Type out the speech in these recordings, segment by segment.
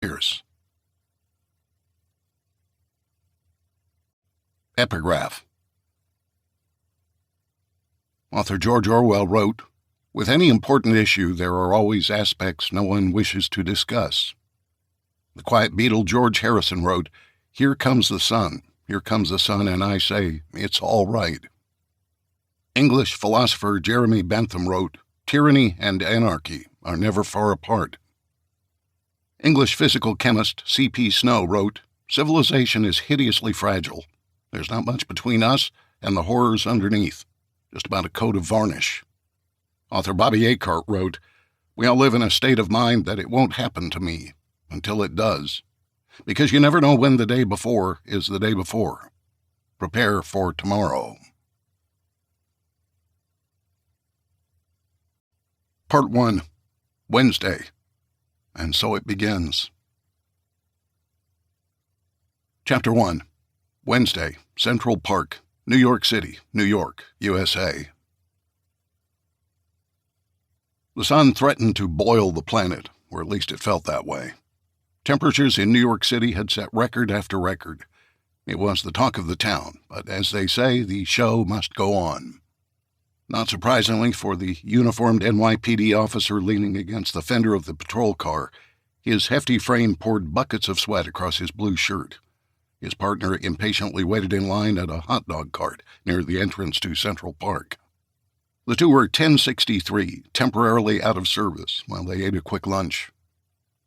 Years. Epigraph. Author George Orwell wrote, "With any important issue, there are always aspects no one wishes to discuss." The quiet Beatle George Harrison wrote, "Here comes the sun, and I say, it's all right." English philosopher Jeremy Bentham wrote, "Tyranny and anarchy are never far apart." English physical chemist C.P. Snow wrote, "Civilization is hideously fragile. There's not much between us and the horrors underneath, just about a coat of varnish." Author Bobby Acart wrote, "We all live in a state of mind that it won't happen to me until it does, because you never know when the day before is the day before. Prepare for tomorrow." Part 1. Wednesday. And so it begins. Chapter 1. Wednesday, Central Park, New York City, New York, USA. The sun threatened to boil the planet, or at least it felt that way. Temperatures in New York City had set record after record. It was the talk of the town, but as they say, the show must go on. Not surprisingly for the uniformed NYPD officer leaning against the fender of the patrol car, his hefty frame poured buckets of sweat across his blue shirt. His partner impatiently waited in line at a hot dog cart near the entrance to Central Park. The two were 1063, temporarily out of service, while they ate a quick lunch.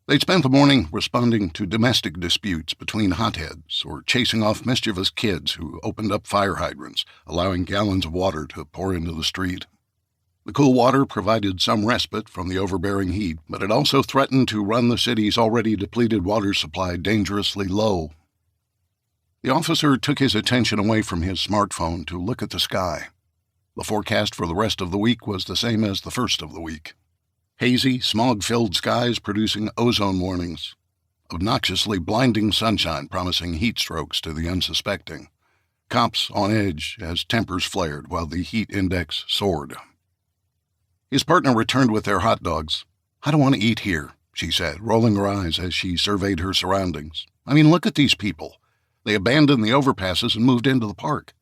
They'd spent the morning responding to domestic disputes between hotheads or chasing off mischievous kids who opened up fire hydrants, allowing gallons of water to pour into the street. The cool water provided some respite from the overbearing heat, but it also threatened to run the city's already depleted water supply dangerously low. The officer took his attention away from his smartphone to look at the sky. The forecast for the rest of the week was the same as the first of the week. Hazy, smog-filled skies producing ozone warnings. Obnoxiously blinding sunshine promising heat strokes to the unsuspecting. Cops on edge as tempers flared while the heat index soared. His partner returned with their hot dogs. "I don't want to eat here," she said, rolling her eyes as she surveyed her surroundings. "I mean, look at these people. They abandoned the overpasses and moved into the park.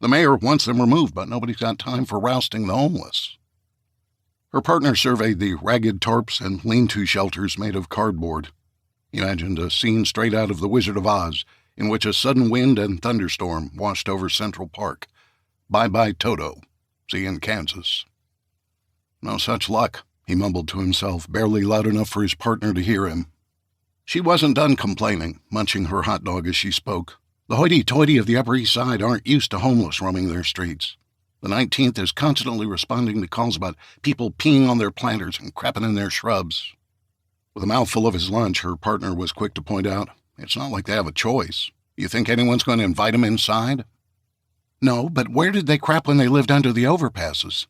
The mayor wants them removed, but nobody's got time for rousting the homeless." Her partner surveyed the ragged tarps and lean-to shelters made of cardboard. He imagined a scene straight out of The Wizard of Oz, in which a sudden wind and thunderstorm washed over Central Park. Bye-bye Toto. See you in Kansas. "No such luck," he mumbled to himself, barely loud enough for his partner to hear him. She wasn't done complaining, munching her hot dog as she spoke. "The hoity-toity of the Upper East Side aren't used to homeless roaming their streets. The 19th is constantly responding to calls about people peeing on their planters and crapping in their shrubs." With a mouthful of his lunch, her partner was quick to point out, "It's not like they have a choice. You think anyone's going to invite them inside?" "No, but where did they crap when they lived under the overpasses?"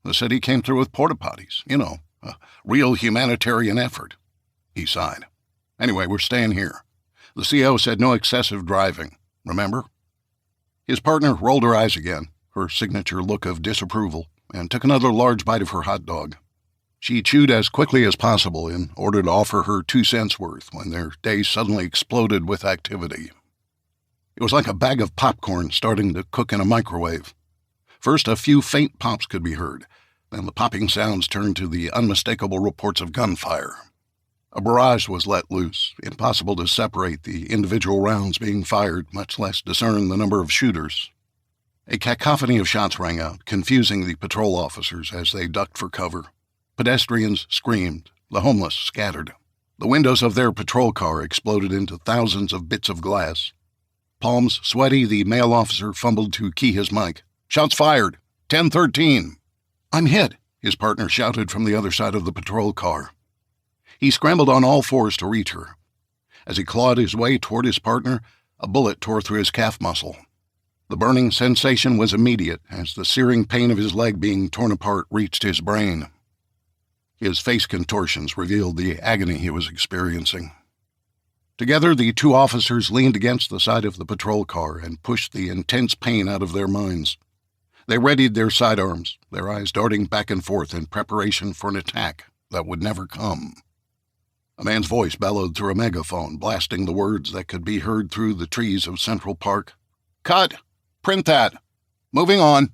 "The city came through with porta-potties. A real humanitarian effort." He sighed. "Anyway, we're staying here. The CO said no excessive driving. Remember?" His partner rolled her eyes again, her signature look of disapproval, and took another large bite of her hot dog. She chewed as quickly as possible in order to offer her 2 cents worth when their day suddenly exploded with activity. It was like a bag of popcorn starting to cook in a microwave. First, a few faint pops could be heard. Then the popping sounds turned to the unmistakable reports of gunfire. A barrage was let loose, impossible to separate the individual rounds being fired, much less discern the number of shooters. A cacophony of shots rang out, confusing the patrol officers as they ducked for cover. Pedestrians screamed. The homeless scattered. The windows of their patrol car exploded into thousands of bits of glass. Palms sweaty, the male officer fumbled to key his mic. "Shots fired! 1013! "I'm hit," his partner shouted from the other side of the patrol car. He scrambled on all fours to reach her. As he clawed his way toward his partner, a bullet tore through his calf muscle. The burning sensation was immediate as the searing pain of his leg being torn apart reached his brain. His face contortions revealed the agony he was experiencing. Together, the two officers leaned against the side of the patrol car and pushed the intense pain out of their minds. They readied their sidearms, their eyes darting back and forth in preparation for an attack that would never come. A man's voice bellowed through a megaphone, blasting the words that could be heard through the trees of Central Park. "Cut! Print that! Moving on!"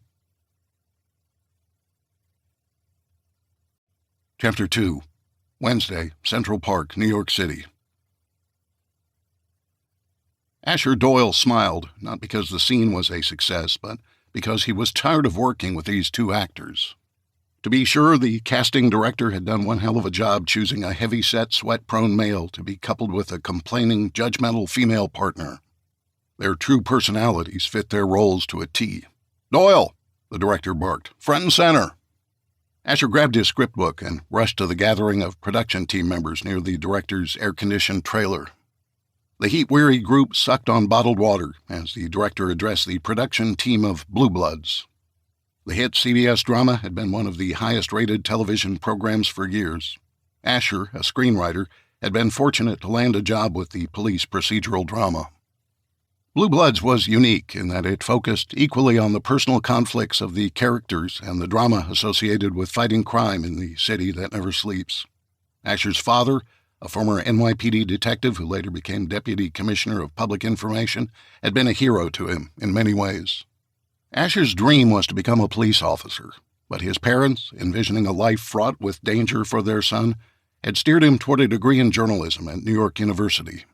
Chapter 2. Wednesday, Central Park, New York City. Asher Doyle smiled, not because the scene was a success, but because he was tired of working with these two actors. To be sure, the casting director had done one hell of a job choosing a heavy-set, sweat-prone male to be coupled with a complaining, judgmental female partner. Their true personalities fit their roles to a T. "Doyle!" the director barked. "Front and center!" Asher grabbed his script book and rushed to the gathering of production team members near the director's air-conditioned trailer. The heat-weary group sucked on bottled water as the director addressed the production team of Blue Bloods. The hit CBS drama had been one of the highest-rated television programs for years. Asher, a screenwriter, had been fortunate to land a job with the police procedural drama. Blue Bloods was unique in that it focused equally on the personal conflicts of the characters and the drama associated with fighting crime in the city that never sleeps. Asher's father, a former NYPD detective who later became Deputy Commissioner of Public Information, had been a hero to him in many ways. Asher's dream was to become a police officer, but his parents, envisioning a life fraught with danger for their son, had steered him toward a degree in journalism at New York University.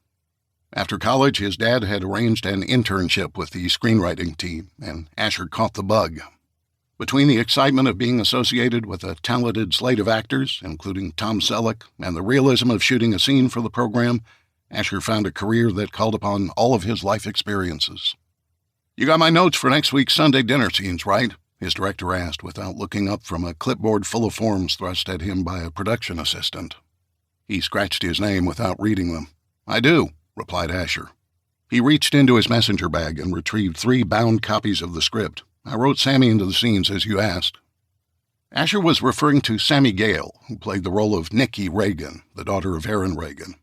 After college, his dad had arranged an internship with the screenwriting team, and Asher caught the bug. Between the excitement of being associated with a talented slate of actors, including Tom Selleck, and the realism of shooting a scene for the program, Asher found a career that called upon all of his life experiences. "You got my notes for next week's Sunday dinner scenes, right?" his director asked without looking up from a clipboard full of forms thrust at him by a production assistant. He scratched his name without reading them. "I do," replied Asher. He reached into his messenger bag and retrieved 3 bound copies of the script. "I wrote Sammy into the scenes as you asked." Asher was referring to Sammy Gale, who played the role of Nikki Reagan, the daughter of Aaron Reagan.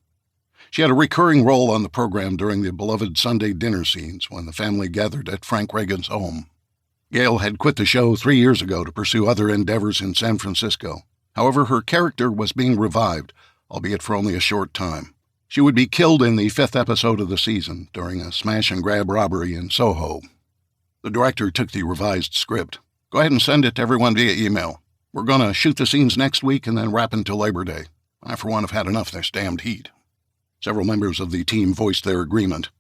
She had a recurring role on the program during the beloved Sunday dinner scenes when the family gathered at Frank Reagan's home. Gale had quit the show 3 years ago to pursue other endeavors in San Francisco. However, her character was being revived, albeit for only a short time. She would be killed in the 5th episode of the season during a smash-and-grab robbery in Soho. The director took the revised script. "Go ahead and send it to everyone via email. We're going to shoot the scenes next week and then wrap until Labor Day. I, for one, have had enough of this damned heat." Several members of the team voiced their agreement.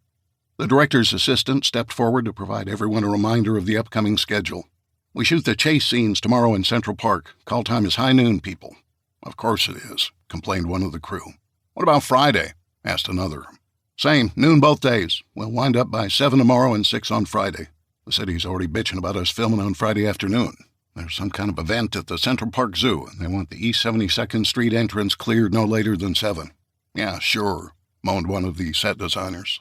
The director's assistant stepped forward to provide everyone a reminder of the upcoming schedule. "We shoot the chase scenes tomorrow in Central Park. Call time is high noon, people." "Of course it is," complained one of the crew. "What about Friday?" asked another. "Same, noon both days. We'll wind up by 7 tomorrow and 6 on Friday. The city's already bitching about us filming on Friday afternoon. There's some kind of event at the Central Park Zoo, and they want the East 72nd Street entrance cleared no later than 7. "Yeah, sure," moaned one of the set designers.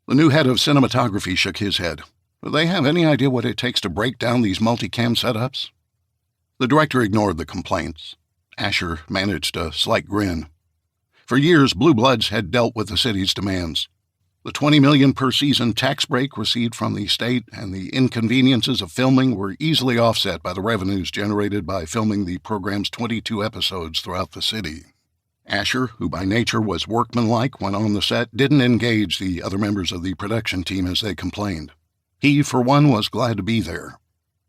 The new head of cinematography shook his head. "Do they have any idea what it takes to break down these multicam setups?" The director ignored the complaints. Asher managed a slight grin. For years, Blue Bloods had dealt with the city's demands. The $20 million per season tax break received from the state and the inconveniences of filming were easily offset by the revenues generated by filming the program's 22 episodes throughout the city. Asher, who by nature was workmanlike when on the set, didn't engage the other members of the production team as they complained. He, for one, was glad to be there.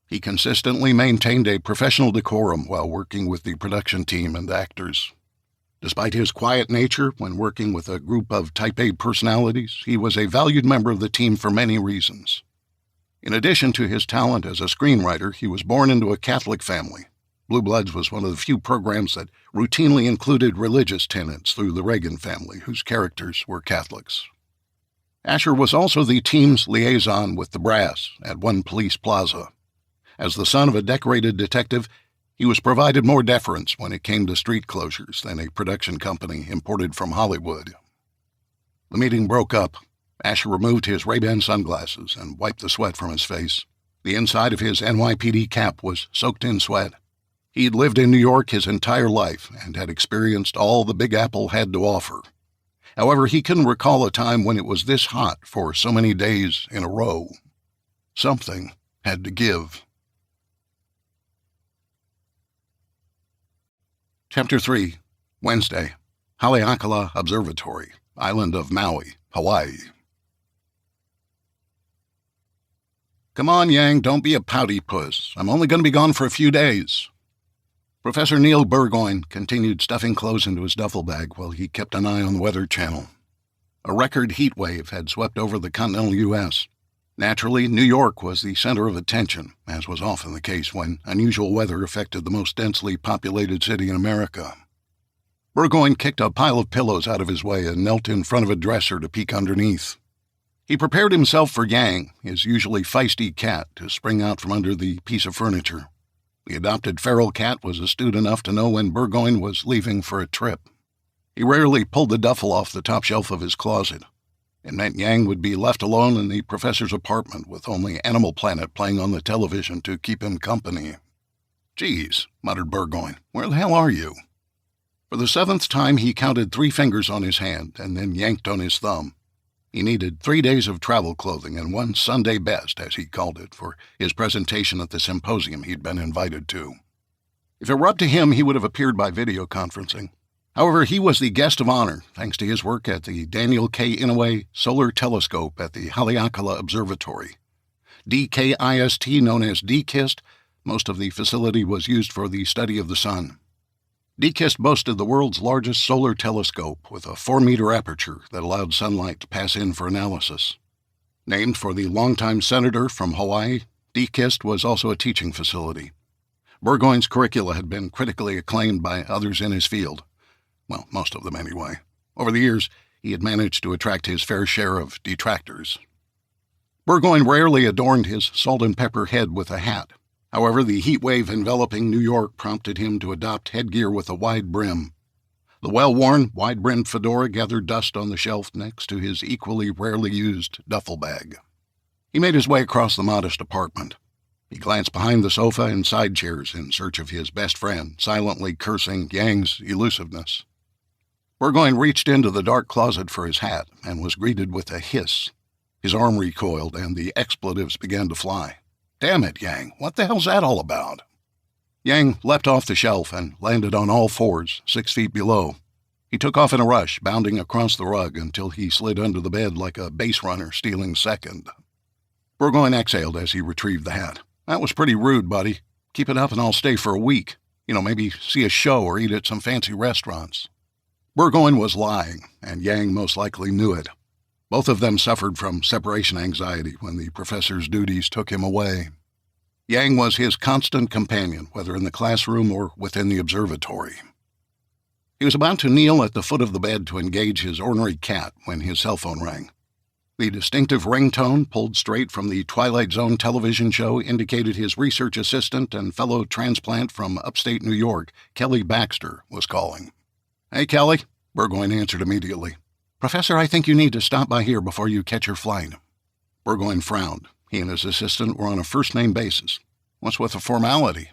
He consistently maintained a professional decorum while working with the production team and actors. Despite his quiet nature when working with a group of Type A personalities, he was a valued member of the team for many reasons. In addition to his talent as a screenwriter, he was born into a Catholic family. Blue Bloods was one of the few programs that routinely included religious tenets through the Reagan family, whose characters were Catholics. Asher was also the team's liaison with the brass at One Police Plaza. As the son of a decorated detective, he was provided more deference when it came to street closures than a production company imported from Hollywood. The meeting broke up. Asher removed his Ray-Ban sunglasses and wiped the sweat from his face. The inside of his NYPD cap was soaked in sweat. He had lived in New York his entire life and had experienced all the Big Apple had to offer. However, he couldn't recall a time when it was this hot for so many days in a row. Something had to give. Chapter 3, Wednesday, Haleakala Observatory, island of Maui, Hawaii. "Come on, Yang, don't be a pouty puss. I'm only going to be gone for a few days." Professor Neil Burgoyne continued stuffing clothes into his duffel bag while he kept an eye on the Weather Channel. A record heat wave had swept over the continental U.S. Naturally, New York was the center of attention, as was often the case when unusual weather affected the most densely populated city in America. Burgoyne kicked a pile of pillows out of his way and knelt in front of a dresser to peek underneath. He prepared himself for Yang, his usually feisty cat, to spring out from under the piece of furniture. The adopted feral cat was astute enough to know when Burgoyne was leaving for a trip. He rarely pulled the duffel off the top shelf of his closet. It meant Yang would be left alone in the professor's apartment with only Animal Planet playing on the television to keep him company. "Geez," muttered Burgoyne, "where the hell are you?" For the 7th time he counted 3 fingers on his hand and then yanked on his thumb. He needed 3 days of travel clothing and 1 Sunday best, as he called it, for his presentation at the symposium he'd been invited to. If it were up to him, he would have appeared by video conferencing. However, he was the guest of honor, thanks to his work at the Daniel K. Inouye Solar Telescope at the Haleakala Observatory. DKIST, known as DKIST, most of the facility was used for the study of the sun. DKIST boasted the world's largest solar telescope with a 4-meter aperture that allowed sunlight to pass in for analysis. Named for the longtime senator from Hawaii, DKIST was also a teaching facility. Burgoyne's curricula had been critically acclaimed by others in his field. Well, most of them anyway. Over the years, he had managed to attract his fair share of detractors. Burgoyne rarely adorned his salt and pepper head with a hat. However, the heat wave enveloping New York prompted him to adopt headgear with a wide brim. The well-worn, wide-brimmed fedora gathered dust on the shelf next to his equally rarely used duffel bag. He made his way across the modest apartment. He glanced behind the sofa and side chairs in search of his best friend, silently cursing Yang's elusiveness. Burgoyne reached into the dark closet for his hat and was greeted with a hiss. His arm recoiled and the expletives began to fly. "Damn it, Yang, what the hell's that all about?" Yang leapt off the shelf and landed on all fours, 6 feet below. He took off in a rush, bounding across the rug until he slid under the bed like a base runner stealing second. Burgoyne exhaled as he retrieved the hat. "That was pretty rude, buddy. Keep it up and I'll stay for a week. Maybe see a show or eat at some fancy restaurants." Burgoyne was lying, and Yang most likely knew it. Both of them suffered from separation anxiety when the professor's duties took him away. Yang was his constant companion, whether in the classroom or within the observatory. He was about to kneel at the foot of the bed to engage his ornery cat when his cell phone rang. The distinctive ringtone, pulled straight from the Twilight Zone television show, indicated his research assistant and fellow transplant from upstate New York, Kelly Baxter, was calling. "Hey, Kelly," Burgoyne answered immediately. "Professor, I think you need to stop by here before you catch your flight." Burgoyne frowned. He and his assistant were on a first-name basis. "What's with the formality?"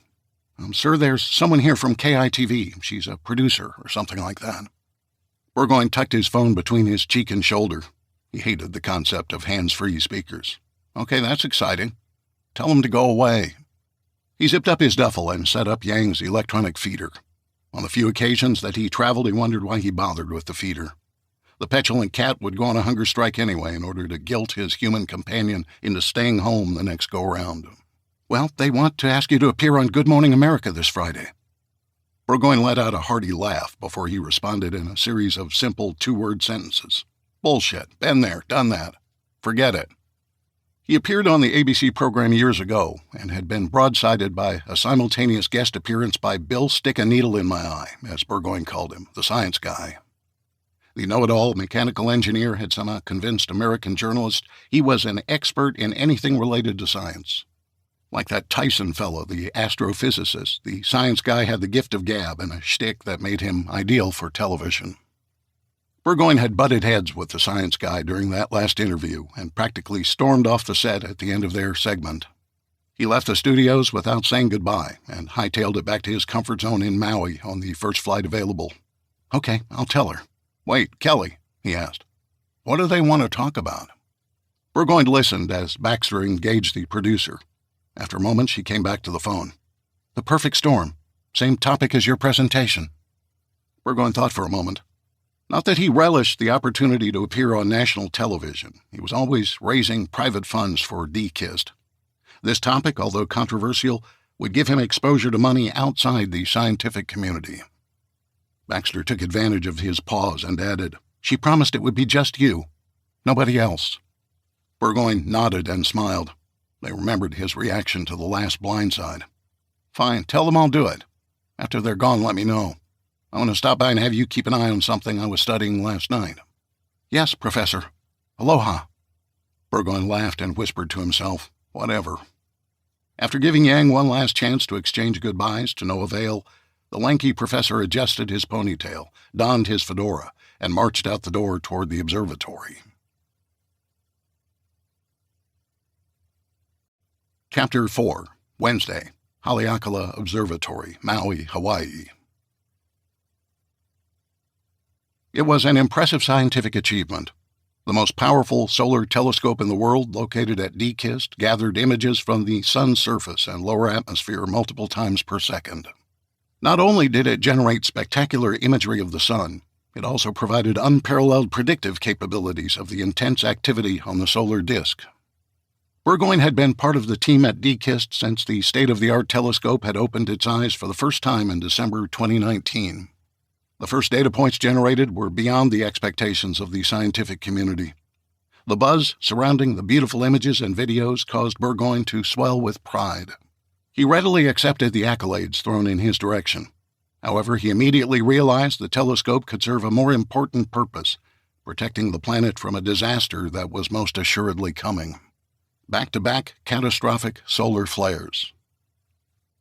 "Sir, there's someone here from KITV. She's a producer or something like that." Burgoyne tucked his phone between his cheek and shoulder. He hated the concept of hands-free speakers. "Okay, that's exciting. Tell him to go away." He zipped up his duffel and set up Yang's electronic feeder. On the few occasions that he traveled, he wondered why he bothered with the feeder. The petulant cat would go on a hunger strike anyway in order to guilt his human companion into staying home the next go-round. "Well, they want to ask you to appear on Good Morning America this Friday." Burgoyne let out a hearty laugh before he responded in a series of simple 2-word sentences. "Bullshit. Been there, done that. Forget it." He appeared on the ABC program years ago and had been broadsided by a simultaneous guest appearance by Bill Stick-a-Needle-in-My-Eye, as Burgoyne called him, the science guy. The know-it-all mechanical engineer had somehow convinced American journalists he was an expert in anything related to science. Like that Tyson fellow, the astrophysicist, the science guy had the gift of gab and a shtick that made him ideal for television. Burgoyne had butted heads with the science guy during that last interview and practically stormed off the set at the end of their segment. He left the studios without saying goodbye and hightailed it back to his comfort zone in Maui on the first flight available. "Okay, I'll tell her." "Wait, Kelly," he asked. "What do they want to talk about?" Burgoyne listened as Baxter engaged the producer. After a moment, she came back to the phone. "The perfect storm. Same topic as your presentation." Burgoyne thought for a moment. Not that he relished the opportunity to appear on national television. He was always raising private funds for DKIST. This topic, although controversial, would give him exposure to money outside the scientific community. Baxter took advantage of his pause and added, "She promised it would be just you. Nobody else." Burgoyne nodded and smiled. They remembered his reaction to the last blindside. "Fine, tell them I'll do it. After they're gone, let me know. I want to stop by and have you keep an eye on something I was studying last night." "Yes, Professor. Aloha." Burgoyne laughed and whispered to himself, "Whatever." After giving Yang one last chance to exchange goodbyes to no avail, the lanky professor adjusted his ponytail, donned his fedora, and marched out the door toward the observatory. Chapter 4, Wednesday, Haleakala Observatory, Maui, Hawaii. It was an impressive scientific achievement. The most powerful solar telescope in the world, located at DKIST, gathered images from the sun's surface and lower atmosphere multiple times per second. Not only did it generate spectacular imagery of the sun, it also provided unparalleled predictive capabilities of the intense activity on the solar disk. Burgoyne had been part of the team at DKIST since the state-of-the-art telescope had opened its eyes for the first time in December 2019. The first data points generated were beyond the expectations of the scientific community. The buzz surrounding the beautiful images and videos caused Burgoyne to swell with pride. He readily accepted the accolades thrown in his direction. However, he immediately realized the telescope could serve a more important purpose, protecting the planet from a disaster that was most assuredly coming. Back-to-back catastrophic solar flares.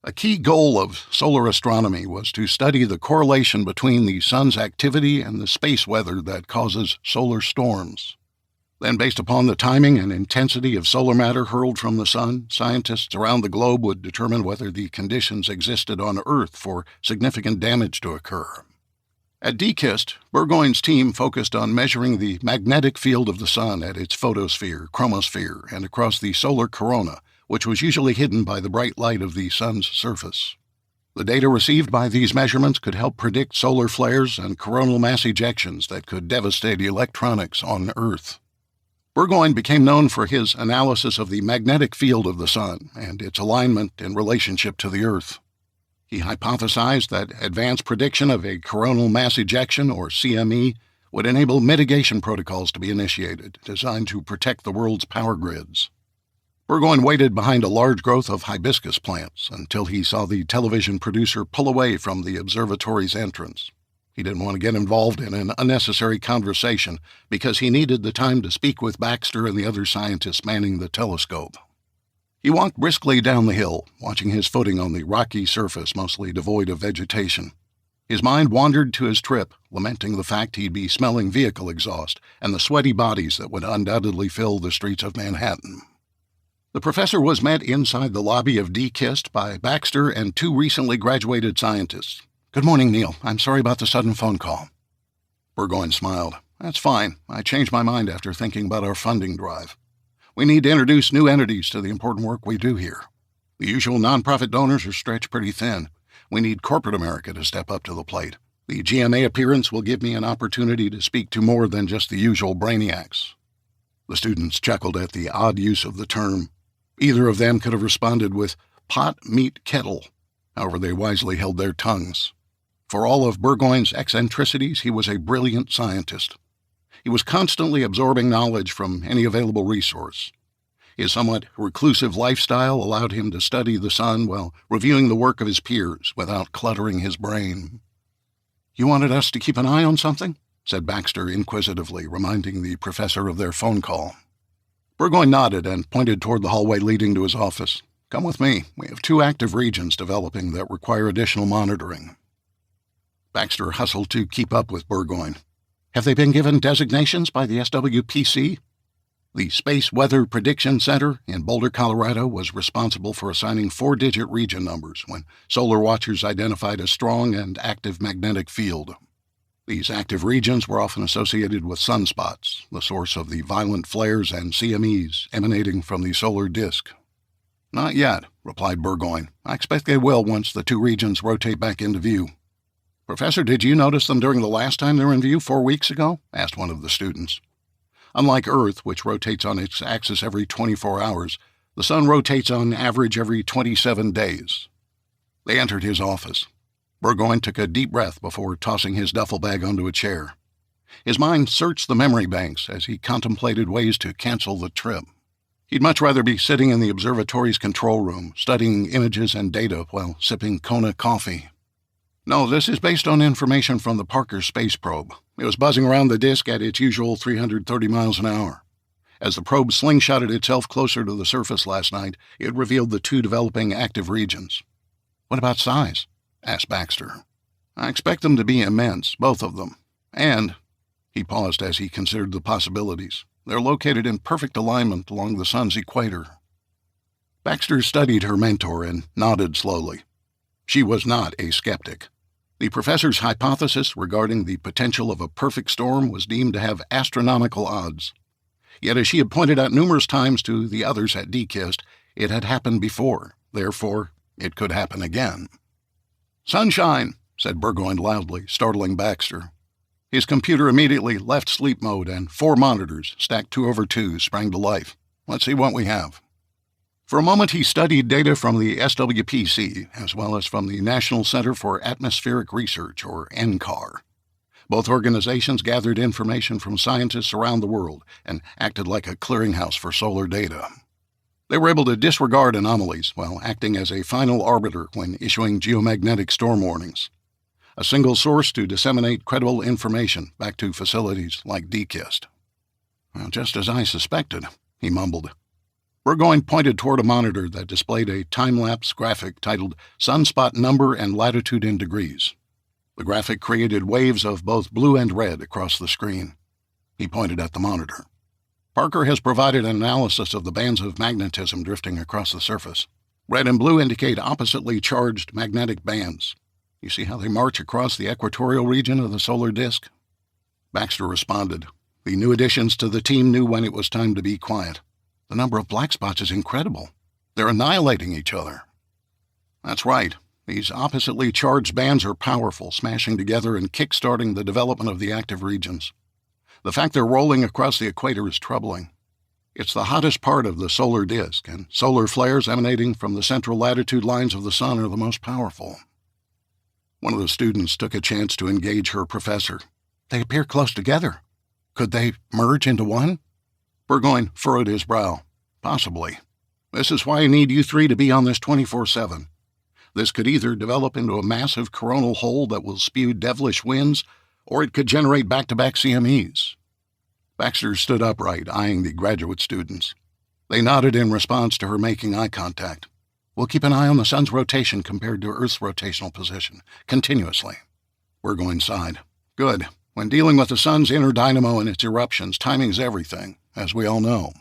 A key goal of solar astronomy was to study the correlation between the sun's activity and the space weather that causes solar storms. Then, based upon the timing and intensity of solar matter hurled from the sun, scientists around the globe would determine whether the conditions existed on Earth for significant damage to occur. At DKIST, Burgoyne's team focused on measuring the magnetic field of the sun at its photosphere, chromosphere, and across the solar corona, which was usually hidden by the bright light of the sun's surface. The data received by these measurements could help predict solar flares and coronal mass ejections that could devastate electronics on Earth. Burgoyne became known for his analysis of the magnetic field of the sun and its alignment in relationship to the Earth. He hypothesized that advanced prediction of a coronal mass ejection, or CME, would enable mitigation protocols to be initiated, designed to protect the world's power grids. Burgoyne waited behind a large growth of hibiscus plants until he saw the television producer pull away from the observatory's entrance. He didn't want to get involved in an unnecessary conversation because he needed the time to speak with Baxter and the other scientists manning the telescope. He walked briskly down the hill, watching his footing on the rocky surface mostly devoid of vegetation. His mind wandered to his trip, lamenting the fact he'd be smelling vehicle exhaust and the sweaty bodies that would undoubtedly fill the streets of Manhattan. The professor was met inside the lobby of DKIST by Baxter and two recently graduated scientists. "Good morning, Neil. I'm sorry about the sudden phone call." Burgoyne smiled. "That's fine. I changed my mind after thinking about our funding drive. We need to introduce new entities to the important work we do here. The usual nonprofit donors are stretched pretty thin. We need corporate America to step up to the plate. The GMA appearance will give me an opportunity to speak to more than just the usual brainiacs." The students chuckled at the odd use of the term. Either of them could have responded with pot, meat, kettle. However, they wisely held their tongues. For all of Burgoyne's eccentricities, he was a brilliant scientist. He was constantly absorbing knowledge from any available resource. His somewhat reclusive lifestyle allowed him to study the sun while reviewing the work of his peers without cluttering his brain. "You wanted us to keep an eye on something?" said Baxter inquisitively, reminding the professor of their phone call. Burgoyne nodded and pointed toward the hallway leading to his office. "Come with me. We have 2 active regions developing that require additional monitoring." Baxter hustled to keep up with Burgoyne. "Have they been given designations by the SWPC?" The Space Weather Prediction Center in Boulder, Colorado, was responsible for assigning 4-digit region numbers when solar watchers identified a strong and active magnetic field. These active regions were often associated with sunspots, the source of the violent flares and CMEs emanating from the solar disk. "Not yet," replied Burgoyne. "I expect they will once the 2 regions rotate back into view." "Professor, did you notice them during the last time they were in view 4 weeks ago?" asked one of the students. Unlike Earth, which rotates on its axis every 24 hours, the sun rotates on average every 27 days. They entered his office. Burgoyne took a deep breath before tossing his duffel bag onto a chair. His mind searched the memory banks as he contemplated ways to cancel the trip. He'd much rather be sitting in the observatory's control room, studying images and data while sipping Kona coffee. No, this is based on information from the Parker space probe. It was buzzing around the disk at its usual 330 miles an hour. As the probe slingshotted itself closer to the surface last night, it revealed the 2 developing active regions. "What about size?" asked Baxter. "I expect them to be immense, both of them. And," he paused as he considered the possibilities, "they're located in perfect alignment along the sun's equator." Baxter studied her mentor and nodded slowly. She was not a skeptic. The professor's hypothesis regarding the potential of a perfect storm was deemed to have astronomical odds. Yet, as she had pointed out numerous times to the others at DKIST, it had happened before. Therefore, it could happen again. "Sunshine," said Burgoyne loudly, startling Baxter. His computer immediately left sleep mode, and 4 monitors, stacked 2 over 2, sprang to life. "Let's see what we have." For a moment he studied data from the SWPC, as well as from the National Center for Atmospheric Research, or NCAR. Both organizations gathered information from scientists around the world and acted like a clearinghouse for solar data. They were able to disregard anomalies while acting as a final arbiter when issuing geomagnetic storm warnings. A single source to disseminate credible information back to facilities like DKIST. "Well, just as I suspected," he mumbled. Burgoyne pointed toward a monitor that displayed a time-lapse graphic titled Sunspot Number and Latitude in Degrees. The graphic created waves of both blue and red across the screen. He pointed at the monitor. "Parker has provided an analysis of the bands of magnetism drifting across the surface. Red and blue indicate oppositely charged magnetic bands. You see how they march across the equatorial region of the solar disk?" Baxter responded. The new additions to the team knew when it was time to be quiet. "The number of black spots is incredible. They're annihilating each other." "That's right. These oppositely charged bands are powerful, smashing together and kick-starting the development of the active regions. The fact they're rolling across the equator is troubling. It's the hottest part of the solar disk, and solar flares emanating from the central latitude lines of the sun are the most powerful." One of the students took a chance to engage her professor. "They appear close together. Could they merge into one?" Burgoyne furrowed his brow. "Possibly. This is why I need you 3 to be on this 24/7. This could either develop into a massive coronal hole that will spew devilish winds, or it could generate back-to-back CMEs. Baxter stood upright, eyeing the graduate students. They nodded in response to her making eye contact. "We'll keep an eye on the sun's rotation compared to Earth's rotational position, continuously." Burgoyne sighed. "Good. When dealing with the sun's inner dynamo and its eruptions, timing's everything, as we all know."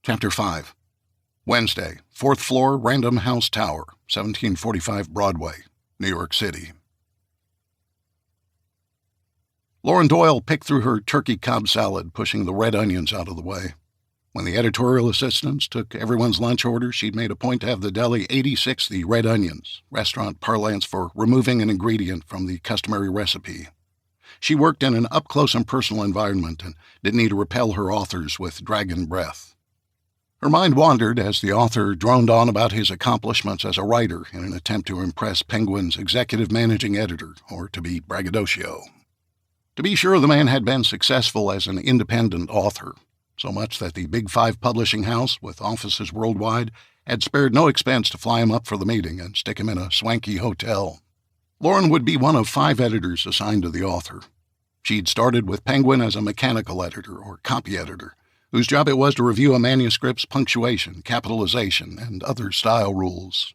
Chapter 5. Wednesday, 4th floor, Random House Tower, 1745 Broadway, New York City. Lauren Doyle picked through her turkey Cobb salad, pushing the red onions out of the way. When the editorial assistants took everyone's lunch order, she'd made a point to have the deli 86 the red onions, restaurant parlance for removing an ingredient from the customary recipe. She worked in an up-close and personal environment and didn't need to repel her authors with dragon breath. Her mind wandered as the author droned on about his accomplishments as a writer in an attempt to impress Penguin's executive managing editor, or to be braggadocio. To be sure, the man had been successful as an independent author, so much that the Big Five publishing house, with offices worldwide, had spared no expense to fly him up for the meeting and stick him in a swanky hotel. Lauren would be one of 5 editors assigned to the author. She'd started with Penguin as a mechanical editor, or copy editor, whose job it was to review a manuscript's punctuation, capitalization, and other style rules.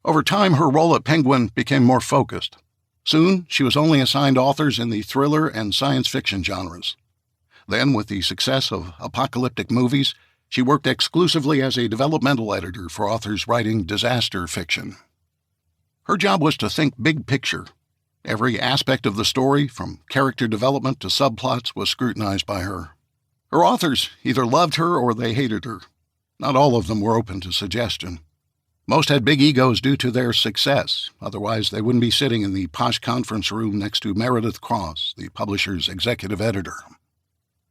Over time, her role at Penguin became more focused. Soon, she was only assigned authors in the thriller and science fiction genres. Then, with the success of apocalyptic movies, she worked exclusively as a developmental editor for authors writing disaster fiction. Her job was to think big picture. Every aspect of the story, from character development to subplots, was scrutinized by her. Her authors either loved her or they hated her. Not all of them were open to suggestion. Most had big egos due to their success, otherwise they wouldn't be sitting in the posh conference room next to Meredith Cross, the publisher's executive editor.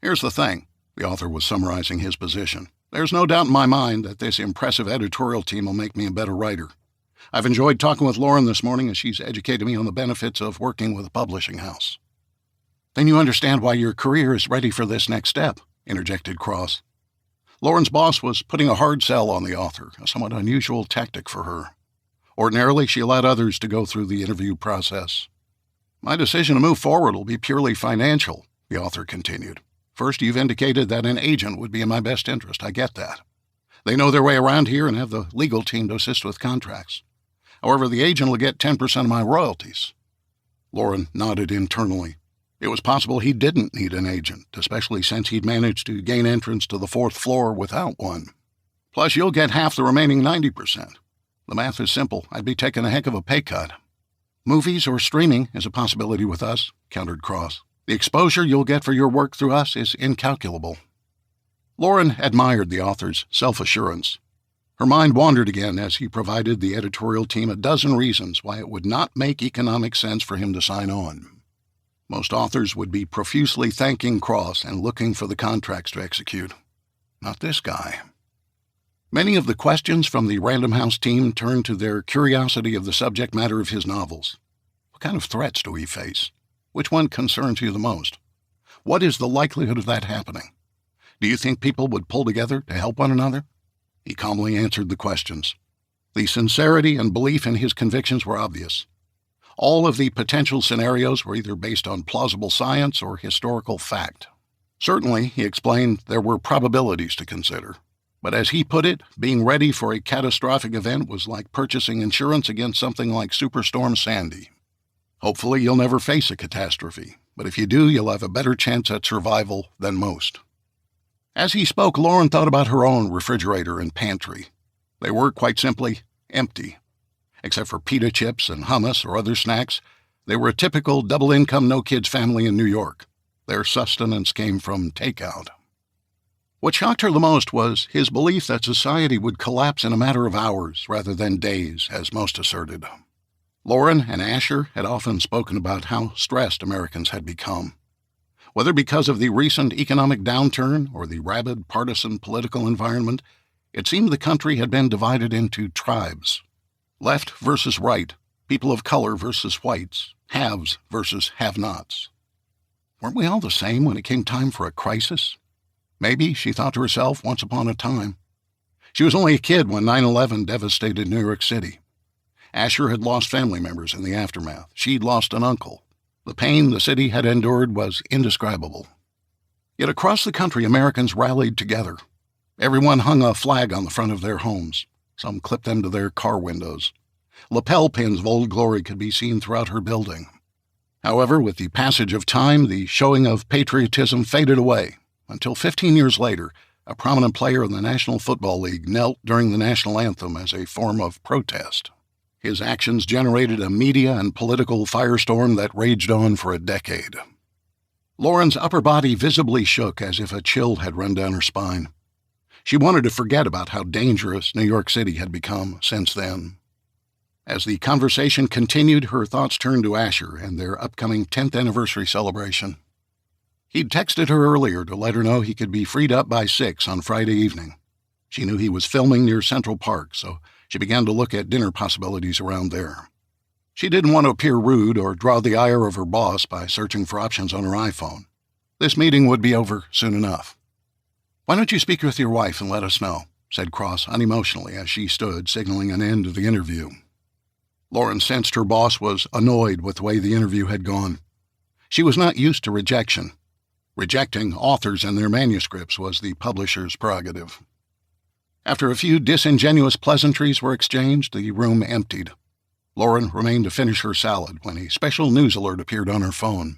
Here's the thing, the author was summarizing his position. There's no doubt in my mind that this impressive editorial team will make me a better writer. I've enjoyed talking with Lauren this morning as she's educated me on the benefits of working with a publishing house. Then you understand why your career is ready for this next step, interjected Cross. Lauren's boss was putting a hard sell on the author, a somewhat unusual tactic for her. Ordinarily, she allowed others to go through the interview process. My decision to move forward will be purely financial, the author continued. First, you've indicated that an agent would be in my best interest. I get that. They know their way around here and have the legal team to assist with contracts. However, the agent will get 10% of my royalties. Lauren nodded internally. It was possible he didn't need an agent, especially since he'd managed to gain entrance to the 4th floor without one. Plus, you'll get half the remaining 90%. The math is simple. I'd be taking a heck of a pay cut. Movies or streaming is a possibility with us, countered Cross. The exposure you'll get for your work through us is incalculable. Lauren admired the author's self-assurance. Her mind wandered again as he provided the editorial team a dozen reasons why it would not make economic sense for him to sign on. Most authors would be profusely thanking Cross and looking for the contracts to execute. Not this guy. Many of the questions from the Random House team turned to their curiosity of the subject matter of his novels. What kind of threats do we face? Which one concerns you the most? What is the likelihood of that happening? Do you think people would pull together to help one another? He calmly answered the questions. The sincerity and belief in his convictions were obvious. All of the potential scenarios were either based on plausible science or historical fact. Certainly, he explained, there were probabilities to consider. But as he put it, being ready for a catastrophic event was like purchasing insurance against something like Superstorm Sandy. Hopefully, you'll never face a catastrophe, but if you do, you'll have a better chance at survival than most. As he spoke, Lauren thought about her own refrigerator and pantry. They were, quite simply, empty. Except for pita chips and hummus or other snacks, they were a typical double-income, no-kids family in New York. Their sustenance came from takeout. What shocked her the most was his belief that society would collapse in a matter of hours rather than days, as most asserted. Lauren and Asher had often spoken about how stressed Americans had become. Whether because of the recent economic downturn or the rabid partisan political environment, it seemed the country had been divided into tribes. Left versus right, people of color versus whites, haves versus have-nots. Weren't we all the same when it came time for a crisis? Maybe, she thought to herself, once upon a time. She was only a kid when 9/11 devastated New York City. Asher had lost family members in the aftermath. She'd lost an uncle. The pain the city had endured was indescribable. Yet across the country, Americans rallied together. Everyone hung a flag on the front of their homes. Some clipped them to their car windows. Lapel pins of Old Glory could be seen throughout her building. However, with the passage of time, the showing of patriotism faded away, until 15 years later, a prominent player in the National Football League knelt during the national anthem as a form of protest. His actions generated a media and political firestorm that raged on for a decade. Lauren's upper body visibly shook as if a chill had run down her spine. She wanted to forget about how dangerous New York City had become since then. As the conversation continued, her thoughts turned to Asher and their upcoming 10th anniversary celebration. He'd texted her earlier to let her know he could be freed up by 6 on Friday evening. She knew he was filming near Central Park, so she began to look at dinner possibilities around there. She didn't want to appear rude or draw the ire of her boss by searching for options on her iPhone. This meeting would be over soon enough. "Why don't you speak with your wife and let us know?" said Cross unemotionally as she stood, signaling an end to the interview. Lauren sensed her boss was annoyed with the way the interview had gone. She was not used to rejection. Rejecting authors and their manuscripts was the publisher's prerogative. After a few disingenuous pleasantries were exchanged, the room emptied. Lauren remained to finish her salad when a special news alert appeared on her phone.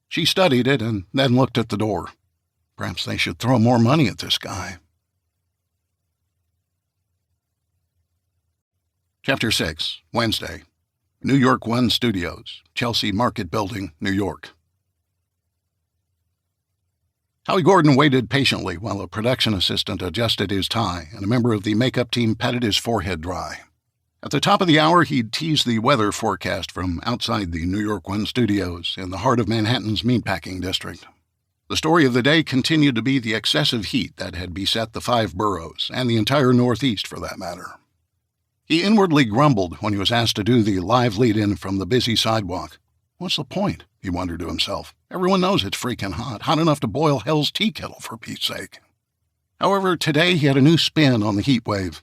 She studied it and then looked at the door. Perhaps they should throw more money at this guy. Chapter 6, Wednesday. New York One Studios, Chelsea Market Building, New York. Howie Gordon waited patiently while a production assistant adjusted his tie and a member of the makeup team patted his forehead dry. At the top of the hour, he'd tease the weather forecast from outside the New York One studios in the heart of Manhattan's meatpacking district. The story of the day continued to be the excessive heat that had beset the 5 boroughs, and the entire Northeast for that matter. He inwardly grumbled when he was asked to do the live lead-in from the busy sidewalk. What's the point? He wondered to himself. Everyone knows it's freaking hot enough to boil hell's tea kettle for Pete's sake. However, today he had a new spin on the heat wave.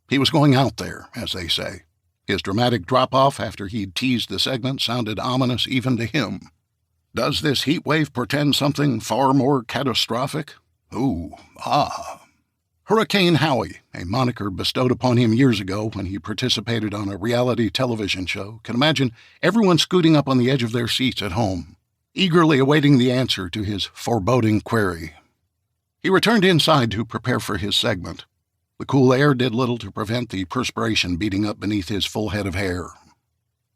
He was going out there, as they say. His dramatic drop-off after he'd teased the segment sounded ominous even to him. Does this heat wave portend something far more catastrophic? Hurricane Howie, a moniker bestowed upon him years ago when he participated on a reality television show, can imagine everyone scooting up on the edge of their seats at home, eagerly awaiting the answer to his foreboding query. He returned inside to prepare for his segment. The cool air did little to prevent the perspiration beating up beneath his full head of hair.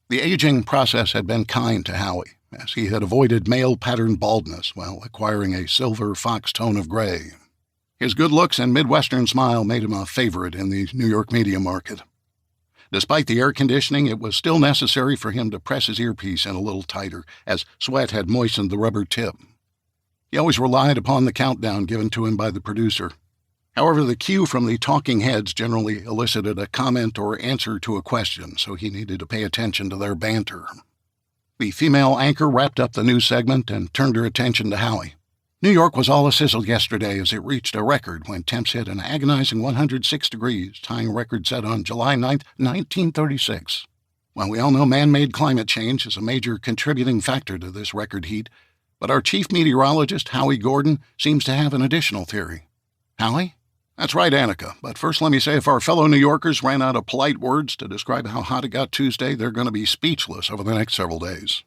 The aging process had been kind to Howie, as he had avoided male-patterned baldness while acquiring a silver fox tone of gray. His good looks and Midwestern smile made him a favorite in the New York media market. Despite the air conditioning, it was still necessary for him to press his earpiece in a little tighter, as sweat had moistened the rubber tip. He always relied upon the countdown given to him by the producer. However, the cue from the talking heads generally elicited a comment or answer to a question, so he needed to pay attention to their banter. The female anchor wrapped up the news segment and turned her attention to Howie. New York was all a-sizzle yesterday as it reached a record when temps hit an agonizing 106 degrees, tying a record set on July 9, 1936. While we all know man-made climate change is a major contributing factor to this record heat, but our chief meteorologist, Howie Gordon, seems to have an additional theory. Howie? That's right, Annika, but first let me say if our fellow New Yorkers ran out of polite words to describe how hot it got Tuesday, they're going to be speechless over the next several days.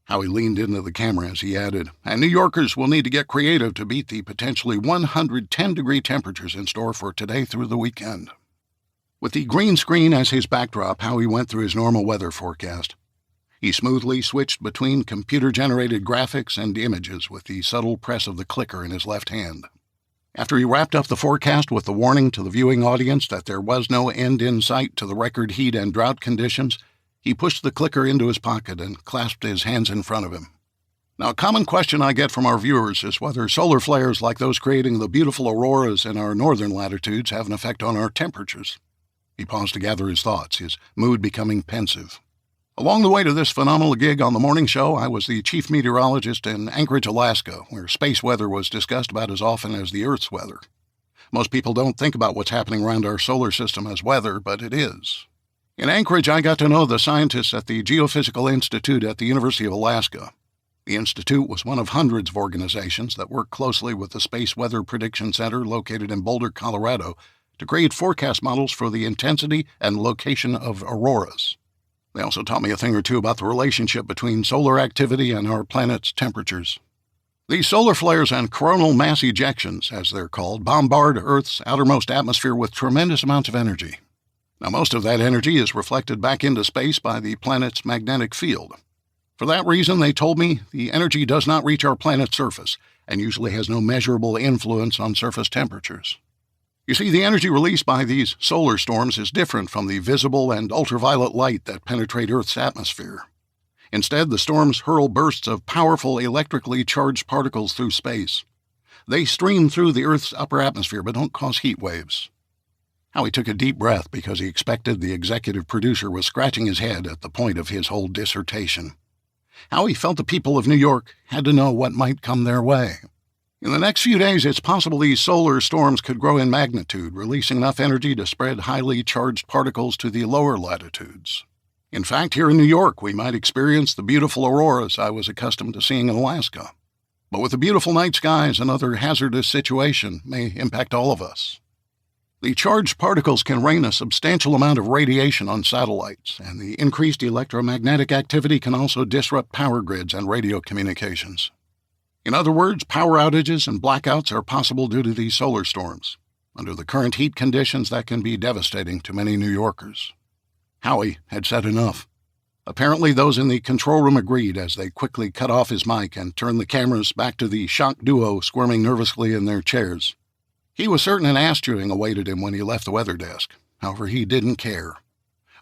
Howie leaned into the camera as he added, and New Yorkers will need to get creative to beat the potentially 110-degree temperatures in store for today through the weekend. With the green screen as his backdrop, Howie went through his normal weather forecast. He smoothly switched between computer-generated graphics and images with the subtle press of the clicker in his left hand. After he wrapped up the forecast with the warning to the viewing audience that there was no end in sight to the record heat and drought conditions, he pushed the clicker into his pocket and clasped his hands in front of him. Now, a common question I get from our viewers is whether solar flares like those creating the beautiful auroras in our northern latitudes have an effect on our temperatures. He paused to gather his thoughts, his mood becoming pensive. Along the way to this phenomenal gig on the morning show, I was the chief meteorologist in Anchorage, Alaska, where space weather was discussed about as often as the Earth's weather. Most people don't think about what's happening around our solar system as weather, but it is. In Anchorage, I got to know the scientists at the Geophysical Institute at the University of Alaska. The institute was one of hundreds of organizations that work closely with the Space Weather Prediction Center located in Boulder, Colorado, to create forecast models for the intensity and location of auroras. They also taught me a thing or two about the relationship between solar activity and our planet's temperatures. These solar flares and coronal mass ejections, as they're called, bombard Earth's outermost atmosphere with tremendous amounts of energy. Now, most of that energy is reflected back into space by the planet's magnetic field. For that reason, they told me, the energy does not reach our planet's surface and usually has no measurable influence on surface temperatures. You see, the energy released by these solar storms is different from the visible and ultraviolet light that penetrate Earth's atmosphere. Instead, the storms hurl bursts of powerful electrically charged particles through space. They stream through the Earth's upper atmosphere but don't cause heat waves. Howie took a deep breath because he expected the executive producer was scratching his head at the point of his whole dissertation. Howie felt the people of New York had to know what might come their way. In the next few days, it's possible these solar storms could grow in magnitude, releasing enough energy to spread highly charged particles to the lower latitudes. In fact, here in New York, we might experience the beautiful auroras I was accustomed to seeing in Alaska. But with the beautiful night skies, another hazardous situation may impact all of us. The charged particles can rain a substantial amount of radiation on satellites, and the increased electromagnetic activity can also disrupt power grids and radio communications. In other words, power outages and blackouts are possible due to these solar storms. Under the current heat conditions, that can be devastating to many New Yorkers. Howie had said enough. Apparently, those in the control room agreed as they quickly cut off his mic and turned the cameras back to the shocked duo squirming nervously in their chairs. He was certain an ass chewing awaited him when he left the weather desk. However, he didn't care.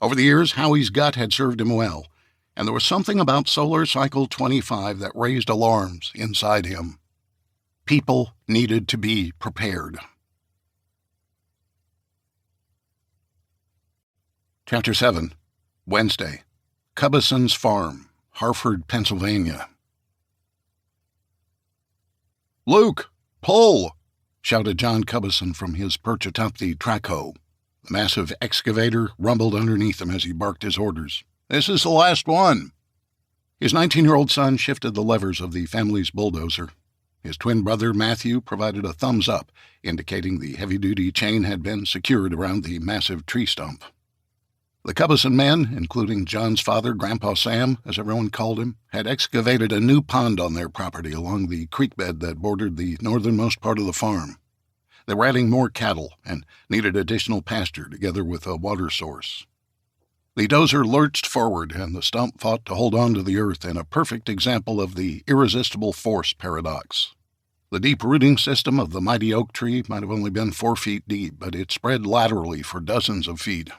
Over the years, Howie's gut had served him well, and there was something about Solar Cycle 25 that raised alarms inside him. People needed to be prepared. Chapter 7, Wednesday, Cubbison's Farm, Harford, Pennsylvania. "Luke, pull!" shouted John Cubbison from his perch atop the track hoe. The massive excavator rumbled underneath him as he barked his orders. "This is the last one." His 19-year-old son shifted the levers of the family's bulldozer. His twin brother, Matthew, provided a thumbs up, indicating the heavy-duty chain had been secured around the massive tree stump. The Cubbison men, including John's father, Grandpa Sam, as everyone called him, had excavated a new pond on their property along the creek bed that bordered the northernmost part of the farm. They were adding more cattle and needed additional pasture together with a water source. The dozer lurched forward, and the stump fought to hold on to the earth in a perfect example of the irresistible force paradox. The deep rooting system of the mighty oak tree might have only been 4 feet deep, but it spread laterally for dozens of feet.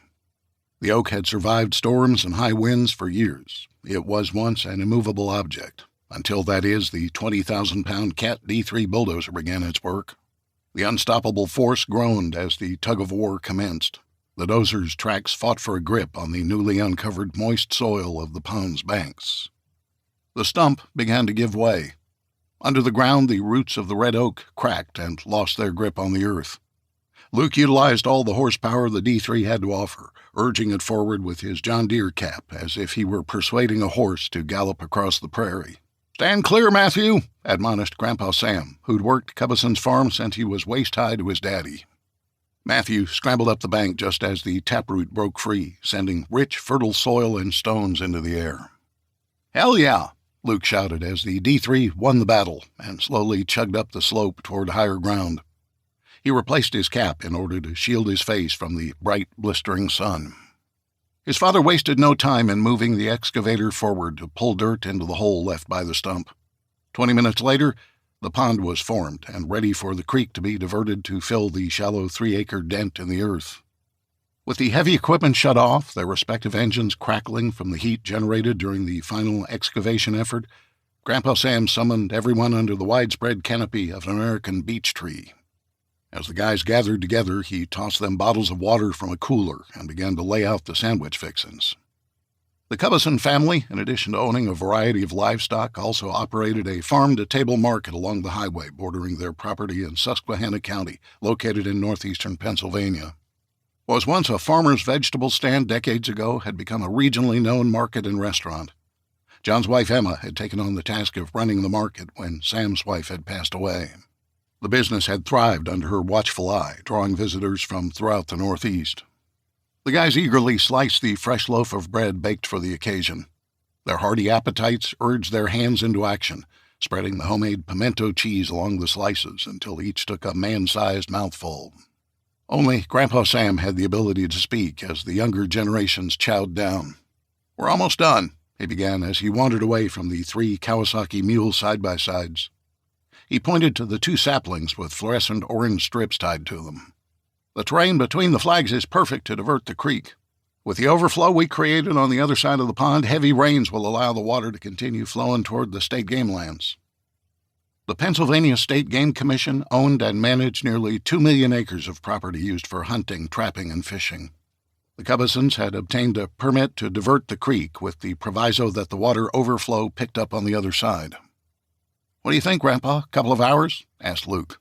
The oak had survived storms and high winds for years. It was once an immovable object, until, that is, the 20,000-pound Cat D3 bulldozer began its work. The unstoppable force groaned as the tug-of-war commenced. The dozer's tracks fought for a grip on the newly uncovered moist soil of the pond's banks. The stump began to give way. Under the ground, the roots of the red oak cracked and lost their grip on the earth. Luke utilized all the horsepower the D3 had to offer, urging it forward with his John Deere cap, as if he were persuading a horse to gallop across the prairie. "Stand clear, Matthew," admonished Grandpa Sam, who'd worked Cubbison's farm since he was waist-high to his daddy. Matthew scrambled up the bank just as the taproot broke free, sending rich, fertile soil and stones into the air. "Hell yeah!" Luke shouted as the D3 won the battle and slowly chugged up the slope toward higher ground. He replaced his cap in order to shield his face from the bright, blistering sun. His father wasted no time in moving the excavator forward to pull dirt into the hole left by the stump. 20 minutes later, the pond was formed and ready for the creek to be diverted to fill the shallow 3-acre dent in the earth. With the heavy equipment shut off, their respective engines crackling from the heat generated during the final excavation effort, Grandpa Sam summoned everyone under the widespread canopy of an American beech tree. As the guys gathered together, he tossed them bottles of water from a cooler and began to lay out the sandwich fixins. The Cubbison family, in addition to owning a variety of livestock, also operated a farm-to-table market along the highway bordering their property in Susquehanna County, located in northeastern Pennsylvania. What was once a farmer's vegetable stand decades ago had become a regionally known market and restaurant. John's wife Emma had taken on the task of running the market when Sam's wife had passed away. The business had thrived under her watchful eye, drawing visitors from throughout the Northeast. The guys eagerly sliced the fresh loaf of bread baked for the occasion. Their hearty appetites urged their hands into action, spreading the homemade pimento cheese along the slices until each took a man-sized mouthful. Only Grandpa Sam had the ability to speak as the younger generations chowed down. "We're almost done," he began as he wandered away from the 3 Kawasaki mule side-by-sides. He pointed to the 2 saplings with fluorescent orange strips tied to them. "The terrain between the flags is perfect to divert the creek. With the overflow we created on the other side of the pond, heavy rains will allow the water to continue flowing toward the state game lands." The Pennsylvania State Game Commission owned and managed nearly 2 million acres of property used for hunting, trapping, and fishing. The Cubbisons had obtained a permit to divert the creek with the proviso that the water overflow picked up on the other side. "What do you think, Grandpa? Couple of hours?" asked Luke.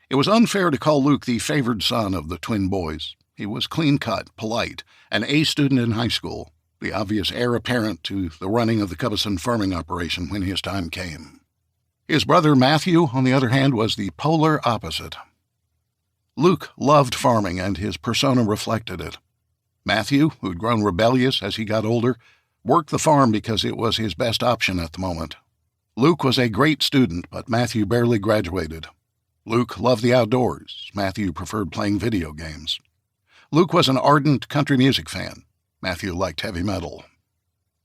It was unfair to call Luke the favored son of the twin boys. He was clean-cut, polite, an A student in high school, the obvious heir apparent to the running of the Cubbison farming operation when his time came. His brother Matthew, on the other hand, was the polar opposite. Luke loved farming, and his persona reflected it. Matthew, who'd grown rebellious as he got older, worked the farm because it was his best option at the moment. Luke was a great student, but Matthew barely graduated. Luke loved the outdoors. Matthew preferred playing video games. Luke was an ardent country music fan. Matthew liked heavy metal.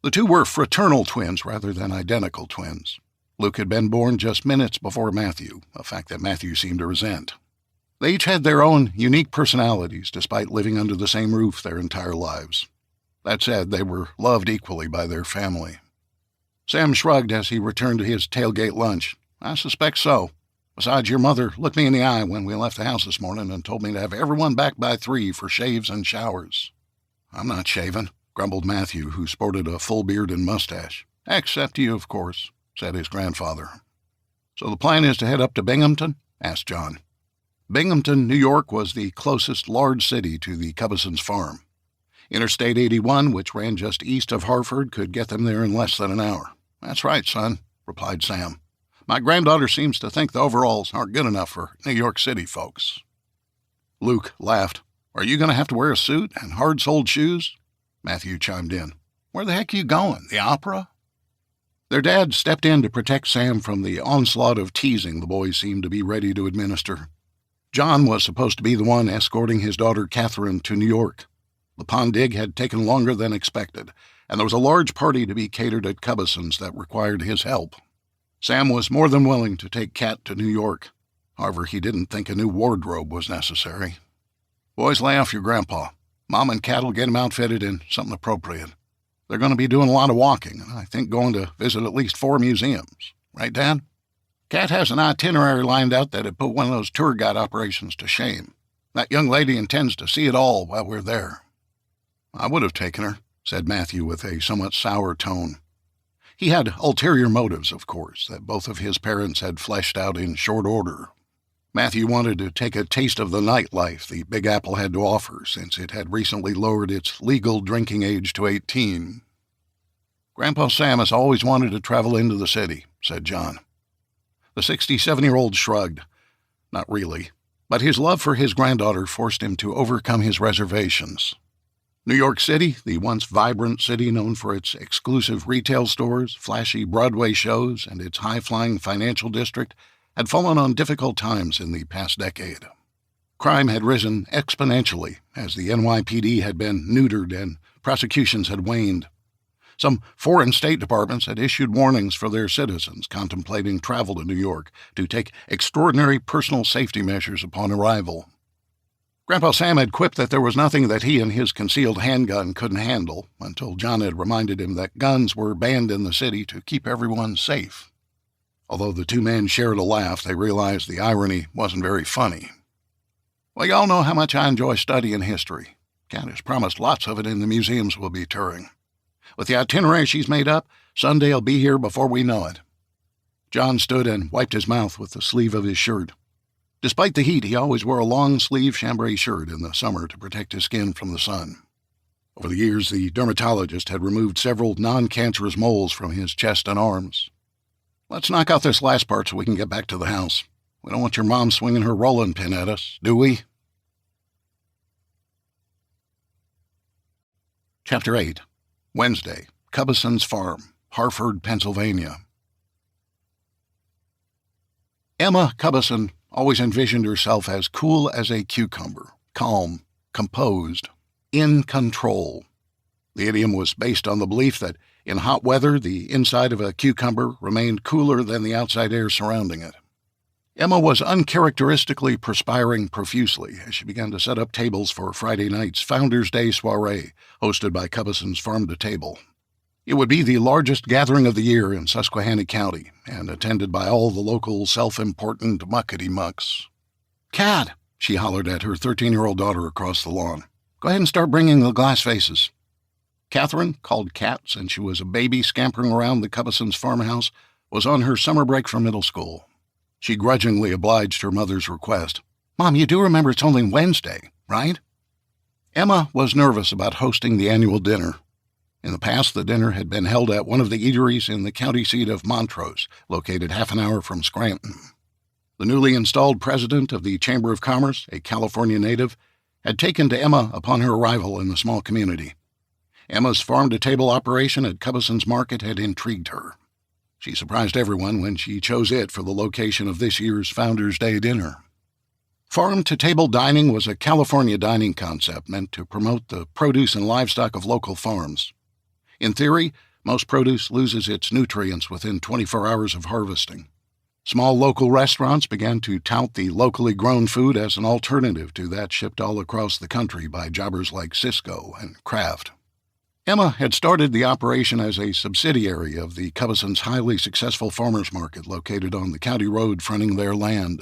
The two were fraternal twins rather than identical twins. Luke had been born just minutes before Matthew, a fact that Matthew seemed to resent. They each had their own unique personalities despite living under the same roof their entire lives. That said, they were loved equally by their family. Sam shrugged as he returned to his tailgate lunch. I suspect so. Besides, your mother looked me in the eye when we left the house this morning and told me to have everyone back by 3 for shaves and showers. I'm not shaving, grumbled Matthew, who sported a full beard and mustache. Except you, of course, said his grandfather. So the plan is to head up to Binghamton? Asked John. Binghamton, New York, was the closest large city to the Cubbisons' farm. Interstate 81, which ran just east of Hartford, could get them there in less than an hour. That's right, son, replied Sam. My granddaughter seems to think the overalls aren't good enough for New York City folks. Luke laughed. Are you going to have to wear a suit and hard-soled shoes? Matthew chimed in. Where the heck are you going, the opera? Their dad stepped in to protect Sam from the onslaught of teasing the boys seemed to be ready to administer. John was supposed to be the one escorting his daughter Catherine to New York. The pond dig had taken longer than expected, and there was a large party to be catered at Cubbison's that required his help. Sam was more than willing to take Cat to New York. However, he didn't think a new wardrobe was necessary. Boys, lay off your grandpa. Mom and Cat will get him outfitted in something appropriate. They're going to be doing a lot of walking, and I think going to visit at least 4 museums. Right, Dad? Cat has an itinerary lined out that'd put one of those tour guide operations to shame. That young lady intends to see it all while we're there. I would have taken her, said Matthew with a somewhat sour tone. He had ulterior motives, of course, that both of his parents had fleshed out in short order. Matthew wanted to take a taste of the nightlife the Big Apple had to offer, since it had recently lowered its legal drinking age to 18. Grandpa Sam has always wanted to travel into the city, said John. The 67-year-old shrugged. Not really, but his love for his granddaughter forced him to overcome his reservations. New York City, the once vibrant city known for its exclusive retail stores, flashy Broadway shows, and its high-flying financial district, had fallen on difficult times in the past decade. Crime had risen exponentially as the NYPD had been neutered and prosecutions had waned. Some foreign state departments had issued warnings for their citizens contemplating travel to New York to take extraordinary personal safety measures upon arrival. Grandpa Sam had quipped that there was nothing that he and his concealed handgun couldn't handle, until John had reminded him that guns were banned in the city to keep everyone safe. Although the two men shared a laugh, they realized the irony wasn't very funny. Well, y'all know how much I enjoy studying history. Cat has promised lots of it in the museums we'll be touring. With the itinerary she's made up, Sunday'll be here before we know it. John stood and wiped his mouth with the sleeve of his shirt. Despite the heat, he always wore a long-sleeve chambray shirt in the summer to protect his skin from the sun. Over the years, the dermatologist had removed several non-cancerous moles from his chest and arms. Let's knock out this last part so we can get back to the house. We don't want your mom swinging her rolling pin at us, do we? Chapter 8. Wednesday, Cubbison's Farm, Hartford, Pennsylvania. Emma Cubbison always envisioned herself as cool as a cucumber, calm, composed, in control. The idiom was based on the belief that in hot weather, the inside of a cucumber remained cooler than the outside air surrounding it. Emma was uncharacteristically perspiring profusely as she began to set up tables for Friday night's Founders' Day soiree, hosted by Cubbison's Farm to Table. It would be the largest gathering of the year in Susquehanna County, and attended by all the local self-important muckety-mucks. "Cat," she hollered at her 13-year-old daughter across the lawn. "Go ahead and start bringing the glass vases." Catherine, called Cat since she was a baby scampering around the Cubbison's farmhouse, was on her summer break from middle school. She grudgingly obliged her mother's request. "Mom, you do remember it's only Wednesday, right?" Emma was nervous about hosting the annual dinner. In the past, the dinner had been held at one of the eateries in the county seat of Montrose, located half an hour from Scranton. The newly installed president of the Chamber of Commerce, a California native, had taken to Emma upon her arrival in the small community. Emma's farm-to-table operation at Cubbison's Market had intrigued her. She surprised everyone when she chose it for the location of this year's Founders' Day dinner. Farm-to-table dining was a California dining concept meant to promote the produce and livestock of local farms. In theory, most produce loses its nutrients within 24 hours of harvesting. Small local restaurants began to tout the locally grown food as an alternative to that shipped all across the country by jobbers like Cisco and Kraft. Emma had started the operation as a subsidiary of the Cubisons' highly successful farmers market located on the county road fronting their land.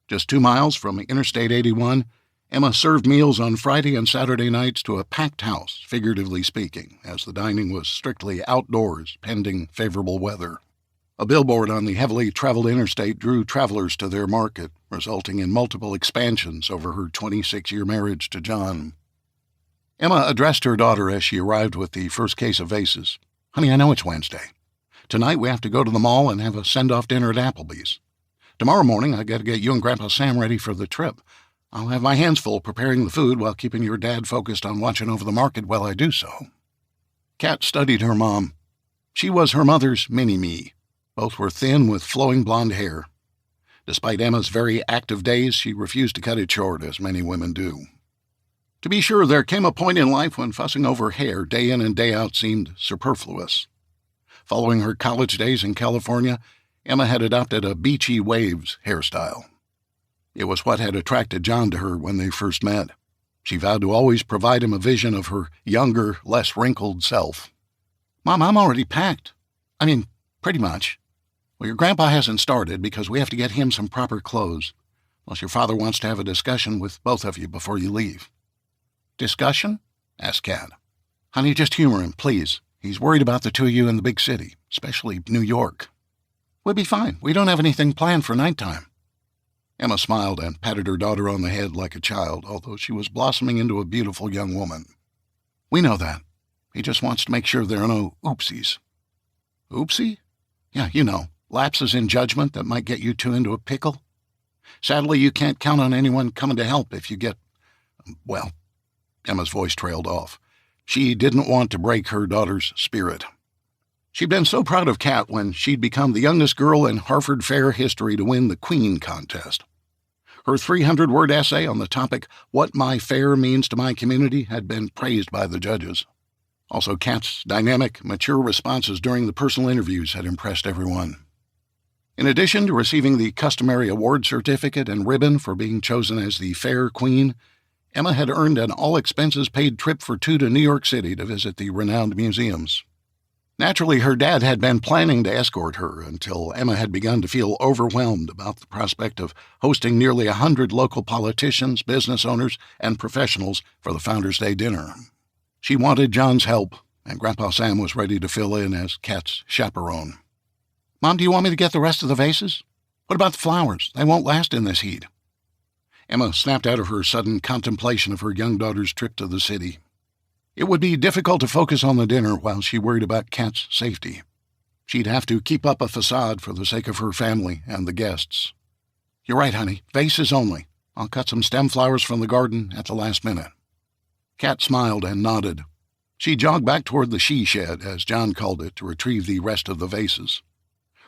Just 2 miles from Interstate 81, Emma served meals on Friday and Saturday nights to a packed house, figuratively speaking, as the dining was strictly outdoors, pending favorable weather. A billboard on the heavily traveled interstate drew travelers to their market, resulting in multiple expansions over her 26-year marriage to John. Emma addressed her daughter as she arrived with the first case of vases. "Honey, I know it's Wednesday. Tonight we have to go to the mall and have a send-off dinner at Applebee's. Tomorrow morning I got to get you and Grandpa Sam ready for the trip. I'll have my hands full preparing the food while keeping your dad focused on watching over the market while I do so." Kat studied her mom. She was her mother's mini-me. Both were thin with flowing blonde hair. Despite Emma's very active days, she refused to cut it short, as many women do. To be sure, there came a point in life when fussing over hair day in and day out seemed superfluous. Following her college days in California, Emma had adopted a beachy waves hairstyle. It was what had attracted John to her when they first met. She vowed to always provide him a vision of her younger, less wrinkled self. "Mom, I'm already packed. Pretty much. Well, your grandpa hasn't started because we have to get him some proper clothes. Plus your father wants to have a discussion with both of you before you leave." "Discussion?" asked Kat. "Honey, just humor him, please. He's worried about the two of you in the big city, especially New York." "We'll be fine. We don't have anything planned for nighttime." Emma smiled and patted her daughter on the head like a child, although she was blossoming into a beautiful young woman. "We know that. He just wants to make sure there are no oopsies." "Oopsie?" "Yeah, you know, lapses in judgment that might get you two into a pickle. Sadly, you can't count on anyone coming to help if you get, well," Emma's voice trailed off. She didn't want to break her daughter's spirit. She'd been so proud of Kat when she'd become the youngest girl in Harvard Fair history to win the Queen contest. Her 300-word essay on the topic, "What My Fair Means to My Community," had been praised by the judges. Also, Kat's dynamic, mature responses during the personal interviews had impressed everyone. In addition to receiving the customary award certificate and ribbon for being chosen as the Fair Queen, Emma had earned an all-expenses-paid trip for two to New York City to visit the renowned museums. Naturally, her dad had been planning to escort her until Emma had begun to feel overwhelmed about the prospect of hosting nearly 100 local politicians, business owners, and professionals for the Founders' Day dinner. She wanted John's help, and Grandpa Sam was ready to fill in as Kat's chaperone. "Mom, do you want me to get the rest of the vases? What about the flowers? They won't last in this heat." Emma snapped out of her sudden contemplation of her young daughter's trip to the city. It would be difficult to focus on the dinner while she worried about Kat's safety. She'd have to keep up a facade for the sake of her family and the guests. "You're right, honey. Vases only. I'll cut some stem flowers from the garden at the last minute." Kat smiled and nodded. She jogged back toward the she-shed, as John called it, to retrieve the rest of the vases.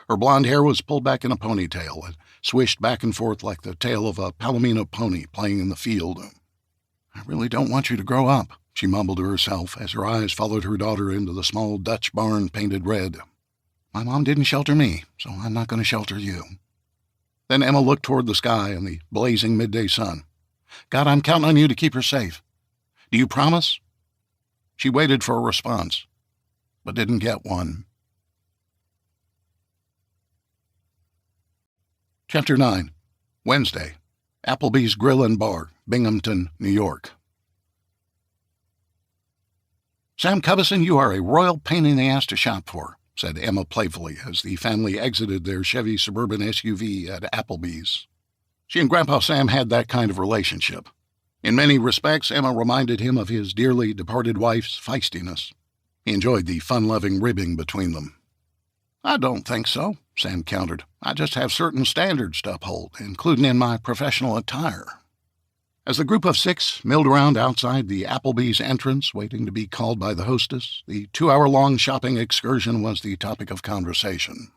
Her blonde hair was pulled back in a ponytail and swished back and forth like the tail of a palomino pony playing in the field. "I really don't want you to grow up," she mumbled to herself as her eyes followed her daughter into the small Dutch barn painted red. "My mom didn't shelter me, so I'm not going to shelter you." Then Emma looked toward the sky and the blazing midday sun. "God, I'm counting on you to keep her safe. Do you promise?" She waited for a response, but didn't get one. Chapter 9. Wednesday. Applebee's Grill and Bar, Binghamton, New York. "Sam Cubison, you are a royal pain in the ass to shop for," said Emma playfully as the family exited their Chevy Suburban SUV at Applebee's. She and Grandpa Sam had that kind of relationship. In many respects, Emma reminded him of his dearly departed wife's feistiness. He enjoyed the fun-loving ribbing between them. "I don't think so," Sam countered. "I just have certain standards to uphold, including in my professional attire." As the group of six milled around outside the Applebee's entrance, waiting to be called by the hostess, the 2-hour-long shopping excursion was the topic of conversation.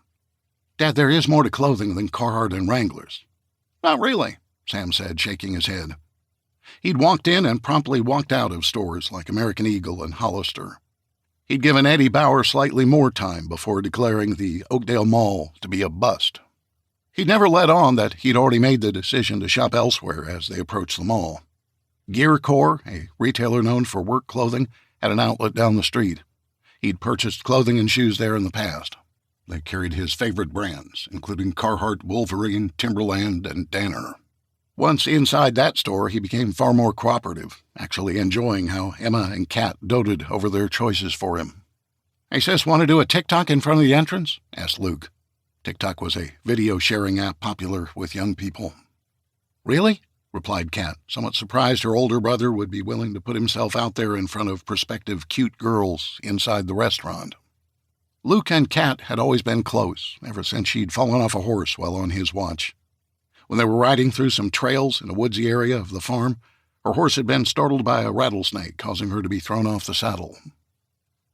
"Dad, there is more to clothing than Carhartt and Wranglers." "Not really," Sam said, shaking his head. He'd walked in and promptly walked out of stores like American Eagle and Hollister. He'd given Eddie Bauer slightly more time before declaring the Oakdale Mall to be a bust. He'd never let on that he'd already made the decision to shop elsewhere as they approached the mall. Gear Corps, a retailer known for work clothing, had an outlet down the street. He'd purchased clothing and shoes there in the past. They carried his favorite brands, including Carhartt, Wolverine, Timberland, and Danner. Once inside that store, he became far more cooperative, actually enjoying how Emma and Kat doted over their choices for him. "Hey, sis, want to do a TikTok in front of the entrance?" asked Luke. TikTok was a video-sharing app popular with young people. "Really?" replied Kat, somewhat surprised her older brother would be willing to put himself out there in front of prospective cute girls inside the restaurant. Luke and Kat had always been close, ever since she'd fallen off a horse while on his watch. When they were riding through some trails in a woodsy area of the farm, her horse had been startled by a rattlesnake, causing her to be thrown off the saddle.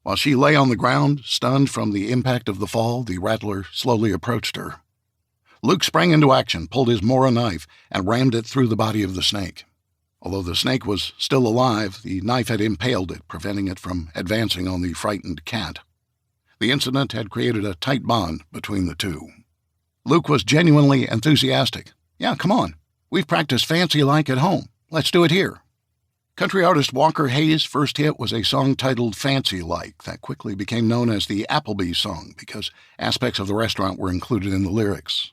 While she lay on the ground, stunned from the impact of the fall, the rattler slowly approached her. Luke sprang into action, pulled his Mora knife, and rammed it through the body of the snake. Although the snake was still alive, the knife had impaled it, preventing it from advancing on the frightened Cat. The incident had created a tight bond between the two. Luke was genuinely enthusiastic. "Yeah, come on. We've practiced Fancy Like at home. Let's do it here." Country artist Walker Hayes' first hit was a song titled Fancy Like that quickly became known as the Applebee's song because aspects of the restaurant were included in the lyrics.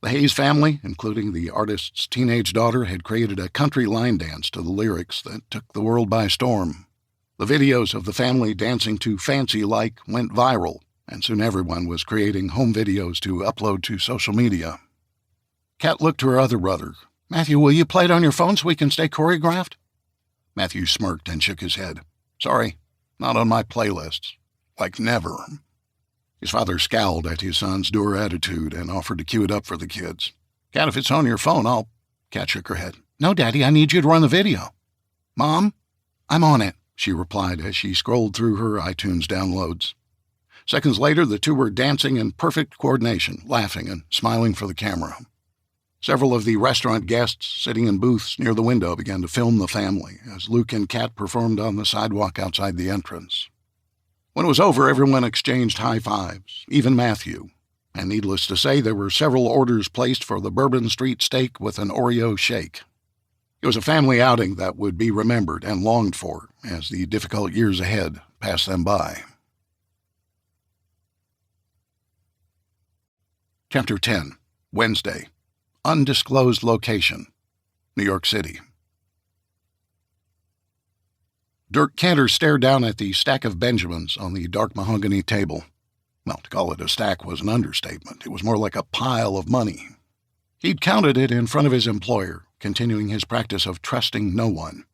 The Hayes family, including the artist's teenage daughter, had created a country line dance to the lyrics that took the world by storm. The videos of the family dancing to Fancy Like went viral, and soon everyone was creating home videos to upload to social media. Kat looked to her other brother. "Matthew, will you play it on your phone so we can stay choreographed?" Matthew smirked and shook his head. "Sorry, not on my playlists. Like never." His father scowled at his son's dour attitude and offered to cue it up for the kids. "Kat, if it's on your phone, I'll—" Kat shook her head. "No, Daddy, I need you to run the video." "Mom, I'm on it," she replied as she scrolled through her iTunes downloads. Seconds later, the two were dancing in perfect coordination, laughing and smiling for the camera. Several of the restaurant guests sitting in booths near the window began to film the family as Luke and Kat performed on the sidewalk outside the entrance. When it was over, everyone exchanged high fives, even Matthew. And needless to say, there were several orders placed for the Bourbon Street steak with an Oreo shake. It was a family outing that would be remembered and longed for as the difficult years ahead passed them by. Chapter 10, Wednesday. Undisclosed location, New York City. Dirk Cantor stared down at the stack of Benjamins on the dark mahogany table. Well, to call it a stack was an understatement. It was more like a pile of money. He'd counted it in front of his employer, continuing his practice of trusting no one.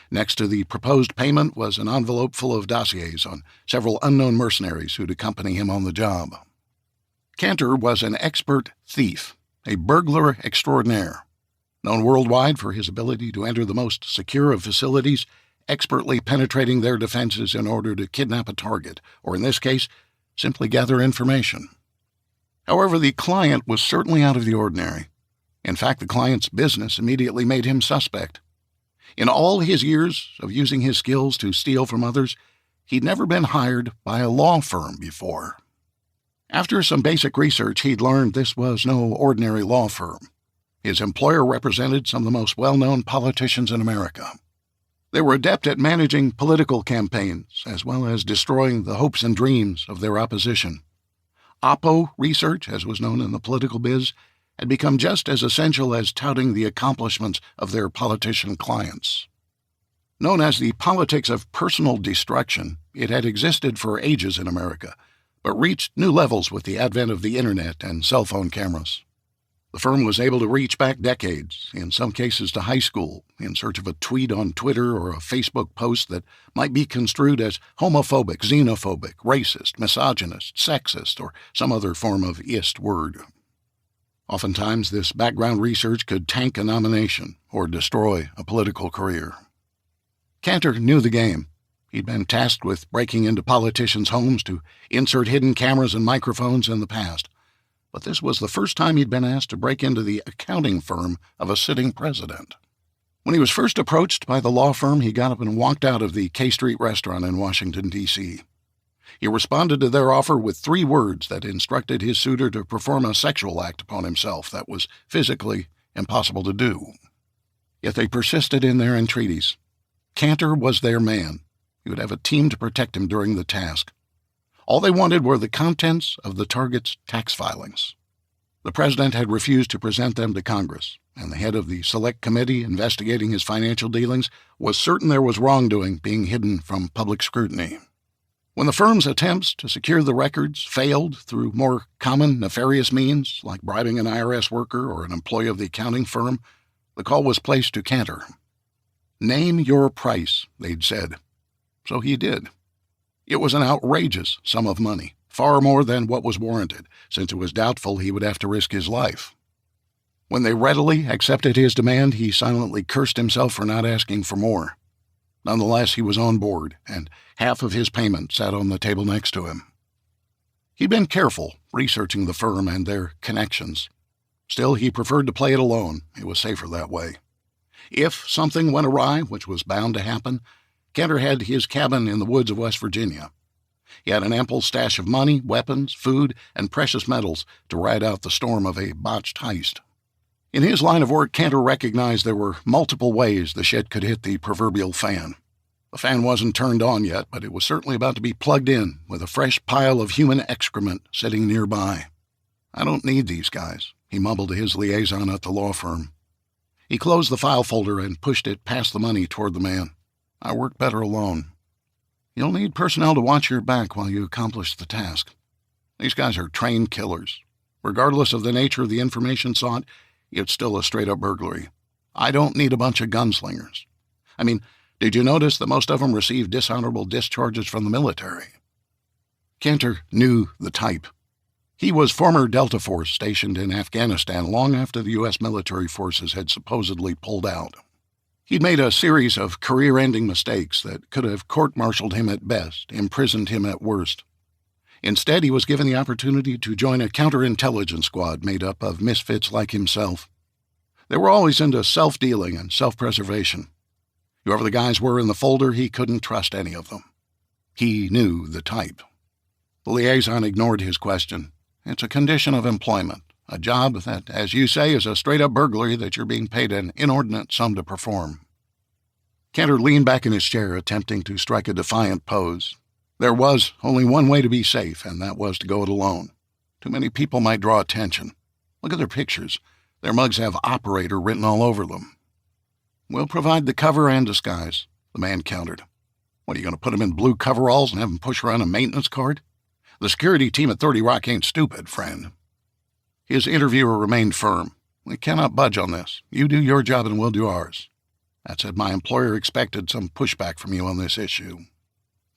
Next to the proposed payment was an envelope full of dossiers on several unknown mercenaries who'd accompany him on the job. Cantor was an expert thief, a burglar extraordinaire, known worldwide for his ability to enter the most secure of facilities, expertly penetrating their defenses in order to kidnap a target, or in this case, simply gather information. However, the client was certainly out of the ordinary. In fact, the client's business immediately made him suspect. In all his years of using his skills to steal from others, he'd never been hired by a law firm before. After some basic research, he'd learned this was no ordinary law firm. His employer represented some of the most well-known politicians in America. They were adept at managing political campaigns, as well as destroying the hopes and dreams of their opposition. Oppo research, as was known in the political biz, had become just as essential as touting the accomplishments of their politician clients. Known as the politics of personal destruction, it had existed for ages in America, but reached new levels with the advent of the internet and cell phone cameras. The firm was able to reach back decades, in some cases to high school, in search of a tweet on Twitter or a Facebook post that might be construed as homophobic, xenophobic, racist, misogynist, sexist, or some other form of ist word. Oftentimes, this background research could tank a nomination or destroy a political career. Cantor knew the game. He'd been tasked with breaking into politicians' homes to insert hidden cameras and microphones in the past, but this was the first time he'd been asked to break into the accounting firm of a sitting president. When he was first approached by the law firm, he got up and walked out of the K Street restaurant in Washington, D.C. He responded to their offer with 3 words that instructed his suitor to perform a sexual act upon himself that was physically impossible to do. Yet they persisted in their entreaties. Cantor was their man. He would have a team to protect him during the task. All they wanted were the contents of the target's tax filings. The president had refused to present them to Congress, and the head of the select committee investigating his financial dealings was certain there was wrongdoing being hidden from public scrutiny. When the firm's attempts to secure the records failed through more common nefarious means, like bribing an IRS worker or an employee of the accounting firm, the call was placed to Cantor. "Name your price," they'd said. So he did. It was an outrageous sum of money, far more than what was warranted, since it was doubtful he would have to risk his life. When they readily accepted his demand, he silently cursed himself for not asking for more. Nonetheless, he was on board, and half of his payment sat on the table next to him. He'd been careful researching the firm and their connections. Still, he preferred to play it alone. It was safer that way. If something went awry, which was bound to happen, Cantor had his cabin in the woods of West Virginia. He had an ample stash of money, weapons, food, and precious metals to ride out the storm of a botched heist. In his line of work, Cantor recognized there were multiple ways the shit could hit the proverbial fan. The fan wasn't turned on yet, but it was certainly about to be plugged in with a fresh pile of human excrement sitting nearby. "I don't need these guys," he mumbled to his liaison at the law firm. He closed the file folder and pushed it past the money toward the man. "I work better alone. You'll need personnel to watch your back while you accomplish the task. These guys are trained killers. Regardless of the nature of the information sought, it's still a straight-up burglary. I don't need a bunch of gunslingers. I mean, did you notice that most of them received dishonorable discharges from the military?" Cantor knew the type. He was former Delta Force stationed in Afghanistan long after the U.S. military forces had supposedly pulled out. He'd made a series of career-ending mistakes that could have court-martialed him at best, imprisoned him at worst. Instead, he was given the opportunity to join a counterintelligence squad made up of misfits like himself. They were always into self-dealing and self-preservation. Whoever the guys were in the folder, he couldn't trust any of them. He knew the type. The liaison ignored his question. "It's a condition of employment. A job that, as you say, is a straight-up burglary that you're being paid an inordinate sum to perform." Cantor leaned back in his chair, attempting to strike a defiant pose. There was only one way to be safe, and that was to go it alone. Too many people might draw attention. Look at their pictures. Their mugs have operator written all over them. "We'll provide the cover and disguise," the man countered. "What, are you going to put them in blue coveralls and have them push around a maintenance cart? The security team at 30 Rock ain't stupid, friend." His interviewer remained firm. "We cannot budge on this. You do your job and we'll do ours. That said, my employer expected some pushback from you on this issue."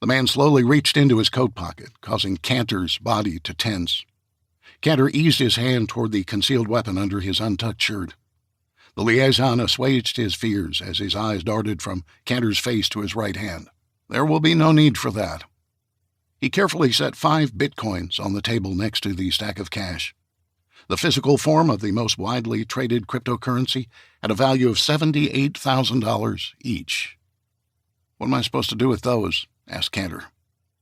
The man slowly reached into his coat pocket, causing Cantor's body to tense. Cantor eased his hand toward the concealed weapon under his untucked shirt. The liaison assuaged his fears as his eyes darted from Cantor's face to his right hand. "There will be no need for that." He carefully set 5 bitcoins on the table next to the stack of cash. The physical form of the most widely traded cryptocurrency had a value of $78,000 each. "What am I supposed to do with those?" asked Cantor.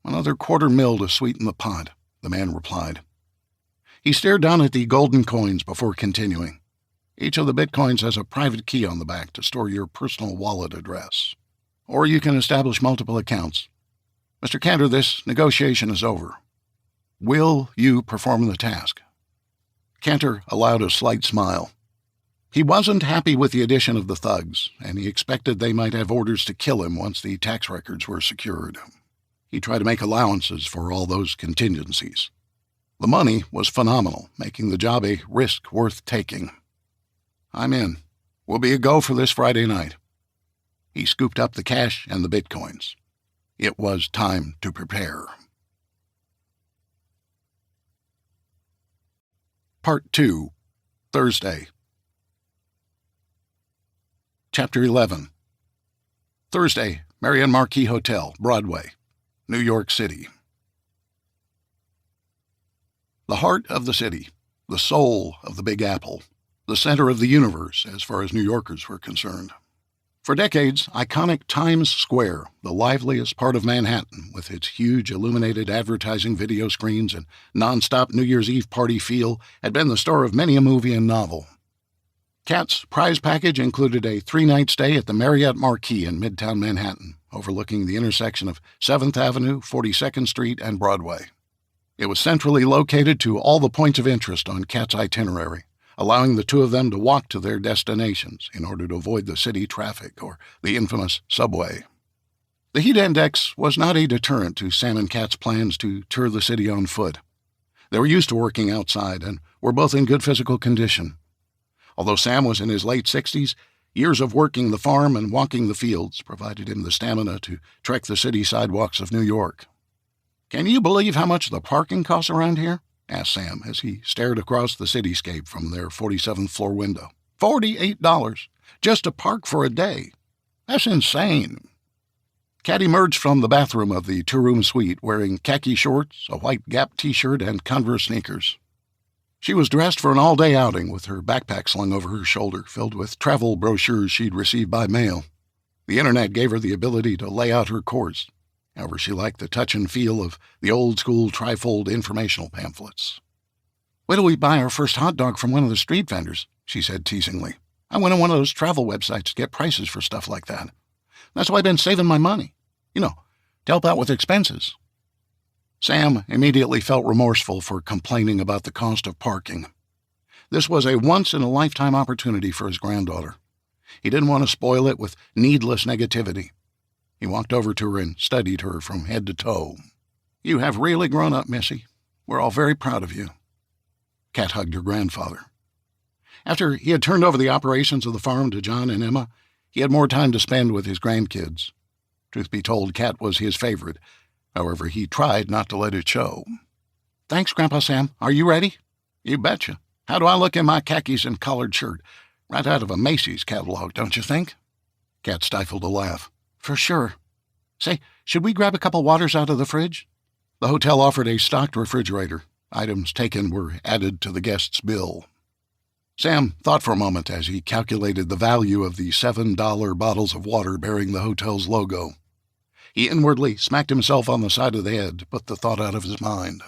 "Another $250,000 to sweeten the pot," the man replied. He stared down at the golden coins before continuing. "Each of the bitcoins has a private key on the back to store your personal wallet address. Or you can establish multiple accounts. Mr. Cantor, this negotiation is over. Will you perform the task?" Cantor allowed a slight smile. He wasn't happy with the addition of the thugs, and he expected they might have orders to kill him once the tax records were secured. He tried to make allowances for all those contingencies. The money was phenomenal, making the job a risk worth taking. "I'm in. We'll be a go for this Friday night." He scooped up the cash and the bitcoins. It was time to prepare. Part 2, Thursday. Chapter 11. Thursday, Marion Marquis Hotel, Broadway, New York City. The heart of the city, the soul of the Big Apple, the center of the universe as far as New Yorkers were concerned. For decades, iconic Times Square, the liveliest part of Manhattan, with its huge illuminated advertising video screens and nonstop New Year's Eve party feel, had been the star of many a movie and novel. Kat's prize package included a 3-night stay at the Marriott Marquis in Midtown Manhattan, overlooking the intersection of 7th Avenue, 42nd Street, and Broadway. It was centrally located to all the points of interest on Kat's itinerary, allowing the two of them to walk to their destinations in order to avoid the city traffic or the infamous subway. The heat index was not a deterrent to Sam and Kat's plans to tour the city on foot. They were used to working outside and were both in good physical condition. Although Sam was in his late 60s, years of working the farm and walking the fields provided him the stamina to trek the city sidewalks of New York. "Can you believe how much the parking costs around here?" asked Sam as he stared across the cityscape from their 47th floor window. $48 just to park for a day. That's insane. Kat emerged from the bathroom of the two-room suite wearing khaki shorts, a white Gap t-shirt, and Converse sneakers. She was dressed for an all-day outing with her backpack slung over her shoulder, filled with travel brochures she'd received by mail. The internet gave her the ability to lay out her course. However, she liked the touch and feel of the old-school trifold informational pamphlets. "Wait till we buy our first hot dog from one of the street vendors," she said teasingly. "I went on one of those travel websites to get prices for stuff like that. That's why I've been saving my money. To help out with expenses." Sam immediately felt remorseful for complaining about the cost of parking. This was a once-in-a-lifetime opportunity for his granddaughter. He didn't want to spoil it with needless negativity. He walked over to her and studied her from head to toe. "You have really grown up, Missy. We're all very proud of you." Kat hugged her grandfather. After he had turned over the operations of the farm to John and Emma, he had more time to spend with his grandkids. Truth be told, Kat was his favorite. However, he tried not to let it show. "Thanks, Grandpa Sam. Are you ready?" "You betcha. How do I look in my khakis and collared shirt? Right out of a Macy's catalog, don't you think?" Kat stifled a laugh. "For sure. Say, should we grab a couple waters out of the fridge?" The hotel offered a stocked refrigerator. Items taken were added to the guest's bill. Sam thought for a moment as he calculated the value of the $7 bottles of water bearing the hotel's logo. He inwardly smacked himself on the side of the head to put the thought out of his mind.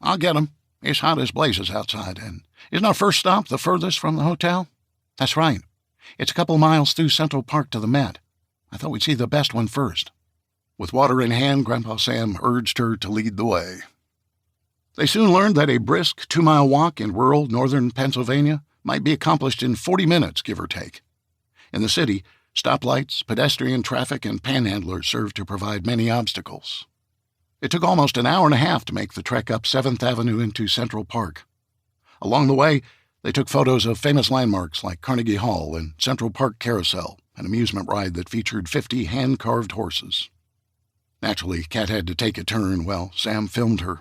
"I'll get 'em. It's hot as blazes outside, and isn't our first stop the furthest from the hotel?" "That's right. It's a couple miles through Central Park to the Met. I thought we'd see the best one first." With water in hand, Grandpa Sam urged her to lead the way. They soon learned that a brisk 2-mile walk in rural northern Pennsylvania might be accomplished in 40 minutes, give or take. In the city, stoplights, pedestrian traffic, and panhandlers served to provide many obstacles. It took almost an hour and a half to make the trek up 7th Avenue into Central Park. Along the way, they took photos of famous landmarks like Carnegie Hall and Central Park Carousel, an amusement ride that featured 50 hand-carved horses. Naturally, Kat had to take a turn while Sam filmed her.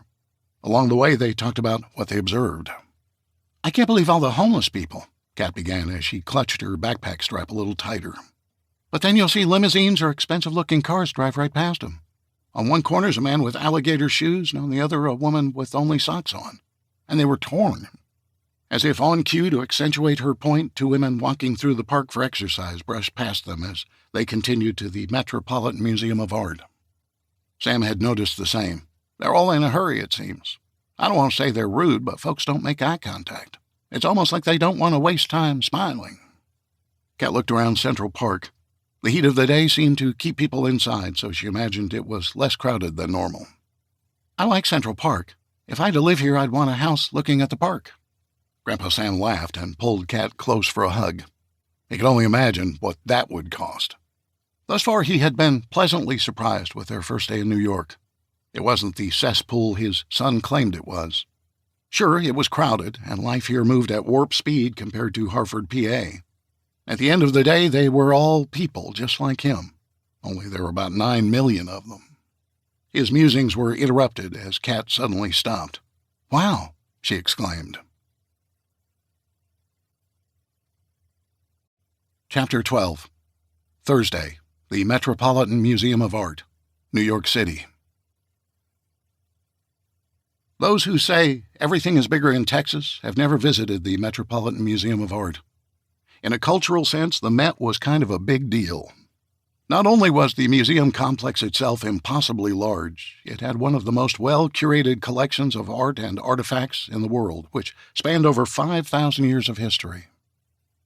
Along the way, they talked about what they observed. "I can't believe all the homeless people," Kat began as she clutched her backpack strap a little tighter. "But then you'll see limousines or expensive-looking cars drive right past them. On one corner is a man with alligator shoes, and on the other a woman with only socks on. And they were torn." As if on cue to accentuate her point, 2 women walking through the park for exercise brushed past them as they continued to the Metropolitan Museum of Art. Sam had noticed the same. They're all in a hurry, it seems. I don't want to say they're rude, but folks don't make eye contact. It's almost like they don't want to waste time smiling. Kat looked around Central Park. The heat of the day seemed to keep people inside, so she imagined it was less crowded than normal. "I like Central Park. If I had to live here, I'd want a house looking at the park." Grandpa Sam laughed and pulled Kat close for a hug. He could only imagine what that would cost. Thus far, he had been pleasantly surprised with their first day in New York. It wasn't the cesspool his son claimed it was. Sure, it was crowded, and life here moved at warp speed compared to Hartford, PA. At the end of the day, they were all people just like him, only there were about 9 million of them. His musings were interrupted as Kat suddenly stopped. "Wow," she exclaimed. Chapter 12. Thursday, the Metropolitan Museum of Art, New York City. Those who say everything is bigger in Texas have never visited the Metropolitan Museum of Art. In a cultural sense, the Met was kind of a big deal. Not only was the museum complex itself impossibly large, it had one of the most well-curated collections of art and artifacts in the world, which spanned over 5,000 years of history.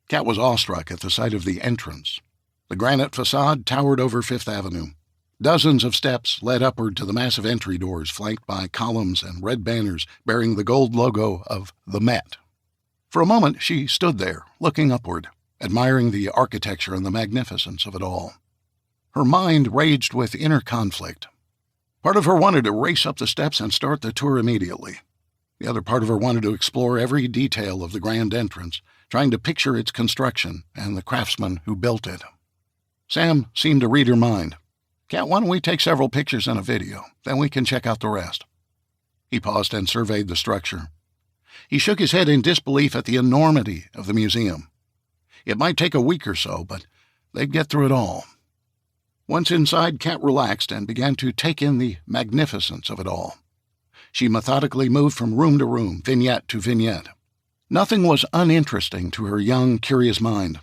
Kat was awestruck at the sight of the entrance. The granite facade towered over Fifth Avenue. Dozens of steps led upward to the massive entry doors flanked by columns and red banners bearing the gold logo of the Met. For a moment she stood there, looking upward, admiring the architecture and the magnificence of it all. Her mind raged with inner conflict. Part of her wanted to race up the steps and start the tour immediately. The other part of her wanted to explore every detail of the grand entrance, trying to picture its construction and the craftsman who built it. Sam seemed to read her mind. "Kat, why don't we take several pictures and a video? Then we can check out the rest." He paused and surveyed the structure. He shook his head in disbelief at the enormity of the museum. It might take a week or so, but they'd get through it all. Once inside, Kat relaxed and began to take in the magnificence of it all. She methodically moved from room to room, vignette to vignette. Nothing was uninteresting to her young, curious mind.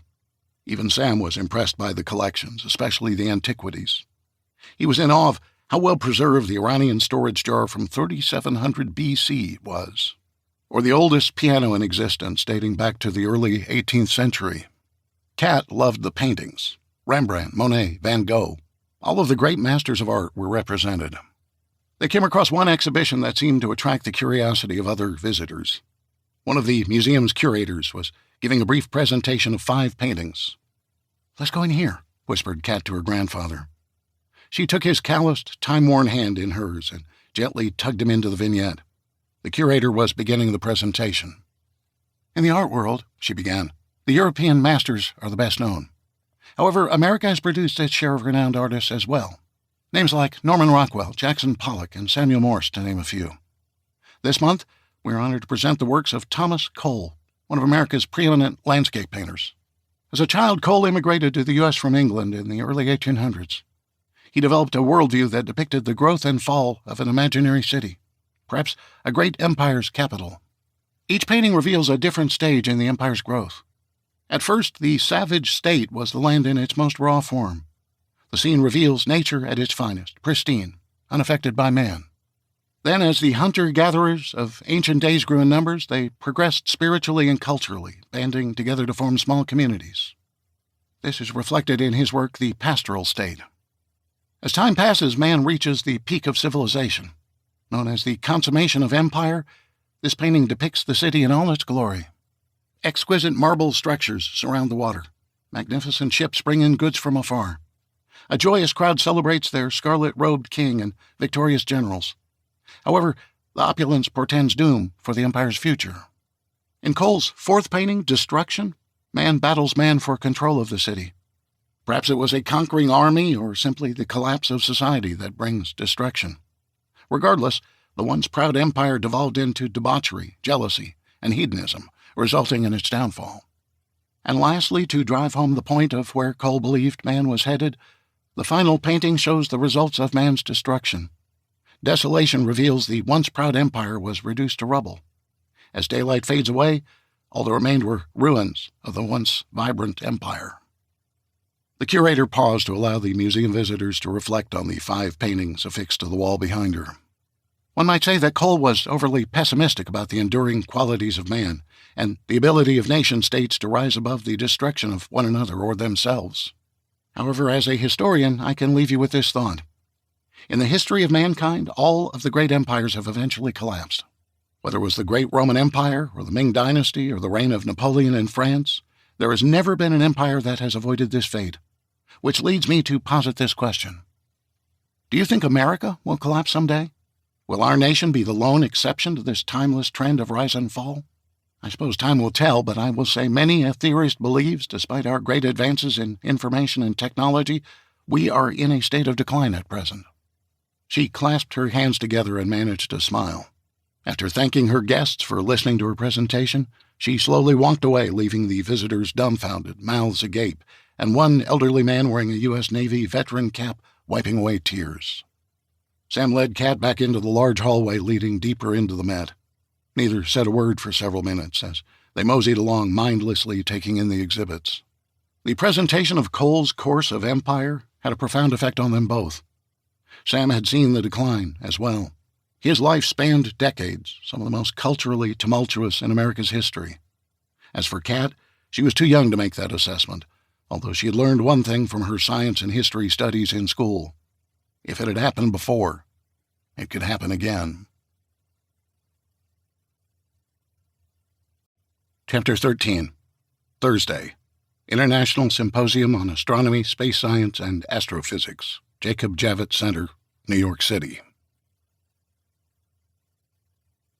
Even Sam was impressed by the collections, especially the antiquities. He was in awe of how well preserved the Iranian storage jar from 3700 BC was, or the oldest piano in existence dating back to the early 18th century. Kat loved the paintings. Rembrandt, Monet, Van Gogh, all of the great masters of art were represented. They came across one exhibition that seemed to attract the curiosity of other visitors. One of the museum's curators was giving a brief presentation of 5 paintings. "Let's go in here," whispered Kat to her grandfather. She took his calloused, time-worn hand in hers and gently tugged him into the vignette. The curator was beginning the presentation. "In the art world," she began, "the European masters are the best known. However, America has produced its share of renowned artists as well. Names like Norman Rockwell, Jackson Pollock, and Samuel Morse, to name a few. This month, we are honored to present the works of Thomas Cole, one of America's preeminent landscape painters. As a child, Cole immigrated to the U.S. from England in the early 1800s. He developed a worldview that depicted the growth and fall of an imaginary city, perhaps a great empire's capital. Each painting reveals a different stage in the empire's growth. At first, the savage state was the land in its most raw form. The scene reveals nature at its finest, pristine, unaffected by man. Then, as the hunter-gatherers of ancient days grew in numbers, they progressed spiritually and culturally, banding together to form small communities. This is reflected in his work, The Pastoral State. As time passes, man reaches the peak of civilization. Known as the consummation of empire, this painting depicts the city in all its glory. Exquisite marble structures surround the water. Magnificent ships bring in goods from afar. A joyous crowd celebrates their scarlet-robed king and victorious generals. However, the opulence portends doom for the empire's future. In Cole's 4th painting, Destruction, man battles man for control of the city. Perhaps it was a conquering army or simply the collapse of society that brings destruction. Regardless, the once proud empire devolved into debauchery, jealousy, and hedonism, resulting in its downfall. And lastly, to drive home the point of where Cole believed man was headed, the final painting shows the results of man's destruction. Desolation reveals the once proud empire was reduced to rubble. As daylight fades away, all that remained were ruins of the once vibrant empire. The curator paused to allow the museum visitors to reflect on the 5 paintings affixed to the wall behind her. One might say that Cole was overly pessimistic about the enduring qualities of man and the ability of nation-states to rise above the destruction of one another or themselves. However, as a historian, I can leave you with this thought. In the history of mankind, all of the great empires have eventually collapsed. Whether it was the great Roman Empire, or the Ming Dynasty, or the reign of Napoleon in France, there has never been an empire that has avoided this fate. Which leads me to posit this question. Do you think America will collapse someday? Will our nation be the lone exception to this timeless trend of rise and fall? I suppose time will tell, but I will say many a theorist believes, despite our great advances in information and technology, we are in a state of decline at present. She clasped her hands together and managed a smile. After thanking her guests for listening to her presentation, she slowly walked away, leaving the visitors dumbfounded, mouths agape, and one elderly man wearing a U.S. Navy veteran cap wiping away tears. Sam led Kat back into the large hallway leading deeper into the Met. Neither said a word for several minutes as they moseyed along, mindlessly taking in the exhibits. The presentation of Cole's course of empire had a profound effect on them both. Sam had seen the decline as well. His life spanned decades, some of the most culturally tumultuous in America's history. As for Kat, She was too young to make that assessment, although she had learned one thing from her science and history studies in school. If it had happened before, it could happen again. Chapter 13. Thursday. International Symposium on Astronomy, Space Science, and Astrophysics, Jacob Javits Center, New York City.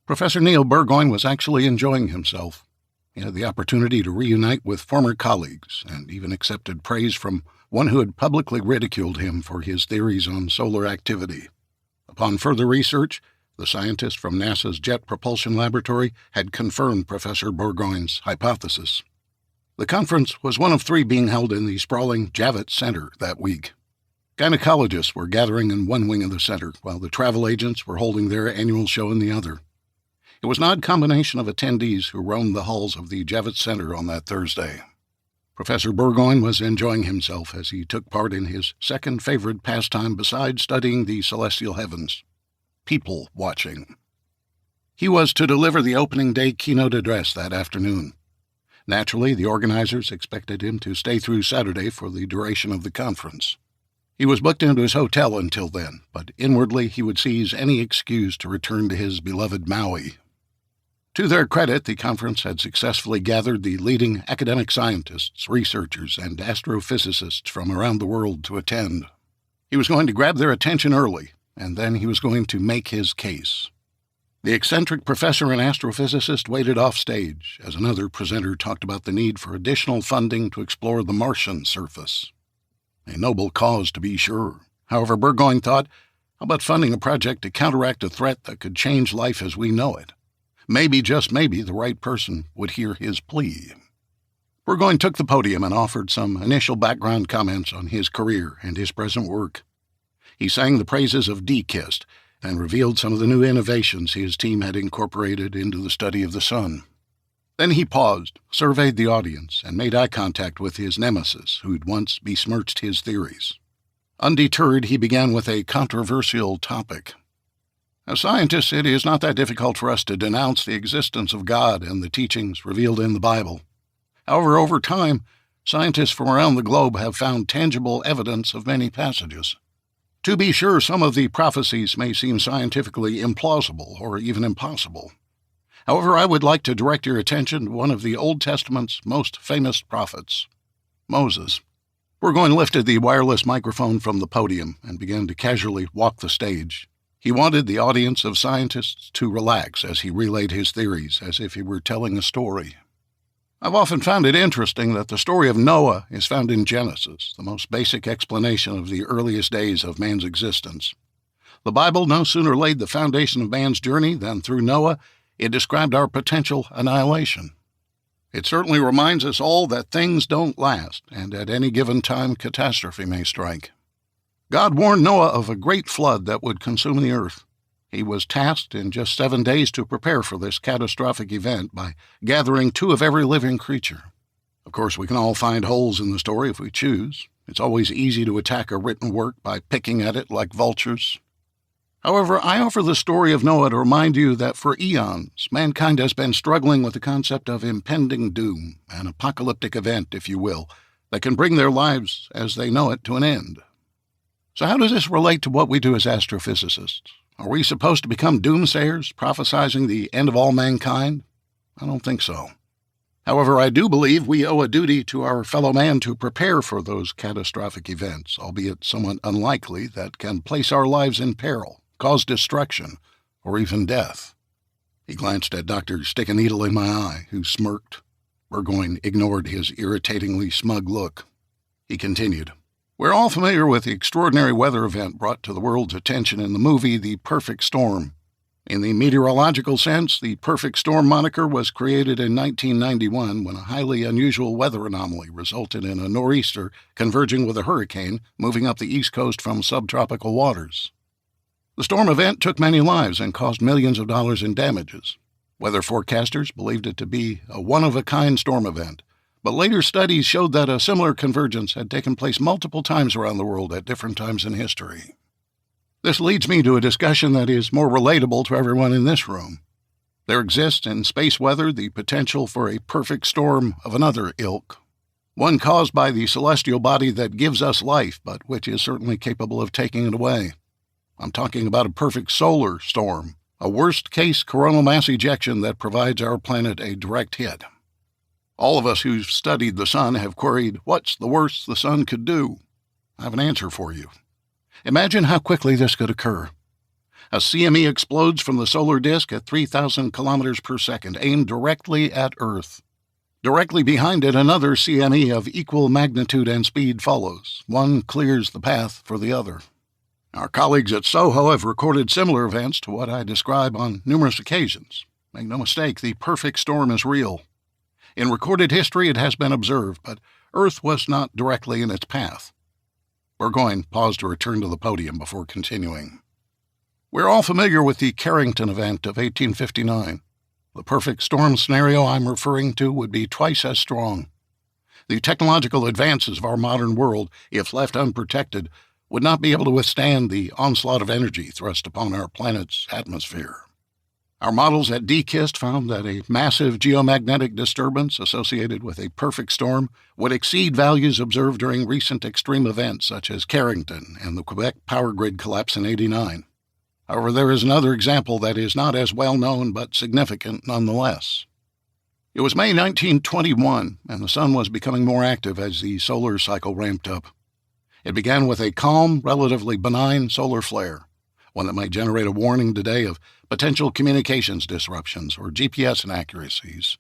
Professor Neil Burgoyne was actually enjoying himself. He had the opportunity to reunite with former colleagues and even accepted praise from one who had publicly ridiculed him for his theories on solar activity. Upon further research, the scientist from NASA's Jet Propulsion Laboratory had confirmed Professor Burgoyne's hypothesis. The conference was one of 3 being held in the sprawling Javits Center that week. Gynecologists were gathering in one wing of the center, while the travel agents were holding their annual show in the other. It was an odd combination of attendees who roamed the halls of the Javits Center on that Thursday. Professor Burgoyne was enjoying himself as he took part in his second favorite pastime besides studying the celestial heavens: people watching. He was to deliver the opening day keynote address that afternoon. Naturally, the organizers expected him to stay through Saturday for the duration of the conference. He was booked into his hotel until then, but inwardly he would seize any excuse to return to his beloved Maui. To their credit, the conference had successfully gathered the leading academic scientists, researchers, and astrophysicists from around the world to attend. He was going to grab their attention early, and then he was going to make his case. The eccentric professor and astrophysicist waited off stage as another presenter talked about the need for additional funding to explore the Martian surface. A noble cause, to be sure. However, Burgoyne thought, how about funding a project to counteract a threat that could change life as we know it? Maybe, just maybe, the right person would hear his plea. Burgoyne took the podium and offered some initial background comments on his career and his present work. He sang the praises of D-KIST and revealed some of the new innovations his team had incorporated into the study of the sun. Then he paused, surveyed the audience, and made eye contact with his nemesis, who'd once besmirched his theories. Undeterred, he began with a controversial topic. As scientists, it is not that difficult for us to denounce the existence of God and the teachings revealed in the Bible. However, over time, scientists from around the globe have found tangible evidence of many passages. To be sure, some of the prophecies may seem scientifically implausible or even impossible. However, I would like to direct your attention to one of the Old Testament's most famous prophets, Moses. Burgoyne lifted the wireless microphone from the podium and began to casually walk the stage. He wanted the audience of scientists to relax as he relayed his theories, as if he were telling a story. I've often found it interesting that the story of Noah is found in Genesis, the most basic explanation of the earliest days of man's existence. The Bible no sooner laid the foundation of man's journey than through Noah it described our potential annihilation. It certainly reminds us all that things don't last, and at any given time catastrophe may strike. God warned Noah of a great flood that would consume the earth. He was tasked in just 7 days to prepare for this catastrophic event by gathering 2 of every living creature. Of course, we can all find holes in the story if we choose. It's always easy to attack a written work by picking at it like vultures. However, I offer the story of Noah to remind you that for eons, mankind has been struggling with the concept of impending doom, an apocalyptic event, if you will, that can bring their lives as they know it to an end. So how does this relate to what we do as astrophysicists? Are we supposed to become doomsayers, prophesizing the end of all mankind? I don't think so. However, I do believe we owe a duty to our fellow man to prepare for those catastrophic events, albeit somewhat unlikely, that can place our lives in peril, cause destruction, or even death. He glanced at Dr. Stick-a-Needle-in-My-Eye, who smirked. Burgoyne ignored his irritatingly smug look. He continued, "We're all familiar with the extraordinary weather event brought to the world's attention in the movie The Perfect Storm. In the meteorological sense, the perfect storm moniker was created in 1991 when a highly unusual weather anomaly resulted in a nor'easter converging with a hurricane moving up the east coast from subtropical waters. The storm event took many lives and caused millions of dollars in damages. Weather forecasters believed it to be a one-of-a-kind storm event, but later studies showed that a similar convergence had taken place multiple times around the world at different times in history. This leads me to a discussion that is more relatable to everyone in this room. There exists in space weather the potential for a perfect storm of another ilk, one caused by the celestial body that gives us life, but which is certainly capable of taking it away. I'm talking about a perfect solar storm, a worst-case coronal mass ejection that provides our planet a direct hit. All of us who've studied the sun have queried, what's the worst the sun could do? I have an answer for you. Imagine how quickly this could occur. A CME explodes from the solar disk at 3,000 kilometers per second, aimed directly at Earth. Directly behind it, another CME of equal magnitude and speed follows. One clears the path for the other. Our colleagues at SOHO have recorded similar events to what I describe on numerous occasions. Make no mistake, the perfect storm is real. In recorded history, it has been observed, but Earth was not directly in its path. Burgoyne paused to return to the podium before continuing. We're all familiar with the Carrington event of 1859. The perfect storm scenario I'm referring to would be twice as strong. The technological advances of our modern world, if left unprotected, would not be able to withstand the onslaught of energy thrust upon our planet's atmosphere. Our models at DKIST found that a massive geomagnetic disturbance associated with a perfect storm would exceed values observed during recent extreme events such as Carrington and the Quebec power grid collapse in '89. However, there is another example that is not as well known but significant nonetheless. It was May 1921, and the sun was becoming more active as the solar cycle ramped up. It began with a calm, relatively benign solar flare, one that might generate a warning today of potential communications disruptions or GPS inaccuracies.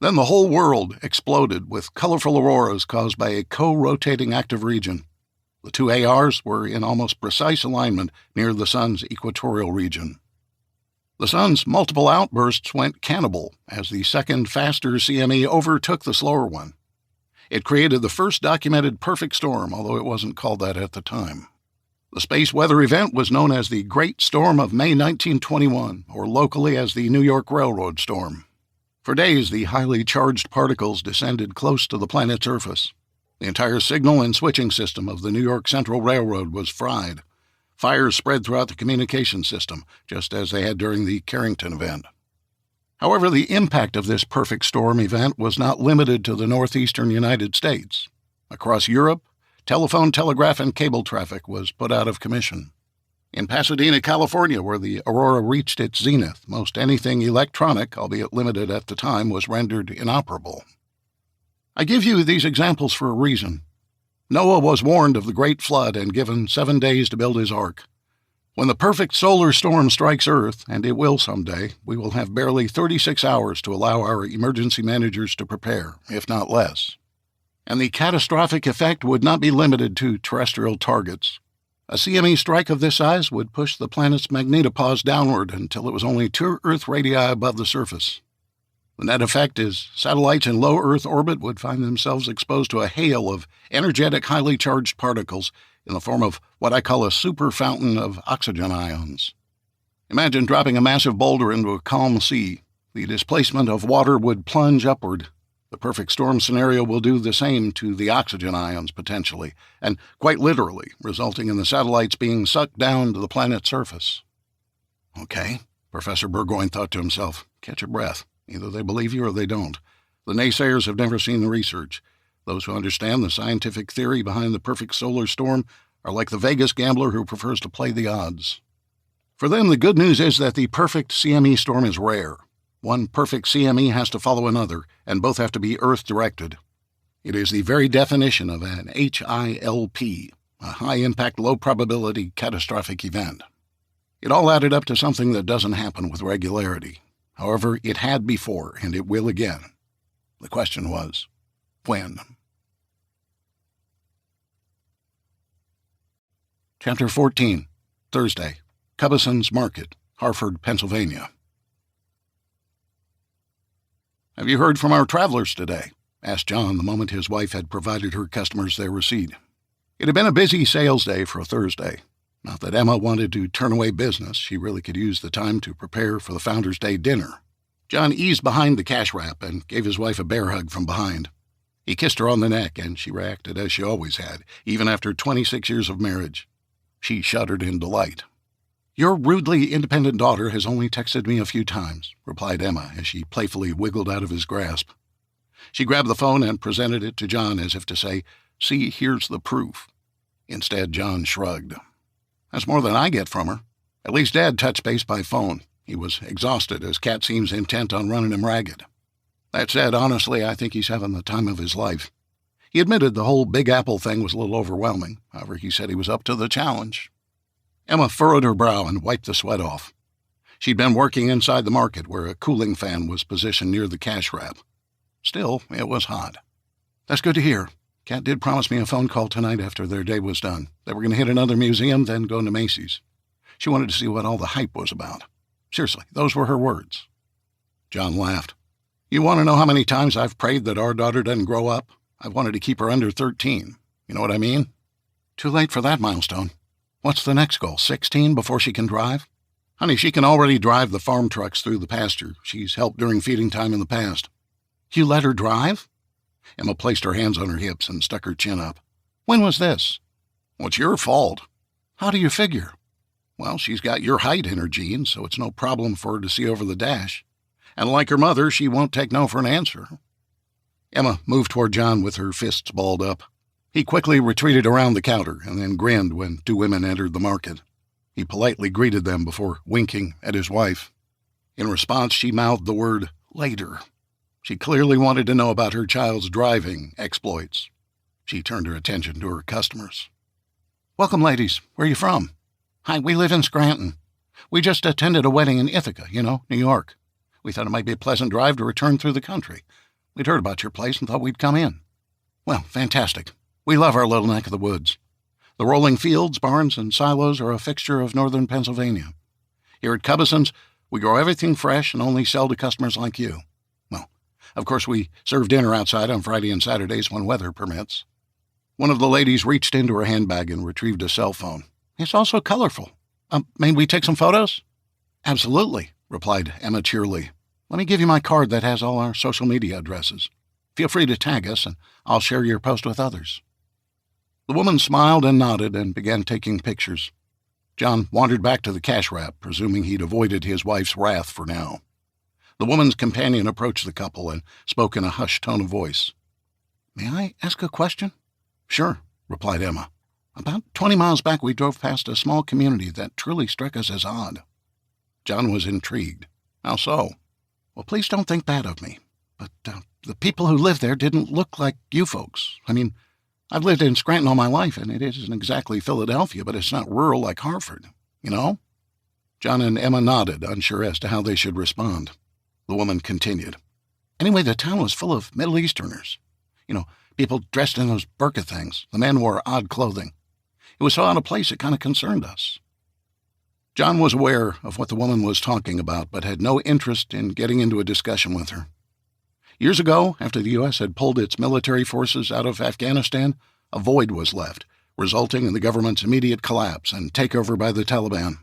Then the whole world exploded with colorful auroras caused by a co-rotating active region. The two ARs were in almost precise alignment near the sun's equatorial region. The sun's multiple outbursts went cannibal as the second, faster CME overtook the slower one. It created the first documented perfect storm, although it wasn't called that at the time. The space weather event was known as the Great Storm of May 1921, or locally as the New York Railroad Storm. For days, the highly charged particles descended close to the planet's surface. The entire signal and switching system of the New York Central Railroad was fried. Fires spread throughout the communication system, just as they had during the Carrington event. However, the impact of this perfect storm event was not limited to the northeastern United States. Across Europe, telephone, telegraph, and cable traffic was put out of commission. In Pasadena, California, where the aurora reached its zenith, most anything electronic, albeit limited at the time, was rendered inoperable. I give you these examples for a reason. Noah was warned of the great flood and given 7 days to build his ark. When the perfect solar storm strikes Earth, and it will someday, we will have barely 36 hours to allow our emergency managers to prepare, if not less. And the catastrophic effect would not be limited to terrestrial targets. A CME strike of this size would push the planet's magnetopause downward until it was only 2 Earth radii above the surface. The net effect is satellites in low Earth orbit would find themselves exposed to a hail of energetic, highly charged particles in the form of what I call a super fountain of oxygen ions. Imagine dropping a massive boulder into a calm sea. The displacement of water would plunge upward. The perfect storm scenario will do the same to the oxygen ions, potentially, and quite literally, resulting in the satellites being sucked down to the planet's surface. Okay, Professor Burgoyne thought to himself, catch your breath. Either they believe you or they don't. The naysayers have never seen the research. Those who understand the scientific theory behind the perfect solar storm are like the Vegas gambler who prefers to play the odds. For them, the good news is that the perfect CME storm is rare. One perfect CME has to follow another, and both have to be Earth-directed. It is the very definition of an HILP, a high-impact, low-probability catastrophic event. It all added up to something that doesn't happen with regularity. However, it had before, and it will again. The question was, when? Chapter 14, Thursday, Cubbison's Market, Hartford, Pennsylvania. Have you heard from our travelers today? Asked John the moment his wife had provided her customers their receipt. It had been a busy sales day for a Thursday. Not that Emma wanted to turn away business. She really could use the time to prepare for the Founders' Day dinner. John eased behind the cash wrap and gave his wife a bear hug from behind. He kissed her on the neck, and she reacted as she always had, even after 26 years of marriage. She shuddered in delight. "Your rudely independent daughter has only texted me a few times," replied Emma as she playfully wiggled out of his grasp. She grabbed the phone and presented it to John as if to say, "See, here's the proof." Instead, John shrugged. "That's more than I get from her. At least Dad touched base by phone. He was exhausted, as Kat seems intent on running him ragged. That said, honestly, I think he's having the time of his life. He admitted the whole Big Apple thing was a little overwhelming. However, he said he was up to the challenge." Emma furrowed her brow and wiped the sweat off. She'd been working inside the market where a cooling fan was positioned near the cash wrap. Still, it was hot. "That's good to hear. Kat did promise me a phone call tonight after their day was done. They were going to hit another museum, then go to Macy's. She wanted to see what all the hype was about. Seriously, those were her words." John laughed. "You want to know how many times I've prayed that our daughter doesn't grow up? I've wanted to keep her under 13. You know what I mean? Too late for that milestone. What's the next goal, 16 before she can drive? Honey, she can already drive the farm trucks through the pasture. She's helped during feeding time in the past." "You let her drive?" Emma placed her hands on her hips and stuck her chin up. "When was this?" "Well, it's your fault." "How do you figure?" "Well, she's got your height in her genes, so it's no problem for her to see over the dash. And like her mother, she won't take no for an answer." Emma moved toward John with her fists balled up. He quickly retreated around the counter and then grinned when two women entered the market. He politely greeted them before winking at his wife. In response, she mouthed the word later. She clearly wanted to know about her child's driving exploits. She turned her attention to her customers. "Welcome, ladies. Where are you from?" "Hi, we live in Scranton. We just attended a wedding in Ithaca, New York. We thought it might be a pleasant drive to return through the country. We'd heard about your place and thought we'd come in." "Well, fantastic. We love our little neck of the woods. The rolling fields, barns, and silos are a fixture of northern Pennsylvania. Here at Cubbison's, we grow everything fresh and only sell to customers like you. Well, of course, we serve dinner outside on Friday and Saturdays when weather permits." One of the ladies reached into her handbag and retrieved a cell phone. "It's also colorful. May we take some photos?" "Absolutely," replied Emma cheerily. "Let me give you my card that has all our social media addresses. Feel free to tag us, and I'll share your post with others." The woman smiled and nodded and began taking pictures. John wandered back to the cash wrap, presuming he'd avoided his wife's wrath for now. The woman's companion approached the couple and spoke in a hushed tone of voice. "May I ask a question?" "Sure," replied Emma. "About 20 miles back, we drove past a small community that truly struck us as odd." John was intrigued. "How so?" "Well, please don't think bad of me, but the people who lived there didn't look like you folks. I mean, I've lived in Scranton all my life, and it isn't exactly Philadelphia, but it's not rural like Hartford, John and Emma nodded, unsure as to how they should respond. The woman continued. "Anyway, the town was full of Middle Easterners. People dressed in those burqa things. The men wore odd clothing. It was so out of place it kind of concerned us." John was aware of what the woman was talking about, but had no interest in getting into a discussion with her. Years ago, after the U.S. had pulled its military forces out of Afghanistan, a void was left, resulting in the government's immediate collapse and takeover by the Taliban.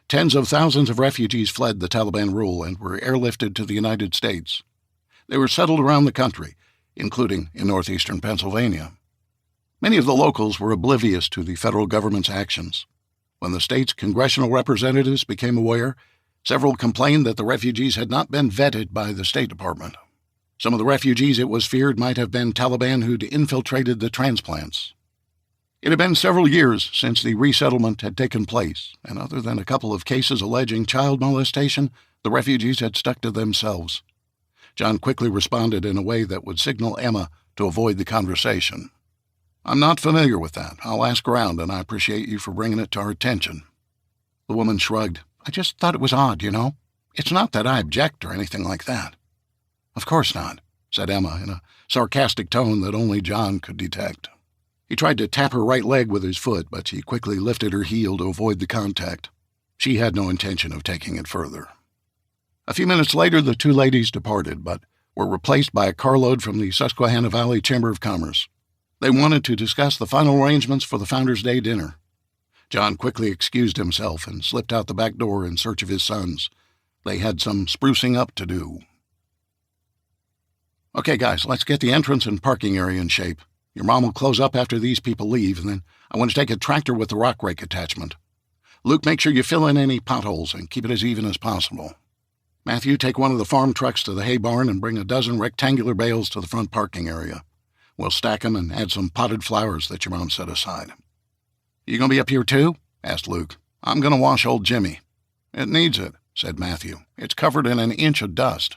Tens of thousands of refugees fled the Taliban rule and were airlifted to the United States. They were settled around the country, including in northeastern Pennsylvania. Many of the locals were oblivious to the federal government's actions. When the state's congressional representatives became aware, several complained that the refugees had not been vetted by the State Department. Some of the refugees, it was feared, might have been Taliban who'd infiltrated the transplants. It had been several years since the resettlement had taken place, and other than a couple of cases alleging child molestation, the refugees had stuck to themselves. John quickly responded in a way that would signal Emma to avoid the conversation. "I'm not familiar with that. I'll ask around, and I appreciate you for bringing it to our attention." The woman shrugged. "I just thought it was odd, It's not that I object or anything like that." "Of course not," said Emma in a sarcastic tone that only John could detect. He tried to tap her right leg with his foot, but she quickly lifted her heel to avoid the contact. She had no intention of taking it further. A few minutes later, the two ladies departed, but were replaced by a carload from the Susquehanna Valley Chamber of Commerce. They wanted to discuss the final arrangements for the Founders' Day dinner. John quickly excused himself and slipped out the back door in search of his sons. They had some sprucing up to do. "Okay, guys, let's get the entrance and parking area in shape. Your mom will close up after these people leave, and then I want to take a tractor with the rock rake attachment. Luke, make sure you fill in any potholes and keep it as even as possible. Matthew, take one of the farm trucks to the hay barn and bring a dozen rectangular bales to the front parking area. We'll stack them and add some potted flowers that your mom set aside. You gonna be up here too? Asked Luke. I'm gonna wash old Jimmy. It needs it, said Matthew. It's covered in an inch of dust.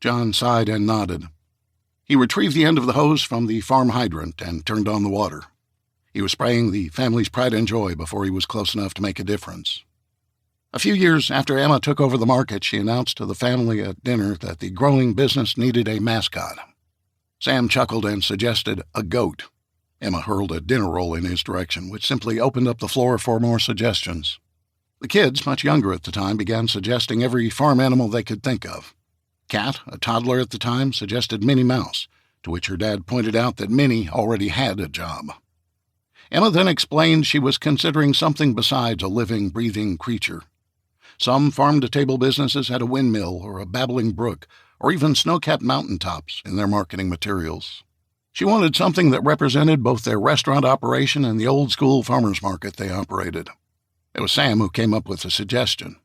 John sighed and nodded. He retrieved the end of the hose from the farm hydrant and turned on the water. He was spraying the family's pride and joy before he was close enough to make a difference. A few years after Emma took over the market, she announced to the family at dinner that the growing business needed a mascot. Sam chuckled and suggested a goat. Emma hurled a dinner roll in his direction, which simply opened up the floor for more suggestions. The kids, much younger at the time, began suggesting every farm animal they could think of. Kat, a toddler at the time, suggested Minnie Mouse, to which her dad pointed out that Minnie already had a job. Emma then explained she was considering something besides a living, breathing creature. Some farm-to-table businesses had a windmill or a babbling brook or even snow-capped mountaintops in their marketing materials. She wanted something that represented both their restaurant operation and the old-school farmers market they operated. It was Sam who came up with the suggestion.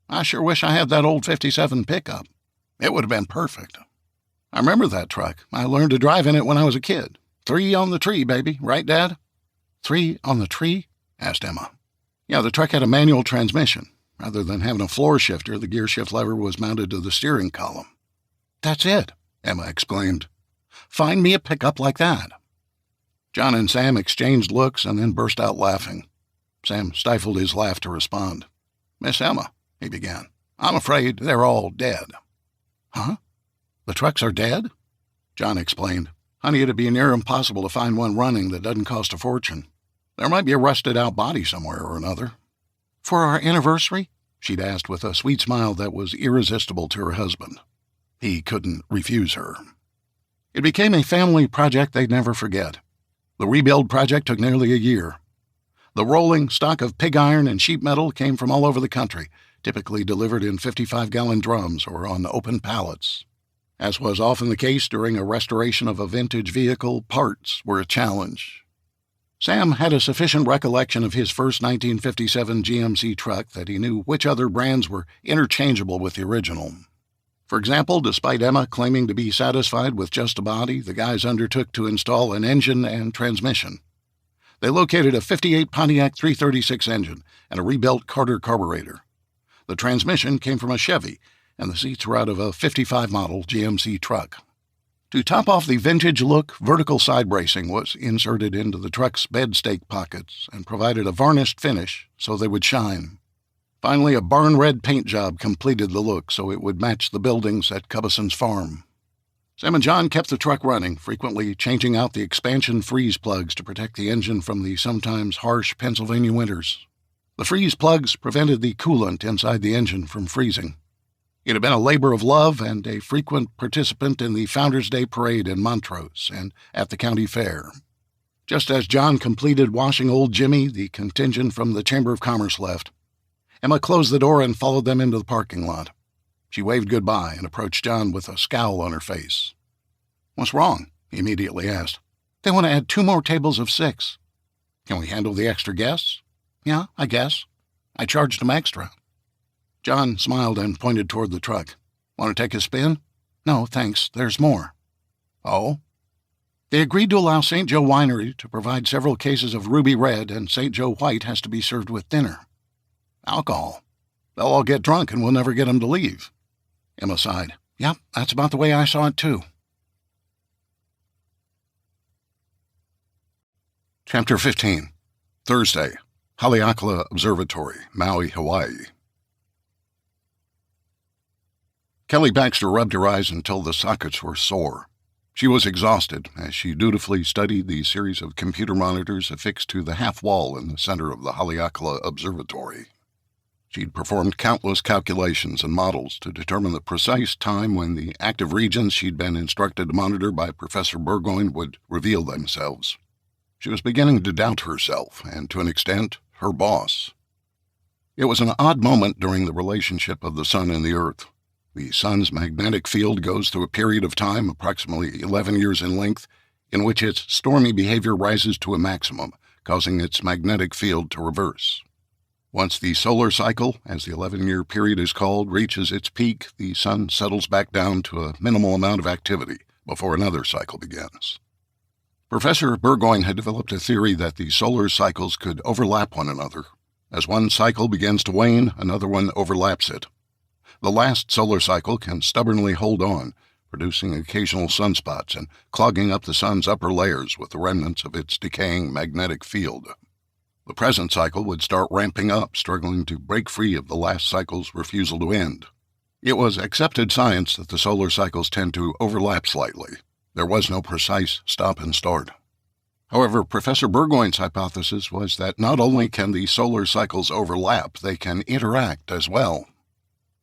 I sure wish I had that old 57 pickup. It would have been perfect. I remember that truck. I learned to drive in it when I was a kid. 3 on the tree, baby. Right, Dad? 3 on the tree? Asked Emma. Yeah, the truck had a manual transmission. Rather than having a floor shifter, the gear shift lever was mounted to the steering column. That's it, Emma exclaimed. Find me a pickup like that. John and Sam exchanged looks and then burst out laughing. Sam stifled his laugh to respond. Miss Emma, he began, I'm afraid they're all dead. Huh? The trucks are dead? John explained. Honey, it'd be near impossible to find one running that doesn't cost a fortune. There might be a rusted-out body somewhere or another. For our anniversary? She'd asked with a sweet smile that was irresistible to her husband. He couldn't refuse her. It became a family project they'd never forget. The rebuild project took nearly a year. The rolling stock of pig iron and sheet metal came from all over the country, typically delivered in 55-gallon drums or on open pallets. As was often the case during a restoration of a vintage vehicle, parts were a challenge. Sam had a sufficient recollection of his first 1957 GMC truck that he knew which other brands were interchangeable with the original. For example, despite Emma claiming to be satisfied with just a body, the guys undertook to install an engine and transmission. They located a 58 Pontiac 336 engine and a rebuilt Carter carburetor. The transmission came from a Chevy, and the seats were out of a 55 model GMC truck. To top off the vintage look, vertical side bracing was inserted into the truck's bed stake pockets and provided a varnished finish so they would shine. Finally, a barn red paint job completed the look so it would match the buildings at Cubbison's farm. Sam and John kept the truck running, frequently changing out the expansion freeze plugs to protect the engine from the sometimes harsh Pennsylvania winters. The freeze plugs prevented the coolant inside the engine from freezing. It had been a labor of love and a frequent participant in the Founders' Day Parade in Montrose and at the county fair. Just as John completed washing old Jimmy, the contingent from the Chamber of Commerce left. Emma closed the door and followed them into the parking lot. She waved goodbye and approached John with a scowl on her face. What's wrong? He immediately asked. They want to add 2 more tables of 6. Can we handle the extra guests? Yeah, I guess. I charged them extra. John smiled and pointed toward the truck. Want to take a spin? No, thanks. There's more. Oh? They agreed to allow St. Joe Winery to provide several cases of Ruby Red, and St. Joe White has to be served with dinner. Alcohol. They'll all get drunk and we'll never get them to leave. Emma sighed. Yep, that's about the way I saw it too. Chapter 15. Thursday. Haleakala Observatory, Maui, Hawaii. Kelly Baxter rubbed her eyes until the sockets were sore. She was exhausted as she dutifully studied the series of computer monitors affixed to the half wall in the center of the Haleakala Observatory. She'd performed countless calculations and models to determine the precise time when the active regions she'd been instructed to monitor by Professor Burgoyne would reveal themselves. She was beginning to doubt herself and, to an extent, her boss. It was an odd moment during the relationship of the sun and the earth. The sun's magnetic field goes through a period of time, approximately 11 years in length, in which its stormy behavior rises to a maximum, causing its magnetic field to reverse. Once the solar cycle, as the 11-year period is called, reaches its peak, the sun settles back down to a minimal amount of activity before another cycle begins. Professor Burgoyne had developed a theory that the solar cycles could overlap one another. As one cycle begins to wane, another one overlaps it. The last solar cycle can stubbornly hold on, producing occasional sunspots and clogging up the sun's upper layers with the remnants of its decaying magnetic field. The present cycle would start ramping up, struggling to break free of the last cycle's refusal to end. It was accepted science that the solar cycles tend to overlap slightly. There was no precise stop and start. However, Professor Burgoyne's hypothesis was that not only can the solar cycles overlap, they can interact as well.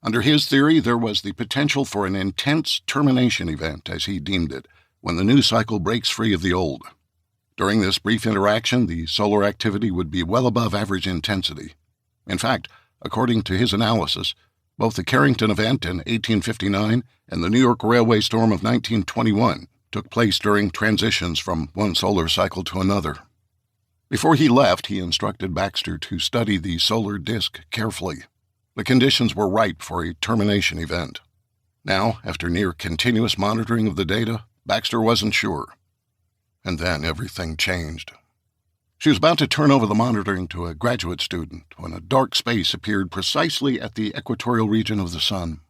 Under his theory, there was the potential for an intense termination event, as he deemed it, when the new cycle breaks free of the old. During this brief interaction, the solar activity would be well above average intensity. In fact, according to his analysis, both the Carrington event in 1859 and the New York Railway storm of 1921 took place during transitions from one solar cycle to another. Before he left, he instructed Baxter to study the solar disk carefully. The conditions were ripe for a termination event. Now, after near continuous monitoring of the data, Baxter wasn't sure. And then everything changed. She was about to turn over the monitoring to a graduate student when a dark space appeared precisely at the equatorial region of the sun.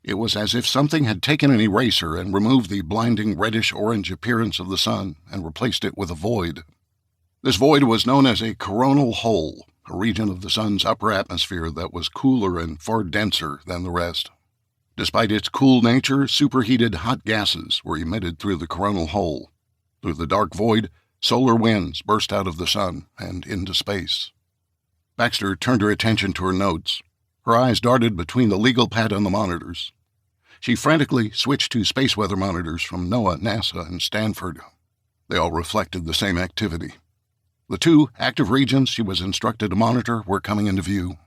It was as if something had taken an eraser and removed the blinding reddish-orange appearance of the sun and replaced it with a void. This void was known as a coronal hole, a region of the sun's upper atmosphere that was cooler and far denser than the rest. Despite its cool nature, superheated hot gases were emitted through the coronal hole. Through the dark void, solar winds burst out of the sun and into space. Baxter turned her attention to her notes. Her eyes darted between the legal pad and the monitors. She frantically switched to space weather monitors from NOAA, NASA, and Stanford. They all reflected the same activity. The two active regions she was instructed to monitor were coming into view.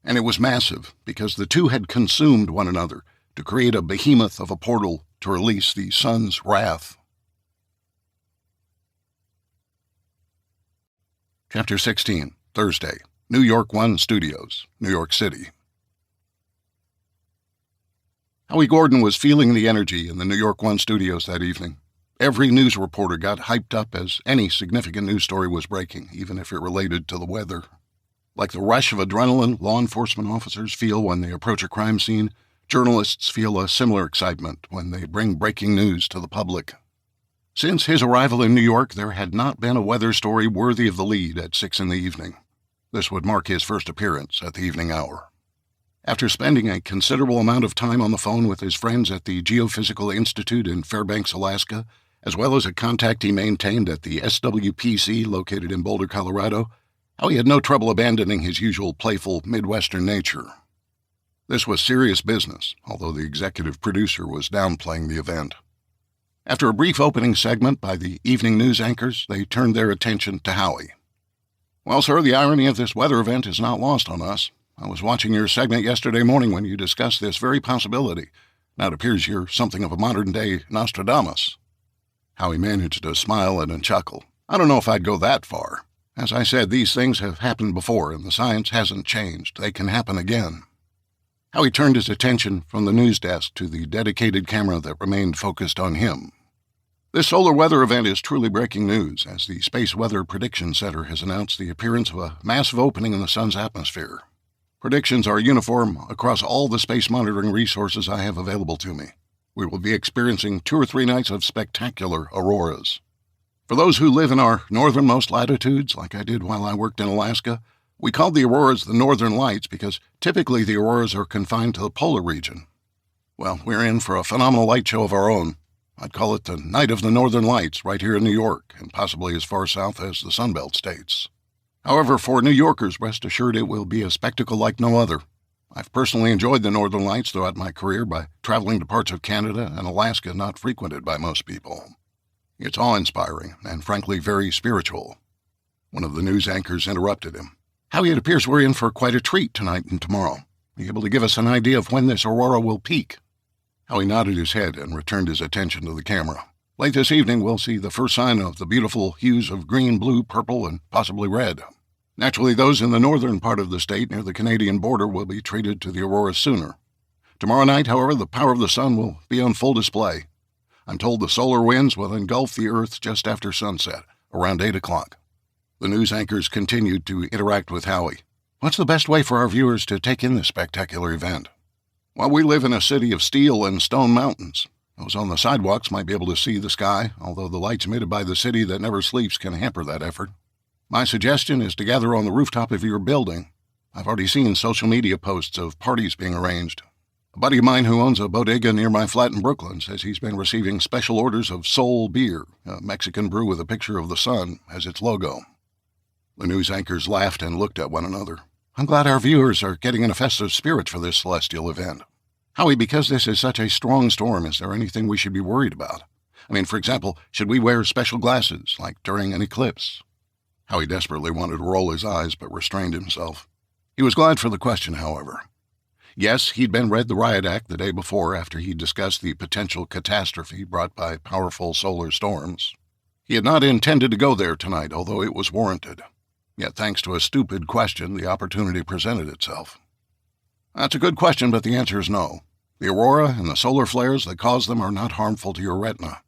And it was massive, because the two had consumed one another to create a behemoth of a portal to release the sun's wrath. Chapter 16, Thursday, New York One Studios, New York City. Howie Gordon was feeling the energy in the New York One Studios that evening. Every news reporter got hyped up as any significant news story was breaking, even if it related to the weather. Like the rush of adrenaline law enforcement officers feel when they approach a crime scene, journalists feel a similar excitement when they bring breaking news to the public. Since his arrival in New York, there had not been a weather story worthy of the lead at 6 p.m. This would mark his first appearance at the evening hour. After spending a considerable amount of time on the phone with his friends at the Geophysical Institute in Fairbanks, Alaska, as well as a contact he maintained at the SWPC located in Boulder, Colorado, Howie had no trouble abandoning his usual playful Midwestern nature. This was serious business, although the executive producer was downplaying the event. After a brief opening segment by the evening news anchors, they turned their attention to Howie. "Well, sir, the irony of this weather event is not lost on us. I was watching your segment yesterday morning when you discussed this very possibility. Now it appears you're something of a modern-day Nostradamus." Howie managed to smile and a chuckle. "I don't know if I'd go that far. As I said, these things have happened before, and the science hasn't changed. They can happen again." Howie turned his attention from the news desk to the dedicated camera that remained focused on him. This solar weather event is truly breaking news, as the Space Weather Prediction Center has announced the appearance of a massive opening in the sun's atmosphere. Predictions are uniform across all the space monitoring resources I have available to me. We will be experiencing 2 or 3 nights of spectacular auroras. For those who live in our northernmost latitudes, like I did while I worked in Alaska, we called the auroras the Northern Lights because typically the auroras are confined to the polar region. Well, we're in for a phenomenal light show of our own. I'd call it the Night of the Northern Lights right here in New York, and possibly as far south as the Sunbelt states. However, for New Yorkers, rest assured it will be a spectacle like no other. I've personally enjoyed the Northern Lights throughout my career by traveling to parts of Canada and Alaska not frequented by most people. It's awe-inspiring and, frankly, very spiritual. One of the news anchors interrupted him. "Howie, it appears we're in for quite a treat tonight and tomorrow. Are you able to give us an idea of when this aurora will peak?" Howie nodded his head and returned his attention to the camera. "Late this evening, we'll see the first sign of the beautiful hues of green, blue, purple, and possibly red." Naturally, those in the northern part of the state near the Canadian border will be treated to the auroras sooner. Tomorrow night, however, the power of the sun will be on full display. I'm told the solar winds will engulf the Earth just after sunset, around 8 o'clock. The news anchors continued to interact with Howie. What's the best way for our viewers to take in this spectacular event? Well, we live in a city of steel and stone mountains. Those on the sidewalks might be able to see the sky, although the lights emitted by the city that never sleeps can hamper that effort. My suggestion is to gather on the rooftop of your building. I've already seen social media posts of parties being arranged. A buddy of mine who owns a bodega near my flat in Brooklyn says he's been receiving special orders of Soul Beer, a Mexican brew with a picture of the sun as its logo. The news anchors laughed and looked at one another. I'm glad our viewers are getting in a festive spirit for this celestial event. Howie, because this is such a strong storm, is there anything we should be worried about? I mean, for example, should we wear special glasses, like during an eclipse? Howie desperately wanted to roll his eyes, but restrained himself. He was glad for the question, however. Yes, he'd been read the riot act the day before after he discussed the potential catastrophe brought by powerful solar storms. He had not intended to go there tonight, although it was warranted. Yet, thanks to a stupid question, the opportunity presented itself. That's a good question, but the answer is no. The aurora and the solar flares that cause them are not harmful to your retina.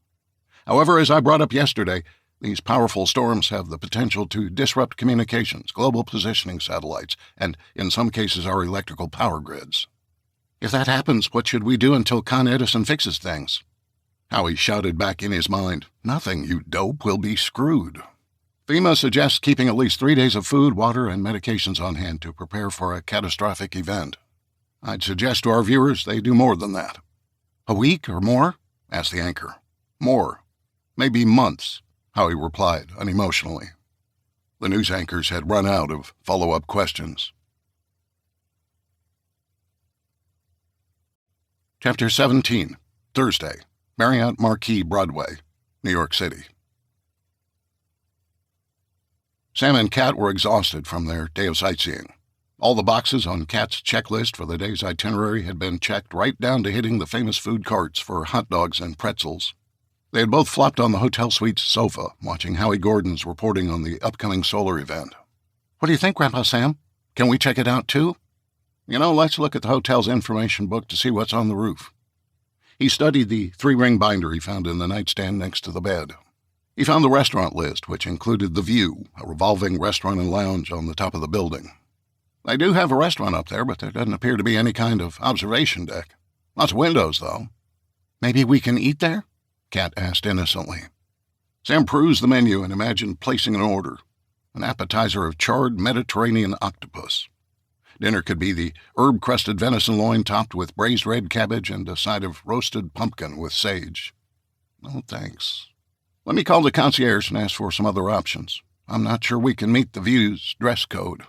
However, as I brought up yesterday, these powerful storms have the potential to disrupt communications, global positioning satellites, and, in some cases, our electrical power grids. If that happens, what should we do until Con Edison fixes things? Howie shouted back in his mind, Nothing, you dope, we'll be screwed. FEMA suggests keeping at least 3 days of food, water, and medications on hand to prepare for a catastrophic event. I'd suggest to our viewers they do more than that. A week or more? Asked the anchor. More. Maybe months, Howie replied unemotionally. The news anchors had run out of follow-up questions. Chapter 17, Thursday, Marriott Marquis, Broadway, New York City. Sam and Kat were exhausted from their day of sightseeing. All the boxes on Kat's checklist for the day's itinerary had been checked right down to hitting the famous food carts for hot dogs and pretzels. They had both flopped on the hotel suite's sofa, watching Howie Gordon's reporting on the upcoming solar event. What do you think, Grandpa Sam? Can we check it out, too? Let's look at the hotel's information book to see what's on the roof. He studied the 3-ring binder he found in the nightstand next to the bed. He found the restaurant list, which included The View, a revolving restaurant and lounge on the top of the building. They do have a restaurant up there, but there doesn't appear to be any kind of observation deck. Lots of windows, though. Maybe we can eat there? Kat asked innocently. Sam perused the menu and imagined placing an order. An appetizer of charred Mediterranean octopus. Dinner could be the herb-crusted venison loin topped with braised red cabbage and a side of roasted pumpkin with sage. No, thanks. Let me call the concierge and ask for some other options. I'm not sure we can meet the View's dress code.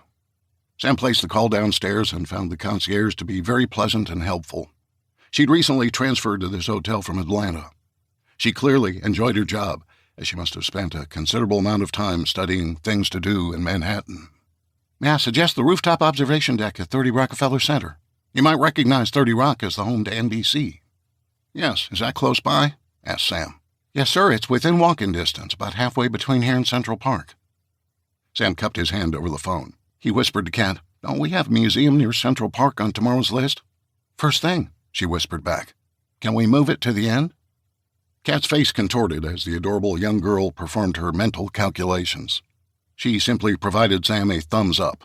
Sam placed the call downstairs and found the concierge to be very pleasant and helpful. She'd recently transferred to this hotel from Atlanta. She clearly enjoyed her job, as she must have spent a considerable amount of time studying things to do in Manhattan. May I suggest the rooftop observation deck at 30 Rockefeller Center? You might recognize 30 Rock as the home to NBC. Yes, is that close by? Asked Sam. Yes, sir, it's within walking distance, about halfway between here and Central Park. Sam cupped his hand over the phone. He whispered to Kat, Don't we have a museum near Central Park on tomorrow's list? First thing, she whispered back. Can we move it to the end? Kat's face contorted as the adorable young girl performed her mental calculations. She simply provided Sam a thumbs up.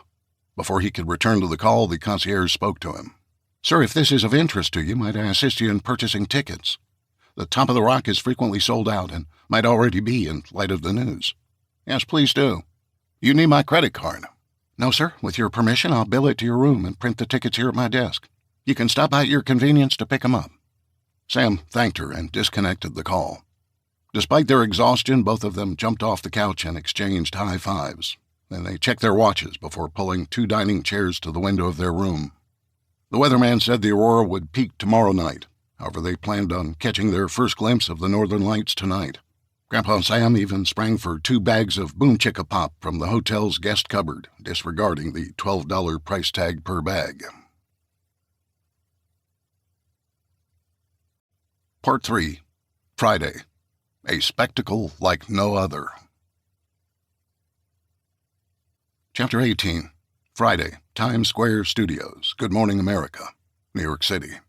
Before he could return to the call, the concierge spoke to him. Sir, if this is of interest to you, might I assist you in purchasing tickets? The Top of the Rock is frequently sold out and might already be in light of the news. Yes, please do. You need my credit card. No, sir. With your permission, I'll bill it to your room and print the tickets here at my desk. You can stop by at your convenience to pick them up. Sam thanked her and disconnected the call. Despite their exhaustion, both of them jumped off the couch and exchanged high fives. Then they checked their watches before pulling 2 dining chairs to the window of their room. The weatherman said the aurora would peak tomorrow night. However, they planned on catching their first glimpse of the northern lights tonight. Grandpa Sam even sprang for 2 bags of Boom Chicka Pop from the hotel's guest cupboard, disregarding the $12 price tag per bag. Part 3. Friday. A spectacle like no other. Chapter 18, Friday, Times Square Studios, Good Morning America, New York City.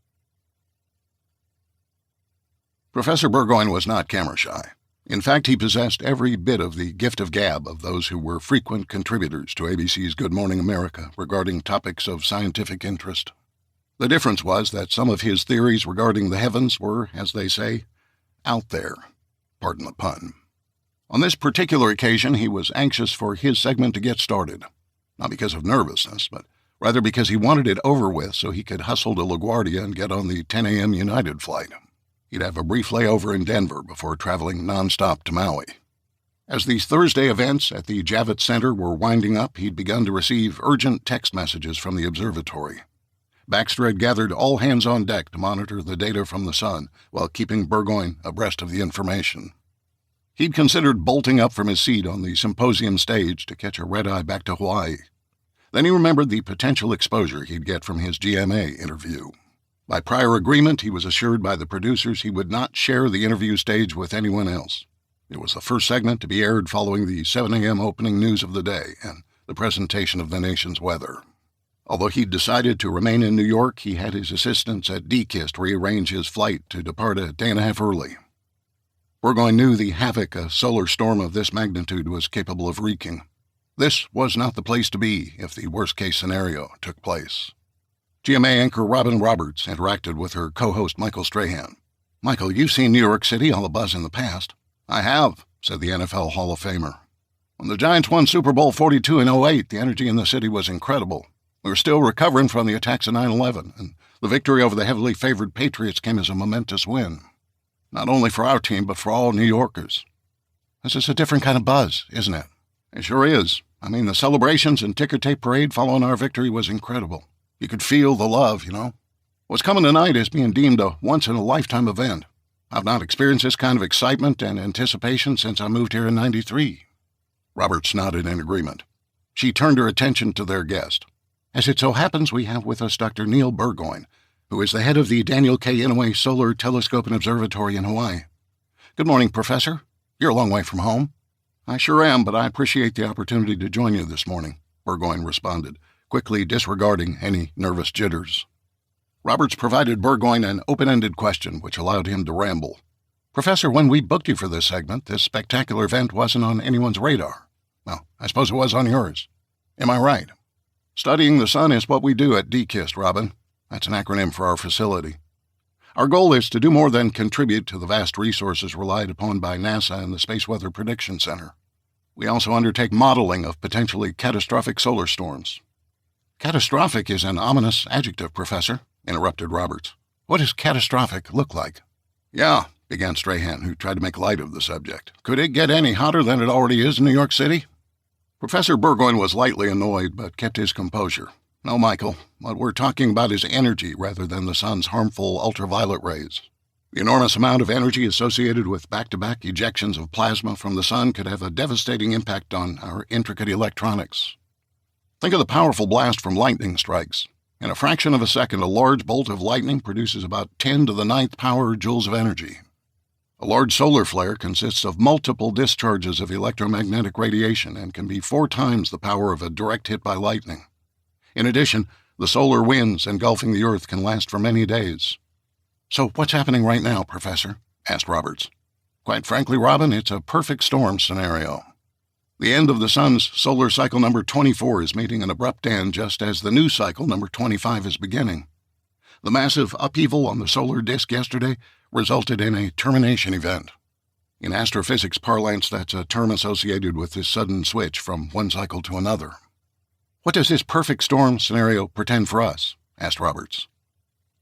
Professor Burgoyne was not camera-shy. In fact, he possessed every bit of the gift of gab of those who were frequent contributors to ABC's Good Morning America regarding topics of scientific interest. The difference was that some of his theories regarding the heavens were, as they say, out there. Pardon the pun. On this particular occasion, he was anxious for his segment to get started. Not because of nervousness, but rather because he wanted it over with so he could hustle to LaGuardia and get on the 10 a.m. United flight. He'd have a brief layover in Denver before traveling nonstop to Maui. As these Thursday events at the Javits Center were winding up, he'd begun to receive urgent text messages from the observatory. Baxter had gathered all hands on deck to monitor the data from the sun while keeping Burgoyne abreast of the information. He'd considered bolting up from his seat on the symposium stage to catch a red-eye back to Hawaii. Then he remembered the potential exposure he'd get from his GMA interview. By prior agreement, he was assured by the producers he would not share the interview stage with anyone else. It was the first segment to be aired following the 7 a.m. opening news of the day and the presentation of the nation's weather. Although he'd decided to remain in New York, he had his assistants at DKIST rearrange his flight to depart a day and a half early. Burgoyne knew the havoc a solar storm of this magnitude was capable of wreaking. This was not the place to be if the worst-case scenario took place. GMA anchor Robin Roberts interacted with her co-host Michael Strahan. "Michael, you've seen New York City all abuzz in the past." "I have," said the NFL Hall of Famer. "When the Giants won Super Bowl 42 in 08, the energy in the city was incredible. We were still recovering from the attacks of 9/11, and the victory over the heavily favored Patriots came as a momentous win. Not only for our team, but for all New Yorkers." "This is a different kind of buzz, isn't it?" "It sure is. I mean, the celebrations and ticker tape parade following our victory was incredible. You could feel the love, you know. What's coming tonight is being deemed a once-in-a-lifetime event. I've not experienced this kind of excitement and anticipation since I moved here in '93. Roberts nodded in agreement. She turned her attention to their guest. "As it so happens, we have with us Dr. Neil Burgoyne, who is the head of the Daniel K. Inouye Solar Telescope and Observatory in Hawaii. Good morning, Professor. You're a long way from home." "I sure am, but I appreciate the opportunity to join you this morning," Burgoyne responded, quickly disregarding any nervous jitters. Roberts provided Burgoyne an open-ended question which allowed him to ramble. "Professor, when we booked you for this segment, this spectacular event wasn't on anyone's radar. Well, I suppose it was on yours. Am I right?" "Studying the sun is what we do at DKIST, Robin. That's an acronym for our facility. Our goal is to do more than contribute to the vast resources relied upon by NASA and the Space Weather Prediction Center. We also undertake modeling of potentially catastrophic solar storms." "Catastrophic is an ominous adjective, Professor," interrupted Roberts. "What does catastrophic look like?" "Yeah," began Strahan, who tried to make light of the subject. "Could it get any hotter than it already is in New York City?" Professor Burgoyne was lightly annoyed, but kept his composure. "No, Michael, what we're talking about is energy rather than the sun's harmful ultraviolet rays. The enormous amount of energy associated with back-to-back ejections of plasma from the sun could have a devastating impact on our intricate electronics. Think of the powerful blast from lightning strikes. In a fraction of a second, a large bolt of lightning produces about 10 to the 9th power joules of energy. A large solar flare consists of multiple discharges of electromagnetic radiation and can be 4 times the power of a direct hit by lightning. In addition, the solar winds engulfing the Earth can last for many days." "So what's happening right now, Professor?" asked Roberts. "Quite frankly, Robin, it's a perfect storm scenario. The end of the sun's solar cycle number 24 is meeting an abrupt end just as the new cycle number 25 is beginning. The massive upheaval on the solar disk yesterday resulted in a termination event. In astrophysics parlance, that's a term associated with this sudden switch from one cycle to another." "What does this perfect storm scenario portend for us?" asked Roberts.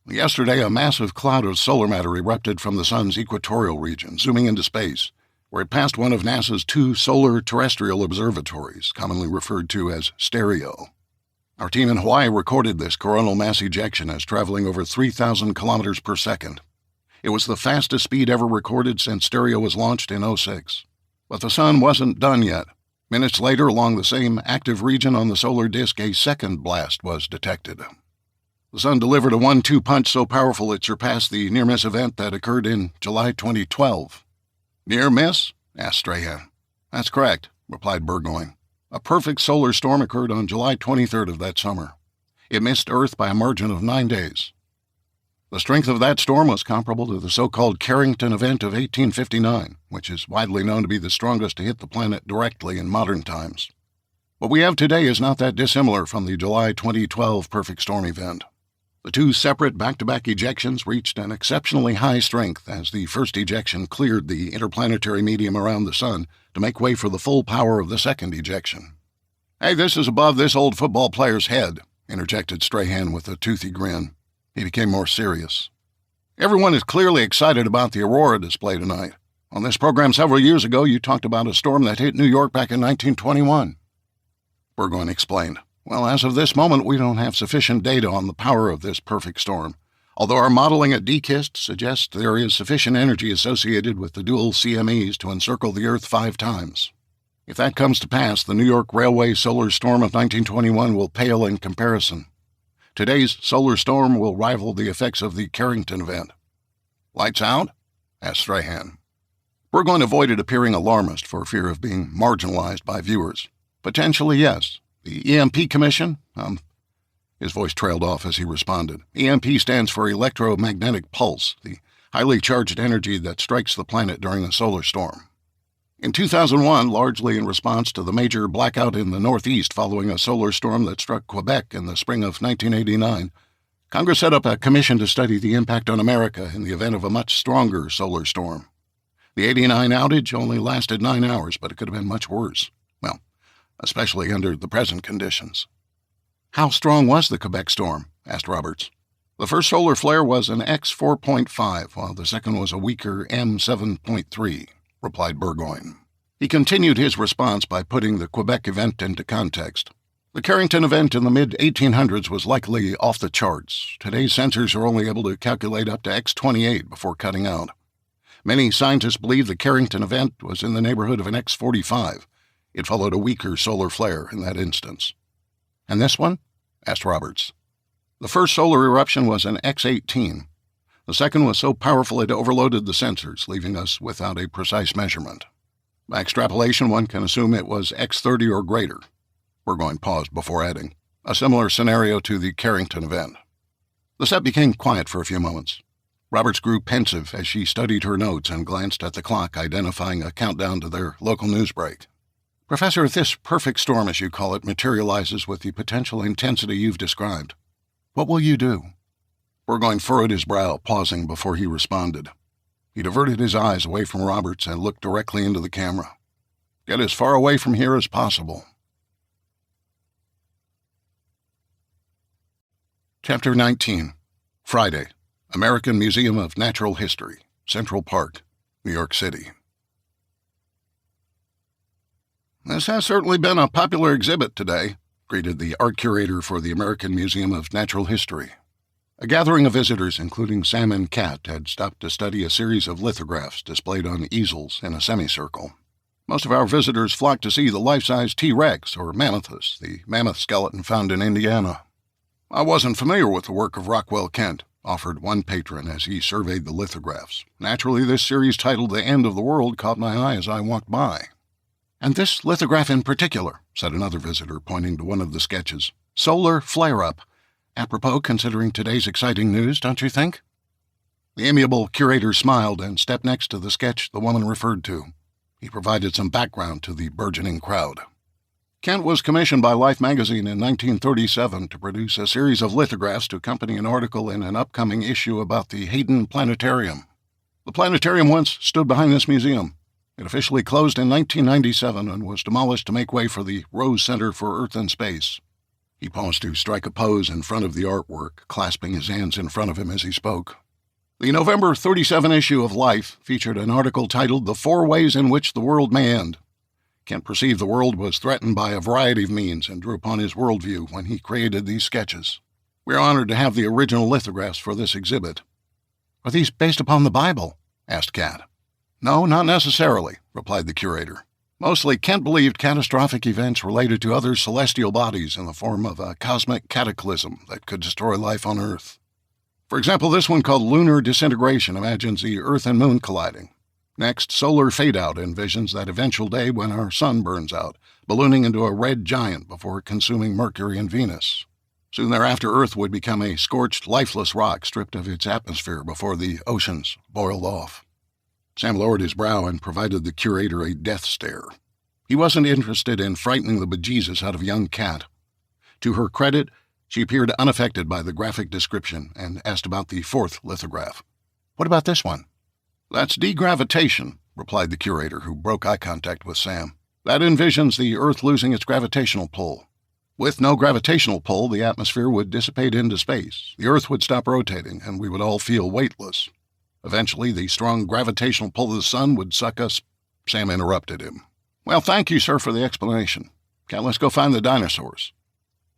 "Yesterday, a massive cloud of solar matter erupted from the sun's equatorial region, zooming into space, where it passed one of NASA's 2 solar terrestrial observatories, commonly referred to as STEREO. Our team in Hawaii recorded this coronal mass ejection as traveling over 3,000 kilometers per second. It was the fastest speed ever recorded since STEREO was launched in '06. But the sun wasn't done yet. Minutes later, along the same active region on the solar disk, a second blast was detected. The sun delivered a 1-2 punch so powerful it surpassed the near-miss event that occurred in July 2012. "Near miss?" asked Strahan. "That's correct," replied Burgoyne. A perfect solar storm occurred on July 23rd of that summer. It missed Earth by a margin of 9 days. The strength of that storm was comparable to the so-called Carrington event of 1859, which is widely known to be the strongest to hit the planet directly in modern times. What we have today is not that dissimilar from the July 2012 perfect storm event. The two separate back-to-back ejections reached an exceptionally high strength as the first ejection cleared the interplanetary medium around the Sun to make way for the full power of the second ejection. "Hey, this is above this old football player's head," interjected Strahan with a toothy grin. He became more serious. "Everyone is clearly excited about the aurora display tonight. On this program several years ago, you talked about a storm that hit New York back in 1921. Burgoyne explained. "Well, as of this moment, we don't have sufficient data on the power of this perfect storm, although our modeling at DKIST suggests there is sufficient energy associated with the dual CMEs to encircle the Earth 5 times. If that comes to pass, the New York Railway solar storm of 1921 will pale in comparison. Today's solar storm will rival the effects of the Carrington event." "Lights out?" asked Strahan. Burgoyne avoided appearing alarmist for fear of being marginalized by viewers. "Potentially, yes. The EMP Commission?" His voice trailed off as he responded. "EMP stands for electromagnetic pulse, the highly charged energy that strikes the planet during a solar storm. In 2001, largely in response to the major blackout in the Northeast following a solar storm that struck Quebec in the spring of 1989, Congress set up a commission to study the impact on America in the event of a much stronger solar storm. The '89 outage only lasted 9 hours, but it could have been much worse. Well, especially under the present conditions." "How strong was the Quebec storm?" asked Roberts. "The first solar flare was an X4.5, while the second was a weaker M7.3, replied Burgoyne. He continued his response by putting the Quebec event into context. "The Carrington event in the mid-1800s was likely off the charts. Today's sensors are only able to calculate up to X28 before cutting out. Many scientists believe the Carrington event was in the neighborhood of an X45. It followed a weaker solar flare in that instance." "And this one?" asked Roberts. "The first solar eruption was an X18. The second was so powerful it overloaded the sensors, leaving us without a precise measurement. By extrapolation, one can assume it was X30 or greater." Burgoyne paused before adding, "A similar scenario to the Carrington event." The set became quiet for a few moments. Roberts grew pensive as she studied her notes and glanced at the clock, identifying a countdown to their local news break. "Professor, if this perfect storm, as you call it, materializes with the potential intensity you've described, what will you do?" Burgoyne furrowed his brow, pausing before he responded. He diverted his eyes away from Roberts and looked directly into the camera. "Get as far away from here as possible." Chapter 19. Friday. American Museum of Natural History, Central Park, New York City. "This has certainly been a popular exhibit today," greeted the art curator for the American Museum of Natural History. A gathering of visitors, including Sam and Kat, had stopped to study a series of lithographs displayed on easels in a semicircle. "Most of our visitors flock to see the life-size T-Rex, or Mammothus, the mammoth skeleton found in Indiana." "I wasn't familiar with the work of Rockwell Kent," offered one patron as he surveyed the lithographs. "Naturally, this series titled The End of the World caught my eye as I walked by." "And this lithograph in particular," said another visitor, pointing to one of the sketches. "Solar flare-up. Apropos, considering today's exciting news, don't you think?" The amiable curator smiled and stepped next to the sketch the woman referred to. He provided some background to the burgeoning crowd. Kent was commissioned by Life magazine in 1937 to produce a series of lithographs to accompany an article in an upcoming issue about the Hayden Planetarium. The planetarium once stood behind this museum. It officially closed in 1997 and was demolished to make way for the Rose Center for Earth and Space. He paused to strike a pose in front of the artwork, clasping his hands in front of him as he spoke. The November 37 issue of Life featured an article titled "The 4 Ways in Which the World May End." Kent perceived the world was threatened by a variety of means and drew upon his worldview when he created these sketches. "We are honored to have the original lithographs for this exhibit." "Are these based upon the Bible?" asked Kat. "No, not necessarily," replied the curator. "Mostly, Kent believed catastrophic events related to other celestial bodies in the form of a cosmic cataclysm that could destroy life on Earth. For example, this one, called Lunar Disintegration, imagines the Earth and Moon colliding. Next, solar fade-out envisions that eventual day when our sun burns out, ballooning into a red giant before consuming Mercury and Venus. Soon thereafter, Earth would become a scorched, lifeless rock stripped of its atmosphere before the oceans boiled off. Sam lowered his brow and provided the curator a death stare. He wasn't interested in frightening the bejesus out of young Kat. To her credit, she appeared unaffected by the graphic description and asked about the fourth lithograph. "What about this one?" "That's degravitation," replied the curator, who broke eye contact with Sam. "That envisions the Earth losing its gravitational pull. With no gravitational pull, the atmosphere would dissipate into space, the Earth would stop rotating, and we would all feel weightless. Eventually, the strong gravitational pull of the sun would suck us—" Sam interrupted him. "Well, thank you, sir, for the explanation. Kat, let's go find the dinosaurs."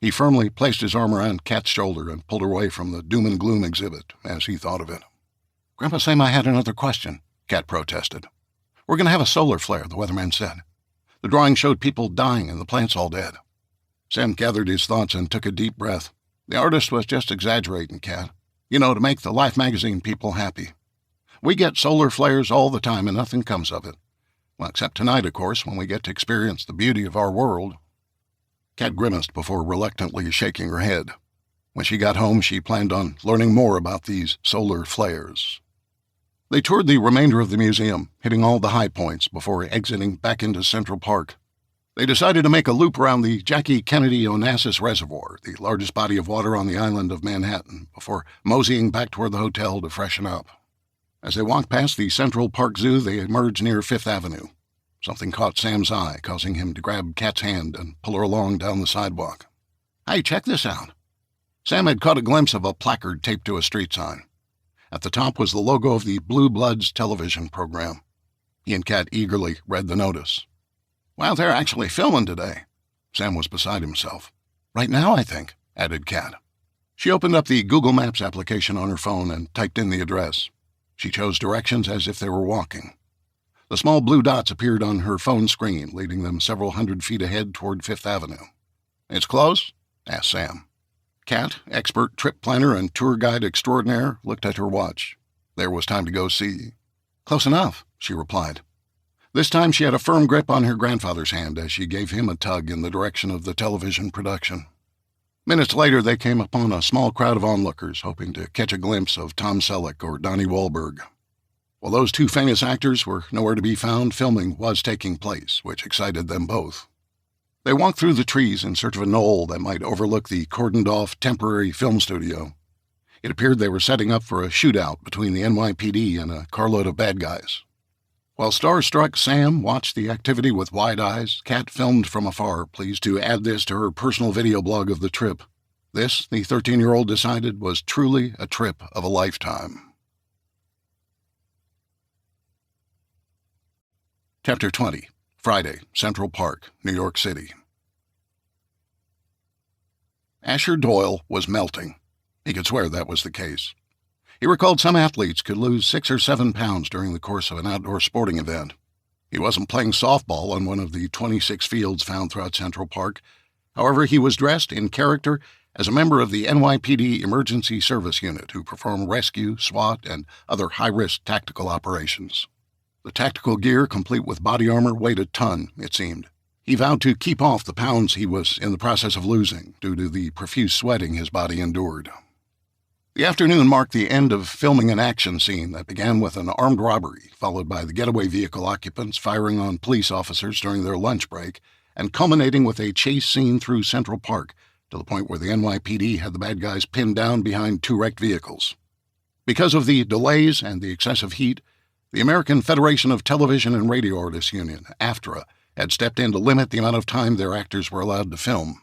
He firmly placed his arm around Kat's shoulder and pulled her away from the doom and gloom exhibit, as he thought of it. "Grandpa Sam, I had another question," Kat protested. "We're going to have a solar flare, the weatherman said. The drawing showed people dying and the plants all dead." Sam gathered his thoughts and took a deep breath. "The artist was just exaggerating, Kat. To make the Life magazine people happy. We get solar flares all the time and nothing comes of it. Well, except tonight, of course, when we get to experience the beauty of our world." Kat grimaced before reluctantly shaking her head. When she got home, she planned on learning more about these solar flares. They toured the remainder of the museum, hitting all the high points before exiting back into Central Park. They decided to make a loop around the Jackie Kennedy Onassis Reservoir, the largest body of water on the island of Manhattan, before moseying back toward the hotel to freshen up. As they walked past the Central Park Zoo, they emerged near Fifth Avenue. Something caught Sam's eye, causing him to grab Kat's hand and pull her along down the sidewalk. "Hey, check this out." Sam had caught a glimpse of a placard taped to a street sign. At the top was the logo of the Blue Bloods television program. He and Kat eagerly read the notice. "Well, they're actually filming today." Sam was beside himself. "Right now, I think," added Kat. She opened up the Google Maps application on her phone and typed in the address. She chose directions as if they were walking. The small blue dots appeared on her phone screen, leading them several hundred feet ahead toward Fifth Avenue. "It's close?" asked Sam. Kat, expert trip planner and tour guide extraordinaire, looked at her watch. There was time to go see. "Close enough," she replied. This time she had a firm grip on her grandfather's hand as she gave him a tug in the direction of the television production. Minutes later, they came upon a small crowd of onlookers, hoping to catch a glimpse of Tom Selleck or Donnie Wahlberg. While those two famous actors were nowhere to be found, filming was taking place, which excited them both. They walked through the trees in search of a knoll that might overlook the cordoned-off temporary film studio. It appeared they were setting up for a shootout between the NYPD and a carload of bad guys. While starstruck Sam watched the activity with wide eyes, Kat filmed from afar, pleased to add this to her personal video blog of the trip. This, the 13-year-old decided, was truly a trip of a lifetime. Chapter 20. Friday, Central Park, New York City. Asher Doyle was melting. He could swear that was the case. He recalled some athletes could lose 6 or 7 pounds during the course of an outdoor sporting event. He wasn't playing softball on one of the 26 fields found throughout Central Park. However, he was dressed in character as a member of the NYPD Emergency Service Unit who performed rescue, SWAT, and other high-risk tactical operations. The tactical gear, complete with body armor, weighed a ton, it seemed. He vowed to keep off the pounds he was in the process of losing due to the profuse sweating his body endured. The afternoon marked the end of filming an action scene that began with an armed robbery, followed by the getaway vehicle occupants firing on police officers during their lunch break, and culminating with a chase scene through Central Park to the point where the NYPD had the bad guys pinned down behind 2 wrecked vehicles. Because of the delays and the excessive heat, the American Federation of Television and Radio Artists Union, AFTRA, had stepped in to limit the amount of time their actors were allowed to film.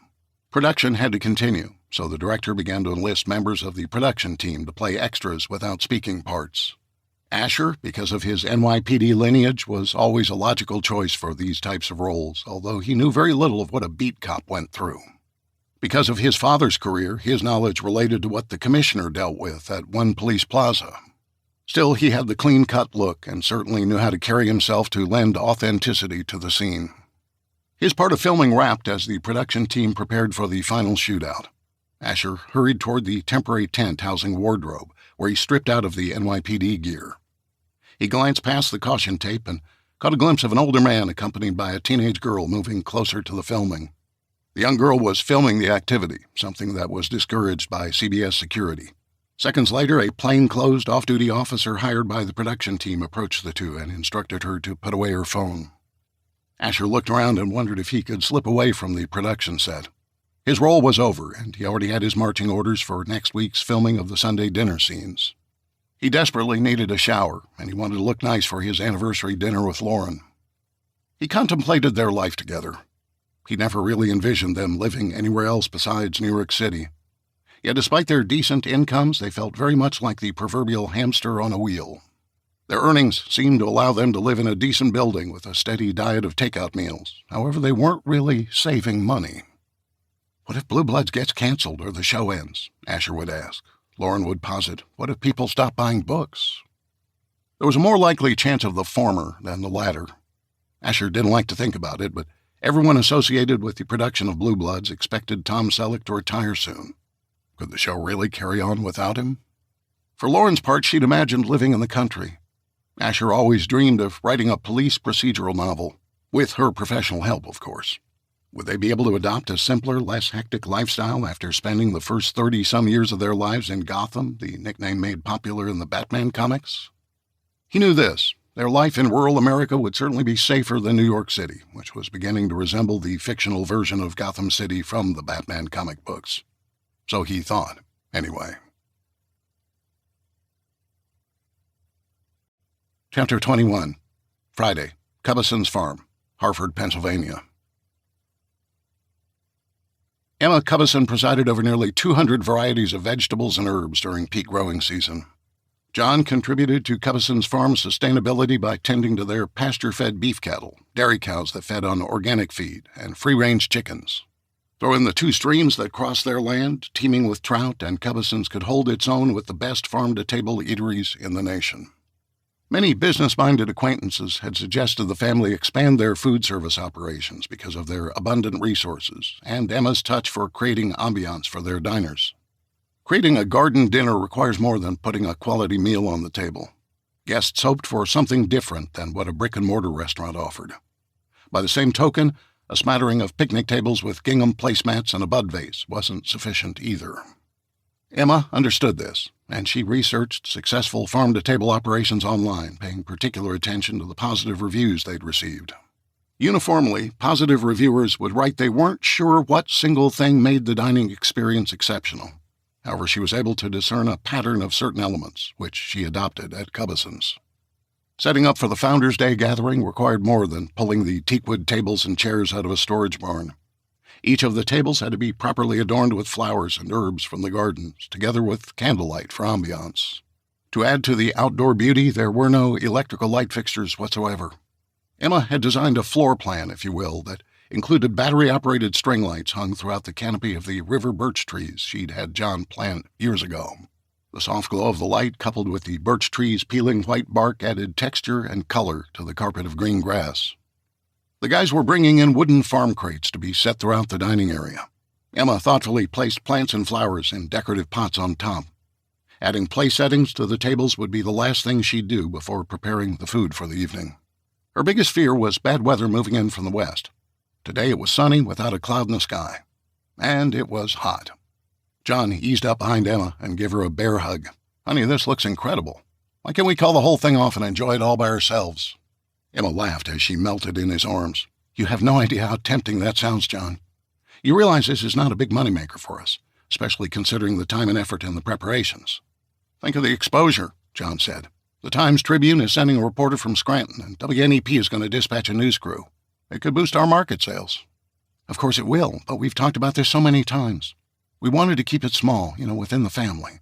Production had to continue, so the director began to enlist members of the production team to play extras without speaking parts. Asher, because of his NYPD lineage, was always a logical choice for these types of roles, although he knew very little of what a beat cop went through. Because of his father's career, his knowledge related to what the commissioner dealt with at one police plaza. Still, he had the clean-cut look and certainly knew how to carry himself to lend authenticity to the scene. His part of filming wrapped as the production team prepared for the final shootout. Asher hurried toward the temporary tent housing wardrobe, where he stripped out of the NYPD gear. He glanced past the caution tape and caught a glimpse of an older man accompanied by a teenage girl moving closer to the filming. The young girl was filming the activity, something that was discouraged by CBS security. Seconds later, a plainclothes off-duty officer hired by the production team approached the two and instructed her to put away her phone. Asher looked around and wondered if he could slip away from the production set. His role was over, and he already had his marching orders for next week's filming of the Sunday dinner scenes. He desperately needed a shower, and he wanted to look nice for his anniversary dinner with Lauren. He contemplated their life together. He never really envisioned them living anywhere else besides New York City. Yet despite their decent incomes, they felt very much like the proverbial hamster on a wheel. Their earnings seemed to allow them to live in a decent building with a steady diet of takeout meals. However, they weren't really saving money. What if Blue Bloods gets canceled or the show ends? Asher would ask. Lauren would posit, what if people stop buying books? There was a more likely chance of the former than the latter. Asher didn't like to think about it, but everyone associated with the production of Blue Bloods expected Tom Selleck to retire soon. Could the show really carry on without him? For Lauren's part, she'd imagined living in the country. Asher always dreamed of writing a police procedural novel, with her professional help, of course. Would they be able to adopt a simpler, less hectic lifestyle after spending the first 30-some years of their lives in Gotham, the nickname made popular in the Batman comics? He knew this. Their life in rural America would certainly be safer than New York City, which was beginning to resemble the fictional version of Gotham City from the Batman comic books. So he thought, anyway. Chapter 21. Friday. Cubbison's Farm, Hartford, Pennsylvania. Emma Cubbison presided over nearly 200 varieties of vegetables and herbs during peak growing season. John contributed to Cubbison's Farm's sustainability by tending to their pasture-fed beef cattle, dairy cows that fed on organic feed, and free-range chickens. Throw in the 2 streams that crossed their land, teeming with trout, and Cubbison's could hold its own with the best farm-to-table eateries in the nation. Many business-minded acquaintances had suggested the family expand their food service operations because of their abundant resources and Emma's touch for creating ambiance for their diners. Creating a garden dinner requires more than putting a quality meal on the table. Guests hoped for something different than what a brick-and-mortar restaurant offered. By the same token, a smattering of picnic tables with gingham placemats and a bud vase wasn't sufficient either. Emma understood this, and she researched successful farm-to-table operations online, paying particular attention to the positive reviews they'd received. Uniformly, positive reviewers would write they weren't sure what single thing made the dining experience exceptional. However, she was able to discern a pattern of certain elements, which she adopted at Cubbison's. Setting up for the Founders' Day gathering required more than pulling the teakwood tables and chairs out of a storage barn. Each of the tables had to be properly adorned with flowers and herbs from the gardens, together with candlelight for ambiance. To add to the outdoor beauty, there were no electrical light fixtures whatsoever. Emma had designed a floor plan, if you will, that included battery-operated string lights hung throughout the canopy of the river birch trees she'd had John plant years ago. The soft glow of the light, coupled with the birch trees' peeling white bark, added texture and color to the carpet of green grass. The guys were bringing in wooden farm crates to be set throughout the dining area. Emma thoughtfully placed plants and flowers in decorative pots on top. Adding place settings to the tables would be the last thing she'd do before preparing the food for the evening. Her biggest fear was bad weather moving in from the west. Today it was sunny without a cloud in the sky. And it was hot. John eased up behind Emma and gave her a bear hug. "Honey, this looks incredible. Why can't we call the whole thing off and enjoy it all by ourselves?" Emma laughed as she melted in his arms. "You have no idea how tempting that sounds, John. You realize this is not a big moneymaker for us, especially considering the time and effort in the preparations." "Think of the exposure," John said. "The Times-Tribune is sending a reporter from Scranton, and WNEP is going to dispatch a news crew. It could boost our market sales." "Of course it will, but we've talked about this so many times. We wanted to keep it small, within the family.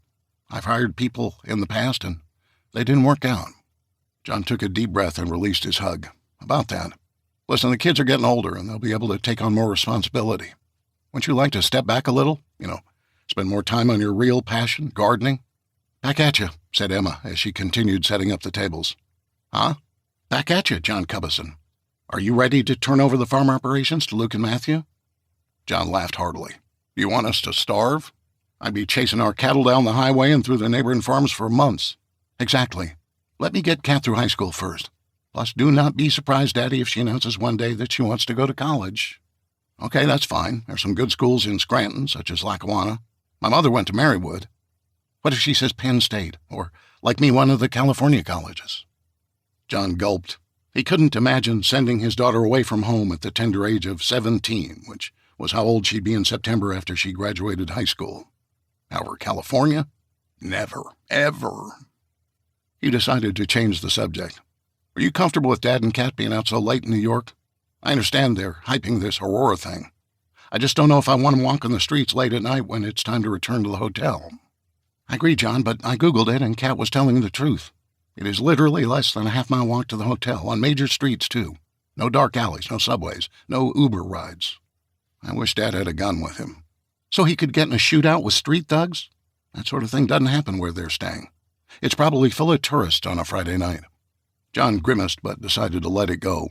I've hired people in the past, and they didn't work out." John took a deep breath and released his hug. "About that. Listen, the kids are getting older, and they'll be able to take on more responsibility. Wouldn't you like to step back a little? Spend more time on your real passion, gardening?" "Back at you," said Emma as she continued setting up the tables. "Huh? Back at you, John Cubbison. Are you ready to turn over the farm operations to Luke and Matthew?" John laughed heartily. "You want us to starve? I'd be chasing our cattle down the highway and through the neighboring farms for months." "Exactly. Let me get Kat through high school first. Plus, do not be surprised, Daddy, if she announces one day that she wants to go to college. Okay, that's fine. There's some good schools in Scranton, such as Lackawanna. My mother went to Marywood. What if she says Penn State, or, like me, one of the California colleges? John gulped. He couldn't imagine sending his daughter away from home at the tender age of 17, which was how old she'd be in September after she graduated high school. However, California? Never, ever. He decided to change the subject. Are you comfortable with Dad and Kat being out so late in New York? I understand they're hyping this Aurora thing. I just don't know if I want them walking the streets late at night when it's time to return to the hotel. I agree, John, but I Googled it and Kat was telling the truth. It is literally less than a half-mile walk to the hotel, on major streets, too. No dark alleys, no subways, no Uber rides. I wish Dad had a gun with him. So he could get in a shootout with street thugs? That sort of thing doesn't happen where they're staying. It's probably full of tourists on a Friday night. John grimaced but decided to let it go.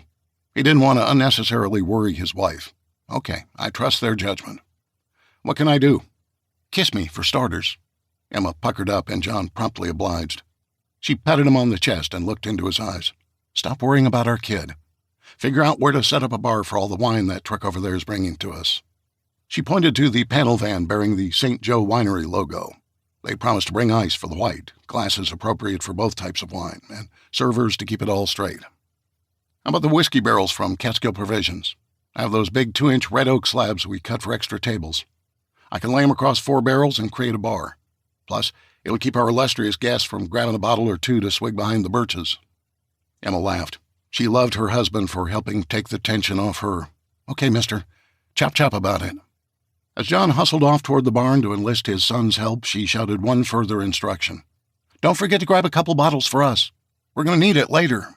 He didn't want to unnecessarily worry his wife. Okay, I trust their judgment. What can I do? Kiss me, for starters. Emma puckered up and John promptly obliged. She patted him on the chest and looked into his eyes. Stop worrying about our kid. Figure out where to set up a bar for all the wine that truck over there is bringing to us. She pointed to the panel van bearing the St. Joe Winery logo. They promised to bring ice for the white, glasses appropriate for both types of wine, and servers to keep it all straight. How about the whiskey barrels from Catskill Provisions? I have those big 2-inch red oak slabs we cut for extra tables. I can lay them across 4 barrels and create a bar. Plus, it'll keep our illustrious guests from grabbing a bottle or two to swig behind the birches. Emma laughed. She loved her husband for helping take the tension off her. Okay, mister. Chop chop about it. As John hustled off toward the barn to enlist his son's help, she shouted one further instruction. Don't forget to grab a couple bottles for us. We're going to need it later.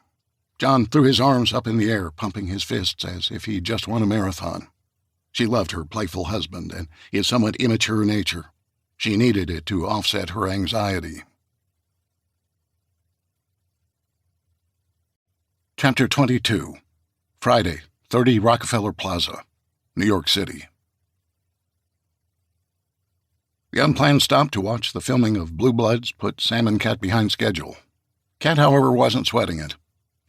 John threw his arms up in the air, pumping his fists as if he'd just won a marathon. She loved her playful husband and his somewhat immature nature. She needed it to offset her anxiety. Chapter 22. Friday, 30 Rockefeller Plaza, New York City. The unplanned stop to watch the filming of Blue Bloods put Sam and Kat behind schedule. Kat, however, wasn't sweating it.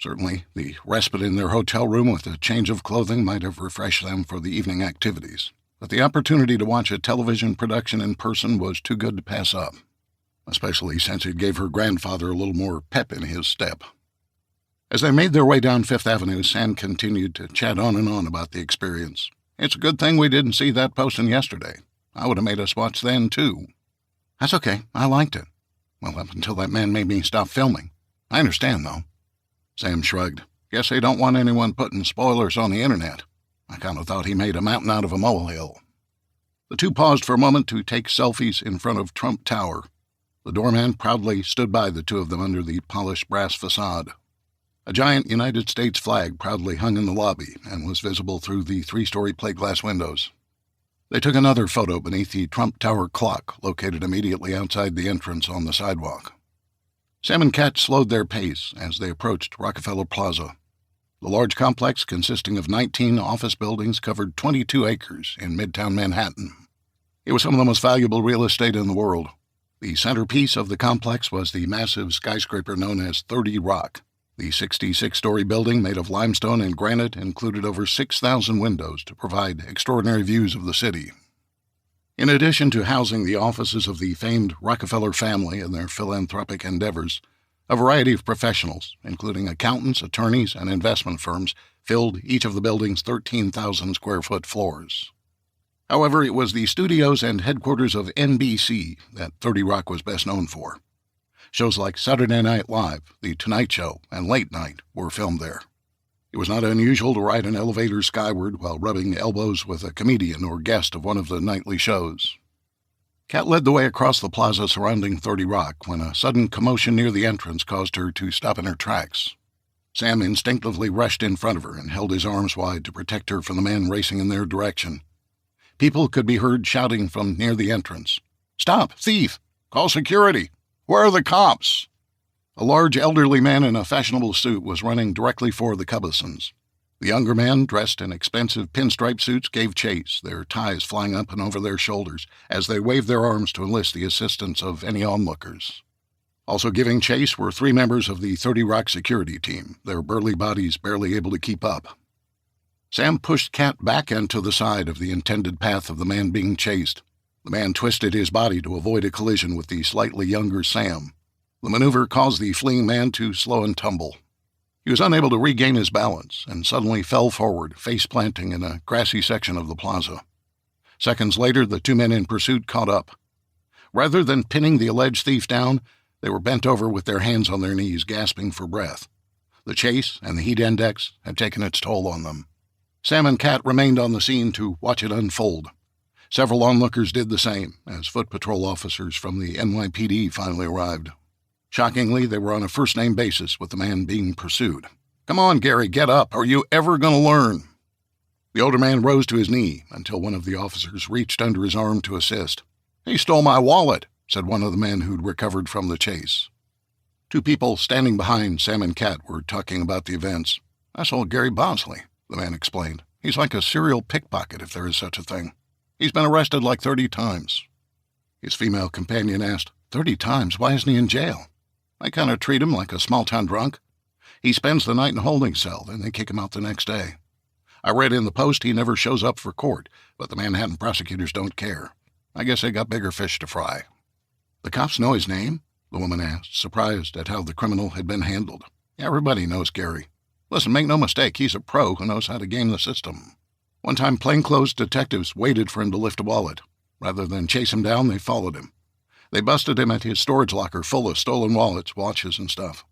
Certainly, the respite in their hotel room with a change of clothing might have refreshed them for the evening activities, but the opportunity to watch a television production in person was too good to pass up, especially since it gave her grandfather a little more pep in his step. As they made their way down Fifth Avenue, Sam continued to chat on and on about the experience. It's a good thing we didn't see that posting yesterday. I would have made us watch then, too. That's okay. I liked it. Well, up until that man made me stop filming. I understand, though. Sam shrugged. Guess they don't want anyone putting spoilers on the internet. I kind of thought he made a mountain out of a molehill. The two paused for a moment to take selfies in front of Trump Tower. The doorman proudly stood by the two of them under the polished brass facade. A giant United States flag proudly hung in the lobby and was visible through the 3-story plate glass windows. They took another photo beneath the Trump Tower clock located immediately outside the entrance on the sidewalk. Sam and Kat slowed their pace as they approached Rockefeller Plaza. The large complex, consisting of 19 office buildings, covered 22 acres in Midtown Manhattan. It was some of the most valuable real estate in the world. The centerpiece of the complex was the massive skyscraper known as 30 Rock. The 66-story building, made of limestone and granite, included over 6,000 windows to provide extraordinary views of the city. In addition to housing the offices of the famed Rockefeller family and their philanthropic endeavors, a variety of professionals, including accountants, attorneys, and investment firms, filled each of the building's 13,000-square-foot floors. However, it was the studios and headquarters of NBC that 30 Rock was best known for. Shows like Saturday Night Live, The Tonight Show, and Late Night were filmed there. It was not unusual to ride an elevator skyward while rubbing elbows with a comedian or guest of one of the nightly shows. Kat led the way across the plaza surrounding 30 Rock when a sudden commotion near the entrance caused her to stop in her tracks. Sam instinctively rushed in front of her and held his arms wide to protect her from the man racing in their direction. People could be heard shouting from near the entrance. "Stop! Thief! Call security! Where are the cops?" A large elderly man in a fashionable suit was running directly for the Cubisons. The younger man, dressed in expensive pinstripe suits, gave chase, their ties flying up and over their shoulders, as they waved their arms to enlist the assistance of any onlookers. Also giving chase were 3 members of the 30 Rock security team, their burly bodies barely able to keep up. Sam pushed Cat back into the side of the intended path of the man being chased. The man twisted his body to avoid a collision with the slightly younger Sam. The maneuver caused the fleeing man to slow and tumble. He was unable to regain his balance and suddenly fell forward, face-planting in a grassy section of the plaza. Seconds later, the 2 men in pursuit caught up. Rather than pinning the alleged thief down, they were bent over with their hands on their knees, gasping for breath. The chase and the heat index had taken its toll on them. Sam and Cat remained on the scene to watch it unfold. Several onlookers did the same as foot patrol officers from the NYPD finally arrived. Shockingly, they were on a first-name basis with the man being pursued. "Come on, Gary, get up. Are you ever going to learn?" The older man rose to his knee until one of the officers reached under his arm to assist. "He stole my wallet," said one of the men who'd recovered from the chase. 2 people standing behind Sam and Cat were talking about the events. "That's old Gary Bosley," the man explained. "He's like a serial pickpocket, if there is such a thing. He's been arrested like 30 times. His female companion asked, 30 times? Why isn't he in jail? I kind of treat him like a small-town drunk. He spends the night in a holding cell, then they kick him out the next day. I read in the Post he never shows up for court, but the Manhattan prosecutors don't care. I guess they got bigger fish to fry." "The cops know his name?" the woman asked, surprised at how the criminal had been handled. "Everybody knows Gary. Listen, make no mistake, he's a pro who knows how to game the system. One time, plainclothes detectives waited for him to lift a wallet. Rather than chase him down, they followed him. They busted him at his storage locker full of stolen wallets, watches, and stuff.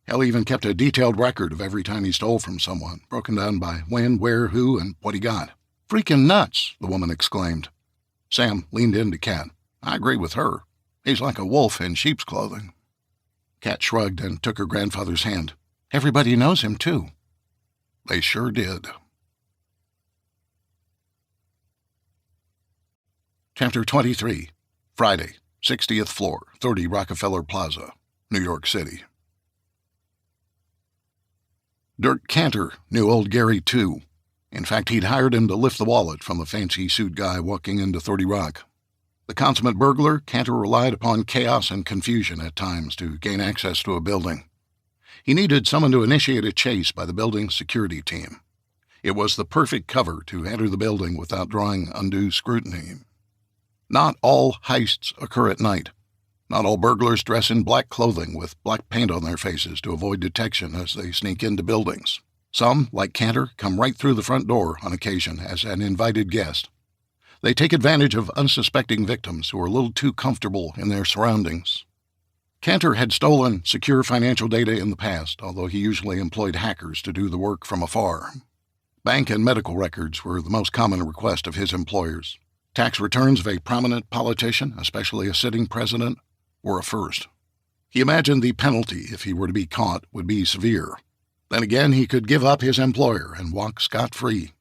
Hell, he even kept a detailed record of every time he stole from someone, broken down by when, where, who, and what he got." "Freaking nuts," the woman exclaimed. Sam leaned into Cat. "I agree with her. He's like a wolf in sheep's clothing." Cat shrugged and took her grandfather's hand. "Everybody knows him, too." They sure did. Chapter 23, Friday, 60th floor, 30 Rockefeller Plaza, New York City. Dirk Cantor knew old Gary, too. In fact, he'd hired him to lift the wallet from the fancy suit guy walking into 30 Rock. The consummate burglar, Cantor relied upon chaos and confusion at times to gain access to a building. He needed someone to initiate a chase by the building's security team. It was the perfect cover to enter the building without drawing undue scrutiny. Not all heists occur at night. Not all burglars dress in black clothing with black paint on their faces to avoid detection as they sneak into buildings. Some, like Cantor, come right through the front door on occasion as an invited guest. They take advantage of unsuspecting victims who are a little too comfortable in their surroundings. Cantor had stolen secure financial data in the past, although he usually employed hackers to do the work from afar. Bank and medical records were the most common request of his employers. Tax returns of a prominent politician, especially a sitting president, were a first. He imagined the penalty, if he were to be caught, would be severe. Then again, he could give up his employer and walk scot-free.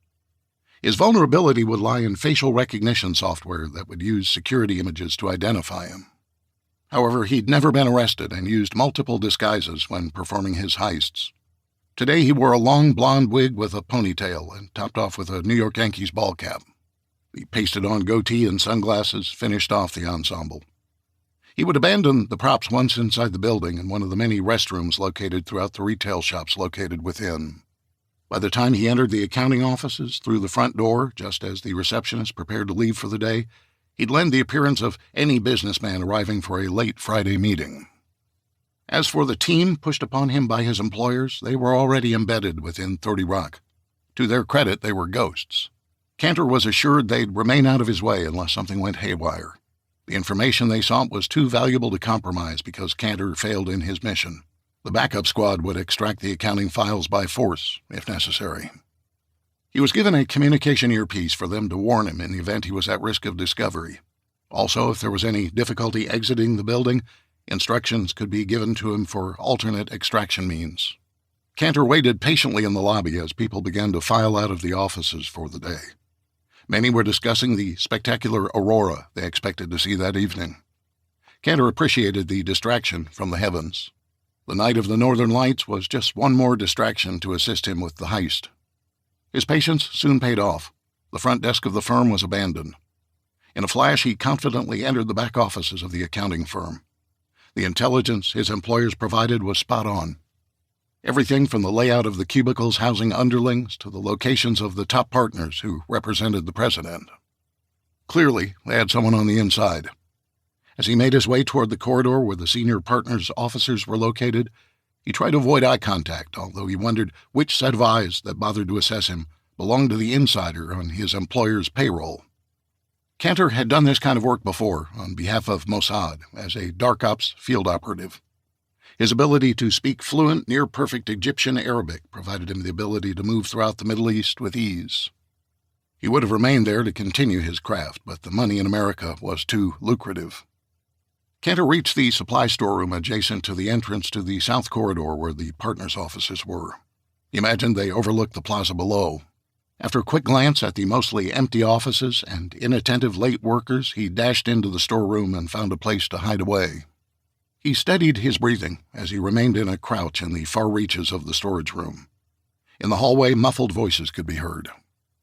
His vulnerability would lie in facial recognition software that would use security images to identify him. However, he'd never been arrested and used multiple disguises when performing his heists. Today he wore a long blonde wig with a ponytail and topped off with a New York Yankees ball cap. The pasted-on goatee and sunglasses finished off the ensemble. He would abandon the props once inside the building in one of the many restrooms located throughout the retail shops located within. By the time he entered the accounting offices through the front door, just as the receptionist prepared to leave for the day, he'd lend the appearance of any businessman arriving for a late Friday meeting. As for the team pushed upon him by his employers, they were already embedded within 30 Rock. To their credit, they were ghosts. Cantor was assured they'd remain out of his way unless something went haywire. The information they sought was too valuable to compromise because Cantor failed in his mission. The backup squad would extract the accounting files by force, if necessary. He was given a communication earpiece for them to warn him in the event he was at risk of discovery. Also, if there was any difficulty exiting the building, instructions could be given to him for alternate extraction means. Cantor waited patiently in the lobby as people began to file out of the offices for the day. Many were discussing the spectacular aurora they expected to see that evening. Cantor appreciated the distraction from the heavens. The night of the Northern Lights was just one more distraction to assist him with the heist. His patience soon paid off. The front desk of the firm was abandoned. In a flash, he confidently entered the back offices of the accounting firm. The intelligence his employers provided was spot on. Everything from the layout of the cubicles housing underlings to the locations of the top partners who represented the president. Clearly, they had someone on the inside. As he made his way toward the corridor where the senior partners' offices were located, he tried to avoid eye contact, although he wondered which set of eyes that bothered to assess him belonged to the insider on his employer's payroll. Cantor had done this kind of work before on behalf of Mossad as a dark ops field operative. His ability to speak fluent, near-perfect Egyptian Arabic provided him the ability to move throughout the Middle East with ease. He would have remained there to continue his craft, but the money in America was too lucrative. Cantor reached the supply storeroom adjacent to the entrance to the south corridor where the partners' offices were. He imagined they overlooked the plaza below. After a quick glance at the mostly empty offices and inattentive late workers, he dashed into the storeroom and found a place to hide away. He steadied his breathing as he remained in a crouch in the far reaches of the storage room. In the hallway, muffled voices could be heard.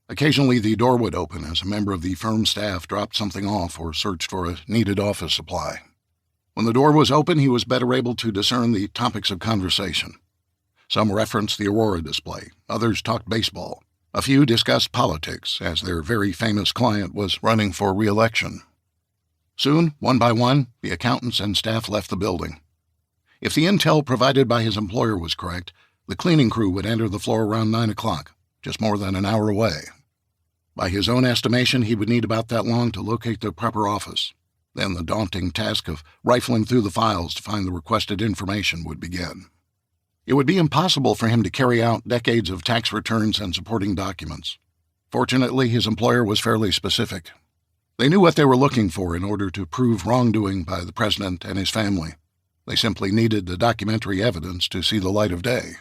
Occasionally, the door would open as a member of the firm staff dropped something off or searched for a needed office supply. When the door was open, he was better able to discern the topics of conversation. Some referenced the Aurora display, others talked baseball. A few discussed politics, as their very famous client was running for re-election. Soon, one by one, the accountants and staff left the building. If the intel provided by his employer was correct, the cleaning crew would enter the floor around 9 o'clock, just more than an hour away. By his own estimation, he would need about that long to locate the proper office. Then the daunting task of rifling through the files to find the requested information would begin. It would be impossible for him to carry out decades of tax returns and supporting documents. Fortunately, his employer was fairly specific. They knew what they were looking for in order to prove wrongdoing by the president and his family. They simply needed the documentary evidence to see the light of day.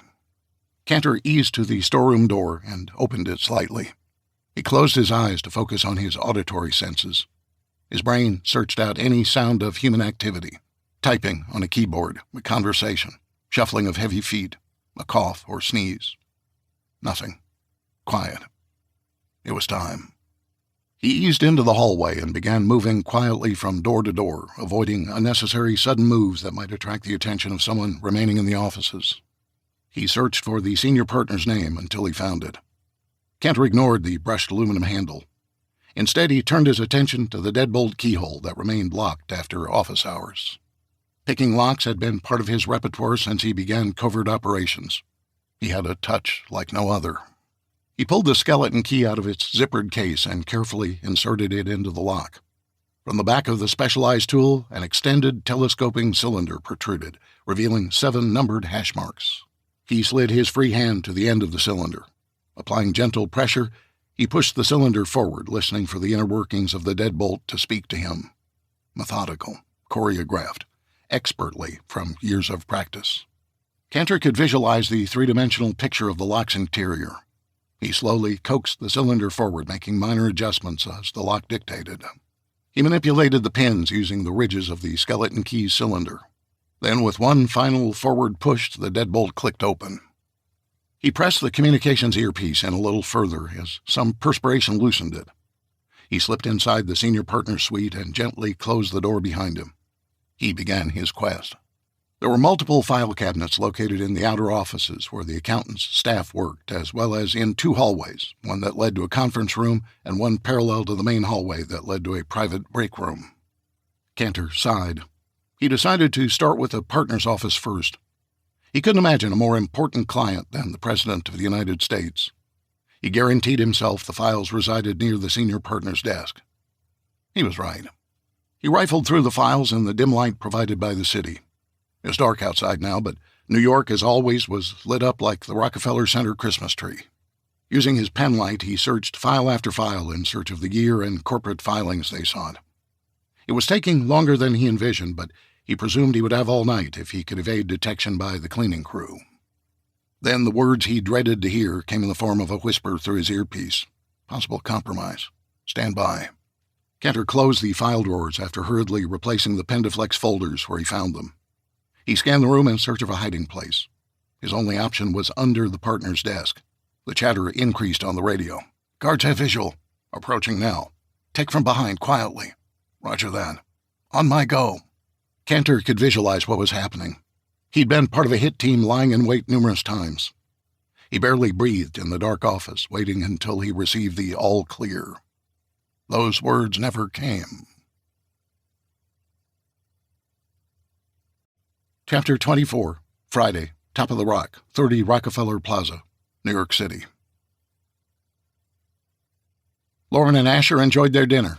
Cantor eased to the storeroom door and opened it slightly. He closed his eyes to focus on his auditory senses. His brain searched out any sound of human activity. Typing on a keyboard, a conversation, shuffling of heavy feet, a cough or sneeze. Nothing. Quiet. It was time. He eased into the hallway and began moving quietly from door to door, avoiding unnecessary sudden moves that might attract the attention of someone remaining in the offices. He searched for the senior partner's name until he found it. Cantor ignored the brushed aluminum handle. Instead, he turned his attention to the deadbolt keyhole that remained locked after office hours. Picking locks had been part of his repertoire since he began covert operations. He had a touch like no other. He pulled the skeleton key out of its zippered case and carefully inserted it into the lock. From the back of the specialized tool, an extended telescoping cylinder protruded, revealing 7 numbered hash marks. He slid his free hand to the end of the cylinder. Applying gentle pressure, he pushed the cylinder forward, listening for the inner workings of the deadbolt to speak to him. Methodical, choreographed, expertly from years of practice. Cantor could visualize the three-dimensional picture of the lock's interior. He slowly coaxed the cylinder forward, making minor adjustments as the lock dictated. He manipulated the pins using the ridges of the skeleton key's cylinder. Then, with one final forward push, the deadbolt clicked open. He pressed the communications earpiece in a little further as some perspiration loosened it. He slipped inside the senior partner's suite and gently closed the door behind him. He began his quest. There were multiple file cabinets located in the outer offices where the accountant's staff worked, as well as in 2 hallways, one that led to a conference room and one parallel to the main hallway that led to a private break room. Cantor sighed. He decided to start with the partner's office first. He couldn't imagine a more important client than the President of the United States. He guaranteed himself the files resided near the senior partner's desk. He was right. He rifled through the files in the dim light provided by the city. It was dark outside now, but New York, as always, was lit up like the Rockefeller Center Christmas tree. Using his pen light, he searched file after file in search of the year and corporate filings they sought. It was taking longer than he envisioned, but he presumed he would have all night if he could evade detection by the cleaning crew. Then the words he dreaded to hear came in the form of a whisper through his earpiece. Possible compromise. Stand by. Cantor closed the file drawers after hurriedly replacing the Pendaflex folders where he found them. He scanned the room in search of a hiding place. His only option was under the partner's desk. The chatter increased on the radio. Guards have visual. Approaching now. Take from behind, quietly. Roger that. On my go. Cantor could visualize what was happening. He'd been part of a hit team lying in wait numerous times. He barely breathed in the dark office, waiting until he received the all clear. Those words never came. Chapter 24, Friday, Top of the Rock, 30 Rockefeller Plaza, New York City. Lauren and Asher enjoyed their dinner.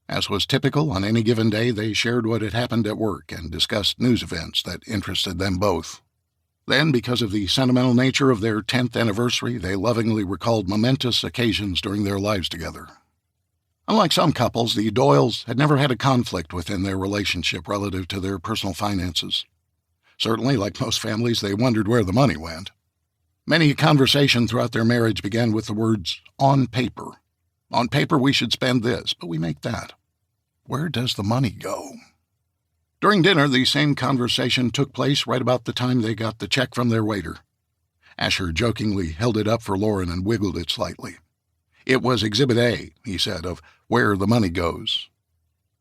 As was typical on any given day, they shared what had happened at work and discussed news events that interested them both. Then, because of the sentimental nature of their 10th anniversary, they lovingly recalled momentous occasions during their lives together. Unlike some couples, the Doyles had never had a conflict within their relationship relative to their personal finances. Certainly, like most families, they wondered where the money went. Many a conversation throughout their marriage began with the words, "on paper." On paper, we should spend this, but we make that. Where does the money go? During dinner, the same conversation took place right about the time they got the check from their waiter. Asher jokingly held it up for Lauren and wiggled it slightly. It was Exhibit A, he said, of where the money goes.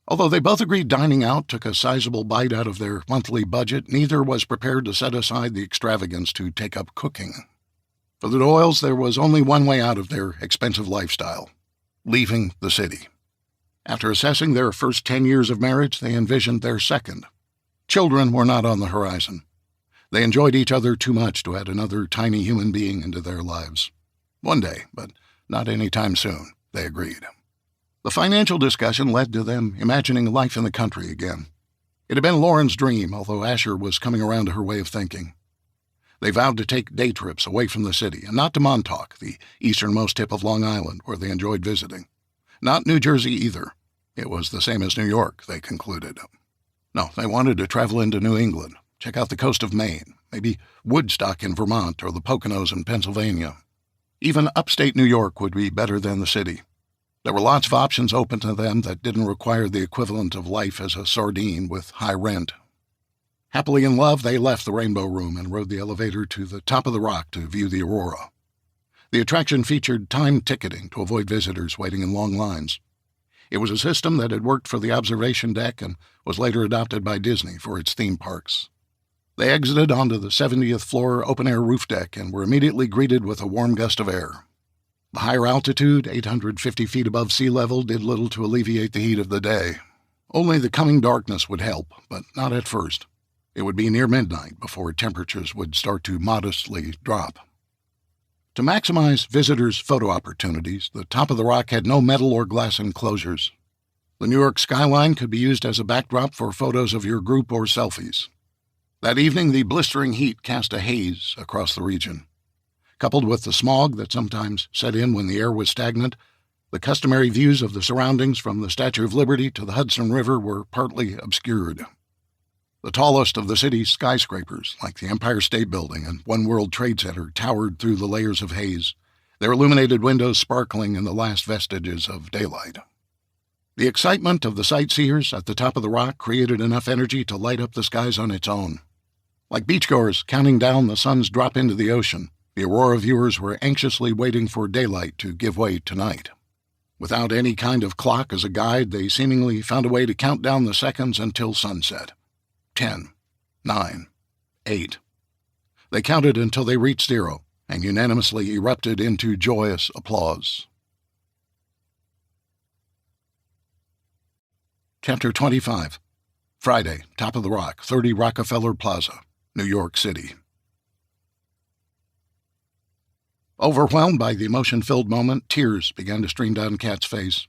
Although they both agreed dining out took a sizable bite out of their monthly budget, neither was prepared to set aside the extravagance to take up cooking. For the Doyles, there was only one way out of their expensive lifestyle: leaving the city. After assessing their first 10 years of marriage, they envisioned their second. Children were not on the horizon. They enjoyed each other too much to add another tiny human being into their lives. One day, but not any time soon, they agreed. The financial discussion led to them imagining life in the country again. It had been Lauren's dream, although Asher was coming around to her way of thinking. They vowed to take day trips away from the city, and not to Montauk, the easternmost tip of Long Island, where they enjoyed visiting. Not New Jersey either. It was the same as New York, they concluded. No, they wanted to travel into New England, check out the coast of Maine, maybe Woodstock in Vermont or the Poconos in Pennsylvania. Even upstate New York would be better than the city. There were lots of options open to them that didn't require the equivalent of life as a sardine with high rent. Happily in love, they left the Rainbow Room and rode the elevator to the top of the rock to view the aurora. The attraction featured timed ticketing to avoid visitors waiting in long lines. It was a system that had worked for the observation deck and was later adopted by Disney for its theme parks. They exited onto the 70th floor open-air roof deck and were immediately greeted with a warm gust of air. The higher altitude, 850 feet above sea level, did little to alleviate the heat of the day. Only the coming darkness would help, but not at first. It would be near midnight before temperatures would start to modestly drop. To maximize visitors' photo opportunities, the top of the rock had no metal or glass enclosures. The New York skyline could be used as a backdrop for photos of your group or selfies. That evening, the blistering heat cast a haze across the region. Coupled with the smog that sometimes set in when the air was stagnant, the customary views of the surroundings from the Statue of Liberty to the Hudson River were partly obscured. The tallest of the city's skyscrapers, like the Empire State Building and One World Trade Center, towered through the layers of haze, their illuminated windows sparkling in the last vestiges of daylight. The excitement of the sightseers at the top of the rock created enough energy to light up the skies on its own. Like beachgoers counting down the sun's drop into the ocean, the aurora viewers were anxiously waiting for daylight to give way to night. Without any kind of clock as a guide, they seemingly found a way to count down the seconds until sunset. 10, 9, 8. They counted until they reached 0 and unanimously erupted into joyous applause. Chapter 25, Friday, Top of the Rock, 30 Rockefeller Plaza, New York City. Overwhelmed by the emotion-filled moment, tears began to stream down Kat's face.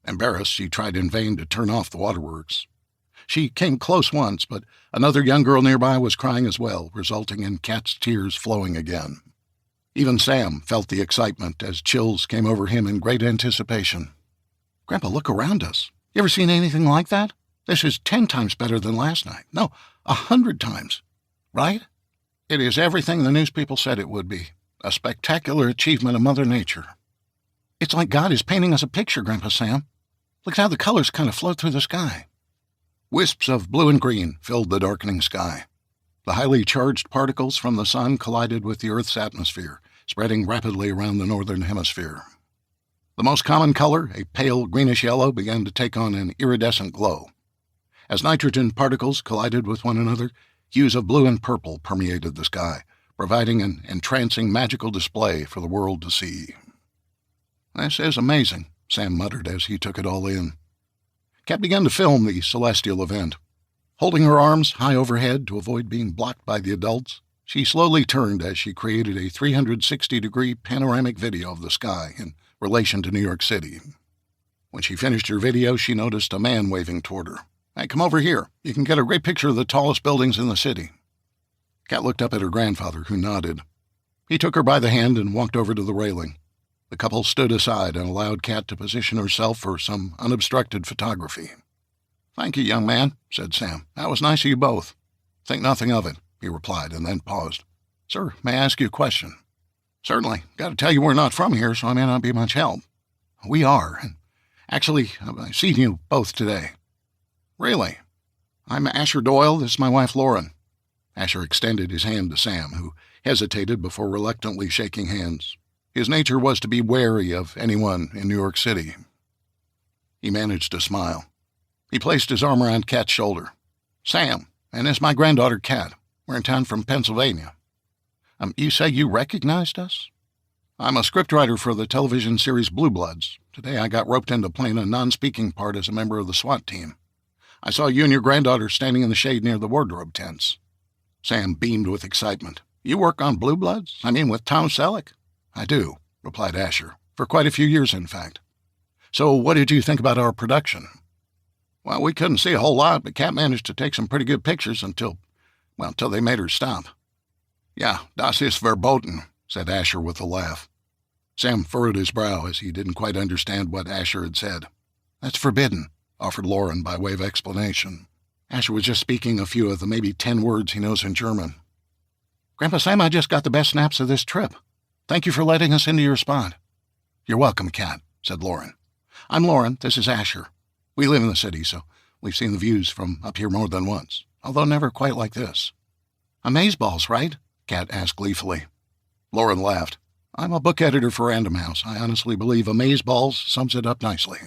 Embarrassed, she tried in vain to turn off the waterworks. She came close once, but another young girl nearby was crying as well, resulting in Kat's tears flowing again. Even Sam felt the excitement as chills came over him in great anticipation. "Grandpa, look around us. You ever seen anything like that? This is 10 times better than last night. No, 100 times. Right? It is everything the news people said it would be. A spectacular achievement of Mother Nature. It's like God is painting us a picture, Grandpa Sam. Look at how the colors kind of float through the sky." Wisps of blue and green filled the darkening sky. The highly charged particles from the sun collided with the Earth's atmosphere, spreading rapidly around the northern hemisphere. The most common color, a pale greenish yellow, began to take on an iridescent glow. As nitrogen particles collided with one another, hues of blue and purple permeated the sky, providing an entrancing magical display for the world to see. "This is amazing," Sam muttered as he took it all in. Kat began to film the celestial event. Holding her arms high overhead to avoid being blocked by the adults, she slowly turned as she created a 360-degree panoramic video of the sky in relation to New York City. When she finished her video, she noticed a man waving toward her. "Hey, come over here. You can get a great picture of the tallest buildings in the city." Kat looked up at her grandfather, who nodded. He took her by the hand and walked over to the railing. The couple stood aside and allowed Kat to position herself for some unobstructed photography. "Thank you, young man," said Sam. "That was nice of you both." "Think nothing of it," he replied, and then paused. "Sir, may I ask you a question?" "Certainly. Got to tell you we're not from here, so I may not be much help." "We are, and actually, I've seen you both today." "Really?" "I'm Asher Doyle. This is my wife, Lauren." Asher extended his hand to Sam, who hesitated before reluctantly shaking hands. His nature was to be wary of anyone in New York City. He managed to smile. He placed his arm around Kat's shoulder. "Sam, and this is my granddaughter, Kat. We're in town from Pennsylvania." You say you recognized us?" "I'm a scriptwriter for the television series Blue Bloods. Today I got roped into playing a non-speaking part as a member of the SWAT team. I saw you and your granddaughter standing in the shade near the wardrobe tents." Sam beamed with excitement. "You work on Blue Bloods? I mean, with Tom Selleck?" "I do," replied Asher. "For quite a few years, in fact." "So what did you think about our production?" "Well, we couldn't see a whole lot, but Kat managed to take some pretty good pictures until they made her stop." "Yeah, das ist verboten," said Asher with a laugh. Sam furrowed his brow as he didn't quite understand what Asher had said. "That's forbidden," offered Lauren by way of explanation. Asher was just speaking a few of the maybe 10 words he knows in German. "Grandpa Sam, I just got the best snaps of this trip. Thank you for letting us into your spot." "You're welcome, Kat," said Lauren. "I'm Lauren. This is Asher. We live in the city, so we've seen the views from up here more than once, although never quite like this." "Amazeballs, right?" Kat asked gleefully. Lauren laughed. "I'm a book editor for Random House. I honestly believe Amazeballs sums it up nicely."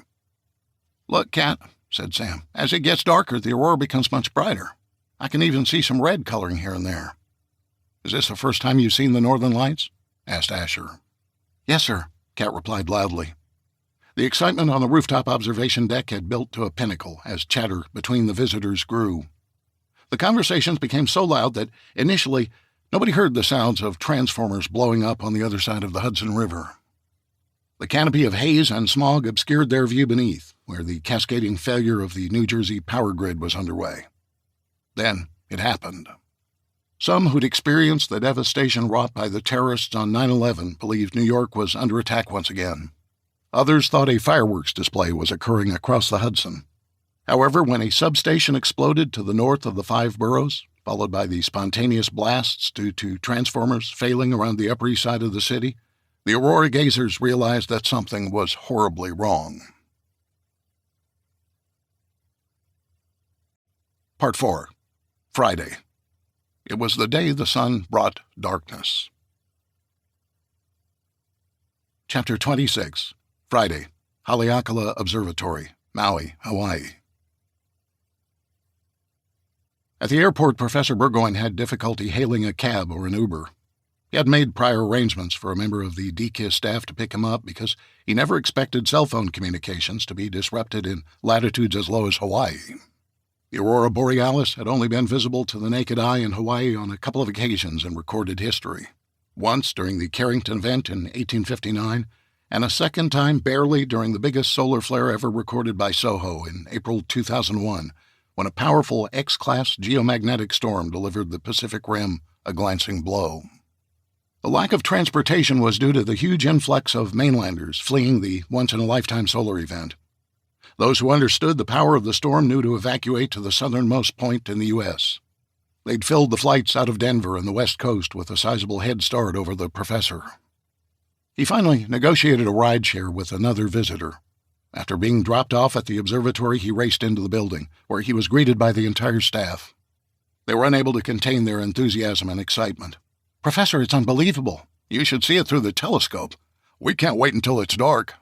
"Look, Kat," said Sam, "as it gets darker, the aurora becomes much brighter. I can even see some red coloring here and there." "Is this the first time you've seen the Northern Lights?" asked Asher. "Yes, sir," Kat replied loudly. The excitement on the rooftop observation deck had built to a pinnacle as chatter between the visitors grew. The conversations became so loud that, initially, nobody heard the sounds of transformers blowing up on the other side of the Hudson River. The canopy of haze and smog obscured their view beneath, where the cascading failure of the New Jersey power grid was underway. Then it happened. Some who'd experienced the devastation wrought by the terrorists on 9/11 believed New York was under attack once again. Others thought a fireworks display was occurring across the Hudson. However, when a substation exploded to the north of the 5 boroughs, followed by the spontaneous blasts due to transformers failing around the Upper East Side of the city, the aurora gazers realized that something was horribly wrong. Part 4. Friday. It was the day the sun brought darkness. Chapter 26. Friday. Haleakala Observatory, Maui, Hawaii. At the airport, Professor Burgoyne had difficulty hailing a cab or an Uber. He had made prior arrangements for a member of the DKIS staff to pick him up because he never expected cell phone communications to be disrupted in latitudes as low as Hawaii. The aurora borealis had only been visible to the naked eye in Hawaii on a couple of occasions in recorded history. Once during the Carrington event in 1859, and a second time barely during the biggest solar flare ever recorded by SOHO in April 2001, when a powerful X-class geomagnetic storm delivered the Pacific Rim a glancing blow. The lack of transportation was due to the huge influx of mainlanders fleeing the once-in-a-lifetime solar event. Those who understood the power of the storm knew to evacuate to the southernmost point in the U.S. They'd filled the flights out of Denver and the West Coast with a sizable head start over the professor. He finally negotiated a rideshare with another visitor. After being dropped off at the observatory, he raced into the building, where he was greeted by the entire staff. They were unable to contain their enthusiasm and excitement. "Professor, it's unbelievable. You should see it through the telescope. We can't wait until it's dark."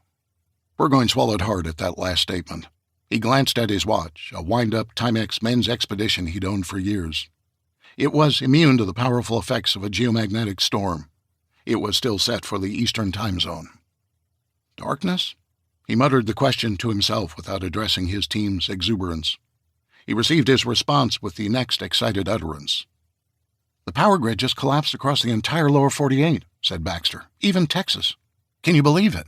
Burgoyne swallowed hard at that last statement. He glanced at his watch, a wind-up Timex men's expedition he'd owned for years. It was immune to the powerful effects of a geomagnetic storm. It was still set for the Eastern time zone. Darkness? He muttered the question to himself without addressing his team's exuberance. He received his response with the next excited utterance. "The power grid just collapsed across the entire lower 48, said Baxter. Even Texas. Can you believe it?"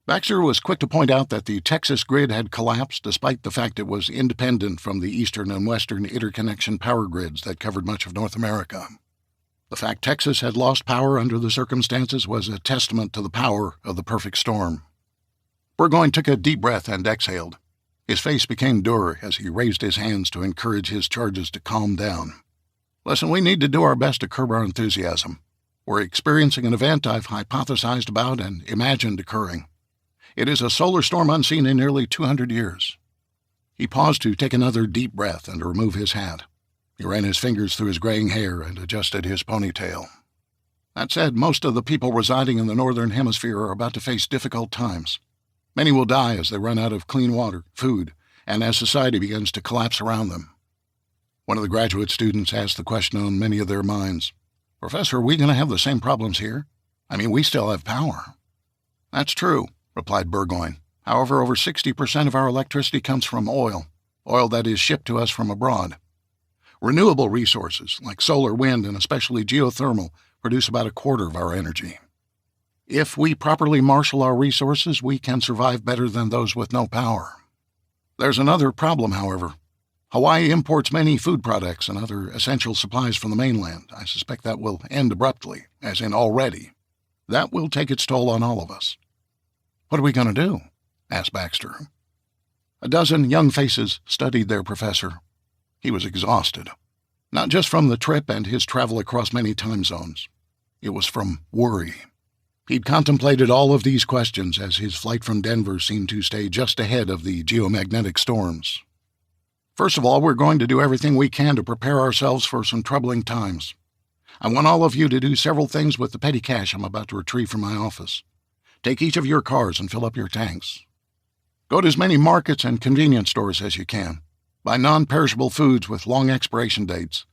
Baxter was quick to point out that the Texas grid had collapsed despite the fact it was independent from the eastern and western interconnection power grids that covered much of North America. The fact Texas had lost power under the circumstances was a testament to the power of the perfect storm. Burgoyne took a deep breath and exhaled. His face became dour as he raised his hands to encourage his charges to calm down. "Listen, we need to do our best to curb our enthusiasm. We're experiencing an event I've hypothesized about and imagined occurring. It is a solar storm unseen in nearly 200 years. He paused to take another deep breath and to remove his hat. He ran his fingers through his graying hair and adjusted his ponytail. That said, most of the people residing in the Northern Hemisphere are about to face difficult times. Many will die as they run out of clean water, food, and as society begins to collapse around them." One of the graduate students asked the question on many of their minds. "Professor, are we going to have the same problems here? I mean, we still have power." "That's true," replied Burgoyne. "However, over 60% of our electricity comes from oil that is shipped to us from abroad. Renewable resources, like solar, wind, and especially geothermal, produce about a quarter of our energy. If we properly marshal our resources, we can survive better than those with no power. There's another problem, however. Hawaii imports many food products and other essential supplies from the mainland. I suspect that will end abruptly, as in already. That will take its toll on all of us." "What are we going to do?" asked Baxter. A dozen young faces studied their professor. He was exhausted, not just from the trip and his travel across many time zones. It was from worry. He'd contemplated all of these questions as his flight from Denver seemed to stay just ahead of the geomagnetic storms. "First of all, we're going to do everything we can to prepare ourselves for some troubling times. I want all of you to do several things with the petty cash I'm about to retrieve from my office. Take each of your cars and fill up your tanks. Go to as many markets and convenience stores as you can. Buy non-perishable foods with long expiration dates.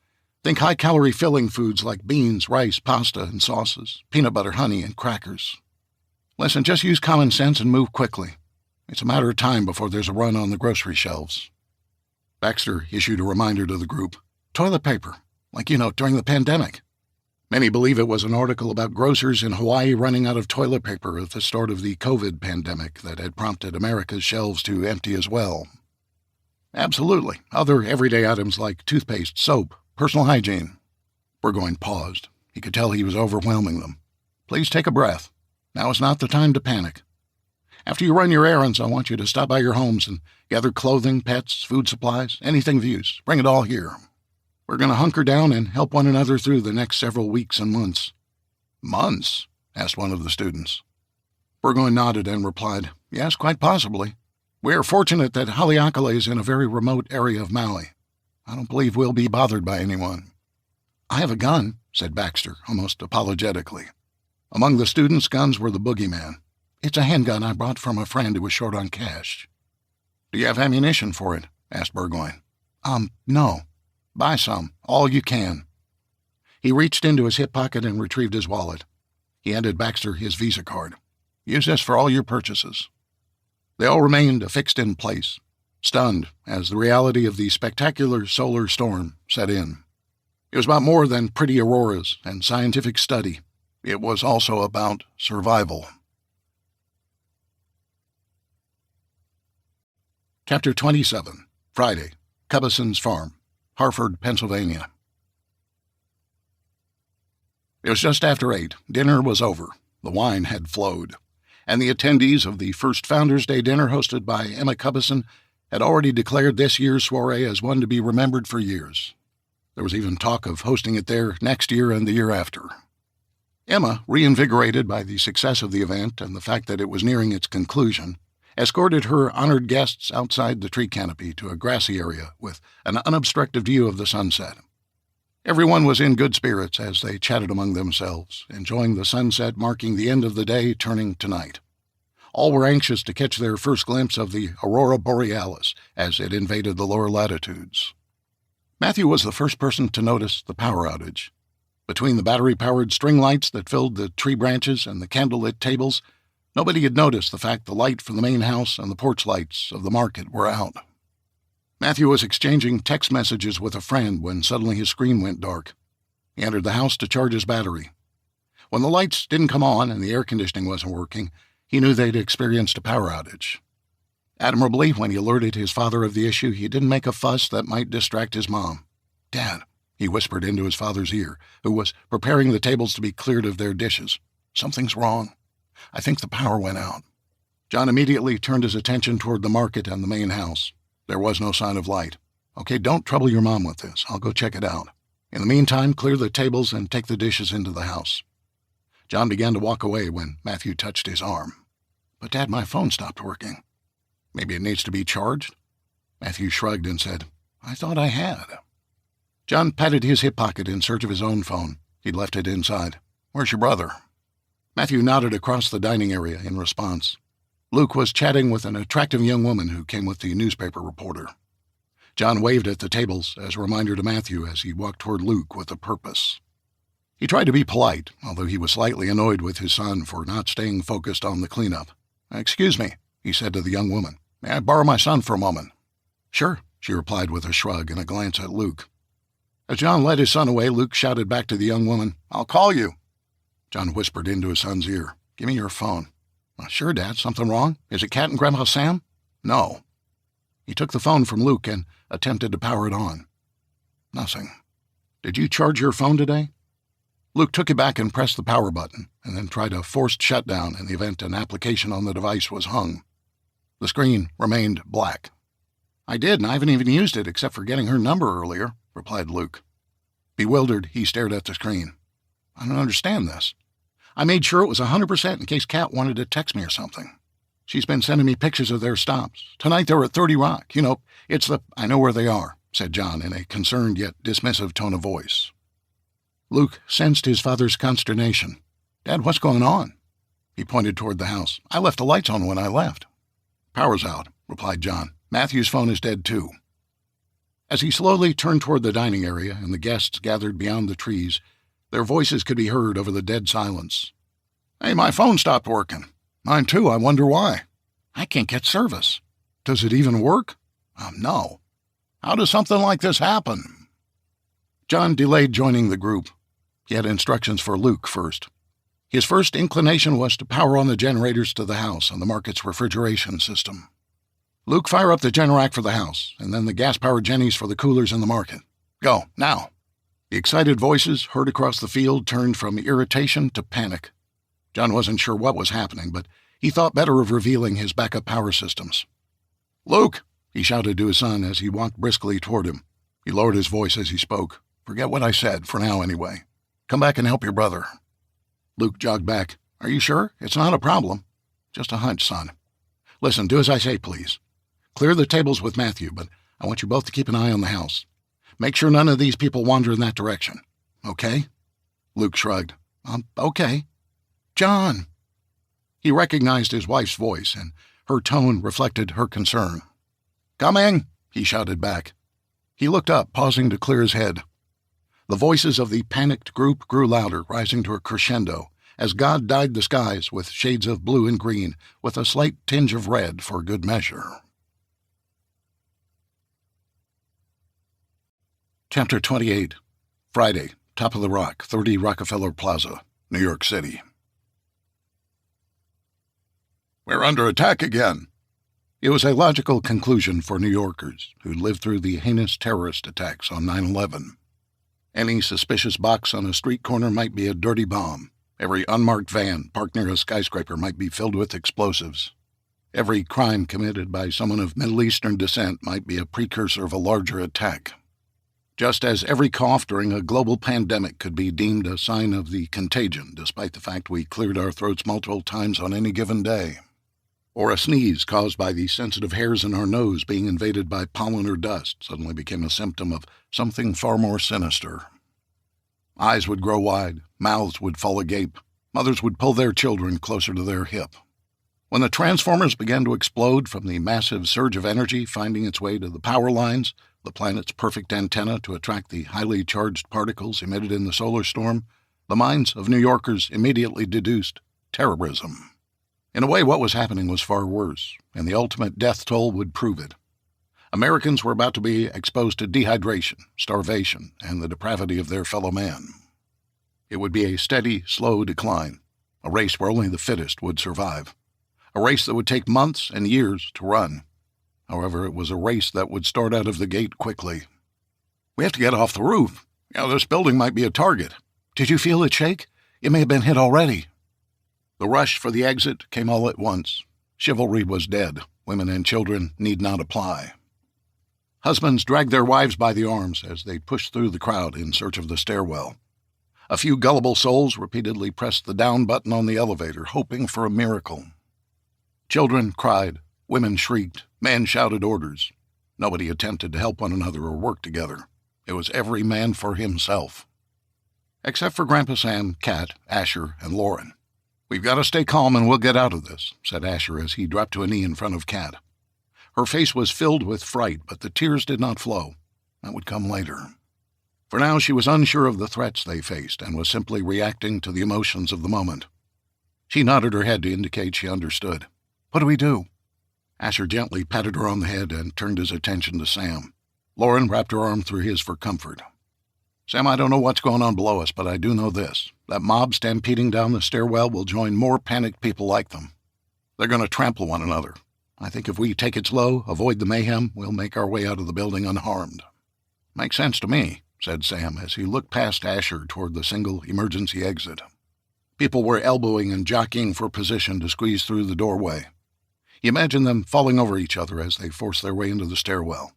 Think high-calorie filling foods like beans, rice, pasta, and sauces, peanut butter, honey, and crackers. Listen, just use common sense and move quickly. It's a matter of time before there's a run on the grocery shelves." Baxter issued a reminder to the group. "Toilet paper, like, during the pandemic. Many believe it was an article about grocers in Hawaii running out of toilet paper at the start of the COVID pandemic that had prompted America's shelves to empty as well. Absolutely. Other everyday items like toothpaste, soap, personal hygiene." Burgoyne paused. He could tell he was overwhelming them. "Please take a breath. Now is not the time to panic. After you run your errands, I want you to stop by your homes and gather clothing, pets, food supplies, anything of use. Bring it all here. We're going to hunker down and help one another through the next several weeks and months." "Months?" asked one of the students. Burgoyne nodded and replied, "Yes, quite possibly. We are fortunate that Haleakala is in a very remote area of Maui. I don't believe we'll be bothered by anyone." "I have a gun," said Baxter, almost apologetically. Among the students' guns were the boogeyman. "It's a handgun I brought from a friend who was short on cash." "Do you have ammunition for it?" asked Burgoyne. No. Buy some, all you can." He reached into his hip pocket and retrieved his wallet. He handed Baxter his Visa card. "Use this for all your purchases." They all remained affixed in place, stunned as the reality of the spectacular solar storm set in. It was about more than pretty auroras and scientific study. It was also about survival. Chapter 27, Friday, Cubbison's Farm, Hartford, Pennsylvania. It was just after 8. Dinner was over. The wine had flowed, and the attendees of the first Founders' Day dinner hosted by Emma Cubbison had already declared this year's soiree as one to be remembered for years. There was even talk of hosting it there next year and the year after. Emma, reinvigorated by the success of the event and the fact that it was nearing its conclusion, escorted her honored guests outside the tree canopy to a grassy area with an unobstructed view of the sunset. Everyone was in good spirits as they chatted among themselves, enjoying the sunset marking the end of the day turning to night. All were anxious to catch their first glimpse of the aurora borealis as it invaded the lower latitudes. Matthew was the first person to notice the power outage. Between the battery-powered string lights that filled the tree branches and the candlelit tables, nobody had noticed the fact the light from the main house and the porch lights of the market were out. Matthew was exchanging text messages with a friend when suddenly his screen went dark. He entered the house to charge his battery. When the lights didn't come on and the air conditioning wasn't working, he knew they'd experienced a power outage. Admirably, when he alerted his father of the issue, he didn't make a fuss that might distract his mom. "Dad," he whispered into his father's ear, who was preparing the tables to be cleared of their dishes. "Something's wrong. I think the power went out." John immediately turned his attention toward the market and the main house. There was no sign of light. "Okay, don't trouble your mom with this. I'll go check it out. In the meantime, clear the tables and take the dishes into the house." John began to walk away when Matthew touched his arm. "But, Dad, my phone stopped working." "Maybe it needs to be charged?" Matthew shrugged and said, "I thought I had." John patted his hip pocket in search of his own phone. He'd left it inside. "Where's your brother?" Matthew nodded across the dining area in response. Luke was chatting with an attractive young woman who came with the newspaper reporter. John waved at the tables as a reminder to Matthew as he walked toward Luke with a purpose. He tried to be polite, although he was slightly annoyed with his son for not staying focused on the cleanup. "Excuse me," he said to the young woman. "May I borrow my son for a moment?" "Sure," she replied with a shrug and a glance at Luke. As John led his son away, Luke shouted back to the young woman, "I'll call you." John whispered into his son's ear, "Give me your phone." "Sure, Dad. Something wrong? Is it Cat and Grandpa Sam?" "No." He took the phone from Luke and attempted to power it on. "Nothing." "Did you charge your phone today?" Luke took it back and pressed the power button, and then tried a forced shutdown in the event an application on the device was hung. The screen remained black. "I did, and I haven't even used it except for getting her number earlier," replied Luke. Bewildered, he stared at the screen. "I don't understand this. I made sure it was 100% in case Kat wanted to text me or something. She's been sending me pictures of their stops. Tonight they were at 30 Rock. It's the—" "I know where they are," said John in a concerned yet dismissive tone of voice. Luke sensed his father's consternation. "Dad, what's going on?" He pointed toward the house. "I left the lights on when I left." "Power's out," replied John. "Matthew's phone is dead, too." As he slowly turned toward the dining area and the guests gathered beyond the trees, their voices could be heard over the dead silence. "Hey, my phone stopped working." "Mine too, I wonder why." "I can't get service." "Does it even work?" "No." "How does something like this happen?" John delayed joining the group. He had instructions for Luke first. His first inclination was to power on the generators to the house and the market's refrigeration system. "Luke, fire up the Generac for the house, and then the gas-powered Jennies for the coolers in the market. Go, now." The excited voices heard across the field turned from irritation to panic. John wasn't sure what was happening, but he thought better of revealing his backup power systems. "Luke," he shouted to his son as he walked briskly toward him. He lowered his voice as he spoke. "Forget what I said, for now anyway. Come back and help your brother." Luke jogged back. "Are you sure? It's not a problem." "Just a hunch, son. Listen, do as I say, please. Clear the tables with Matthew, but I want you both to keep an eye on the house. Make sure none of these people wander in that direction. Okay?" Luke shrugged. Okay." "John!" He recognized his wife's voice, and her tone reflected her concern. "Coming!" he shouted back. He looked up, pausing to clear his head. The voices of the panicked group grew louder, rising to a crescendo, as God dyed the skies with shades of blue and green, with a slight tinge of red for good measure. Chapter 28. Friday, top of the Rock, 30 Rockefeller Plaza, New York City. "We're under attack again." It was a logical conclusion for New Yorkers who lived through the heinous terrorist attacks on 9/11. Any suspicious box on a street corner might be a dirty bomb. Every unmarked van parked near a skyscraper might be filled with explosives. Every crime committed by someone of Middle Eastern descent might be a precursor of a larger attack. Just as every cough during a global pandemic could be deemed a sign of the contagion, despite the fact we cleared our throats multiple times on any given day. Or a sneeze caused by the sensitive hairs in our nose being invaded by pollen or dust suddenly became a symptom of something far more sinister. Eyes would grow wide, mouths would fall agape, mothers would pull their children closer to their hip. When the transformers began to explode from the massive surge of energy finding its way to the power lines, the planet's perfect antenna to attract the highly charged particles emitted in the solar storm, the minds of New Yorkers immediately deduced terrorism. In a way, what was happening was far worse, and the ultimate death toll would prove it. Americans were about to be exposed to dehydration, starvation, and the depravity of their fellow man. It would be a steady, slow decline, a race where only the fittest would survive, a race that would take months and years to run. However, it was a race that would start out of the gate quickly. "We have to get off the roof. This building might be a target. Did you feel it shake? It may have been hit already." The rush for the exit came all at once. Chivalry was dead. Women and children need not apply. Husbands dragged their wives by the arms as they pushed through the crowd in search of the stairwell. A few gullible souls repeatedly pressed the down button on the elevator, hoping for a miracle. Children cried, women shrieked, men shouted orders. Nobody attempted to help one another or work together. It was every man for himself. Except for Grandpa Sam, Kat, Asher, and Lauren. "We've got to stay calm and we'll get out of this," said Asher as he dropped to a knee in front of Kat. Her face was filled with fright, but the tears did not flow. That would come later. For now, she was unsure of the threats they faced and was simply reacting to the emotions of the moment. She nodded her head to indicate she understood. "What do we do?" Asher gently patted her on the head and turned his attention to Sam. Lauren wrapped her arm through his for comfort. "Sam, I don't know what's going on below us, but I do know this. That mob stampeding down the stairwell will join more panicked people like them. They're going to trample one another. I think if we take it slow, avoid the mayhem, we'll make our way out of the building unharmed." "Makes sense to me," said Sam as he looked past Asher toward the single emergency exit. People were elbowing and jockeying for position to squeeze through the doorway. He imagined them falling over each other as they forced their way into the stairwell.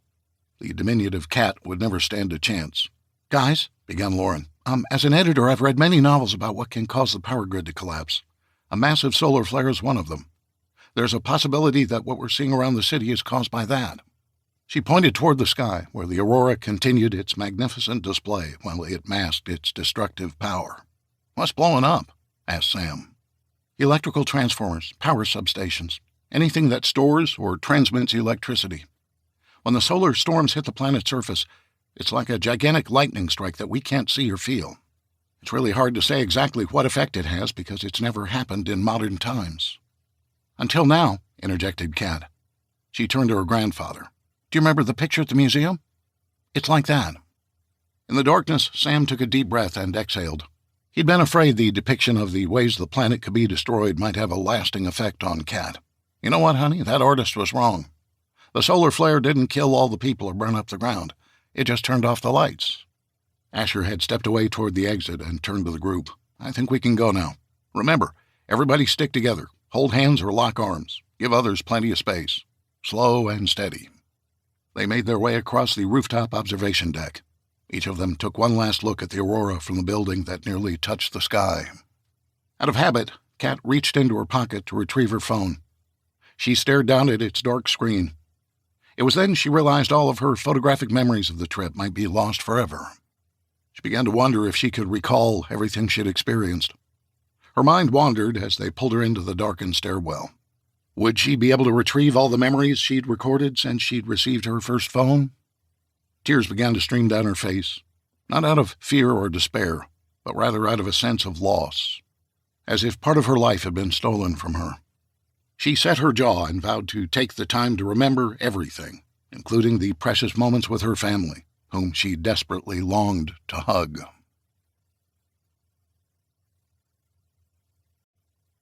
The diminutive Cat would never stand a chance. "Guys," began Lauren, as an editor, I've read many novels about what can cause the power grid to collapse. A massive solar flare is one of them. There's a possibility that what we're seeing around the city is caused by that." She pointed toward the sky, where the aurora continued its magnificent display while it masked its destructive power. "What's blowing up?" asked Sam. "Electrical transformers, power substations, anything that stores or transmits electricity. When the solar storms hit the planet's surface, it's like a gigantic lightning strike that we can't see or feel. It's really hard to say exactly what effect it has because it's never happened in modern times." "Until now," interjected Kat. She turned to her grandfather. "Do you remember the picture at the museum? It's like that." In the darkness, Sam took a deep breath and exhaled. He'd been afraid the depiction of the ways the planet could be destroyed might have a lasting effect on Kat. "You know what, honey? That artist was wrong. The solar flare didn't kill all the people or burn up the ground. It just turned off the lights." Asher had stepped away toward the exit and turned to the group. "I think we can go now. Remember, everybody stick together. Hold hands or lock arms. Give others plenty of space. Slow and steady." They made their way across the rooftop observation deck. Each of them took one last look at the aurora from the building that nearly touched the sky. Out of habit, Kat reached into her pocket to retrieve her phone. She stared down at its dark screen. It was then she realized all of her photographic memories of the trip might be lost forever. She began to wonder if she could recall everything she'd experienced. Her mind wandered as they pulled her into the darkened stairwell. Would she be able to retrieve all the memories she'd recorded since she'd received her first phone? Tears began to stream down her face, not out of fear or despair, but rather out of a sense of loss, as if part of her life had been stolen from her. She set her jaw and vowed to take the time to remember everything, including the precious moments with her family, whom she desperately longed to hug.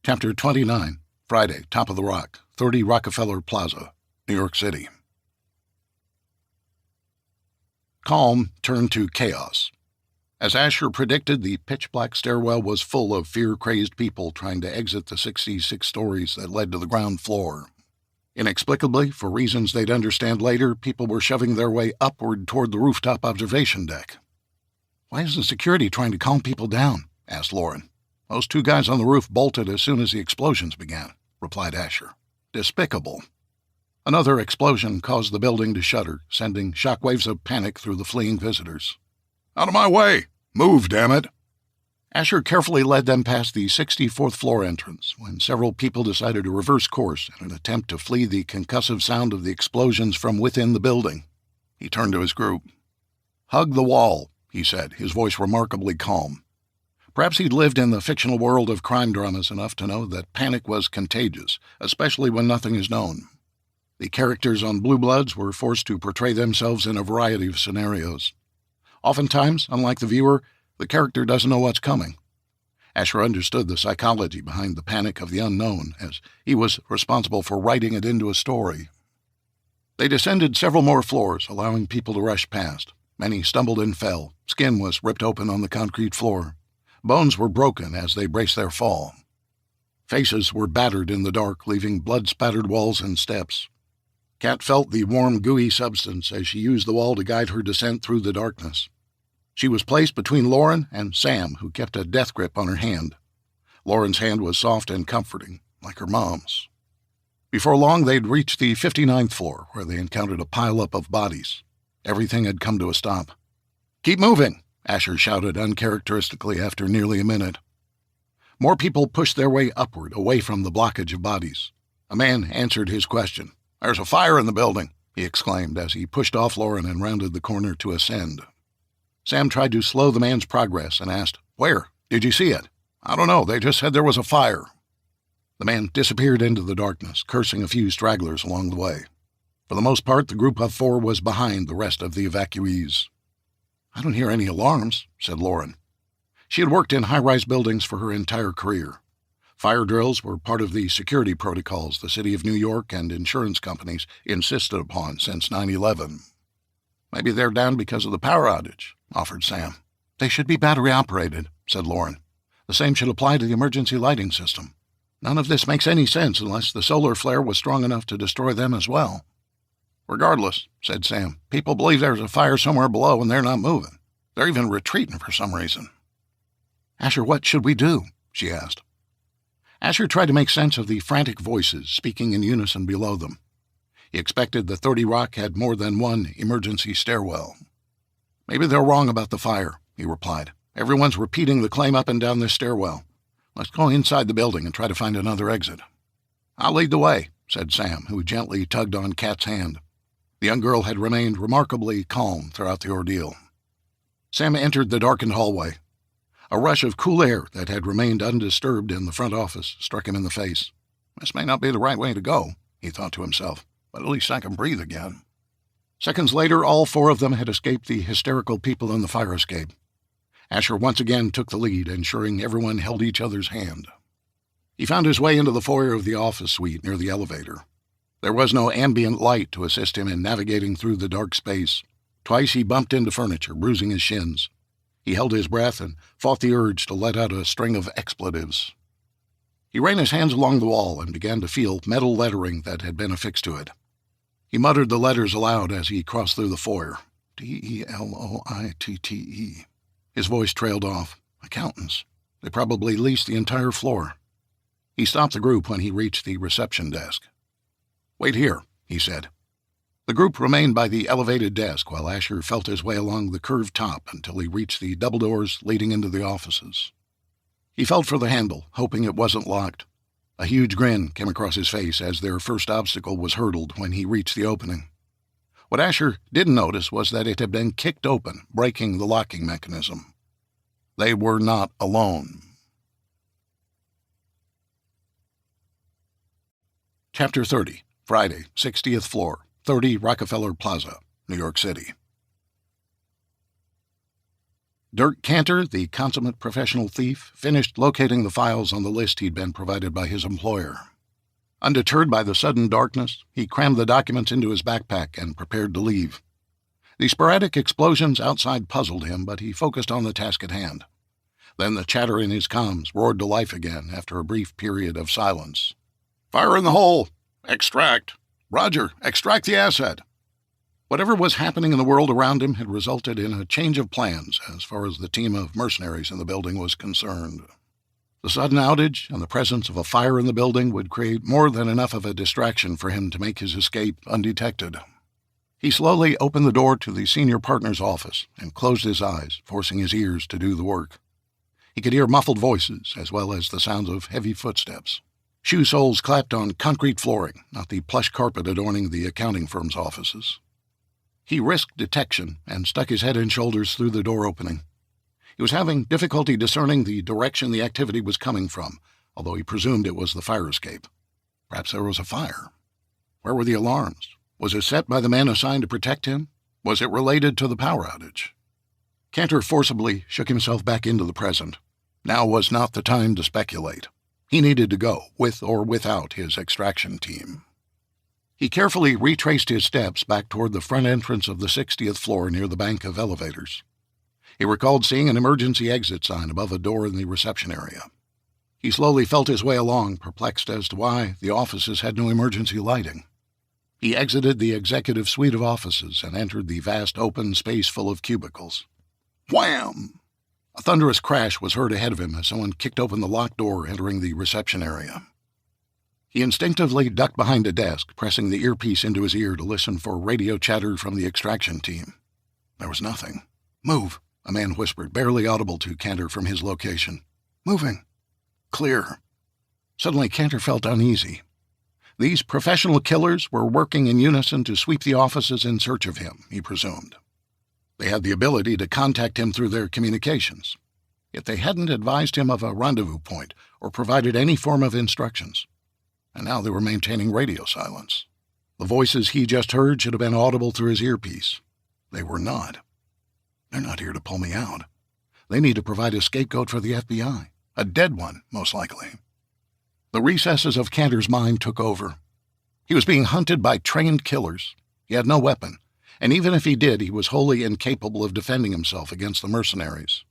Chapter 29, Friday, Top of the Rock, 30 Rockefeller Plaza, New York City. Calm turned to chaos. As Asher predicted, the pitch-black stairwell was full of fear-crazed people trying to exit the 66 stories that led to the ground floor. Inexplicably, for reasons they'd understand later, people were shoving their way upward toward the rooftop observation deck. "Why isn't security trying to calm people down?" asked Lauren. "Those two guys on the roof bolted as soon as the explosions began," replied Asher. "Despicable." Another explosion caused the building to shudder, sending shockwaves of panic through the fleeing visitors. "Out of my way! Move, damn it!" Asher carefully led them past the 64th floor entrance when several people decided to reverse course in an attempt to flee the concussive sound of the explosions from within the building. He turned to his group. "Hug the wall," he said, his voice remarkably calm. Perhaps he'd lived in the fictional world of crime dramas enough to know that panic was contagious, especially when nothing is known. The characters on Blue Bloods were forced to portray themselves in a variety of scenarios. Oftentimes, unlike the viewer, the character doesn't know what's coming. Asher understood the psychology behind the panic of the unknown, as he was responsible for writing it into a story. They descended several more floors, allowing people to rush past. Many stumbled and fell. Skin was ripped open on the concrete floor. Bones were broken as they braced their fall. Faces were battered in the dark, leaving blood-spattered walls and steps. Kat felt the warm, gooey substance as she used the wall to guide her descent through the darkness. She was placed between Lauren and Sam, who kept a death grip on her hand. Lauren's hand was soft and comforting, like her mom's. Before long, they'd reached the 59th floor, where they encountered a pileup of bodies. Everything had come to a stop. "Keep moving," Asher shouted uncharacteristically after nearly a minute. More people pushed their way upward, away from the blockage of bodies. A man answered his question. "There's a fire in the building," he exclaimed as he pushed off Lauren and rounded the corner to ascend. Sam tried to slow the man's progress and asked, "Where? Did you see it?" "I don't know. They just said there was a fire." The man disappeared into the darkness, cursing a few stragglers along the way. For the most part, the group of four was behind the rest of the evacuees. "I don't hear any alarms," said Lauren. She had worked in high-rise buildings for her entire career. Fire drills were part of the security protocols the city of New York and insurance companies insisted upon since 9/11. "Maybe they're down because of the power outage," offered Sam. "They should be battery-operated," said Lauren. "The same should apply to the emergency lighting system. None of this makes any sense unless the solar flare was strong enough to destroy them as well." "Regardless," said Sam, "people believe there's a fire somewhere below and they're not moving. They're even retreating for some reason." "Asher, what should we do?" she asked. Asher tried to make sense of the frantic voices speaking in unison below them. He expected that 30 Rock had more than one emergency stairwell. "Maybe they're wrong about the fire," he replied. "Everyone's repeating the claim up and down this stairwell. Let's go inside the building and try to find another exit." "I'll lead the way," said Sam, who gently tugged on Kat's hand. The young girl had remained remarkably calm throughout the ordeal. Sam entered the darkened hallway. A rush of cool air that had remained undisturbed in the front office struck him in the face. "This may not be the right way to go," he thought to himself, "but at least I can breathe again." Seconds later, all four of them had escaped the hysterical people in the fire escape. Asher once again took the lead, ensuring everyone held each other's hand. He found his way into the foyer of the office suite near the elevator. There was no ambient light to assist him in navigating through the dark space. Twice he bumped into furniture, bruising his shins. He held his breath and fought the urge to let out a string of expletives. He ran his hands along the wall and began to feel metal lettering that had been affixed to it. He muttered the letters aloud as he crossed through the foyer. DELOITTE. His voice trailed off. Accountants. They probably leased the entire floor. He stopped the group when he reached the reception desk. "Wait here," he said. The group remained by the elevated desk while Asher felt his way along the curved top until he reached the double doors leading into the offices. He felt for the handle, hoping it wasn't locked. A huge grin came across his face as their first obstacle was hurdled when he reached the opening. What Asher didn't notice was that it had been kicked open, breaking the locking mechanism. They were not alone. Chapter 30, Friday, 60th floor. 30 Rockefeller Plaza, New York City. Dirk Cantor, the consummate professional thief, finished locating the files on the list he'd been provided by his employer. Undeterred by the sudden darkness, he crammed the documents into his backpack and prepared to leave. The sporadic explosions outside puzzled him, but he focused on the task at hand. Then the chatter in his comms roared to life again after a brief period of silence. "Fire in the hole! Extract! Roger, extract the asset." Whatever was happening in the world around him had resulted in a change of plans as far as the team of mercenaries in the building was concerned. The sudden outage and the presence of a fire in the building would create more than enough of a distraction for him to make his escape undetected. He slowly opened the door to the senior partner's office and closed his eyes, forcing his ears to do the work. He could hear muffled voices as well as the sounds of heavy footsteps. Shoe soles clapped on concrete flooring, not the plush carpet adorning the accounting firm's offices. He risked detection and stuck his head and shoulders through the door opening. He was having difficulty discerning the direction the activity was coming from, although he presumed it was the fire escape. Perhaps there was a fire. Where were the alarms? Was it set by the man assigned to protect him? Was it related to the power outage? Cantor forcibly shook himself back into the present. Now was not the time to speculate. He needed to go, with or without his extraction team. He carefully retraced his steps back toward the front entrance of the 60th floor near the bank of elevators. He recalled seeing an emergency exit sign above a door in the reception area. He slowly felt his way along, perplexed as to why the offices had no emergency lighting. He exited the executive suite of offices and entered the vast open space full of cubicles. Wham! A thunderous crash was heard ahead of him as someone kicked open the locked door entering the reception area. He instinctively ducked behind a desk, pressing the earpiece into his ear to listen for radio chatter from the extraction team. There was nothing. Move, a man whispered, barely audible to Cantor from his location. Moving. Clear. Suddenly, Cantor felt uneasy. These professional killers were working in unison to sweep the offices in search of him, he presumed. They had the ability to contact him through their communications, yet they hadn't advised him of a rendezvous point or provided any form of instructions. And now they were maintaining radio silence. The voices he just heard should have been audible through his earpiece. They were not. They're not here to pull me out. They need to provide a scapegoat for the FBI. A dead one, most likely. The recesses of Cantor's mind took over. He was being hunted by trained killers. He had no weapon, and even if he did, he was wholly incapable of defending himself against the mercenaries.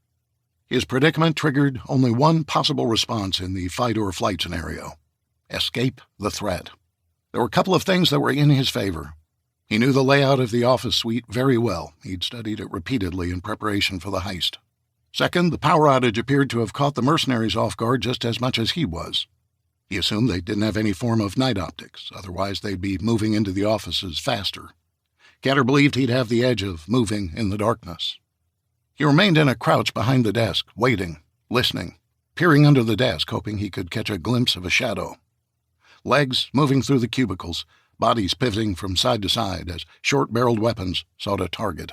His predicament triggered only one possible response in the fight-or-flight scenario. Escape the threat. There were a couple of things that were in his favor. He knew the layout of the office suite very well. He'd studied it repeatedly in preparation for the heist. Second, the power outage appeared to have caught the mercenaries off guard just as much as he was. He assumed they didn't have any form of night optics, otherwise they'd be moving into the offices faster. Cantor believed he'd have the edge of moving in the darkness. He remained in a crouch behind the desk, waiting, listening, peering under the desk, hoping he could catch a glimpse of a shadow. Legs moving through the cubicles, bodies pivoting from side to side as short-barreled weapons sought a target.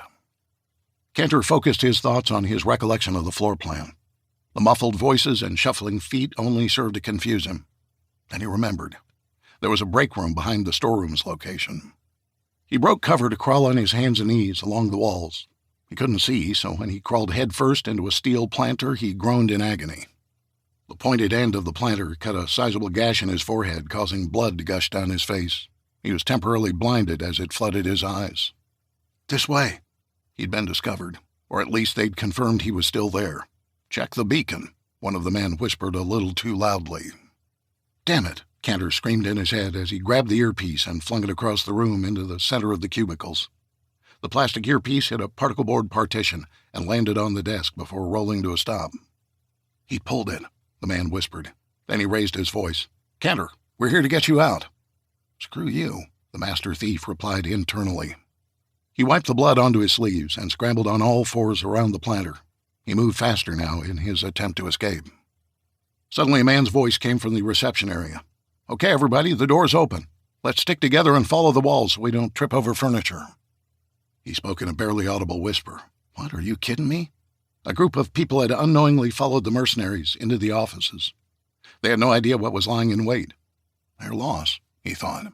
Cantor focused his thoughts on his recollection of the floor plan. The muffled voices and shuffling feet only served to confuse him. Then he remembered. There was a break room behind the storeroom's location. He broke cover to crawl on his hands and knees along the walls. He couldn't see, so when he crawled headfirst into a steel planter, he groaned in agony. The pointed end of the planter cut a sizable gash in his forehead, causing blood to gush down his face. He was temporarily blinded as it flooded his eyes. This way. He'd been discovered, or at least they'd confirmed he was still there. Check the beacon, one of the men whispered a little too loudly. Damn it, Cantor screamed in his head as he grabbed the earpiece and flung it across the room into the center of the cubicles. The plastic earpiece hit a particle board partition and landed on the desk before rolling to a stop. He pulled it, the man whispered. Then he raised his voice. Cantor, we're here to get you out. Screw you, the master thief replied internally. He wiped the blood onto his sleeves and scrambled on all fours around the planter. He moved faster now in his attempt to escape. Suddenly a man's voice came from the reception area. Okay, everybody, the door's open. Let's stick together and follow the walls so we don't trip over furniture. He spoke in a barely audible whisper. What, are you kidding me? A group of people had unknowingly followed the mercenaries into the offices. They had no idea what was lying in wait. Their loss, he thought.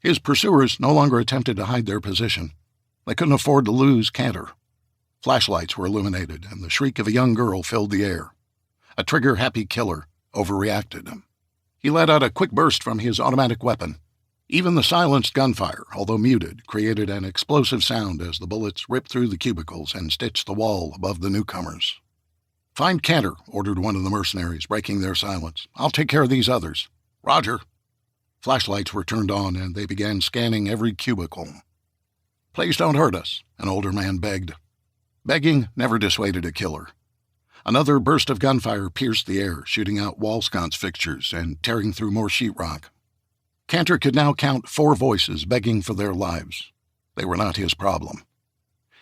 His pursuers no longer attempted to hide their position. They couldn't afford to lose Cantor. Flashlights were illuminated, and the shriek of a young girl filled the air. A trigger-happy killer overreacted. He let out a quick burst from his automatic weapon. Even the silenced gunfire, although muted, created an explosive sound as the bullets ripped through the cubicles and stitched the wall above the newcomers. Find Cantor, ordered one of the mercenaries, breaking their silence. I'll take care of these others. Roger. Flashlights were turned on, and they began scanning every cubicle. Please don't hurt us, an older man begged. Begging never dissuaded a killer. Another burst of gunfire pierced the air, shooting out wall sconce fixtures and tearing through more sheetrock. Cantor could now count 4 voices begging for their lives. They were not his problem.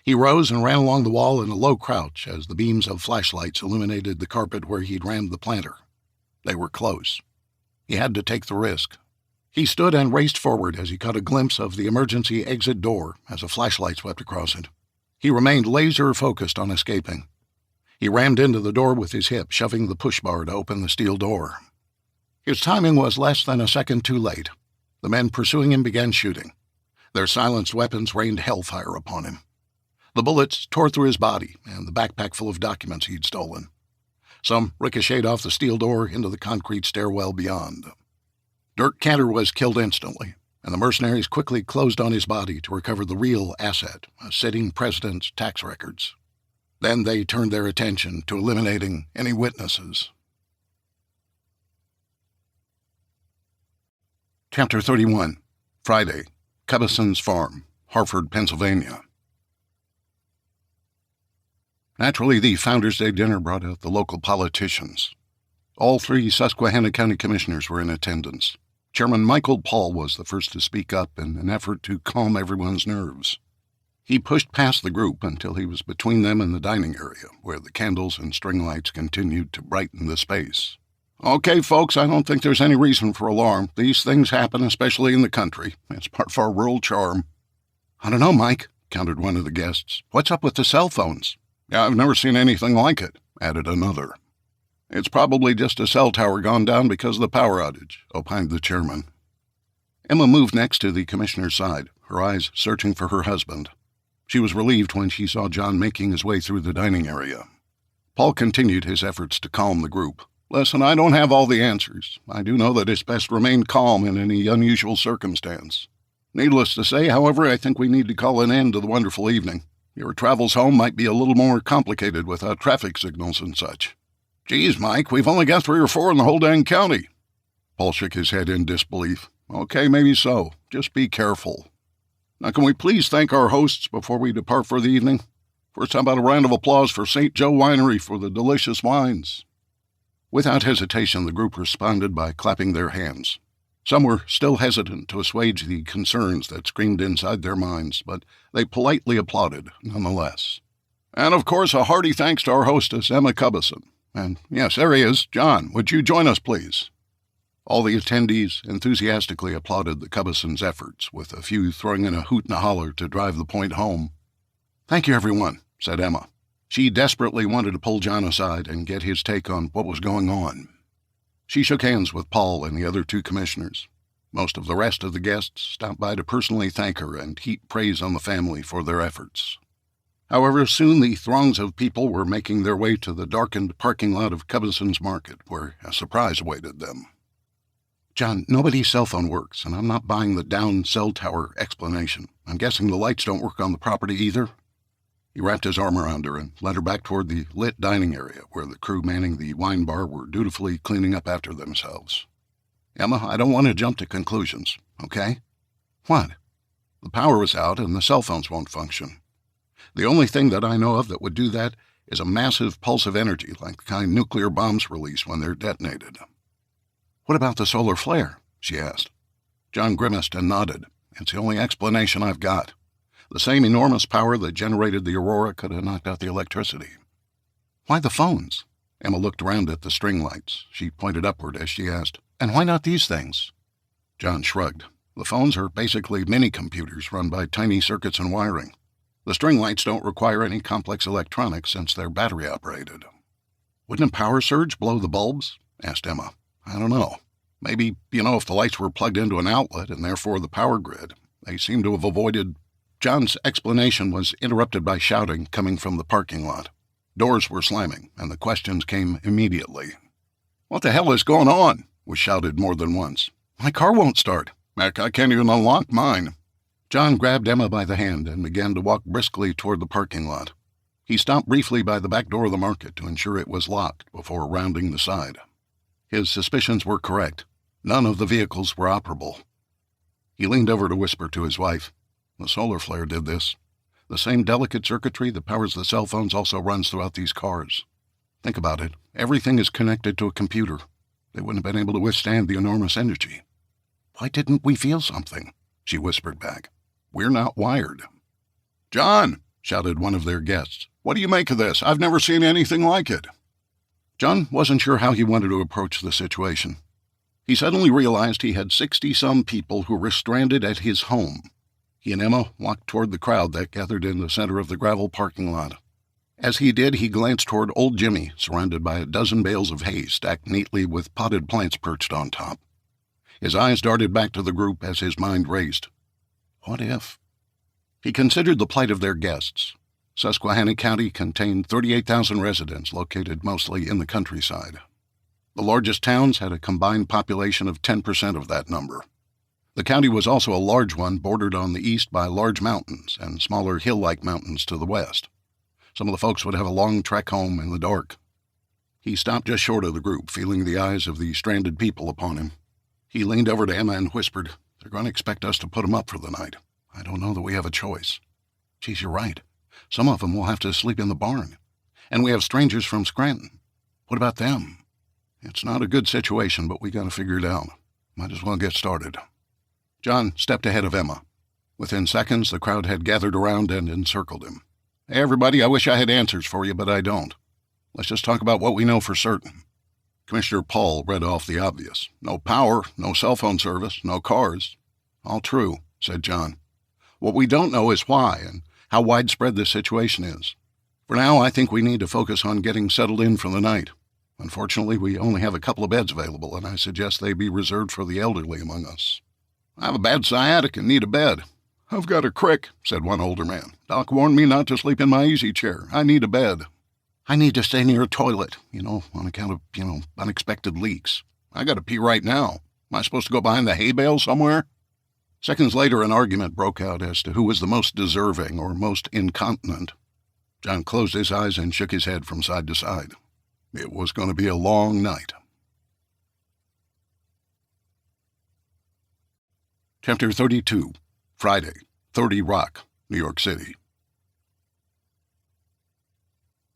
He rose and ran along the wall in a low crouch as the beams of flashlights illuminated the carpet where he'd rammed the planter. They were close. He had to take the risk. He stood and raced forward as he caught a glimpse of the emergency exit door as a flashlight swept across it. He remained laser-focused on escaping. He rammed into the door with his hip, shoving the push bar to open the steel door. His timing was less than a second too late. The men pursuing him began shooting. Their silenced weapons rained hellfire upon him. The bullets tore through his body and the backpack full of documents he'd stolen. Some ricocheted off the steel door into the concrete stairwell beyond. Dirk Cantor was killed instantly, and the mercenaries quickly closed on his body to recover the real asset, a sitting president's tax records. Then they turned their attention to eliminating any witnesses. Chapter 31. Friday. Cubbison's Farm, Hartford, Pennsylvania. Naturally, the Founders' Day dinner brought out the local politicians. All 3 Susquehanna County Commissioners were in attendance. Chairman Michael Paul was the first to speak up in an effort to calm everyone's nerves. He pushed past the group until he was between them and the dining area, where the candles and string lights continued to brighten the space. "Okay, folks, I don't think there's any reason for alarm. These things happen, especially in the country. It's part of our rural charm." "I don't know, Mike," countered one of the guests. "What's up with the cell phones?" "Yeah, I've never seen anything like it," added another. "It's probably just a cell tower gone down because of the power outage," opined the chairman. Emma moved next to the commissioner's side, her eyes searching for her husband. She was relieved when she saw John making his way through the dining area. Paul continued his efforts to calm the group. "Listen, I don't have all the answers. I do know that it's best to remain calm in any unusual circumstance. Needless to say, however, I think we need to call an end to the wonderful evening. Your travels home might be a little more complicated without traffic signals and such." "Geez, Mike, we've only got 3 or 4 in the whole dang county." Paul shook his head in disbelief. "Okay, maybe so. Just be careful. Now, can we please thank our hosts before we depart for the evening? First, how about a round of applause for St. Joe Winery for the delicious wines?" Without hesitation, the group responded by clapping their hands. Some were still hesitant to assuage the concerns that screamed inside their minds, but they politely applauded nonetheless. "And, of course, a hearty thanks to our hostess, Emma Cubbison. And, yes, there he is. John, would you join us, please?" All the attendees enthusiastically applauded the Cubbisons' efforts, with a few throwing in a hoot and a holler to drive the point home. "Thank you, everyone," said Emma. She desperately wanted to pull John aside and get his take on what was going on. She shook hands with Paul and the other 2 commissioners. Most of the rest of the guests stopped by to personally thank her and heap praise on the family for their efforts. However, soon the throngs of people were making their way to the darkened parking lot of Cubbison's Market, where a surprise awaited them. "John, nobody's cell phone works, and I'm not buying the down cell tower explanation. I'm guessing the lights don't work on the property either?" He wrapped his arm around her and led her back toward the lit dining area where the crew manning the wine bar were dutifully cleaning up after themselves. "Emma, I don't want to jump to conclusions, okay?" "What?" "The power is out and the cell phones won't function. The only thing that I know of that would do that is a massive pulse of energy like the kind nuclear bombs release when they're detonated." "What about the solar flare?" she asked. John grimaced and nodded. "It's the only explanation I've got. The same enormous power that generated the aurora could have knocked out the electricity." "Why the phones?" Emma looked around at the string lights. She pointed upward as she asked, "And why not these things?" John shrugged. "The phones are basically mini-computers run by tiny circuits and wiring. The string lights don't require any complex electronics since they're battery-operated." "Wouldn't a power surge blow the bulbs?" asked Emma. "I don't know. Maybe, if the lights were plugged into an outlet and therefore the power grid. They seem to have avoided—" John's explanation was interrupted by shouting coming from the parking lot. Doors were slamming, and the questions came immediately. "What the hell is going on?" was shouted more than once. "My car won't start." "Heck, I can't even unlock mine." John grabbed Emma by the hand and began to walk briskly toward the parking lot. He stopped briefly by the back door of the market to ensure it was locked before rounding the side. His suspicions were correct. None of the vehicles were operable. He leaned over to whisper to his wife. "The solar flare did this. The same delicate circuitry that powers the cell phones also runs throughout these cars. Think about it. Everything is connected to a computer. They wouldn't have been able to withstand the enormous energy." "Why didn't we feel something?" she whispered back. "We're not wired." "John!" shouted one of their guests. "What do you make of this? I've never seen anything like it." John wasn't sure how he wanted to approach the situation. He suddenly realized he had 60-some people who were stranded at his home. He and Emma walked toward the crowd that gathered in the center of the gravel parking lot. As he did, he glanced toward old Jimmy, surrounded by a dozen bales of hay stacked neatly with potted plants perched on top. His eyes darted back to the group as his mind raced. What if? He considered the plight of their guests. Susquehanna County contained 38,000 residents located mostly in the countryside. The largest towns had a combined population of 10% of that number. The county was also a large one bordered on the east by large mountains and smaller hill-like mountains to the west. Some of the folks would have a long trek home in the dark. He stopped just short of the group, feeling the eyes of the stranded people upon him. He leaned over to Emma and whispered, "They're going to expect us to put them up for the night. I don't know that we have a choice." "Geez, you're right. Some of them will have to sleep in the barn. And we have strangers from Scranton. What about them?" "It's not a good situation, but we got to figure it out. Might as well get started." John stepped ahead of Emma. Within seconds, the crowd had gathered around and encircled him. "Hey, everybody, I wish I had answers for you, but I don't. Let's just talk about what we know for certain." Commissioner Paul read off the obvious. "No power, no cell phone service, no cars." "All true," said John. "What we don't know is why and how widespread this situation is. For now, I think we need to focus on getting settled in for the night. Unfortunately, we only have a couple of beds available, and I suggest they be reserved for the elderly among us." "I have a bad sciatic and need a bed." "I've got a crick," said one older man. "Doc warned me not to sleep in my easy chair. I need a bed." "I need to stay near a toilet, on account of, unexpected leaks." "I got to pee right now. Am I supposed to go behind the hay bale somewhere?" Seconds later, an argument broke out as to who was the most deserving or most incontinent. John closed his eyes and shook his head from side to side. It was going to be a long night. Chapter 32, Friday, 30 Rock, New York City.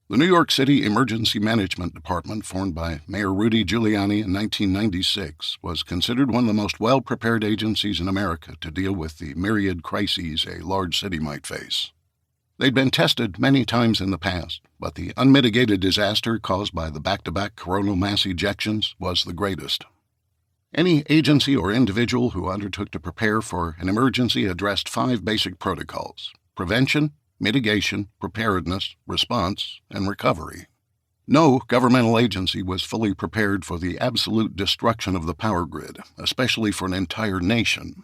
The New York City Emergency Management Department, formed by Mayor Rudy Giuliani in 1996, was considered one of the most well-prepared agencies in America to deal with the myriad crises a large city might face. They'd been tested many times in the past, but the unmitigated disaster caused by the back-to-back coronal mass ejections was the greatest. Any agency or individual who undertook to prepare for an emergency addressed 5 basic protocols: prevention, mitigation, preparedness, response, and recovery. No governmental agency was fully prepared for the absolute destruction of the power grid, especially for an entire nation.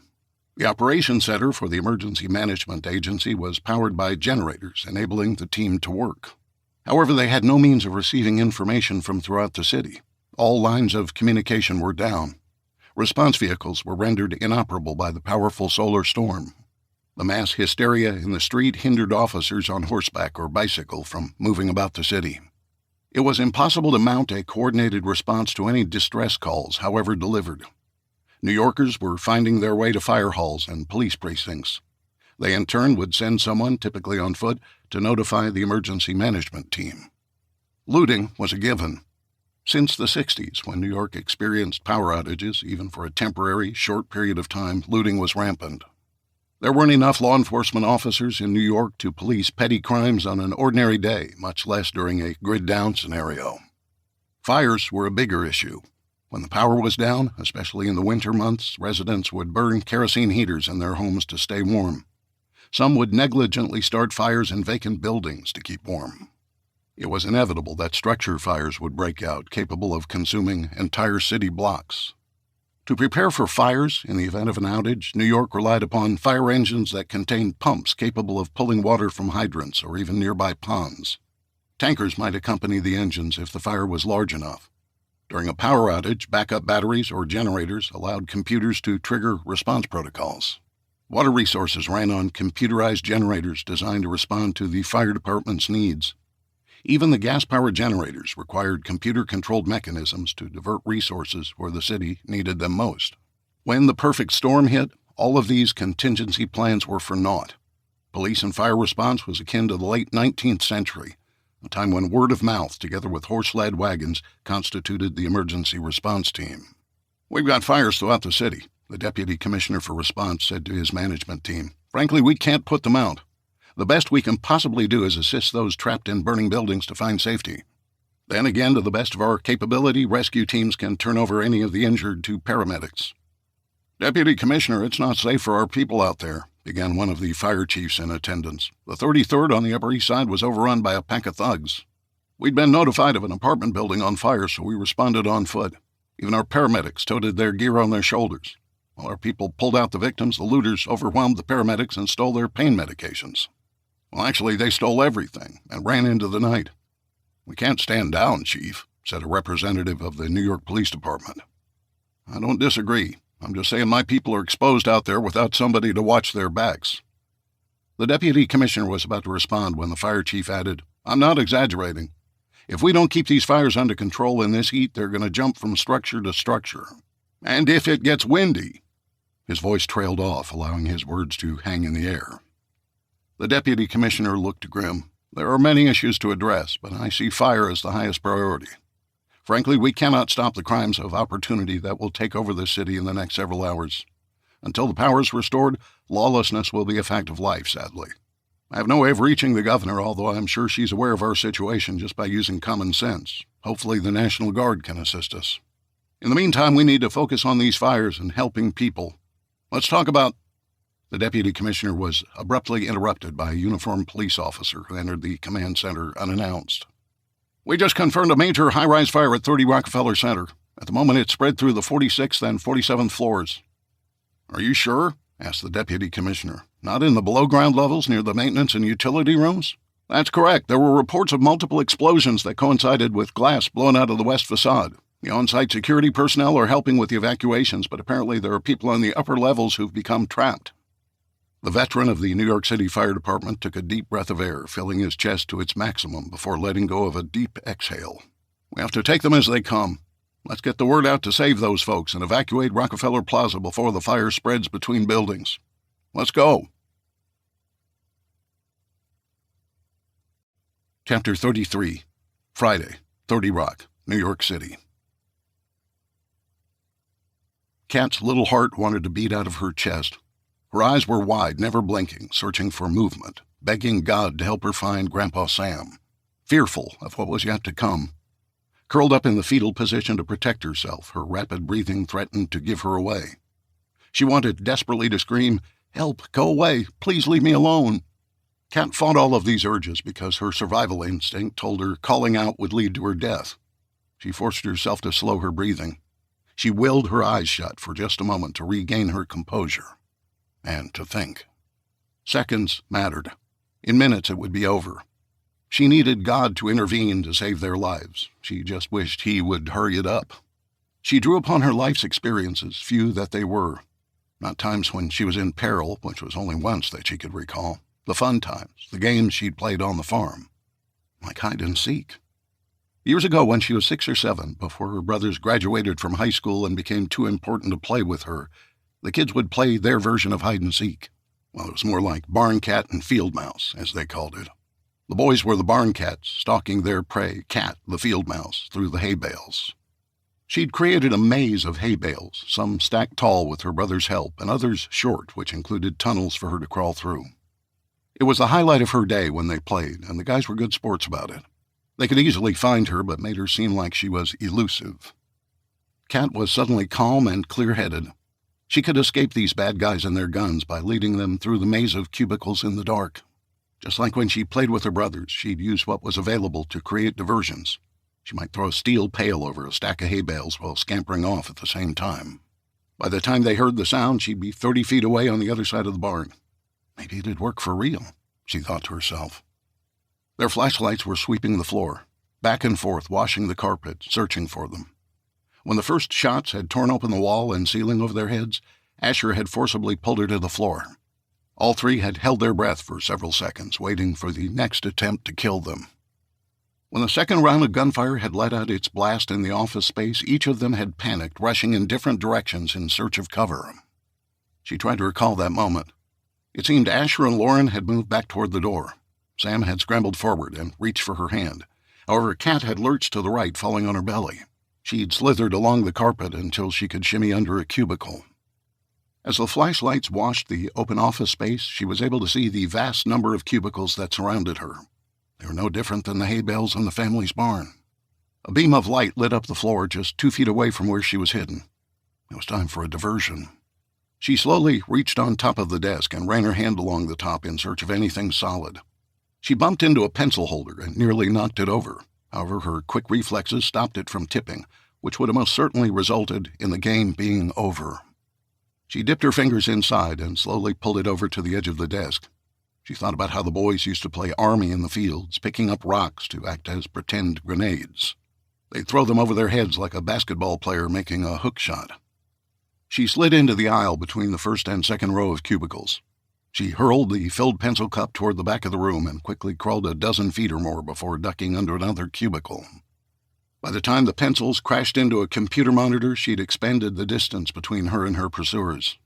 The operations center for the Emergency Management Agency was powered by generators, enabling the team to work. However, they had no means of receiving information from throughout the city. All lines of communication were down. Response vehicles were rendered inoperable by the powerful solar storm. The mass hysteria in the street hindered officers on horseback or bicycle from moving about the city. It was impossible to mount a coordinated response to any distress calls, however delivered. New Yorkers were finding their way to fire halls and police precincts. They in turn would send someone, typically on foot, to notify the emergency management team. Looting was a given. Since the 60s, when New York experienced power outages, even for a temporary, short period of time, looting was rampant. There weren't enough law enforcement officers in New York to police petty crimes on an ordinary day, much less during a grid-down scenario. Fires were a bigger issue. When the power was down, especially in the winter months, residents would burn kerosene heaters in their homes to stay warm. Some would negligently start fires in vacant buildings to keep warm. It was inevitable that structure fires would break out, capable of consuming entire city blocks. To prepare for fires in the event of an outage, New York relied upon fire engines that contained pumps capable of pulling water from hydrants or even nearby ponds. Tankers might accompany the engines if the fire was large enough. During a power outage, backup batteries or generators allowed computers to trigger response protocols. Water resources ran on computerized generators designed to respond to the fire department's needs. Even the gas-powered generators required computer-controlled mechanisms to divert resources where the city needed them most. When the perfect storm hit, all of these contingency plans were for naught. Police and fire response was akin to the late 19th century, a time when word of mouth, together with horse-led wagons, constituted the emergency response team. "We've got fires throughout the city," the deputy commissioner for response said to his management team. "Frankly, we can't put them out. The best we can possibly do is assist those trapped in burning buildings to find safety. Then again, to the best of our capability, rescue teams can turn over any of the injured to paramedics. Deputy Commissioner, it's not safe for our people out there, began one of the fire chiefs in attendance. The 33rd on the Upper East Side was overrun by a pack of thugs. We'd been notified of an apartment building on fire, so we responded on foot. Even our paramedics toted their gear on their shoulders. While our people pulled out the victims, the looters overwhelmed the paramedics and stole their pain medications. Well, actually, they stole everything and ran into the night. We can't stand down, Chief, said a representative of the New York Police Department. I don't disagree. I'm just saying my people are exposed out there without somebody to watch their backs. The deputy commissioner was about to respond when the fire chief added, I'm not exaggerating. If we don't keep these fires under control in this heat, they're going to jump from structure to structure. And if it gets windy. His voice trailed off, allowing his words to hang in the air. The deputy commissioner looked grim. There are many issues to address, but I see fire as the highest priority. Frankly, we cannot stop the crimes of opportunity that will take over the city in the next several hours. Until the power is restored, lawlessness will be a fact of life, sadly. I have no way of reaching the governor, although I'm sure she's aware of our situation just by using common sense. Hopefully the National Guard can assist us. In the meantime, we need to focus on these fires and helping people. Let's talk about... The deputy commissioner was abruptly interrupted by a uniformed police officer who entered the command center unannounced. We just confirmed a major high-rise fire at 30 Rockefeller Center. At the moment, it's spread through the 46th and 47th floors. Are you sure? Asked the deputy commissioner. Not in the below-ground levels near the maintenance and utility rooms? That's correct. There were reports of multiple explosions that coincided with glass blown out of the west facade. The on-site security personnel are helping with the evacuations, but apparently there are people on the upper levels who've become trapped. The veteran of the New York City Fire Department took a deep breath of air, filling his chest to its maximum before letting go of a deep exhale. We have to take them as they come. Let's get the word out to save those folks and evacuate Rockefeller Plaza before the fire spreads between buildings. Let's go. Chapter 33, Friday, 30 Rock, New York City. Kat's little heart wanted to beat out of her chest. Her eyes were wide, never blinking, searching for movement, begging God to help her find Grandpa Sam, fearful of what was yet to come. Curled up in the fetal position to protect herself, her rapid breathing threatened to give her away. She wanted desperately to scream, "Help, go away, please leave me alone." Kat fought all of these urges because her survival instinct told her calling out would lead to her death. She forced herself to slow her breathing. She willed her eyes shut for just a moment to regain her composure. And to think. Seconds mattered. In minutes it would be over. She needed God to intervene to save their lives. She just wished he would hurry it up. She drew upon her life's experiences, few that they were. Not times when she was in peril, which was only once that she could recall. The fun times, the games she'd played on the farm. Like hide and seek. Years ago when she was 6 or 7, before her brothers graduated from high school and became too important to play with her, the kids would play their version of hide-and-seek. Well, it was more like barn cat and field mouse, as they called it. The boys were the barn cats, stalking their prey, Cat, the field mouse, through the hay bales. She'd created a maze of hay bales, some stacked tall with her brother's help, and others short, which included tunnels for her to crawl through. It was the highlight of her day when they played, and the guys were good sports about it. They could easily find her, but made her seem like she was elusive. Cat was suddenly calm and clear-headed. She could escape these bad guys and their guns by leading them through the maze of cubicles in the dark. Just like when she played with her brothers, she'd use what was available to create diversions. She might throw a steel pail over a stack of hay bales while scampering off at the same time. By the time they heard the sound, she'd be 30 feet away on the other side of the barn. Maybe it'd work for real, she thought to herself. Their flashlights were sweeping the floor, back and forth, washing the carpet, searching for them. When the first shots had torn open the wall and ceiling over their heads, Asher had forcibly pulled her to the floor. All three had held their breath for several seconds, waiting for the next attempt to kill them. When the second round of gunfire had let out its blast in the office space, each of them had panicked, rushing in different directions in search of cover. She tried to recall that moment. It seemed Asher and Lauren had moved back toward the door. Sam had scrambled forward and reached for her hand. However, Kat had lurched to the right, falling on her belly. She'd slithered along the carpet until she could shimmy under a cubicle. As the flashlights washed the open office space, she was able to see the vast number of cubicles that surrounded her. They were no different than the hay bales in the family's barn. A beam of light lit up the floor just 2 feet away from where she was hidden. It was time for a diversion. She slowly reached on top of the desk and ran her hand along the top in search of anything solid. She bumped into a pencil holder and nearly knocked it over. However, her quick reflexes stopped it from tipping, which would have most certainly resulted in the game being over. She dipped her fingers inside and slowly pulled it over to the edge of the desk. She thought about how the boys used to play army in the fields, picking up rocks to act as pretend grenades. They'd throw them over their heads like a basketball player making a hook shot. She slid into the aisle between the first and second row of cubicles. She hurled the filled pencil cup toward the back of the room and quickly crawled a dozen feet or more before ducking under another cubicle. By the time the pencils crashed into a computer monitor, she'd expanded the distance between her and her pursuers.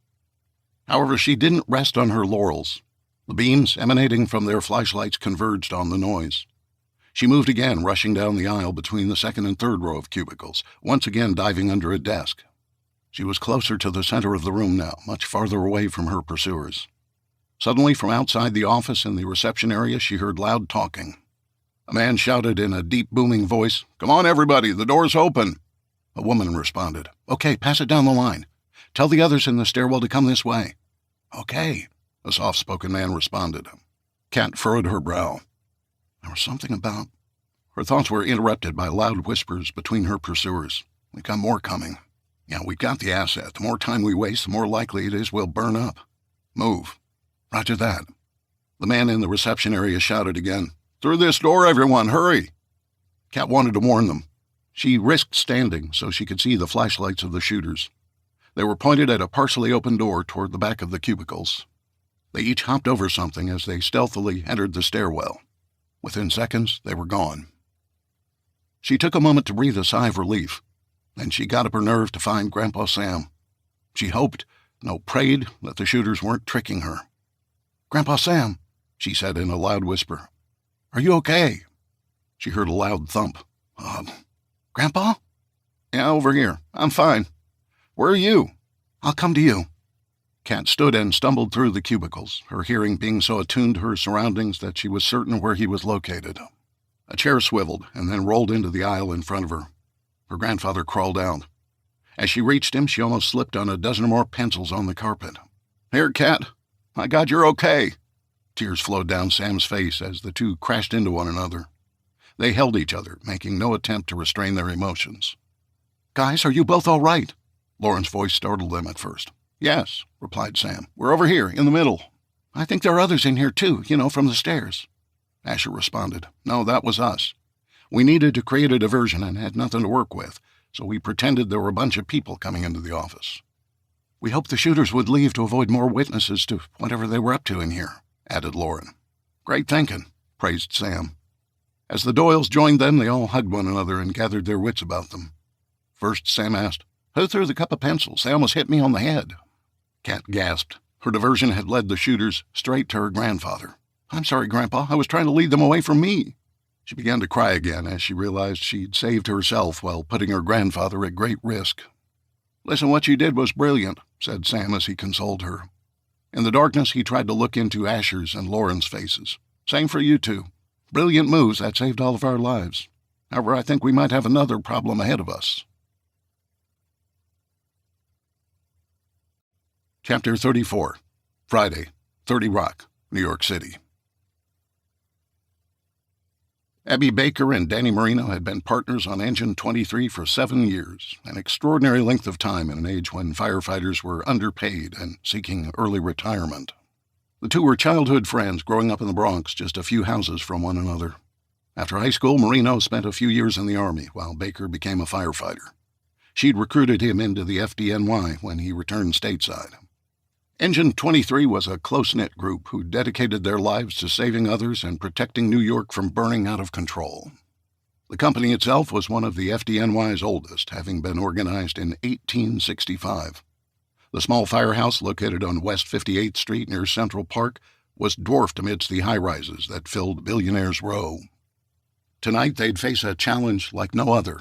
However, she didn't rest on her laurels. The beams emanating from their flashlights converged on the noise. She moved again, rushing down the aisle between the second and third row of cubicles, once again diving under a desk. She was closer to the center of the room now, much farther away from her pursuers. Suddenly, from outside the office in the reception area, she heard loud talking. A man shouted in a deep, booming voice, "Come on, everybody, the door's open." A woman responded, "Okay, pass it down the line. Tell the others in the stairwell to come this way." "Okay," a soft-spoken man responded. Kat furrowed her brow. There was something about... Her thoughts were interrupted by loud whispers between her pursuers. "We've got more coming. Yeah, we've got the asset. The more time we waste, the more likely it is we'll burn up. Move." "Roger that." The man in the reception area shouted again, "Through this door, everyone, hurry!" Kat wanted to warn them. She risked standing so she could see the flashlights of the shooters. They were pointed at a partially open door toward the back of the cubicles. They each hopped over something as they stealthily entered the stairwell. Within seconds, they were gone. She took a moment to breathe a sigh of relief. Then she got up her nerve to find Grandpa Sam. She hoped, no, prayed, that the shooters weren't tricking her. "Grandpa Sam," she said in a loud whisper. "Are you okay?" She heard a loud thump. Grandpa?" "Yeah, over here. I'm fine. Where are you?" "I'll come to you." Kat stood and stumbled through the cubicles, her hearing being so attuned to her surroundings that she was certain where he was located. A chair swiveled and then rolled into the aisle in front of her. Her grandfather crawled out. As she reached him, she almost slipped on a dozen or more pencils on the carpet. "Here, Kat. My God, you're okay." Tears flowed down Sam's face as the two crashed into one another. They held each other, making no attempt to restrain their emotions. "Guys, are you both all right?" Lauren's voice startled them at first. "Yes," replied Sam. "We're over here, in the middle." "I think there are others in here, too, from the stairs." Asher responded. "No, that was us. We needed to create a diversion and had nothing to work with, so we pretended there were a bunch of people coming into the office." "We hoped the shooters would leave to avoid more witnesses to whatever they were up to in here," added Lauren. "Great thinking," praised Sam. As the Doyles joined them, they all hugged one another and gathered their wits about them. First, Sam asked, "Who threw the cup of pencils? They almost hit me on the head." Kat gasped. Her diversion had led the shooters straight to her grandfather. "I'm sorry, Grandpa. I was trying to lead them away from me." She began to cry again as she realized she'd saved herself while putting her grandfather at great risk. "Listen, what you did was brilliant," said Sam as he consoled her. In the darkness, he tried to look into Asher's and Lauren's faces. "Same for you two. Brilliant moves that saved all of our lives. However, I think we might have another problem ahead of us." Chapter 34. Friday, 30 Rock, New York City. Abby Baker and Danny Marino had been partners on Engine 23 for 7 years, an extraordinary length of time in an age when firefighters were underpaid and seeking early retirement. The two were childhood friends growing up in the Bronx, just a few houses from one another. After high school, Marino spent a few years in the Army, while Baker became a firefighter. She'd recruited him into the FDNY when he returned stateside. Engine 23 was a close-knit group who dedicated their lives to saving others and protecting New York from burning out of control. The company itself was one of the FDNY's oldest, having been organized in 1865. The small firehouse located on West 58th Street near Central Park was dwarfed amidst the high-rises that filled Billionaire's Row. Tonight they'd face a challenge like no other: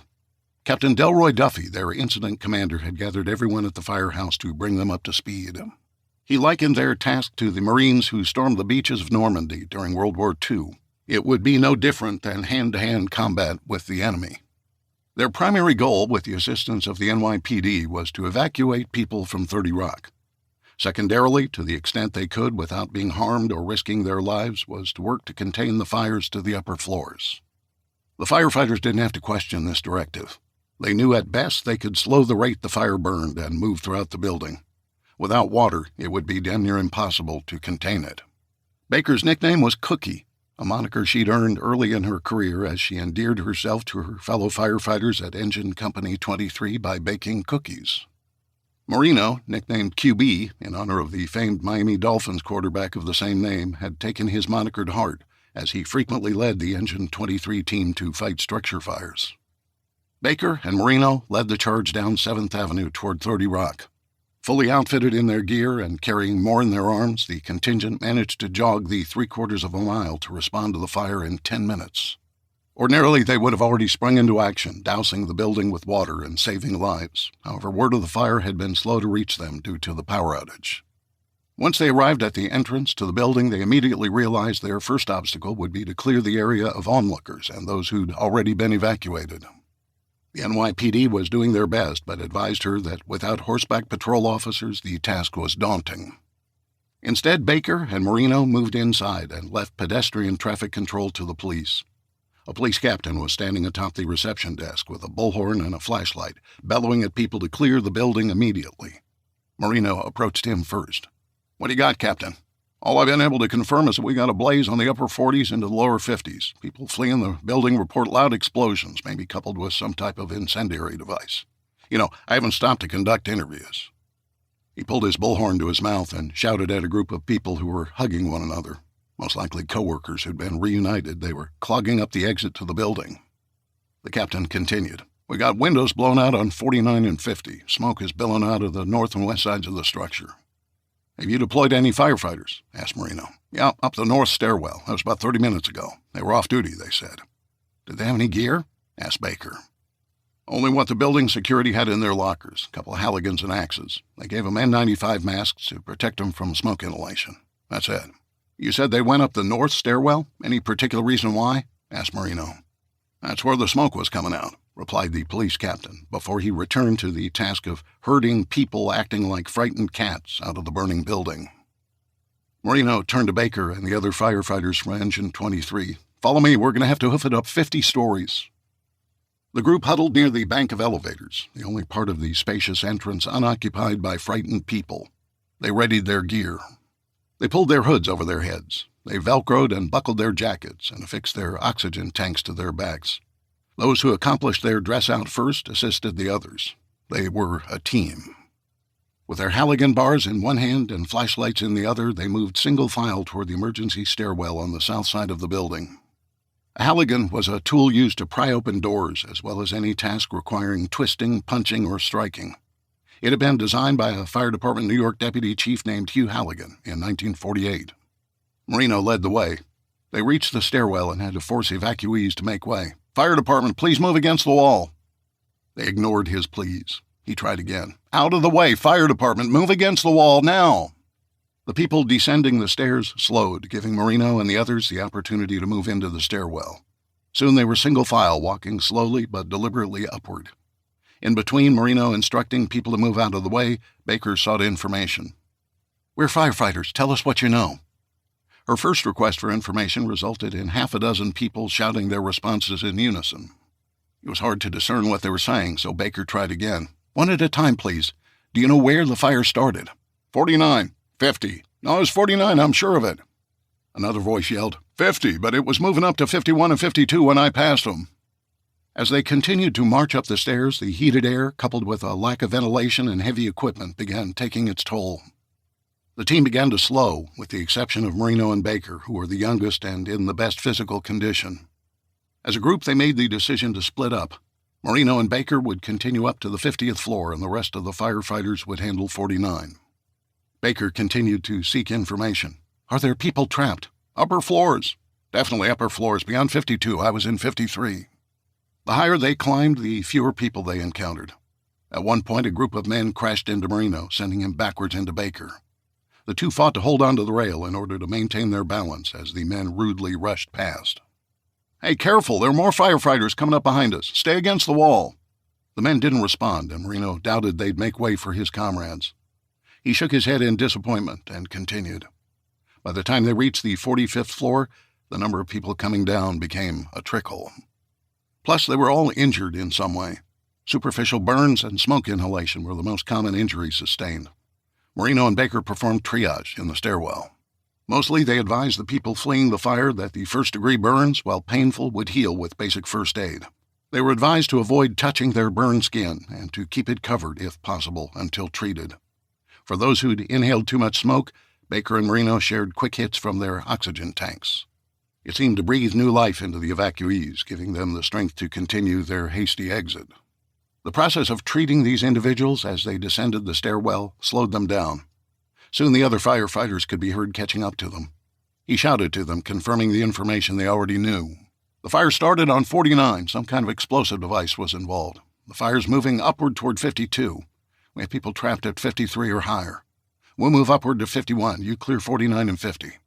Captain Delroy Duffy, their incident commander, had gathered everyone at the firehouse to bring them up to speed. He likened their task to the Marines who stormed the beaches of Normandy during World War II. It would be no different than hand-to-hand combat with the enemy. Their primary goal, with the assistance of the NYPD, was to evacuate people from 30 Rock. Secondarily, to the extent they could without being harmed or risking their lives, was to work to contain the fires to the upper floors. The firefighters didn't have to question this directive. They knew at best they could slow the rate the fire burned and move throughout the building. Without water, it would be damn near impossible to contain it. Baker's nickname was Cookie, a moniker she'd earned early in her career as she endeared herself to her fellow firefighters at Engine Company 23 by baking cookies. Marino, nicknamed QB in honor of the famed Miami Dolphins quarterback of the same name, had taken his moniker to heart, as he frequently led the Engine 23 team to fight structure fires. Baker and Marino led the charge down 7th Avenue toward 30 Rock. Fully outfitted in their gear and carrying more in their arms, the contingent managed to jog the 3/4 of a mile to respond to the fire in 10 minutes. Ordinarily, they would have already sprung into action, dousing the building with water and saving lives. However, word of the fire had been slow to reach them due to the power outage. Once they arrived at the entrance to the building, they immediately realized their first obstacle would be to clear the area of onlookers and those who'd already been evacuated. The NYPD was doing their best, but advised her that without horseback patrol officers, the task was daunting. Instead, Baker and Marino moved inside and left pedestrian traffic control to the police. A police captain was standing atop the reception desk with a bullhorn and a flashlight, bellowing at people to clear the building immediately. Marino approached him first. "What do you got, Captain?" "All I've been able to confirm is that we got a blaze on the upper 40s into the lower 50s. People fleeing the building report loud explosions, maybe coupled with some type of incendiary device. I haven't stopped to conduct interviews." He pulled his bullhorn to his mouth and shouted at a group of people who were hugging one another. Most likely co-workers who'd been reunited. They were clogging up the exit to the building. The captain continued. "We got windows blown out on 49 and 50. Smoke is billowing out of the north and west sides of the structure." "Have you deployed any firefighters?" asked Marino. "Yeah, up the north stairwell. That was about 30 minutes ago. They were off duty, they said." "Did they have any gear?" asked Baker. "Only what the building security had in their lockers, a couple of Halligans and axes. They gave them N95 masks to protect them from smoke inhalation. That's it." "You said they went up the north stairwell? Any particular reason why?" asked Marino. "That's where the smoke was coming out," replied the police captain, before he returned to the task of herding people acting like frightened cats out of the burning building. Marino turned to Baker and the other firefighters from Engine 23. "Follow me, we're going to have to hoof it up 50 stories." The group huddled near the bank of elevators, the only part of the spacious entrance unoccupied by frightened people. They readied their gear. They pulled their hoods over their heads. They velcroed and buckled their jackets and affixed their oxygen tanks to their backs. Those who accomplished their dress-out first assisted the others. They were a team. With their Halligan bars in one hand and flashlights in the other, they moved single file toward the emergency stairwell on the south side of the building. A Halligan was a tool used to pry open doors, as well as any task requiring twisting, punching, or striking. It had been designed by a Fire Department New York deputy chief named Hugh Halligan in 1948. Marino led the way. They reached the stairwell and had to force evacuees to make way. "Fire Department, please move against the wall." They ignored his pleas. He tried again. "Out of the way, Fire Department, move against the wall now." The people descending the stairs slowed, giving Marino and the others the opportunity to move into the stairwell. Soon they were single file, walking slowly but deliberately upward. In between Marino instructing people to move out of the way, Baker sought information. "We're firefighters. Tell us what you know." Her first request for information resulted in half a dozen people shouting their responses in unison. It was hard to discern what they were saying, so Baker tried again. "One at a time, please. Do you know where the fire started?" 49, 50. "No, it was 49, I'm sure of it." Another voice yelled, 50, but it was moving up to 51 and 52 when I passed them. As they continued to march up the stairs, the heated air, coupled with a lack of ventilation and heavy equipment, began taking its toll. The team began to slow, with the exception of Marino and Baker, who were the youngest and in the best physical condition. As a group, they made the decision to split up. Marino and Baker would continue up to the 50th floor, and the rest of the firefighters would handle 49. Baker continued to seek information. "Are there people trapped?" "Upper floors." "Definitely upper floors. Beyond 52. I was in 53. The higher they climbed, the fewer people they encountered. At one point, a group of men crashed into Marino, sending him backwards into Baker. The two fought to hold onto the rail in order to maintain their balance as the men rudely rushed past. "Hey, careful, there are more firefighters coming up behind us. Stay against the wall." The men didn't respond, and Marino doubted they'd make way for his comrades. He shook his head in disappointment and continued. By the time they reached the 45th floor, the number of people coming down became a trickle. Plus, they were all injured in some way. Superficial burns and smoke inhalation were the most common injuries sustained. Marino and Baker performed triage in the stairwell. Mostly, they advised the people fleeing the fire that the first-degree burns, while painful, would heal with basic first aid. They were advised to avoid touching their burned skin and to keep it covered, if possible, until treated. For those who'd inhaled too much smoke, Baker and Marino shared quick hits from their oxygen tanks. It seemed to breathe new life into the evacuees, giving them the strength to continue their hasty exit. The process of treating these individuals as they descended the stairwell slowed them down. Soon the other firefighters could be heard catching up to them. He shouted to them, confirming the information they already knew. "The fire started on 49. Some kind of explosive device was involved. The fire's moving upward toward 52. We have people trapped at 53 or higher. We'll move upward to 51. You clear 49 and 50.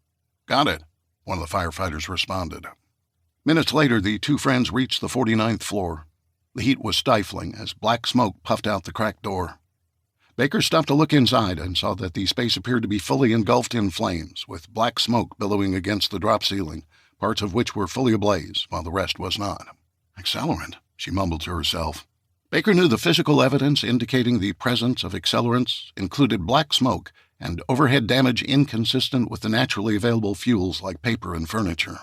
"Got it," one of the firefighters responded. Minutes later, the two friends reached the 49th floor. The heat was stifling as black smoke puffed out the cracked door. Baker stopped to look inside and saw that the space appeared to be fully engulfed in flames, with black smoke billowing against the drop ceiling, parts of which were fully ablaze, while the rest was not. "Accelerant," she mumbled to herself. Baker knew the physical evidence indicating the presence of accelerants included black smoke and overhead damage inconsistent with the naturally available fuels like paper and furniture.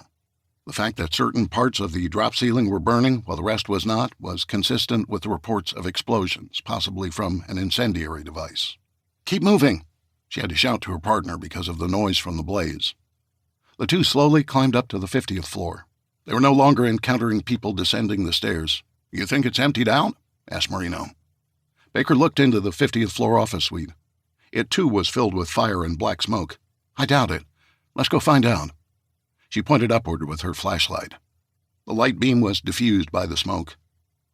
The fact that certain parts of the drop ceiling were burning while the rest was not was consistent with the reports of explosions, possibly from an incendiary device. "Keep moving," she had to shout to her partner because of the noise from the blaze. The two slowly climbed up to the 50th floor. They were no longer encountering people descending the stairs. "You think it's emptied out?" asked Marino. Baker looked into the 50th floor office suite. It, too, was filled with fire and black smoke. "I doubt it. Let's go find out." She pointed upward with her flashlight. The light beam was diffused by the smoke.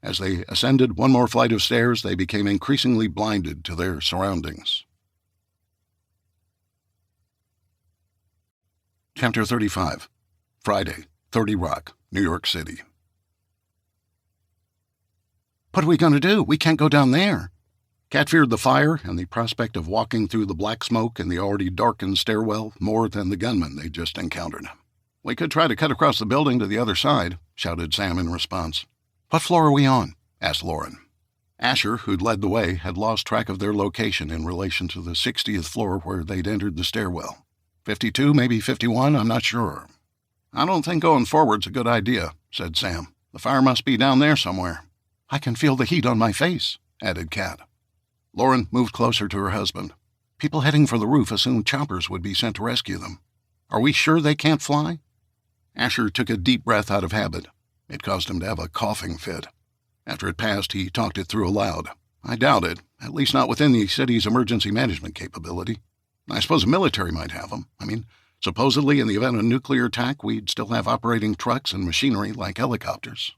As they ascended one more flight of stairs, they became increasingly blinded to their surroundings. Chapter 35. Friday, 30 Rock, New York City. "What are we going to do? We can't go down there." Kat feared the fire and the prospect of walking through the black smoke in the already darkened stairwell more than the gunman they'd just encountered. "We could try to cut across the building to the other side," shouted Sam in response. "What floor are we on?" asked Lauren. Asher, who'd led the way, had lost track of their location in relation to the 60th floor where they'd entered the stairwell. 52, maybe 51, I'm not sure. "I don't think going forward's a good idea," said Sam. "The fire must be down there somewhere." "I can feel the heat on my face," added Kat. Lauren moved closer to her husband. "People heading for the roof assumed choppers would be sent to rescue them. Are we sure they can't fly?" Asher took a deep breath out of habit. It caused him to have a coughing fit. After it passed, he talked it through aloud. "I doubt it, at least not within the city's emergency management capability. I suppose the military might have them. Supposedly, in the event of a nuclear attack, we'd still have operating trucks and machinery like helicopters."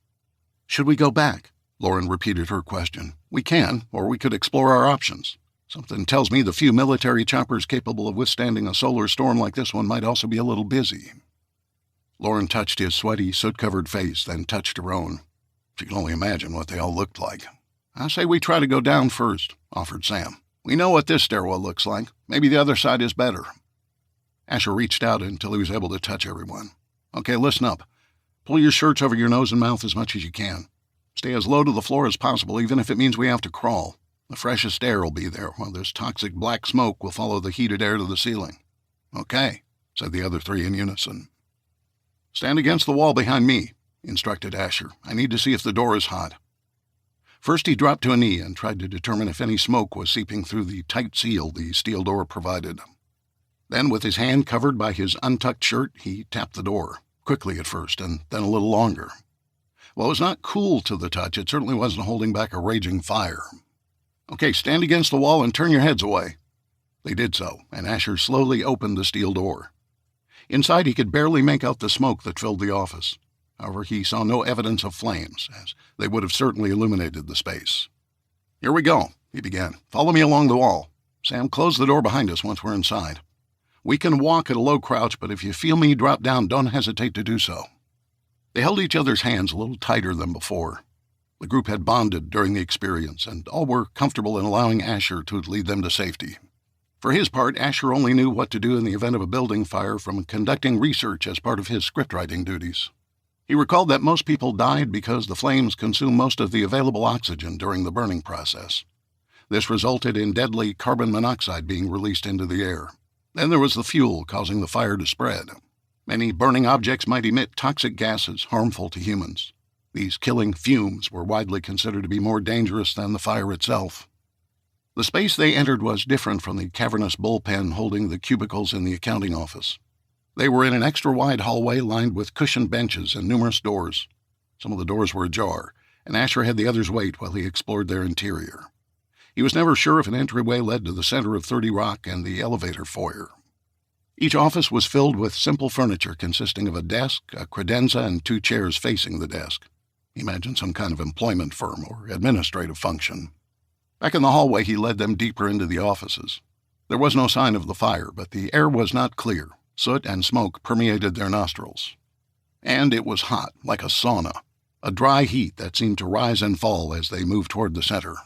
"Should we go back?" Lauren repeated her question. "We can, or we could explore our options. Something tells me the few military choppers capable of withstanding a solar storm like this one might also be a little busy." Lauren touched his sweaty, soot-covered face, then touched her own. She could only imagine what they all looked like. "I say we try to go down first," offered Sam. "We know what this stairwell looks like. Maybe the other side is better." Asher reached out until he was able to touch everyone. "Okay, listen up. Pull your shirts over your nose and mouth as much as you can. Stay as low to the floor as possible, even if it means we have to crawl. The freshest air will be there, while this toxic black smoke will follow the heated air to the ceiling." "Okay," said the other three in unison. "Stand against the wall behind me," instructed Asher. "I need to see if the door is hot." First, he dropped to a knee and tried to determine if any smoke was seeping through the tight seal the steel door provided. Then, with his hand covered by his untucked shirt, he tapped the door, quickly at first, and then a little longer. While it was not cool to the touch, it certainly wasn't holding back a raging fire. "Okay, stand against the wall and turn your heads away." They did so, and Asher slowly opened the steel door. Inside, he could barely make out the smoke that filled the office. However, he saw no evidence of flames, as they would have certainly illuminated the space. "Here we go," he began. "Follow me along the wall. Sam, close the door behind us once we're inside. We can walk at a low crouch, but if you feel me drop down, don't hesitate to do so." They held each other's hands a little tighter than before. The group had bonded during the experience, and all were comfortable in allowing Asher to lead them to safety. For his part, Asher only knew what to do in the event of a building fire from conducting research as part of his scriptwriting duties. He recalled that most people died because the flames consumed most of the available oxygen during the burning process. This resulted in deadly carbon monoxide being released into the air. Then there was the fuel causing the fire to spread. Many burning objects might emit toxic gases harmful to humans. These killing fumes were widely considered to be more dangerous than the fire itself. The space they entered was different from the cavernous bullpen holding the cubicles in the accounting office. They were in an extra-wide hallway lined with cushioned benches and numerous doors. Some of the doors were ajar, and Asher had the others wait while he explored their interior. He was never sure if an entryway led to the center of 30 Rock and the elevator foyer. Each office was filled with simple furniture consisting of a desk, a credenza, and 2 chairs facing the desk. Imagine some kind of employment firm or administrative function. Back in the hallway, he led them deeper into the offices. There was no sign of the fire, but the air was not clear. Soot and smoke permeated their nostrils. And it was hot, like a sauna, a dry heat that seemed to rise and fall as they moved toward the center.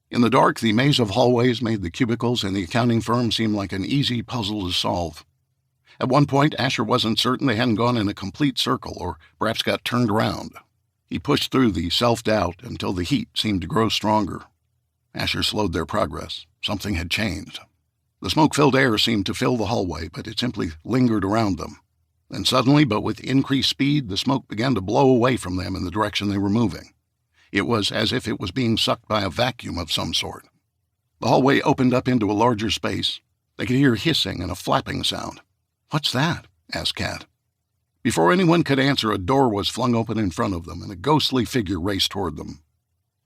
In the dark, the maze of hallways made the cubicles in the accounting firm seem like an easy puzzle to solve. At one point, Asher wasn't certain they hadn't gone in a complete circle or perhaps got turned around. He pushed through the self-doubt until the heat seemed to grow stronger. Asher slowed their progress. Something had changed. The smoke-filled air seemed to fill the hallway, but it simply lingered around them. Then suddenly, but with increased speed, the smoke began to blow away from them in the direction they were moving. It was as if it was being sucked by a vacuum of some sort. The hallway opened up into a larger space. They could hear hissing and a flapping sound. "What's that?" asked Kat. Before anyone could answer, a door was flung open in front of them, and a ghostly figure raced toward them.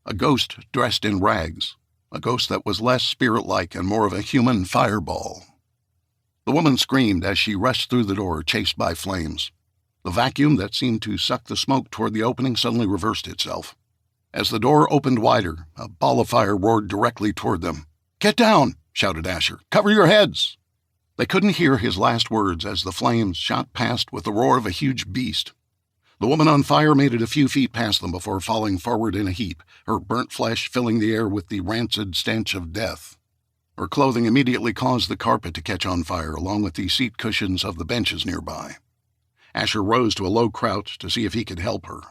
A ghost dressed in rags. A ghost that was less spirit-like and more of a human fireball. The woman screamed as she rushed through the door, chased by flames. The vacuum that seemed to suck the smoke toward the opening suddenly reversed itself. As the door opened wider, a ball of fire roared directly toward them. "Get down!" shouted Asher. "Cover your heads!" They couldn't hear his last words as the flames shot past with the roar of a huge beast. The woman on fire made it a few feet past them before falling forward in a heap, her burnt flesh filling the air with the rancid stench of death. Her clothing immediately caused the carpet to catch on fire, along with the seat cushions of the benches nearby. Asher rose to a low crouch to see if he could help her.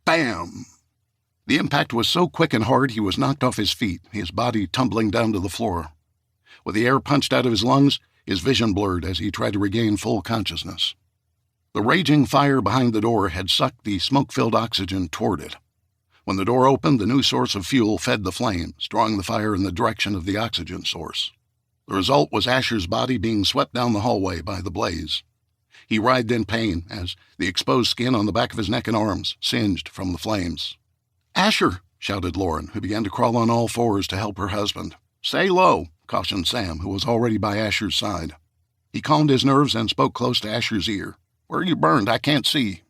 Bam! The impact was so quick and hard he was knocked off his feet, his body tumbling down to the floor. With the air punched out of his lungs, his vision blurred as he tried to regain full consciousness. The raging fire behind the door had sucked the smoke-filled oxygen toward it. When the door opened, the new source of fuel fed the flames, drawing the fire in the direction of the oxygen source. The result was Asher's body being swept down the hallway by the blaze. He writhed in pain as the exposed skin on the back of his neck and arms singed from the flames. "Asher!" shouted Lauren, who began to crawl on all fours to help her husband. "Stay low," cautioned Sam, who was already by Asher's side. He calmed his nerves and spoke close to Asher's ear. "Where are you burned? I can't see."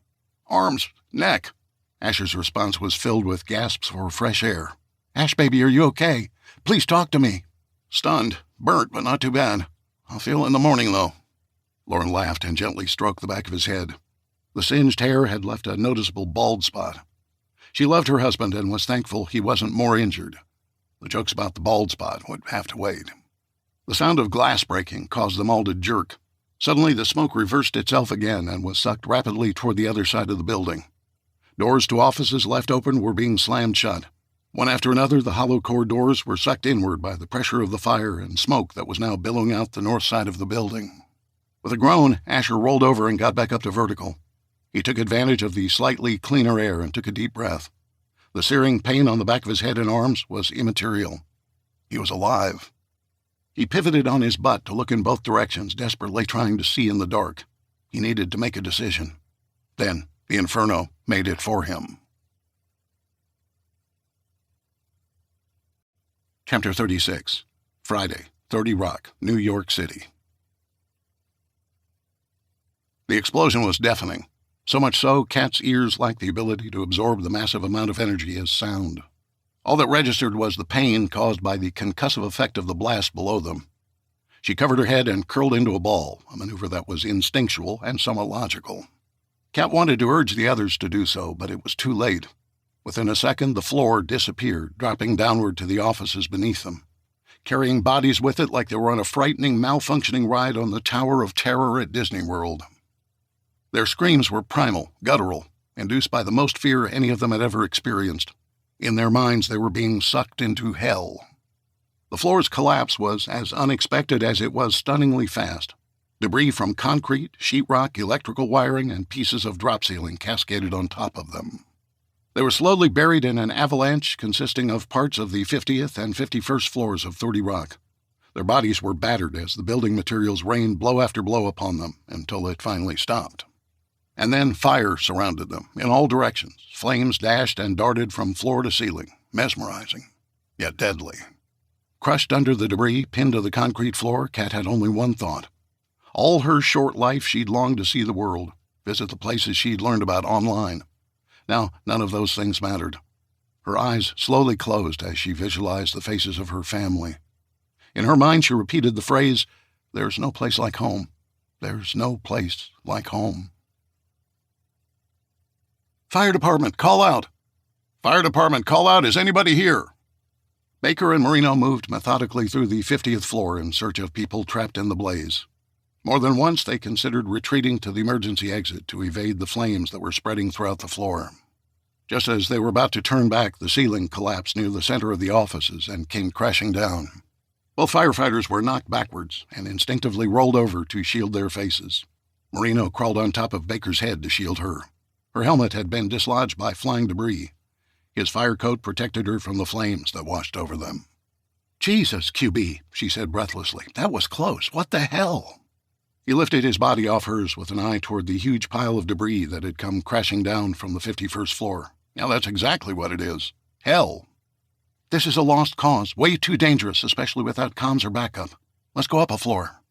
"Arms, neck." Asher's response was filled with gasps for fresh air. "Ash, baby, are you okay? Please talk to me." "Stunned. Burnt, but not too bad. I'll feel it in the morning, though." Lauren laughed and gently stroked the back of his head. The singed hair had left a noticeable bald spot. She loved her husband and was thankful he wasn't more injured. The jokes about the bald spot would have to wait. The sound of glass breaking caused them all to jerk. Suddenly, the smoke reversed itself again and was sucked rapidly toward the other side of the building. Doors to offices left open were being slammed shut. One after another, the hollow core doors were sucked inward by the pressure of the fire and smoke that was now billowing out the north side of the building. With a groan, Asher rolled over and got back up to vertical. He took advantage of the slightly cleaner air and took a deep breath. The searing pain on the back of his head and arms was immaterial. He was alive. He pivoted on his butt to look in both directions, desperately trying to see in the dark. He needed to make a decision. Then the inferno made it for him. Chapter 36. Friday, 30 Rock, New York City. The explosion was deafening. So much so, Kat's ears lacked the ability to absorb the massive amount of energy as sound. All that registered was the pain caused by the concussive effect of the blast below them. She covered her head and curled into a ball, a maneuver that was instinctual and somewhat logical. Kat wanted to urge the others to do so, but it was too late. Within a second, the floor disappeared, dropping downward to the offices beneath them, carrying bodies with it like they were on a frightening, malfunctioning ride on the Tower of Terror at Disney World. Their screams were primal, guttural, induced by the most fear any of them had ever experienced. In their minds, they were being sucked into hell. The floor's collapse was as unexpected as it was stunningly fast. Debris from concrete, sheetrock, electrical wiring, and pieces of drop ceiling cascaded on top of them. They were slowly buried in an avalanche consisting of parts of the 50th and 51st floors of 30 Rock. Their bodies were battered as the building materials rained blow after blow upon them until it finally stopped. And then fire surrounded them in all directions. Flames dashed and darted from floor to ceiling, mesmerizing, yet deadly. Crushed under the debris, pinned to the concrete floor, Kat had only one thought. All her short life, she'd longed to see the world, visit the places she'd learned about online. Now, none of those things mattered. Her eyes slowly closed as she visualized the faces of her family. In her mind, she repeated the phrase, "There's no place like home. There's no place like home." "Fire department, call out! Fire department, call out! Is anybody here?" Baker and Marino moved methodically through the 50th floor in search of people trapped in the blaze. More than once, they considered retreating to the emergency exit to evade the flames that were spreading throughout the floor. Just as they were about to turn back, the ceiling collapsed near the center of the offices and came crashing down. Both firefighters were knocked backwards and instinctively rolled over to shield their faces. Marino crawled on top of Baker's head to shield her. Her helmet had been dislodged by flying debris. His fire coat protected her from the flames that washed over them. "Jesus, QB," she said breathlessly. "That was close. What the hell?" He lifted his body off hers with an eye toward the huge pile of debris that had come crashing down from the 51st floor. Now that's exactly what it is. Hell. "This is a lost cause. Way too dangerous, especially without comms or backup. Let's go up a floor."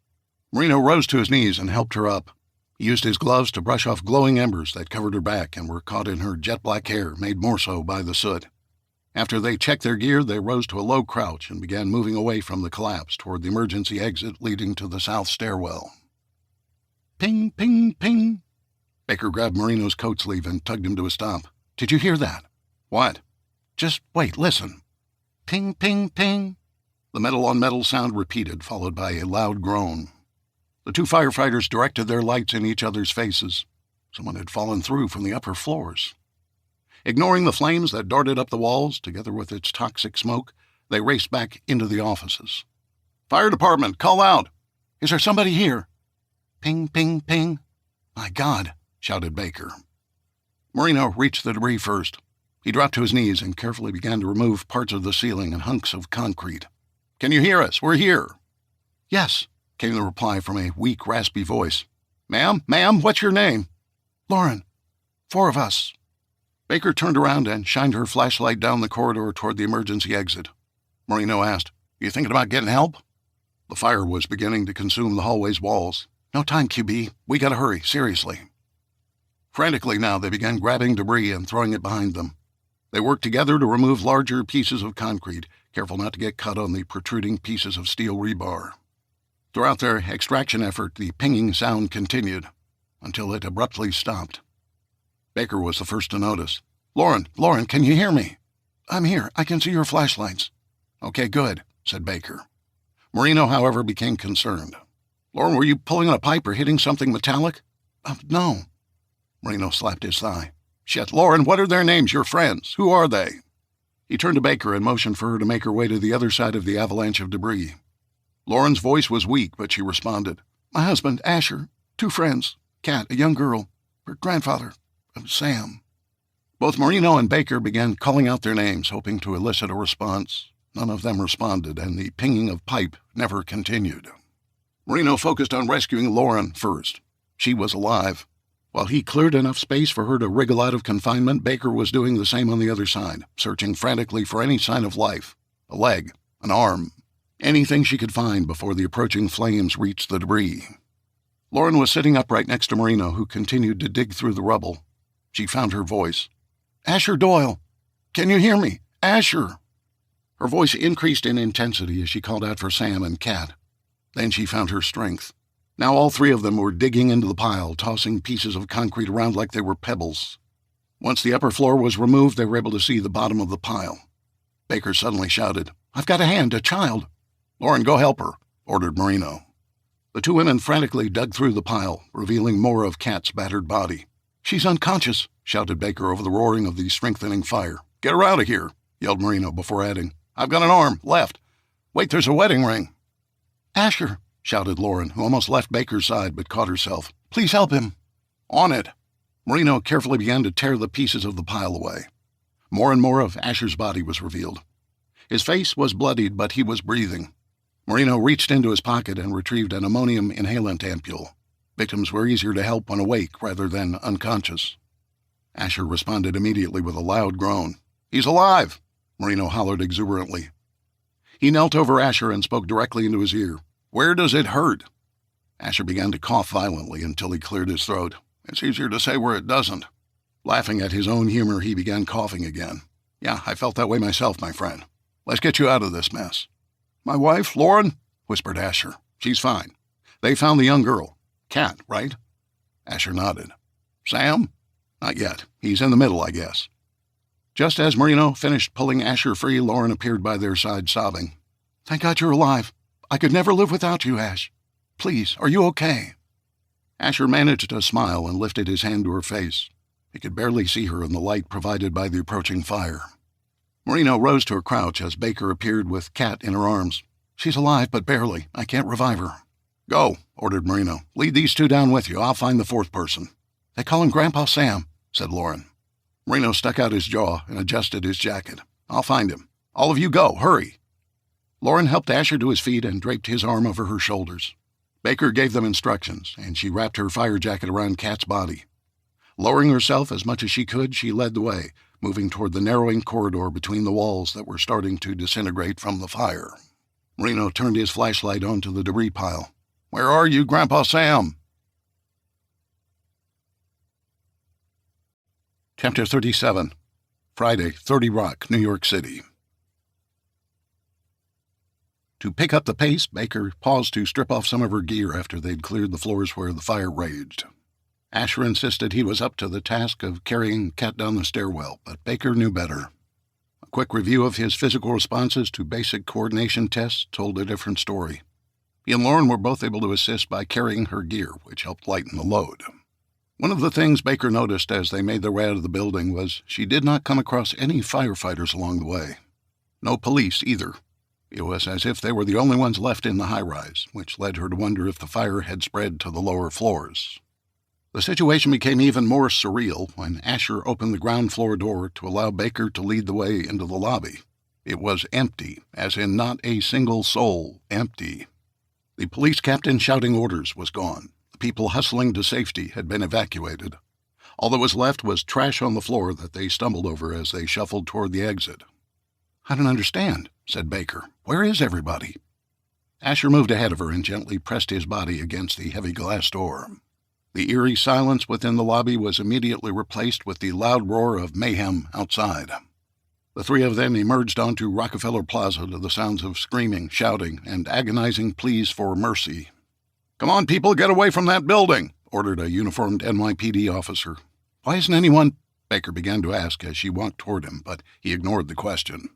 Marino rose to his knees and helped her up. He used his gloves to brush off glowing embers that covered her back and were caught in her jet-black hair, made more so by the soot. After they checked their gear, they rose to a low crouch and began moving away from the collapse toward the emergency exit leading to the south stairwell. Ping, ping, ping. Baker grabbed Marino's coat sleeve and tugged him to a stop. "Did you hear that?" "What?" "Just wait, listen." Ping, ping, ping. The metal-on-metal sound repeated, followed by a loud groan. The two firefighters directed their lights in each other's faces. Someone had fallen through from the upper floors. Ignoring the flames that darted up the walls, together with its toxic smoke, they raced back into the offices. "Fire department, call out! Is there somebody here?" Ping, ping, ping. "My God," shouted Baker. Marino reached the debris first. He dropped to his knees and carefully began to remove parts of the ceiling and hunks of concrete. "Can you hear us? We're here." "Yes," came the reply from a weak, raspy voice. Ma'am, what's your name?" "Lauren. 4 of us." Baker turned around and shined her flashlight down the corridor toward the emergency exit. Marino asked, "You thinking about getting help?" The fire was beginning to consume the hallway's walls. "No time, QB. We gotta hurry, seriously." Frantically now, they began grabbing debris and throwing it behind them. They worked together to remove larger pieces of concrete, careful not to get cut on the protruding pieces of steel rebar. Throughout their extraction effort, the pinging sound continued, until it abruptly stopped. Baker was the first to notice. Lauren, can you hear me?" "I'm here. I can see your flashlights." "Okay, good," said Baker. Marino, however, became concerned. "Lauren, were you pulling on a pipe or hitting something metallic?" No." Marino slapped his thigh. "Shit, Lauren, what are their names, your friends? Who are they?" He turned to Baker and motioned for her to make her way to the other side of the avalanche of debris. Lauren's voice was weak, but she responded. "My husband, Asher. 2 friends. Kat, a young girl. Her grandfather, Sam." Both Marino and Baker began calling out their names, hoping to elicit a response. None of them responded, and the pinging of pipe never continued. Marino focused on rescuing Lauren first. She was alive. While he cleared enough space for her to wriggle out of confinement, Baker was doing the same on the other side, searching frantically for any sign of life. A leg, an arm, anything she could find before the approaching flames reached the debris. Lauren was sitting upright next to Marino, who continued to dig through the rubble. She found her voice. "Asher Doyle! Can you hear me? Asher!" Her voice increased in intensity as she called out for Sam and Kat. Then she found her strength. Now all three of them were digging into the pile, tossing pieces of concrete around like they were pebbles. Once the upper floor was removed, they were able to see the bottom of the pile. Baker suddenly shouted, "I've got a child!" "Lauren, go help her," ordered Marino. The two women frantically dug through the pile, revealing more of Kat's battered body. "She's unconscious," shouted Baker over the roaring of the strengthening fire. "Get her out of here," yelled Marino before adding, "I've got an arm, left. Wait, there's a wedding ring." "Asher," shouted Lauren, who almost left Baker's side but caught herself. "Please help him." "On it." Marino carefully began to tear the pieces of the pile away. More and more of Asher's body was revealed. His face was bloodied, but he was breathing. Marino reached into his pocket and retrieved an ammonium inhalant ampule. Victims were easier to help when awake rather than unconscious. Asher responded immediately with a loud groan. "He's alive!" Marino hollered exuberantly. He knelt over Asher and spoke directly into his ear. "Where does it hurt?" Asher began to cough violently until he cleared his throat. "It's easier to say where it doesn't." Laughing at his own humor, he began coughing again. "Yeah, I felt that way myself, my friend. Let's get you out of this mess." "My wife, Lauren?" whispered Asher. "She's fine. They found the young girl. Kat, right?" Asher nodded. "Sam?" "Not yet. He's in the middle, I guess." Just as Marino finished pulling Asher free, Lauren appeared by their side, sobbing. "Thank God you're alive. I could never live without you, Ash. Please, are you okay?" Asher managed to smile and lifted his hand to her face. He could barely see her in the light provided by the approaching fire. Marino rose to a crouch as Baker appeared with Kat in her arms. "She's alive, but barely. I can't revive her." "Go," ordered Marino. "Lead these two down with you. I'll find the fourth person." "They call him Grandpa Sam," said Lauren. Marino stuck out his jaw and adjusted his jacket. "I'll find him. All of you go. Hurry." Lauren helped Asher to his feet and draped his arm over her shoulders. Baker gave them instructions, and she wrapped her fire jacket around Kat's body. Lowering herself as much as she could, she led the way, moving toward the narrowing corridor between the walls that were starting to disintegrate from the fire. Marino turned his flashlight onto the debris pile. "Where are you, Grandpa Sam?" Chapter 37. Friday, 30 Rock, New York City. To pick up the pace, Baker paused to strip off some of her gear after they'd cleared the floors where the fire raged. Asher insisted he was up to the task of carrying Kat down the stairwell, but Baker knew better. A quick review of his physical responses to basic coordination tests told a different story. He and Lauren were both able to assist by carrying her gear, which helped lighten the load. One of the things Baker noticed as they made their way out of the building was she did not come across any firefighters along the way. No police either. It was as if they were the only ones left in the high-rise, which led her to wonder if the fire had spread to the lower floors. The situation became even more surreal when Asher opened the ground floor door to allow Baker to lead the way into the lobby. It was empty, as in not a single soul, empty. The police captain shouting orders was gone. The people hustling to safety had been evacuated. All that was left was trash on the floor that they stumbled over as they shuffled toward the exit. "I don't understand," said Baker. "Where is everybody?" Asher moved ahead of her and gently pressed his body against the heavy glass door. The eerie silence within the lobby was immediately replaced with the loud roar of mayhem outside. The three of them emerged onto Rockefeller Plaza to the sounds of screaming, shouting, and agonizing pleas for mercy. "Come on, people, get away from that building," ordered a uniformed NYPD officer. "Why isn't anyone—" Baker began to ask as she walked toward him, but he ignored the question.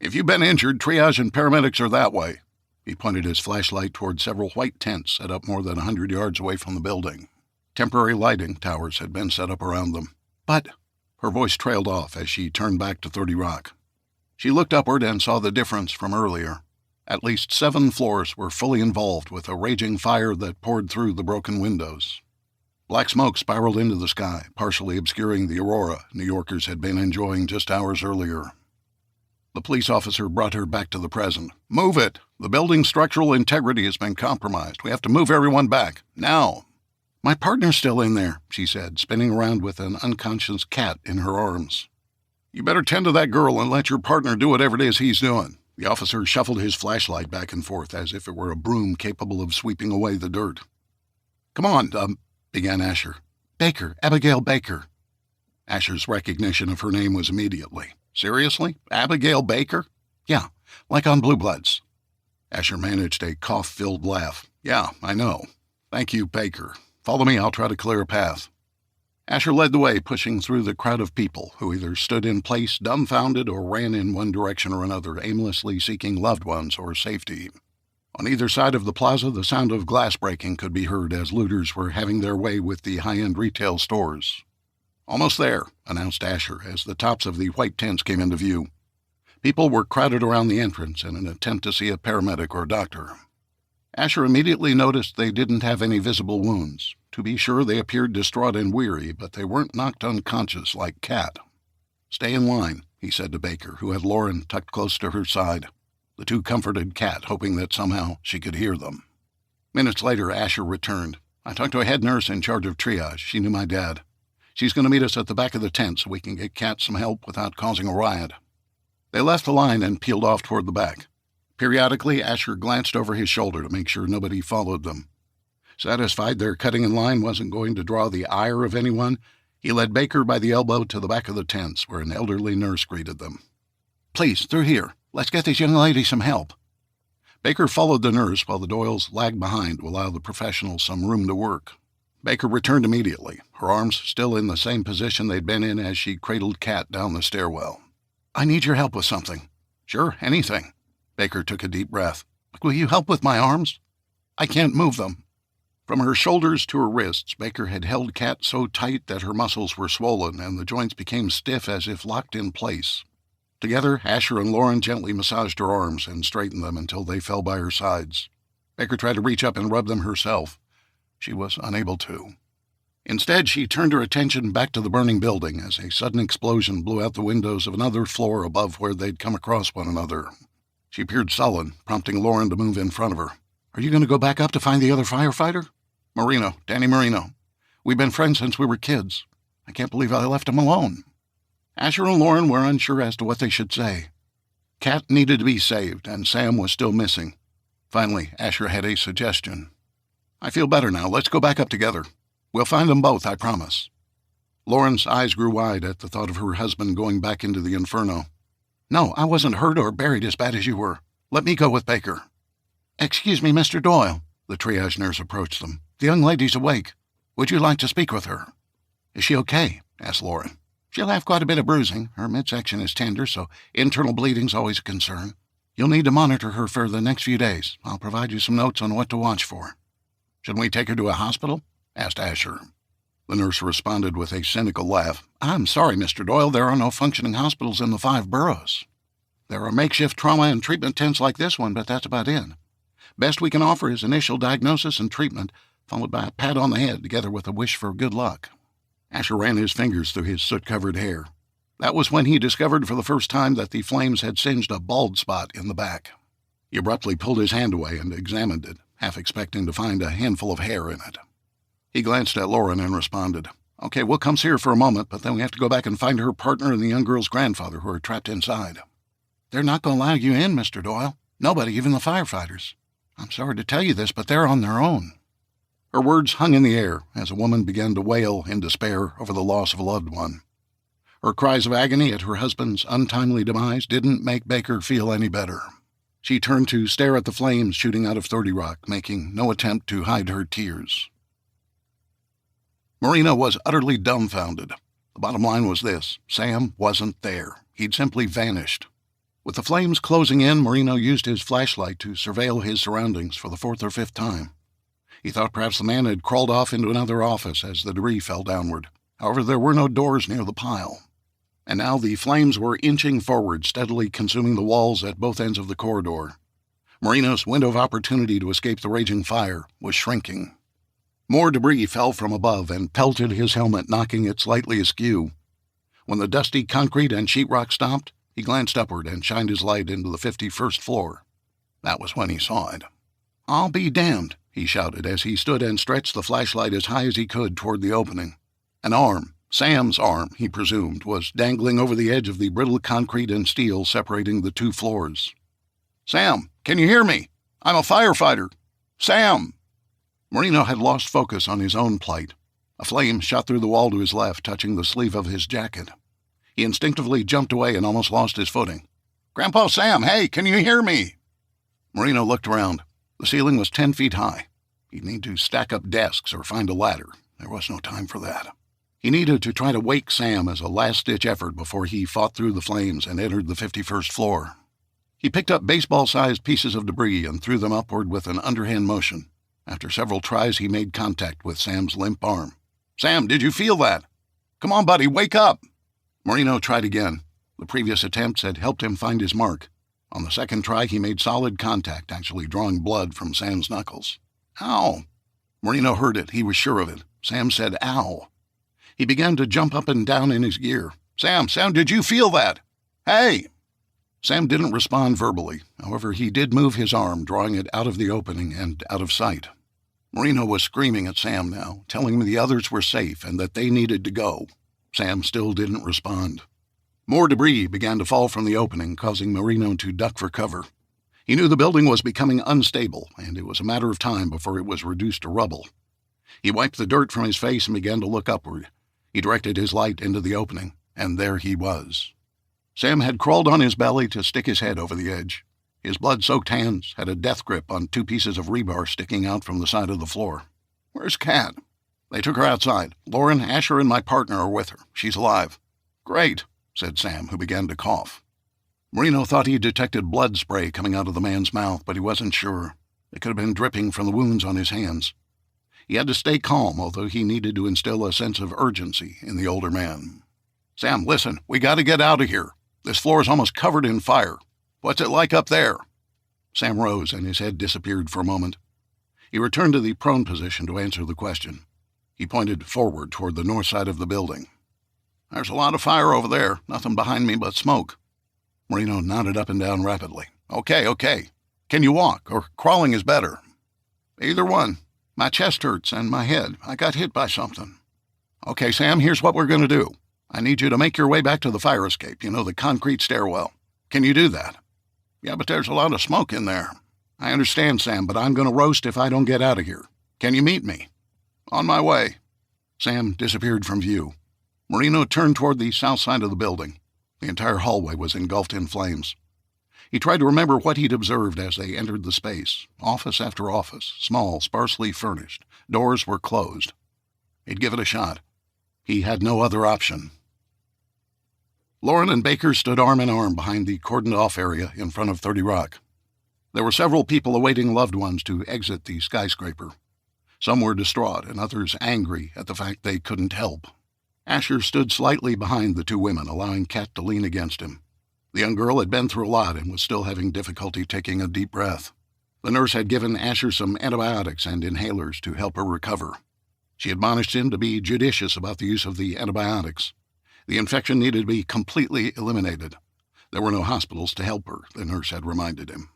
"If you've been injured, triage and paramedics are that way." He pointed his flashlight toward several white tents set up more than 100 yards away from the building. Temporary lighting towers had been set up around them. "But—" Her voice trailed off as she turned back to 30 Rock. She looked upward and saw the difference from earlier. At least 7 floors were fully involved with a raging fire that poured through the broken windows. Black smoke spiraled into the sky, partially obscuring the aurora New Yorkers had been enjoying just hours earlier. The police officer brought her back to the present. "Move it! The building's structural integrity has been compromised. We have to move everyone back. Now!" "My partner's still in there," she said, spinning around with an unconscious Kat in her arms. "You better tend to that girl and let your partner do whatever it is he's doing." The officer shuffled his flashlight back and forth as if it were a broom capable of sweeping away the dirt. Come on, began Asher. Baker, Abigail Baker. Asher's recognition of her name was immediately. Seriously? Abigail Baker? Yeah, like on Blue Bloods. Asher managed a cough-filled laugh. Yeah, I know. Thank you, Baker. Follow me, I'll try to clear a path. Asher led the way, pushing through the crowd of people who either stood in place, dumbfounded, or ran in one direction or another, aimlessly seeking loved ones or safety. On either side of the plaza, the sound of glass breaking could be heard as looters were having their way with the high-end retail stores. Almost there, announced Asher as the tops of the white tents came into view. People were crowded around the entrance in an attempt to see a paramedic or doctor. Asher immediately noticed they didn't have any visible wounds. To be sure, they appeared distraught and weary, but they weren't knocked unconscious like Kat. Stay in line, he said to Baker, who had Lauren tucked close to her side. The two comforted Kat, hoping that somehow she could hear them. Minutes later, Asher returned. I talked to a head nurse in charge of triage. She knew my dad. She's going to meet us at the back of the tent so we can get Kat some help without causing a riot. They left the line and peeled off toward the back. Periodically, Asher glanced over his shoulder to make sure nobody followed them. Satisfied their cutting in line wasn't going to draw the ire of anyone, he led Baker by the elbow to the back of the tents, where an elderly nurse greeted them. Please, through here. Let's get this young lady some help. Baker followed the nurse while the Doyles lagged behind to allow the professionals some room to work. Baker returned immediately, her arms still in the same position they'd been in as she cradled Kat down the stairwell. I need your help with something. Sure, anything. Baker took a deep breath. Will you help with my arms? I can't move them. From her shoulders to her wrists, Baker had held Kat so tight that her muscles were swollen and the joints became stiff as if locked in place. Together, Asher and Lauren gently massaged her arms and straightened them until they fell by her sides. Baker tried to reach up and rub them herself. She was unable to. Instead, she turned her attention back to the burning building as a sudden explosion blew out the windows of another floor above where they'd come across one another. She appeared sullen, prompting Lauren to move in front of her. Are you going to go back up to find the other firefighter? Marino, Danny Marino. We've been friends since we were kids. I can't believe I left him alone. Asher and Lauren were unsure as to what they should say. Kat needed to be saved, and Sam was still missing. Finally, Asher had a suggestion. I feel better now. Let's go back up together. We'll find them both, I promise. Lauren's eyes grew wide at the thought of her husband going back into the inferno. No, I wasn't hurt or buried as bad as you were. Let me go with Baker. Excuse me, Mr. Doyle. The triage nurse approached them. The young lady's awake. Would you like to speak with her? Is she okay? Asked Lauren. She'll have quite a bit of bruising. Her midsection is tender, so internal bleeding's always a concern. You'll need to monitor her for the next few days. I'll provide you some notes on what to watch for. Shouldn't we take her to a hospital? Asked Asher. The nurse responded with a cynical laugh. I'm sorry, Mr. Doyle, there are no functioning hospitals in the 5 boroughs. There are makeshift trauma and treatment tents like this one, but that's about it. Best we can offer is initial diagnosis and treatment, followed by a pat on the head together with a wish for good luck. Asher ran his fingers through his soot-covered hair. That was when he discovered for the first time that the flames had singed a bald spot in the back. He abruptly pulled his hand away and examined it, half expecting to find a handful of hair in it. He glanced at Lauren and responded, Okay, we'll come see her for a moment, but then we have to go back and find her partner and the young girl's grandfather who are trapped inside. They're not going to allow you in, Mr. Doyle. Nobody, even the firefighters. I'm sorry to tell you this, but they're on their own. Her words hung in the air as a woman began to wail in despair over the loss of a loved one. Her cries of agony at her husband's untimely demise didn't make Baker feel any better. She turned to stare at the flames shooting out of 30 Rock, making no attempt to hide her tears. Marina was utterly dumbfounded. The bottom line was this: Sam wasn't there. He'd simply vanished. With the flames closing in, Marino used his flashlight to surveil his surroundings for the 4th or 5th time. He thought perhaps the man had crawled off into another office as the debris fell downward. However, there were no doors near the pile. And now the flames were inching forward, steadily consuming the walls at both ends of the corridor. Marino's window of opportunity to escape the raging fire was shrinking. More debris fell from above and pelted his helmet, knocking it slightly askew. When the dusty concrete and sheetrock stopped, he glanced upward and shined his light into the 51st floor. That was when he saw it. I'll be damned, he shouted as he stood and stretched the flashlight as high as he could toward the opening. An arm, Sam's arm, he presumed, was dangling over the edge of the brittle concrete and steel separating the 2 floors. Sam, can you hear me? I'm a firefighter. Sam! Marino had lost focus on his own plight. A flame shot through the wall to his left, touching the sleeve of his jacket. He instinctively jumped away and almost lost his footing. "Grandpa Sam, hey, can you hear me?" Marino looked around. The ceiling was 10 feet high. He'd need to stack up desks or find a ladder. There was no time for that. He needed to try to wake Sam as a last-ditch effort before he fought through the flames and entered the 51st floor. He picked up baseball-sized pieces of debris and threw them upward with an underhand motion. After several tries, he made contact with Sam's limp arm. "Sam, did you feel that? Come on, buddy, wake up!" Marino tried again. The previous attempts had helped him find his mark. On the second try, he made solid contact, actually drawing blood from Sam's knuckles. "Ow!" Marino heard it. He was sure of it. Sam said, "Ow." He began to jump up and down in his gear. Sam, did you feel that? Hey!" Sam didn't respond verbally. However, he did move his arm, drawing it out of the opening and out of sight. Marino was screaming at Sam now, telling him the others were safe and that they needed to go. Sam still didn't respond. More debris began to fall from the opening, causing Marino to duck for cover. He knew the building was becoming unstable, and it was a matter of time before it was reduced to rubble. He wiped the dirt from his face and began to look upward. He directed his light into the opening, and there he was. Sam had crawled on his belly to stick his head over the edge. His blood-soaked hands had a death grip on 2 pieces of rebar sticking out from the side of the floor. "Where's Kat?" "They took her outside. Lauren, Asher, and my partner are with her. She's alive." "Great," said Sam, who began to cough. Marino thought he detected blood spray coming out of the man's mouth, but he wasn't sure. It could have been dripping from the wounds on his hands. He had to stay calm, although he needed to instill a sense of urgency in the older man. "Sam, listen, we got to get out of here. This floor is almost covered in fire. What's it like up there?" Sam rose, and his head disappeared for a moment. He returned to the prone position to answer the question. He pointed forward toward the north side of the building. "There's a lot of fire over there. Nothing behind me but smoke." Marino nodded up and down rapidly. Okay. Can you walk, or crawling is better?" "Either one. My chest hurts and my head. I got hit by something." "Okay, Sam, here's what we're going to do. I need you to make your way back to the fire escape, the concrete stairwell. Can you do that?" "Yeah, but there's a lot of smoke in there." "I understand, Sam, but I'm going to roast if I don't get out of here. Can you meet me?" "On my way." Sam disappeared from view. Marino turned toward the south side of the building. The entire hallway was engulfed in flames. He tried to remember what he'd observed as they entered the space. Office after office, small, sparsely furnished. Doors were closed. He'd give it a shot. He had no other option. Lauren and Baker stood arm in arm behind the cordoned-off area in front of 30 Rock. There were several people awaiting loved ones to exit the skyscraper. Some were distraught and others angry at the fact they couldn't help. Asher stood slightly behind the 2 women, allowing Kat to lean against him. The young girl had been through a lot and was still having difficulty taking a deep breath. The nurse had given Asher some antibiotics and inhalers to help her recover. She admonished him to be judicious about the use of the antibiotics. The infection needed to be completely eliminated. There were no hospitals to help her, the nurse had reminded him.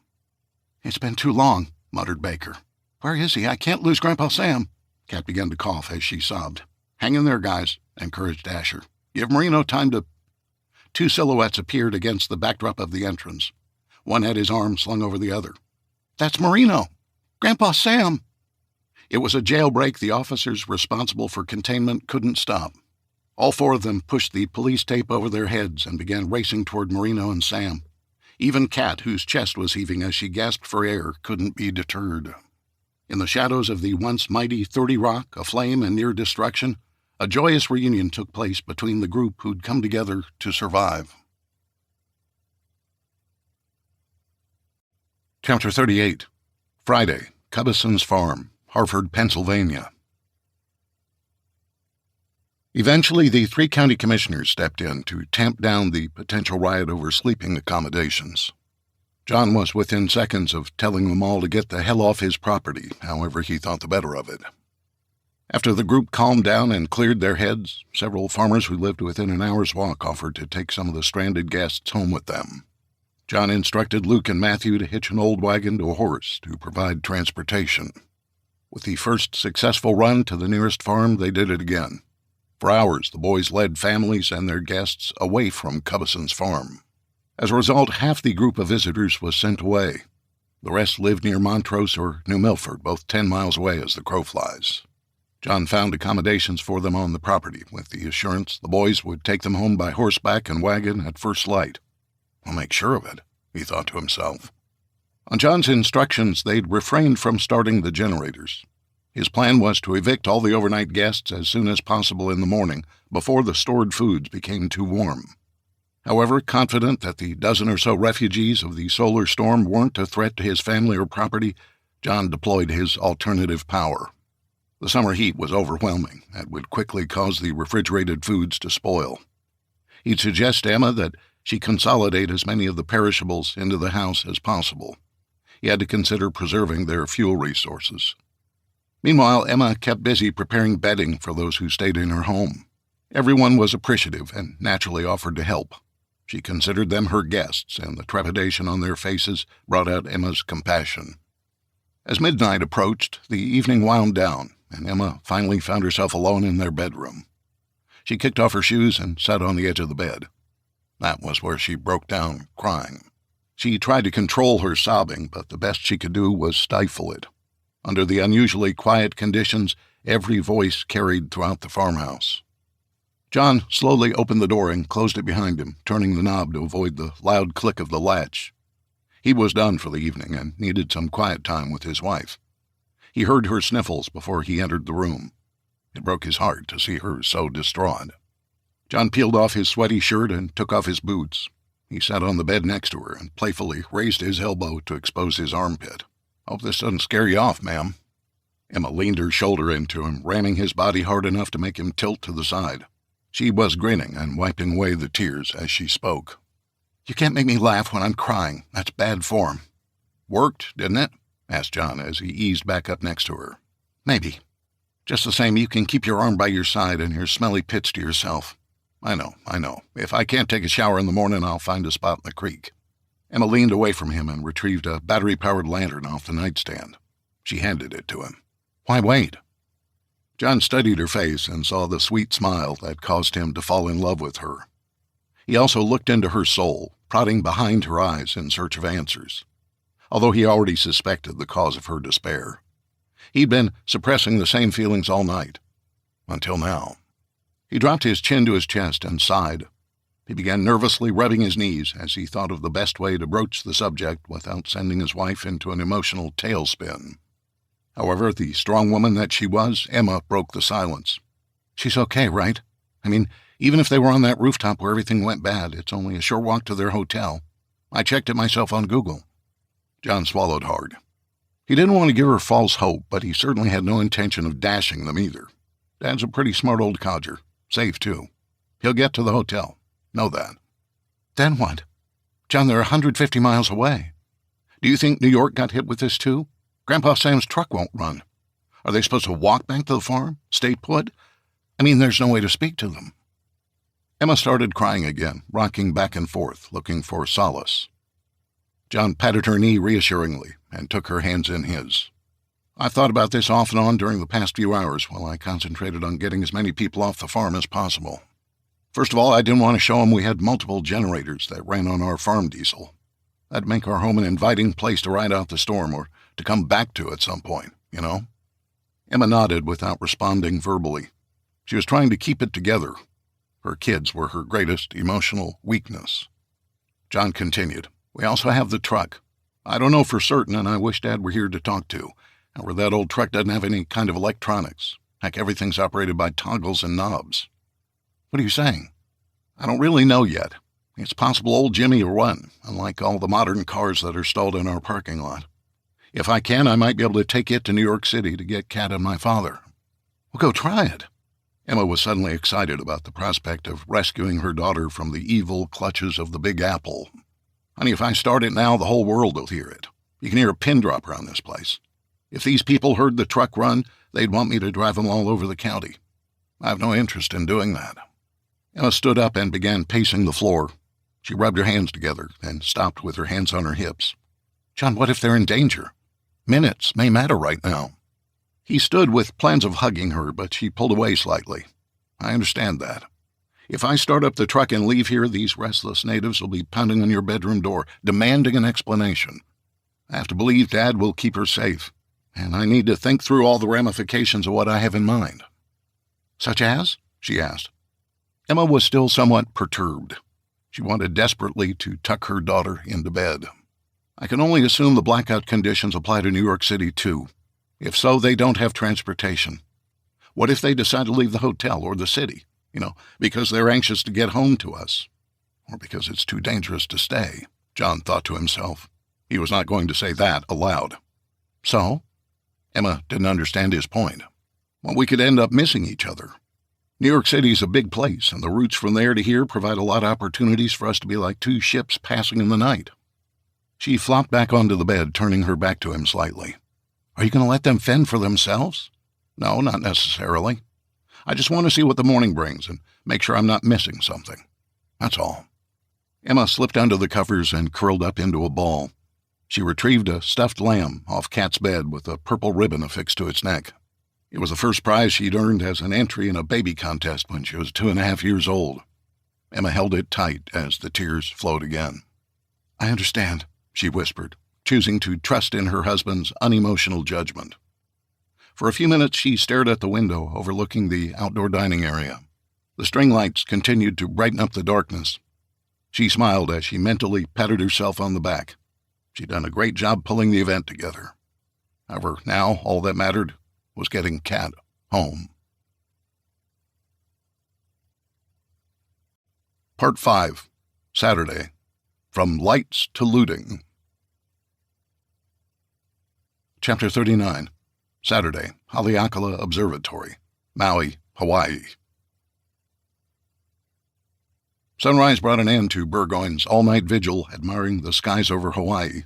"It's been too long," muttered Baker. "Where is he? I can't lose Grandpa Sam." Kat began to cough as she sobbed. "Hang in there, guys," encouraged Asher. "Give Marino time to—" 2 silhouettes appeared against the backdrop of the entrance. One had his arm slung over the other. "That's Marino! Grandpa Sam!" It was a jailbreak the officers responsible for containment couldn't stop. All 4 of them pushed the police tape over their heads and began racing toward Marino and Sam. Even Kat, whose chest was heaving as she gasped for air, couldn't be deterred. In the shadows of the once mighty 30 Rock, aflame and near destruction, a joyous reunion took place between the group who'd come together to survive. Chapter 38. Friday, Cubbison's Farm, Hartford, Pennsylvania. Eventually, the 3 county commissioners stepped in to tamp down the potential riot over sleeping accommodations. John was within seconds of telling them all to get the hell off his property, however he thought the better of it. After the group calmed down and cleared their heads, several farmers who lived within an hour's walk offered to take some of the stranded guests home with them. John instructed Luke and Matthew to hitch an old wagon to a horse to provide transportation. With the first successful run to the nearest farm, they did it again. For hours, the boys led families and their guests away from Cubbison's farm. As a result, half the group of visitors was sent away. The rest lived near Montrose or New Milford, both 10 miles away as the crow flies. John found accommodations for them on the property, with the assurance the boys would take them home by horseback and wagon at first light. "I'll make sure of it," he thought to himself. On John's instructions, they'd refrained from starting the generators. His plan was to evict all the overnight guests as soon as possible in the morning, before the stored foods became too warm. However, confident that the dozen or so refugees of the solar storm weren't a threat to his family or property, John deployed his alternative power. The summer heat was overwhelming and would quickly cause the refrigerated foods to spoil. He'd suggest to Emma that she consolidate as many of the perishables into the house as possible. He had to consider preserving their fuel resources. Meanwhile, Emma kept busy preparing bedding for those who stayed in her home. Everyone was appreciative and naturally offered to help. She considered them her guests, and the trepidation on their faces brought out Emma's compassion. As midnight approached, the evening wound down, and Emma finally found herself alone in their bedroom. She kicked off her shoes and sat on the edge of the bed. That was where she broke down, crying. She tried to control her sobbing, but the best she could do was stifle it. Under the unusually quiet conditions, every voice carried throughout the farmhouse. John slowly opened the door and closed it behind him, turning the knob to avoid the loud click of the latch. He was done for the evening and needed some quiet time with his wife. He heard her sniffles before he entered the room. It broke his heart to see her so distraught. John peeled off his sweaty shirt and took off his boots. He sat on the bed next to her and playfully raised his elbow to expose his armpit. "Hope this doesn't scare you off, ma'am." Emma leaned her shoulder into him, ramming his body hard enough to make him tilt to the side. She was grinning and wiping away the tears as she spoke. "You can't make me laugh when I'm crying. That's bad form." "Worked, didn't it?" asked John as he eased back up next to her. "Maybe. Just the same, you can keep your arm by your side and your smelly pits to yourself." I know. If I can't take a shower in the morning, I'll find a spot in the creek." Emma leaned away from him and retrieved a battery-powered lantern off the nightstand. She handed it to him. "Why wait?" John studied her face and saw the sweet smile that caused him to fall in love with her. He also looked into her soul, prodding behind her eyes in search of answers, although he already suspected the cause of her despair. He'd been suppressing the same feelings all night, until now. He dropped his chin to his chest and sighed. He began nervously rubbing his knees as he thought of the best way to broach the subject without sending his wife into an emotional tailspin. However, the strong woman that she was, Emma broke the silence. "She's okay, right? I mean, even if they were on that rooftop where everything went bad, it's only a short walk to their hotel. I checked it myself on Google." John swallowed hard. He didn't want to give her false hope, but he certainly had no intention of dashing them either. Dad's a pretty smart old codger. Safe, too. He'll get to the hotel. Know that. Then what? John, they're 150 miles away. Do you think New York got hit with this, too? Grandpa Sam's truck won't run. Are they supposed to walk back to the farm? Stay put? I mean, there's no way to speak to them. Emma started crying again, rocking back and forth, looking for solace. John patted her knee reassuringly and took her hands in his. "I've thought about this off and on during the past few hours while I concentrated on getting as many people off the farm as possible. First of all, I didn't want to show them we had multiple generators that ran on our farm diesel. That'd make our home an inviting place to ride out the storm or to come back to at some point, you know?" Emma nodded without responding verbally. She was trying to keep it together. Her kids were her greatest emotional weakness. John continued, "We also have the truck. I don't know for certain, and I wish Dad were here to talk to. However, that old truck doesn't have any kind of electronics. Heck, everything's operated by toggles and knobs." "What are you saying?" "I don't really know yet. It's possible old Jimmy will run, unlike all the modern cars that are stalled in our parking lot. If I can, I might be able to take it to New York City to get Kat and my father." "Well, go try it." Emma was suddenly excited about the prospect of rescuing her daughter from the evil clutches of the Big Apple. "Honey, if I start it now, the whole world will hear it. You can hear a pin drop around this place. If these people heard the truck run, they'd want me to drive them all over the county. I have no interest in doing that." Emma stood up and began pacing the floor. She rubbed her hands together, then stopped with her hands on her hips. "John, what if they're in danger? Minutes may matter right now." He stood with plans of hugging her, but she pulled away slightly. "I understand that. If I start up the truck and leave here, these restless natives will be pounding on your bedroom door, demanding an explanation. I have to believe Dad will keep her safe, and I need to think through all the ramifications of what I have in mind." "Such as?" she asked. Emma was still somewhat perturbed. She wanted desperately to tuck her daughter into bed. "I can only assume the blackout conditions apply to New York City, too. If so, they don't have transportation. What if they decide to leave the hotel or the city, because they're anxious to get home to us? Or because it's too dangerous to stay?" John thought to himself. He was not going to say that aloud. "So?" Emma didn't understand his point. "Well, we could end up missing each other. New York City's a big place, and the routes from there to here provide a lot of opportunities for us to be like two ships passing in the night." She flopped back onto the bed, turning her back to him slightly. "Are you going to let them fend for themselves?" "No, not necessarily. I just want to see what the morning brings and make sure I'm not missing something. That's all." Emma slipped under the covers and curled up into a ball. She retrieved a stuffed lamb off Kat's bed with a purple ribbon affixed to its neck. It was the first prize she'd earned as an entry in a baby contest when she was 2.5 years old. Emma held it tight as the tears flowed again. "I understand," she whispered, choosing to trust in her husband's unemotional judgment. For a few minutes she stared at the window overlooking the outdoor dining area. The string lights continued to brighten up the darkness. She smiled as she mentally patted herself on the back. She'd done a great job pulling the event together. However, now all that mattered was getting Kat home. Part 5. Saturday. From Lights to Looting. Chapter 39. Saturday, Haleakala Observatory, Maui, Hawaii. Sunrise brought an end to Burgoyne's all-night vigil admiring the skies over Hawaii.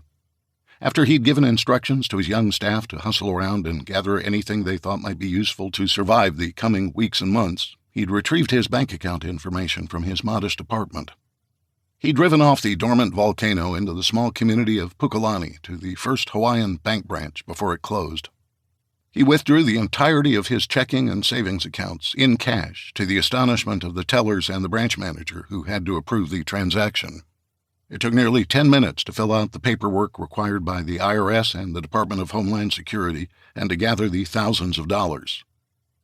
After he'd given instructions to his young staff to hustle around and gather anything they thought might be useful to survive the coming weeks and months, he'd retrieved his bank account information from his modest apartment. He'd driven off the dormant volcano into the small community of Pukalani to the First Hawaiian Bank branch before it closed. He withdrew the entirety of his checking and savings accounts in cash, to the astonishment of the tellers and the branch manager, who had to approve the transaction. It took nearly 10 minutes to fill out the paperwork required by the IRS and the Department of Homeland Security and to gather the thousands of dollars.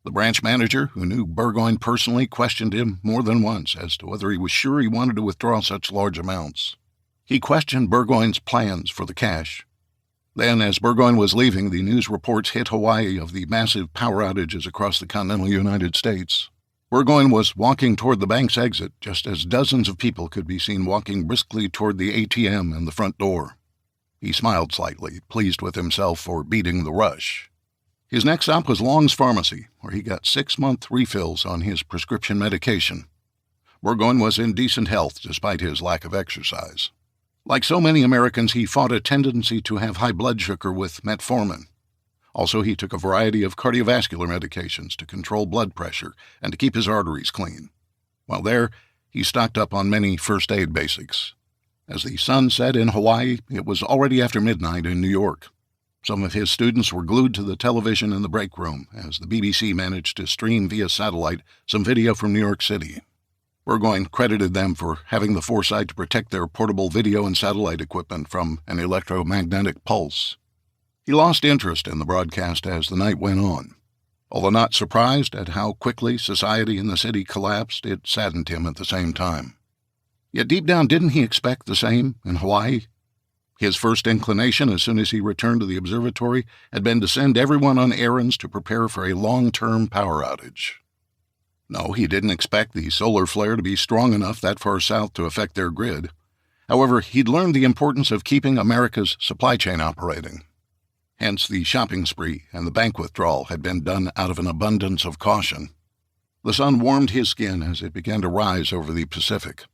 The branch manager, who knew Burgoyne personally, questioned him more than once as to whether he was sure he wanted to withdraw such large amounts. He questioned Burgoyne's plans for the cash. Then, as Burgoyne was leaving, the news reports hit Hawaii of the massive power outages across the continental United States. Burgoyne was walking toward the bank's exit just as dozens of people could be seen walking briskly toward the ATM and the front door. He smiled slightly, pleased with himself for beating the rush. His next stop was Long's Pharmacy, where he got 6-month refills on his prescription medication. Burgoyne was in decent health despite his lack of exercise. Like so many Americans, he fought a tendency to have high blood sugar with metformin. Also, he took a variety of cardiovascular medications to control blood pressure and to keep his arteries clean. While there, he stocked up on many first aid basics. As the sun set in Hawaii, it was already after midnight in New York. Some of his students were glued to the television in the break room as the BBC managed to stream via satellite some video from New York City. Burgoyne credited them for having the foresight to protect their portable video and satellite equipment from an electromagnetic pulse. He lost interest in the broadcast as the night went on. Although not surprised at how quickly society in the city collapsed, it saddened him at the same time. Yet deep down, didn't he expect the same in Hawaii? His first inclination, as soon as he returned to the observatory, had been to send everyone on errands to prepare for a long-term power outage. No, he didn't expect the solar flare to be strong enough that far south to affect their grid. However, he'd learned the importance of keeping America's supply chain operating. Hence, the shopping spree and the bank withdrawal had been done out of an abundance of caution. The sun warmed his skin as it began to rise over the Pacific.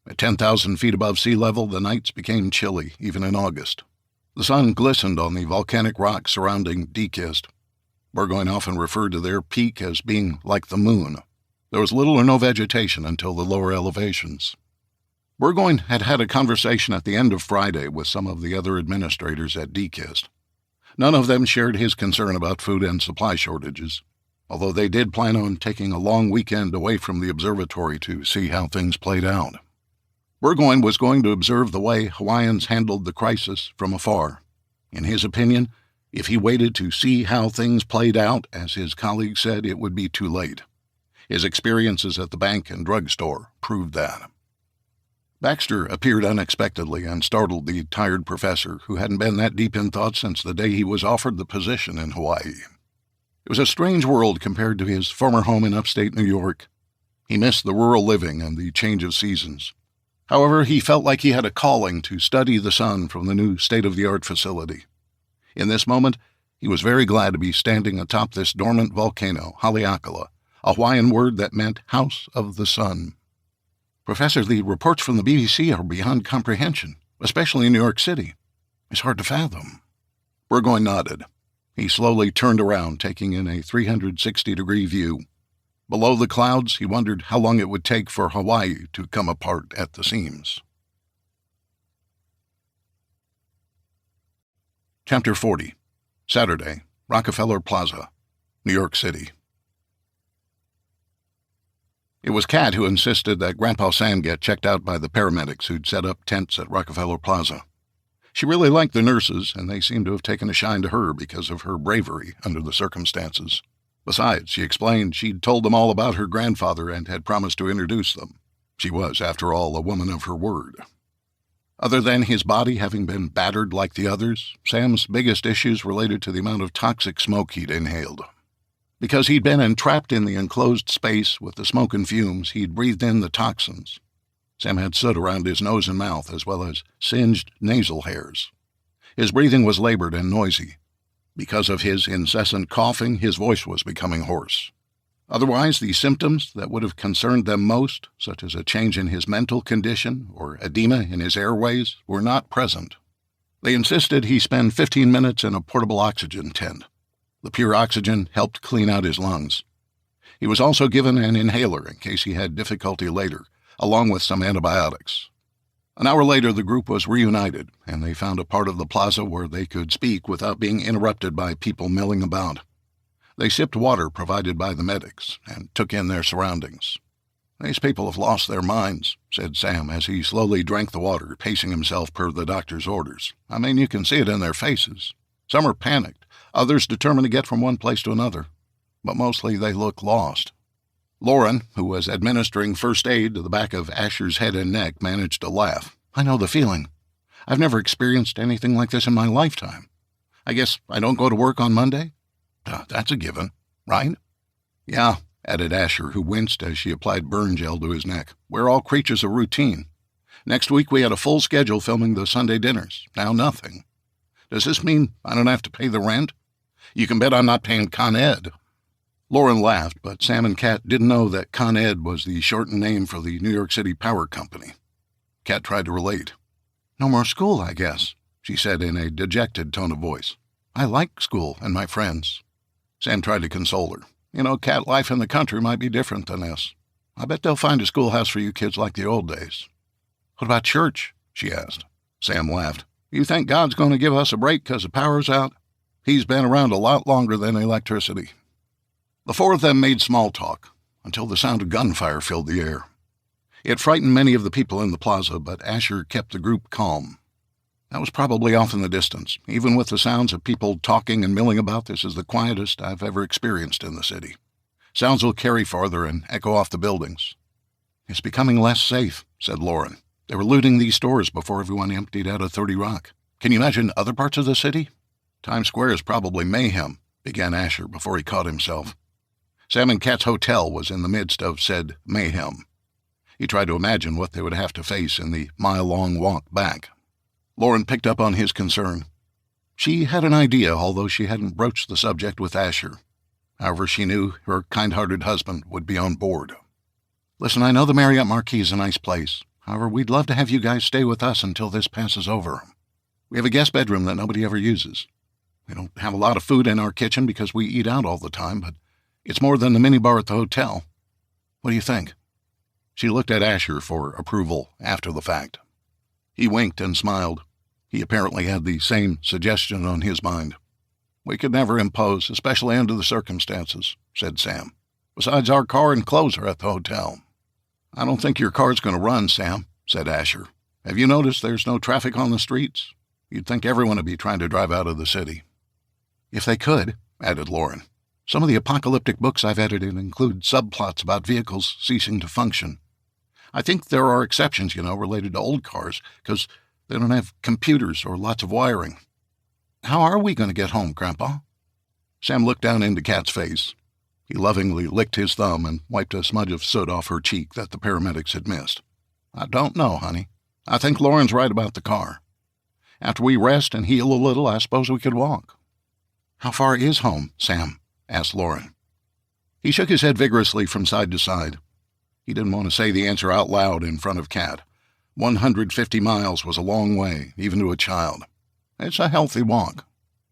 At 10,000 feet above sea level, the nights became chilly, even in August. The sun glistened on the volcanic rocks surrounding Deekist. Burgoyne often referred to their peak as being like the moon. There was little or no vegetation until the lower elevations. Burgoyne had had a conversation at the end of Friday with some of the other administrators at Deekist. None of them shared his concern about food and supply shortages, although they did plan on taking a long weekend away from the observatory to see how things played out. Burgoyne was going to observe the way Hawaiians handled the crisis from afar. In his opinion, if he waited to see how things played out, as his colleagues said, it would be too late. His experiences at the bank and drugstore proved that. Baxter appeared unexpectedly and startled the tired professor, who hadn't been that deep in thought since the day he was offered the position in Hawaii. It was a strange world compared to his former home in upstate New York. He missed the rural living and the change of seasons. However, he felt like he had a calling to study the sun from the new state-of-the-art facility. In this moment, he was very glad to be standing atop this dormant volcano, Haleakala, a Hawaiian word that meant House of the Sun. Professor, the reports from the BBC are beyond comprehension, especially in New York City. It's hard to fathom. Burgoyne nodded. He slowly turned around, taking in a 360-degree view. Below the clouds, he wondered how long it would take for Hawaii to come apart at the seams. Chapter 40. Saturday, Rockefeller Plaza, New York City. It was Kat who insisted that Grandpa Sam get checked out by the paramedics who'd set up tents at Rockefeller Plaza. She really liked the nurses, and they seemed to have taken a shine to her because of her bravery under the circumstances. Besides, she explained, she'd told them all about her grandfather and had promised to introduce them. She was, after all, a woman of her word. Other than his body having been battered like the others, Sam's biggest issues related to the amount of toxic smoke he'd inhaled. Because he'd been entrapped in the enclosed space with the smoke and fumes, he'd breathed in the toxins. Sam had soot around his nose and mouth, as well as singed nasal hairs. His breathing was labored and noisy. Because of his incessant coughing, his voice was becoming hoarse. Otherwise, the symptoms that would have concerned them most, such as a change in his mental condition or edema in his airways, were not present. They insisted he spend 15 minutes in a portable oxygen tent. The pure oxygen helped clean out his lungs. He was also given an inhaler in case he had difficulty later, along with some antibiotics. An hour later, the group was reunited, and they found a part of the plaza where they could speak without being interrupted by people milling about. They sipped water provided by the medics and took in their surroundings. "These people have lost their minds," said Sam as he slowly drank the water, pacing himself per the doctor's orders. "I mean, you can see it in their faces. Some are panicked, others determined to get from one place to another, but mostly they look lost." Lauren, who was administering first aid to the back of Asher's head and neck, managed to laugh. "I know the feeling. I've never experienced anything like this in my lifetime. I guess I don't go to work on Monday?" That's a given, right?" "Yeah," added Asher, who winced as she applied burn gel to his neck. "We're all creatures of routine. Next week we had a full schedule filming the Sunday dinners. Now nothing. Does this mean I don't have to pay the rent? You can bet I'm not paying Con Ed." Lauren laughed, but Sam and Kat didn't know that Con Ed was the shortened name for the New York City Power Company. Kat tried to relate. "No more school, I guess," she said in a dejected tone of voice. "I like school and my friends." Sam tried to console her. "You know, Kat, life in the country might be different than this. I bet they'll find a schoolhouse for you kids like the old days." "What about church?" she asked. Sam laughed. "You think God's going to give us a break because the power's out? He's been around a lot longer than electricity." The four of them made small talk until the sound of gunfire filled the air. It frightened many of the people in the plaza, but Asher kept the group calm. That was probably off in the distance. Even with the sounds of people talking and milling about, this is the quietest I've ever experienced in the city. Sounds will carry farther and echo off the buildings. "It's becoming less safe," said Lauren. "They were looting these stores before everyone emptied out of 30 Rock. Can you imagine other parts of the city?" "Times Square is probably mayhem," began Asher before he caught himself. Sam and Kat's hotel was in the midst of said mayhem. He tried to imagine what they would have to face in the mile-long walk back. Lauren picked up on his concern. She had an idea, although she hadn't broached the subject with Asher. However, she knew her kind-hearted husband would be on board. "Listen, I know the Marriott Marquis is a nice place. However, we'd love to have you guys stay with us until this passes over. We have a guest bedroom that nobody ever uses. We don't have a lot of food in our kitchen because we eat out all the time, but it's more than the minibar at the hotel. What do you think?" She looked at Asher for approval after the fact. He winked and smiled. He apparently had the same suggestion on his mind. "We could never impose, especially under the circumstances," said Sam. "Besides, our car and clothes are at the hotel." "I don't think your car's going to run, Sam," said Asher. "Have you noticed there's no traffic on the streets? You'd think everyone would be trying to drive out of the city." "If they could," added Lauren. "Some of the apocalyptic books I've edited include subplots about vehicles ceasing to function. I think there are exceptions, related to old cars, because they don't have computers or lots of wiring. How are we going to get home, Grandpa?" Sam looked down into Kat's face. He lovingly licked his thumb and wiped a smudge of soot off her cheek that the paramedics had missed. "I don't know, honey. I think Lauren's right about the car. After we rest and heal a little, I suppose we could walk." "How far is home, Sam?" asked Lauren. He shook his head vigorously from side to side. He didn't want to say the answer out loud in front of Kat. 150 miles was a long way, even to a child. "It's a healthy walk."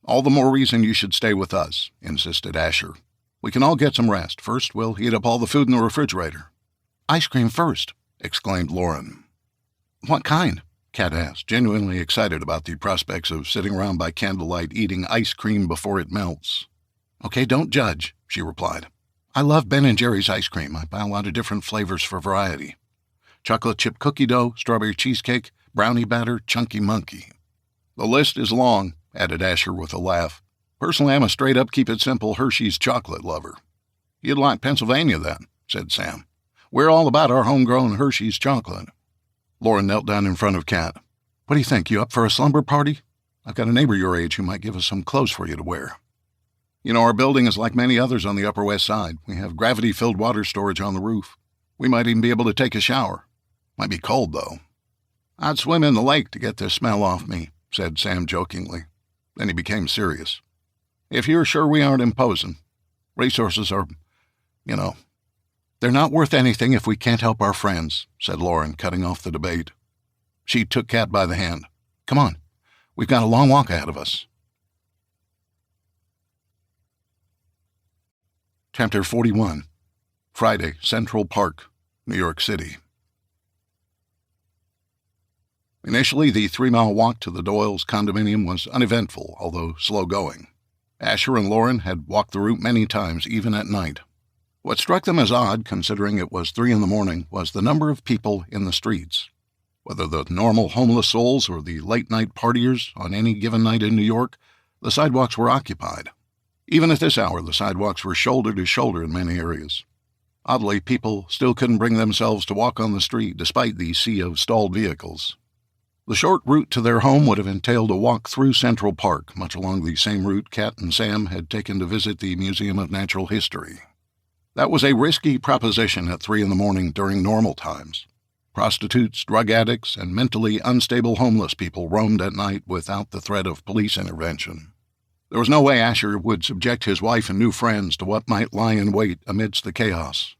"All the more reason you should stay with us," insisted Asher. "We can all get some rest. First, we'll heat up all the food in the refrigerator." "Ice cream first," exclaimed Lauren. "What kind?" Kat asked, genuinely excited about the prospects of sitting around by candlelight eating ice cream before it melts. "Okay, don't judge," she replied. "I love Ben & Jerry's ice cream. I buy a lot of different flavors for variety. Chocolate chip cookie dough, strawberry cheesecake, brownie batter, chunky monkey." "The list is long," added Asher with a laugh. "Personally, I'm a straight-up keep-it-simple Hershey's chocolate lover." "You'd like Pennsylvania, then," said Sam. "We're all about our homegrown Hershey's chocolate." Lauren knelt down in front of Kat. "What do you think? You up for a slumber party? I've got a neighbor your age who might give us some clothes for you to wear." Our building is like many others on the Upper West Side. We have gravity-filled water storage on the roof. We might even be able to take a shower. Might be cold, though." "I'd swim in the lake to get this smell off me," said Sam jokingly. Then he became serious. "If you're sure we aren't imposing. Resources are, "They're not worth anything if we can't help our friends," said Lauren, cutting off the debate. She took Kat by the hand. "Come on. We've got a long walk ahead of us." Chapter 41. Friday, Central Park, New York City. Initially, the 3-mile walk to the Doyles' condominium was uneventful, although slow-going. Asher and Lauren had walked the route many times, even at night. What struck them as odd, considering it was 3 a.m, was the number of people in the streets. Whether the normal homeless souls or the late-night partiers on any given night in New York, the sidewalks were occupied. Even at this hour, the sidewalks were shoulder to shoulder in many areas. Oddly, people still couldn't bring themselves to walk on the street despite the sea of stalled vehicles. The short route to their home would have entailed a walk through Central Park, much along the same route Kat and Sam had taken to visit the Museum of Natural History. That was a risky proposition at 3 a.m. during normal times. Prostitutes, drug addicts, and mentally unstable homeless people roamed at night without the threat of police intervention. There was no way Asher would subject his wife and new friends to what might lie in wait amidst the chaos.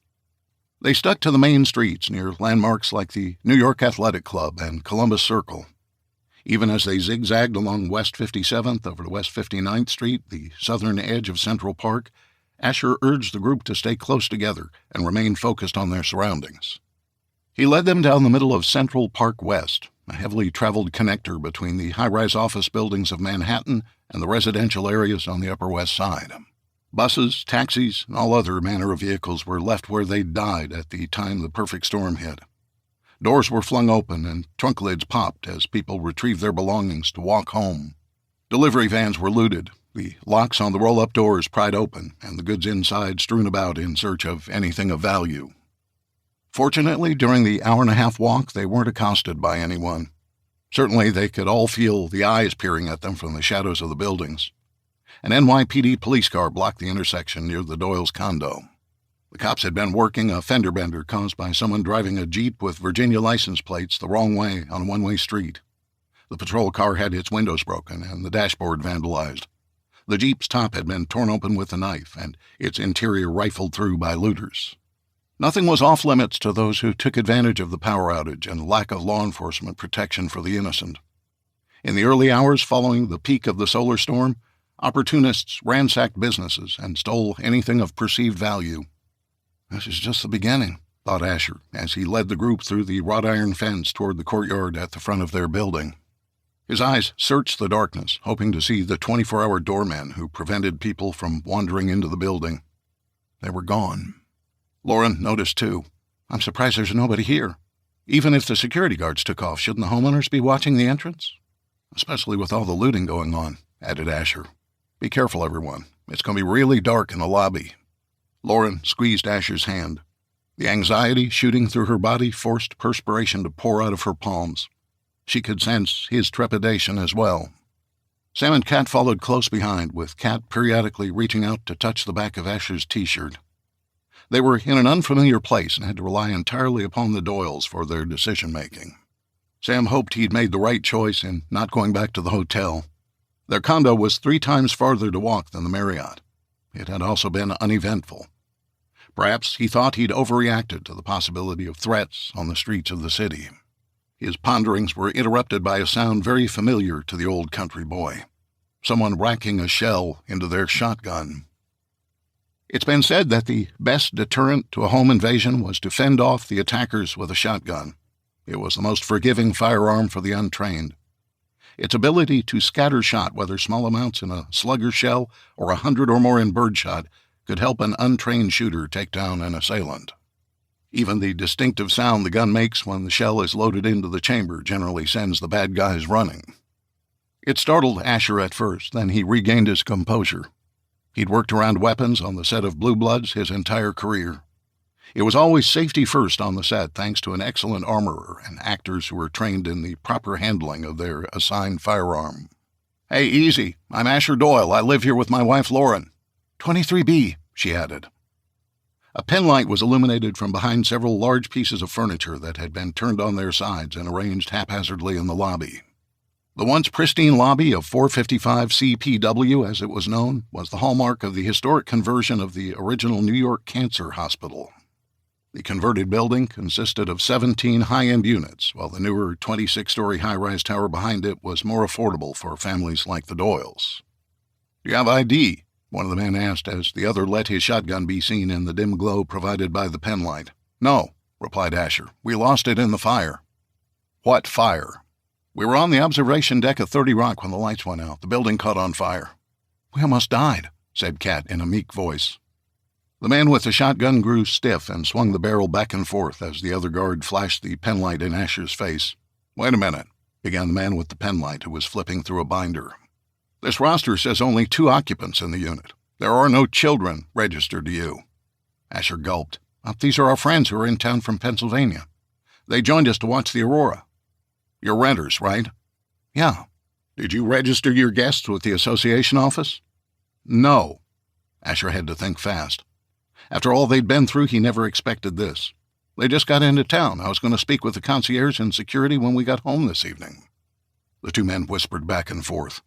They stuck to the main streets near landmarks like the New York Athletic Club and Columbus Circle. Even as they zigzagged along West 57th over to West 59th Street, the southern edge of Central Park, Asher urged the group to stay close together and remain focused on their surroundings. He led them down the middle of Central Park West, a heavily traveled connector between the high-rise office buildings of Manhattan and the residential areas on the Upper West Side. Buses, taxis, and all other manner of vehicles were left where they died at the time the perfect storm hit. Doors were flung open and trunk lids popped as people retrieved their belongings to walk home. Delivery vans were looted, the locks on the roll-up doors pried open, and the goods inside strewn about in search of anything of value. Fortunately, during the hour-and-a-half walk, they weren't accosted by anyone. Certainly, they could all feel the eyes peering at them from the shadows of the buildings. An NYPD police car blocked the intersection near the Doyles' condo. The cops had been working a fender bender caused by someone driving a Jeep with Virginia license plates the wrong way on a one-way street. The patrol car had its windows broken and the dashboard vandalized. The Jeep's top had been torn open with a knife and its interior rifled through by looters. Nothing was off-limits to those who took advantage of the power outage and lack of law enforcement protection for the innocent. In the early hours following the peak of the solar storm, opportunists ransacked businesses and stole anything of perceived value. "This is just the beginning," thought Asher, as he led the group through the wrought iron fence toward the courtyard at the front of their building. His eyes searched the darkness, hoping to see the 24-hour doormen who prevented people from wandering into the building. They were gone. Lauren noticed, too. "I'm surprised there's nobody here. Even if the security guards took off, shouldn't the homeowners be watching the entrance?" especially with all the looting going on," added Asher. "Be careful, everyone. It's going to be really dark in the lobby." Lauren squeezed Asher's hand. The anxiety shooting through her body forced perspiration to pour out of her palms. She could sense his trepidation as well. Sam and Kat followed close behind, with Kat periodically reaching out to touch the back of Asher's T-shirt. They were in an unfamiliar place and had to rely entirely upon the Doyles for their decision-making. Sam hoped he'd made the right choice in not going back to the hotel. Their condo was 3 times farther to walk than the Marriott. It had also been uneventful. Perhaps he thought he'd overreacted to the possibility of threats on the streets of the city. His ponderings were interrupted by a sound very familiar to the old country boy. Someone racking a shell into their shotgun. It's been said that the best deterrent to a home invasion was to fend off the attackers with a shotgun. It was the most forgiving firearm for the untrained. Its ability to scatter shot, whether small amounts in a slugger shell or 100 or more in birdshot, could help an untrained shooter take down an assailant. Even the distinctive sound the gun makes when the shell is loaded into the chamber generally sends the bad guys running. It startled Asher at first, then he regained his composure. He'd worked around weapons on the set of Blue Bloods his entire career. It was always safety first on the set, thanks to an excellent armorer and actors who were trained in the proper handling of their assigned firearm. "Hey, easy. I'm Asher Doyle. I live here with my wife, Lauren." 23B, she added. A penlight was illuminated from behind several large pieces of furniture that had been turned on their sides and arranged haphazardly in the lobby. The once pristine lobby of 455 CPW, as it was known, was the hallmark of the historic conversion of the original New York Cancer Hospital. The converted building consisted of 17 high-end units, while the newer 26-story high-rise tower behind it was more affordable for families like the Doyles. "Do you have ID?" one of the men asked as the other let his shotgun be seen in the dim glow provided by the penlight. "No," replied Asher. "We lost it in the fire." "What fire?" "We were on the observation deck of 30 Rock when the lights went out. The building caught on fire." "We almost died," said Kat in a meek voice. The man with the shotgun grew stiff and swung the barrel back and forth as the other guard flashed the penlight in Asher's face. "Wait a minute," began the man with the penlight, who was flipping through a binder. "This roster says only 2 occupants in the unit. There are no children registered to you." Asher gulped. "These are our friends who are in town from Pennsylvania. They joined us to watch the aurora." "You're renters, right?" "Yeah." "Did you register your guests with the association office?" "No." Asher had to think fast. After all they'd been through, he never expected this. "They just got into town. I was going to speak with the concierge and security when we got home this evening." The 2 men whispered back and forth.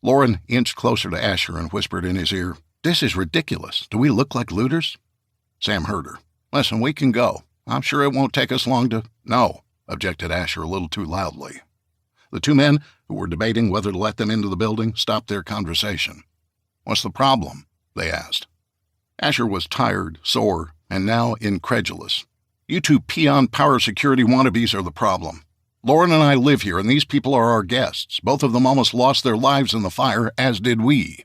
Lauren inched closer to Asher and whispered in his ear, "This is ridiculous. Do we look like looters?" Sam heard her. "Listen, we can go. I'm sure it won't take us long to—" "No," objected Asher a little too loudly. The 2 men, who were debating whether to let them into the building, stopped their conversation. "What's the problem?" they asked. Asher was tired, sore, and now incredulous. "You 2 peon power security wannabes are the problem. Lauren and I live here, and these people are our guests. Both of them almost lost their lives in the fire, as did we.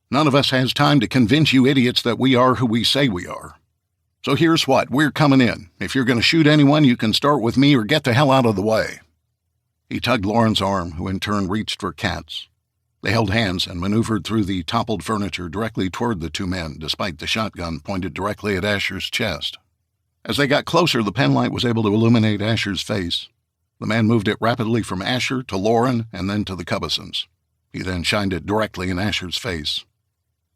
None of us has time to convince you idiots that we are who we say we are. So here's what, we're coming in. If you're going to shoot anyone, you can start with me or get the hell out of the way." He tugged Lauren's arm, who in turn reached for Kat's. They held hands and maneuvered through the toppled furniture directly toward the 2 men, despite the shotgun pointed directly at Asher's chest. As they got closer, the penlight was able to illuminate Asher's face. The man moved it rapidly from Asher to Lauren and then to the Cubbisons. He then shined it directly in Asher's face.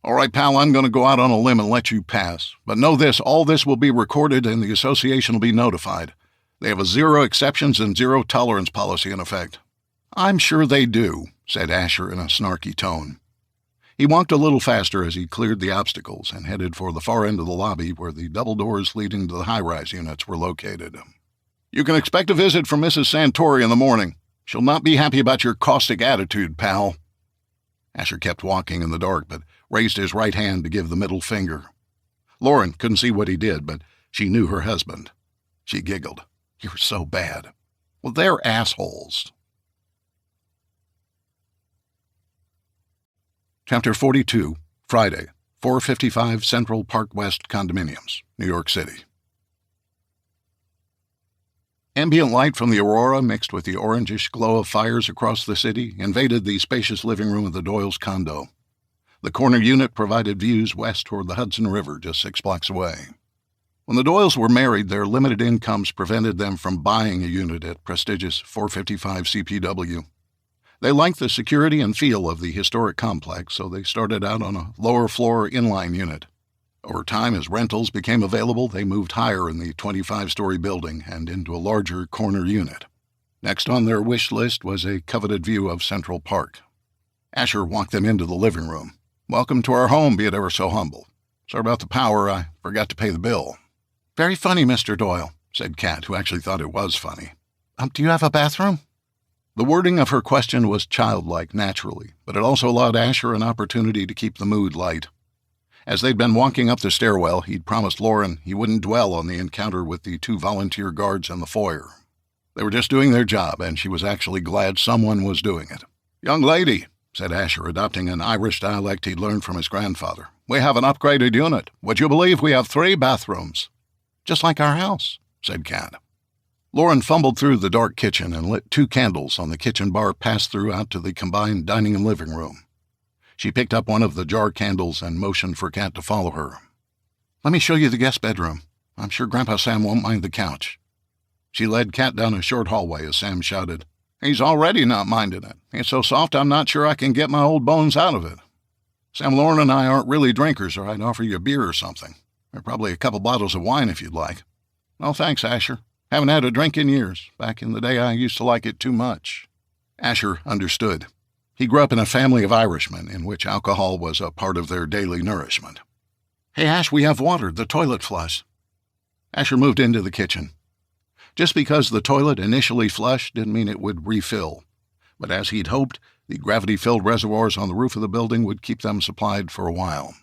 "All right, pal, I'm going to go out on a limb and let you pass. But know this, all this will be recorded and the association will be notified. They have a 0 exceptions and 0 tolerance policy in effect." "I'm sure they do," said Asher in a snarky tone. He walked a little faster as he cleared the obstacles and headed for the far end of the lobby where the double doors leading to the high-rise units were located. "You can expect a visit from Mrs. Santori in the morning. She'll not be happy about your caustic attitude, pal." Asher kept walking in the dark, but raised his right hand to give the middle finger. Lauren couldn't see what he did, but she knew her husband. She giggled. "You're so bad." "Well, they're assholes." Chapter 42, Friday, 455 Central Park West Condominiums, New York City. Ambient light from the aurora mixed with the orangish glow of fires across the city invaded the spacious living room of the Doyles' condo. The corner unit provided views west toward the Hudson River just 6 blocks away. When the Doyles were married, their limited incomes prevented them from buying a unit at prestigious 455 CPW. They liked the security and feel of the historic complex, so they started out on a lower-floor inline unit. Over time, as rentals became available, they moved higher in the 25-story building and into a larger corner unit. Next on their wish list was a coveted view of Central Park. Asher walked them into the living room. "Welcome to our home, be it ever so humble. Sorry about the power, I forgot to pay the bill." "Very funny, Mr. Doyle," said Kat, who actually thought it was funny. "Do you have a bathroom?" The wording of her question was childlike naturally, but it also allowed Asher an opportunity to keep the mood light. As they'd been walking up the stairwell, he'd promised Lauren he wouldn't dwell on the encounter with the 2 volunteer guards in the foyer. They were just doing their job, and she was actually glad someone was doing it. "Young lady," said Asher, adopting an Irish dialect he'd learned from his grandfather, "we have an upgraded unit. Would you believe we have 3 bathrooms?" "Just like our house," said Kat. Lauren fumbled through the dark kitchen and lit 2 candles on the kitchen bar pass-through out to the combined dining and living room. She picked up one of the jar candles and motioned for Kat to follow her. "Let me show you the guest bedroom. I'm sure Grandpa Sam won't mind the couch." She led Kat down a short hallway as Sam shouted, "He's already not minding it. It's so soft I'm not sure I can get my old bones out of it. Sam, Lauren and I aren't really drinkers, or I'd offer you a beer or something. Or probably a couple bottles of wine if you'd like." "No thanks, Asher. Haven't had a drink in years. Back in the day I used to like it too much." Asher understood. He grew up in a family of Irishmen in which alcohol was a part of their daily nourishment. "Hey, Ash, we have water. The toilet flush." Asher moved into the kitchen. Just because the toilet initially flushed didn't mean it would refill. But as he'd hoped, the gravity-filled reservoirs on the roof of the building would keep them supplied for a while.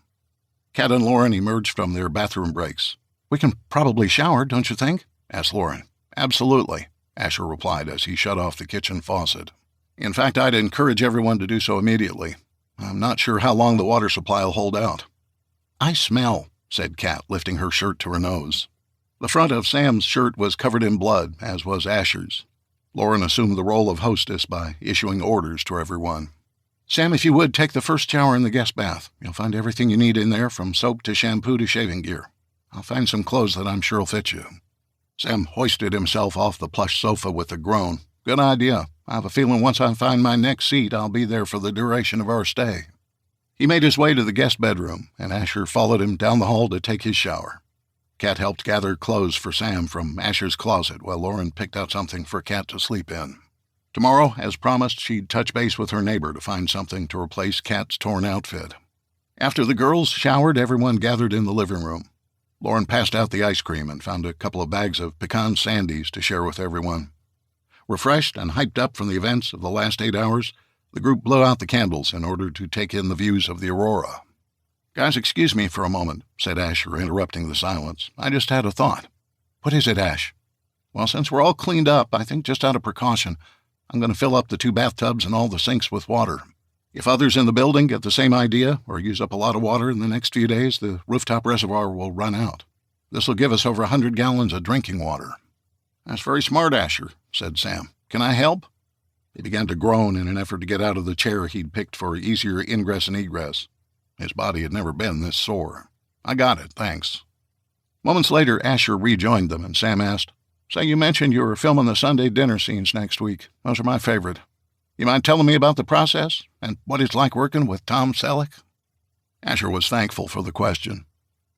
Kat and Lauren emerged from their bathroom breaks. "We can probably shower, don't you think?" asked Lauren. "Absolutely," Asher replied as he shut off the kitchen faucet. "In fact, I'd encourage everyone to do so immediately. I'm not sure how long the water supply will hold out." "I smell," said Kat, lifting her shirt to her nose. The front of Sam's shirt was covered in blood, as was Asher's. Lauren assumed the role of hostess by issuing orders to everyone. "Sam, if you would, take the first shower in the guest bath. You'll find everything you need in there, from soap to shampoo to shaving gear. I'll find some clothes that I'm sure will fit you." Sam hoisted himself off the plush sofa with a groan. "Good idea. I have a feeling once I find my next seat, I'll be there for the duration of our stay." He made his way to the guest bedroom, and Asher followed him down the hall to take his shower. Kat helped gather clothes for Sam from Asher's closet while Lauren picked out something for Kat to sleep in. Tomorrow, as promised, she'd touch base with her neighbor to find something to replace Kat's torn outfit. After the girls showered, everyone gathered in the living room. Lauren passed out the ice cream and found a couple of bags of pecan sandies to share with everyone. Refreshed and hyped up from the events of the last 8 hours, the group blew out the candles in order to take in the views of the aurora. "Guys, excuse me for a moment," said Asher, interrupting the silence. "I just had a thought." "What is it, Ash?" "Well, since we're all cleaned up, I think just out of precaution, I'm going to fill up the 2 bathtubs and all the sinks with water. If others in the building get the same idea or use up a lot of water in the next few days, the rooftop reservoir will run out. This will give us over 100 gallons of drinking water." "That's very smart, Asher," said Sam. "Can I help?" He began to groan in an effort to get out of the chair he'd picked for easier ingress and egress. His body had never been this sore. "I got it, thanks." Moments later, Asher rejoined them, and Sam asked, "Say, you mentioned you were filming the Sunday dinner scenes next week. Those are my favorite. You mind telling me about the process and what it's like working with Tom Selleck?" Asher was thankful for the question.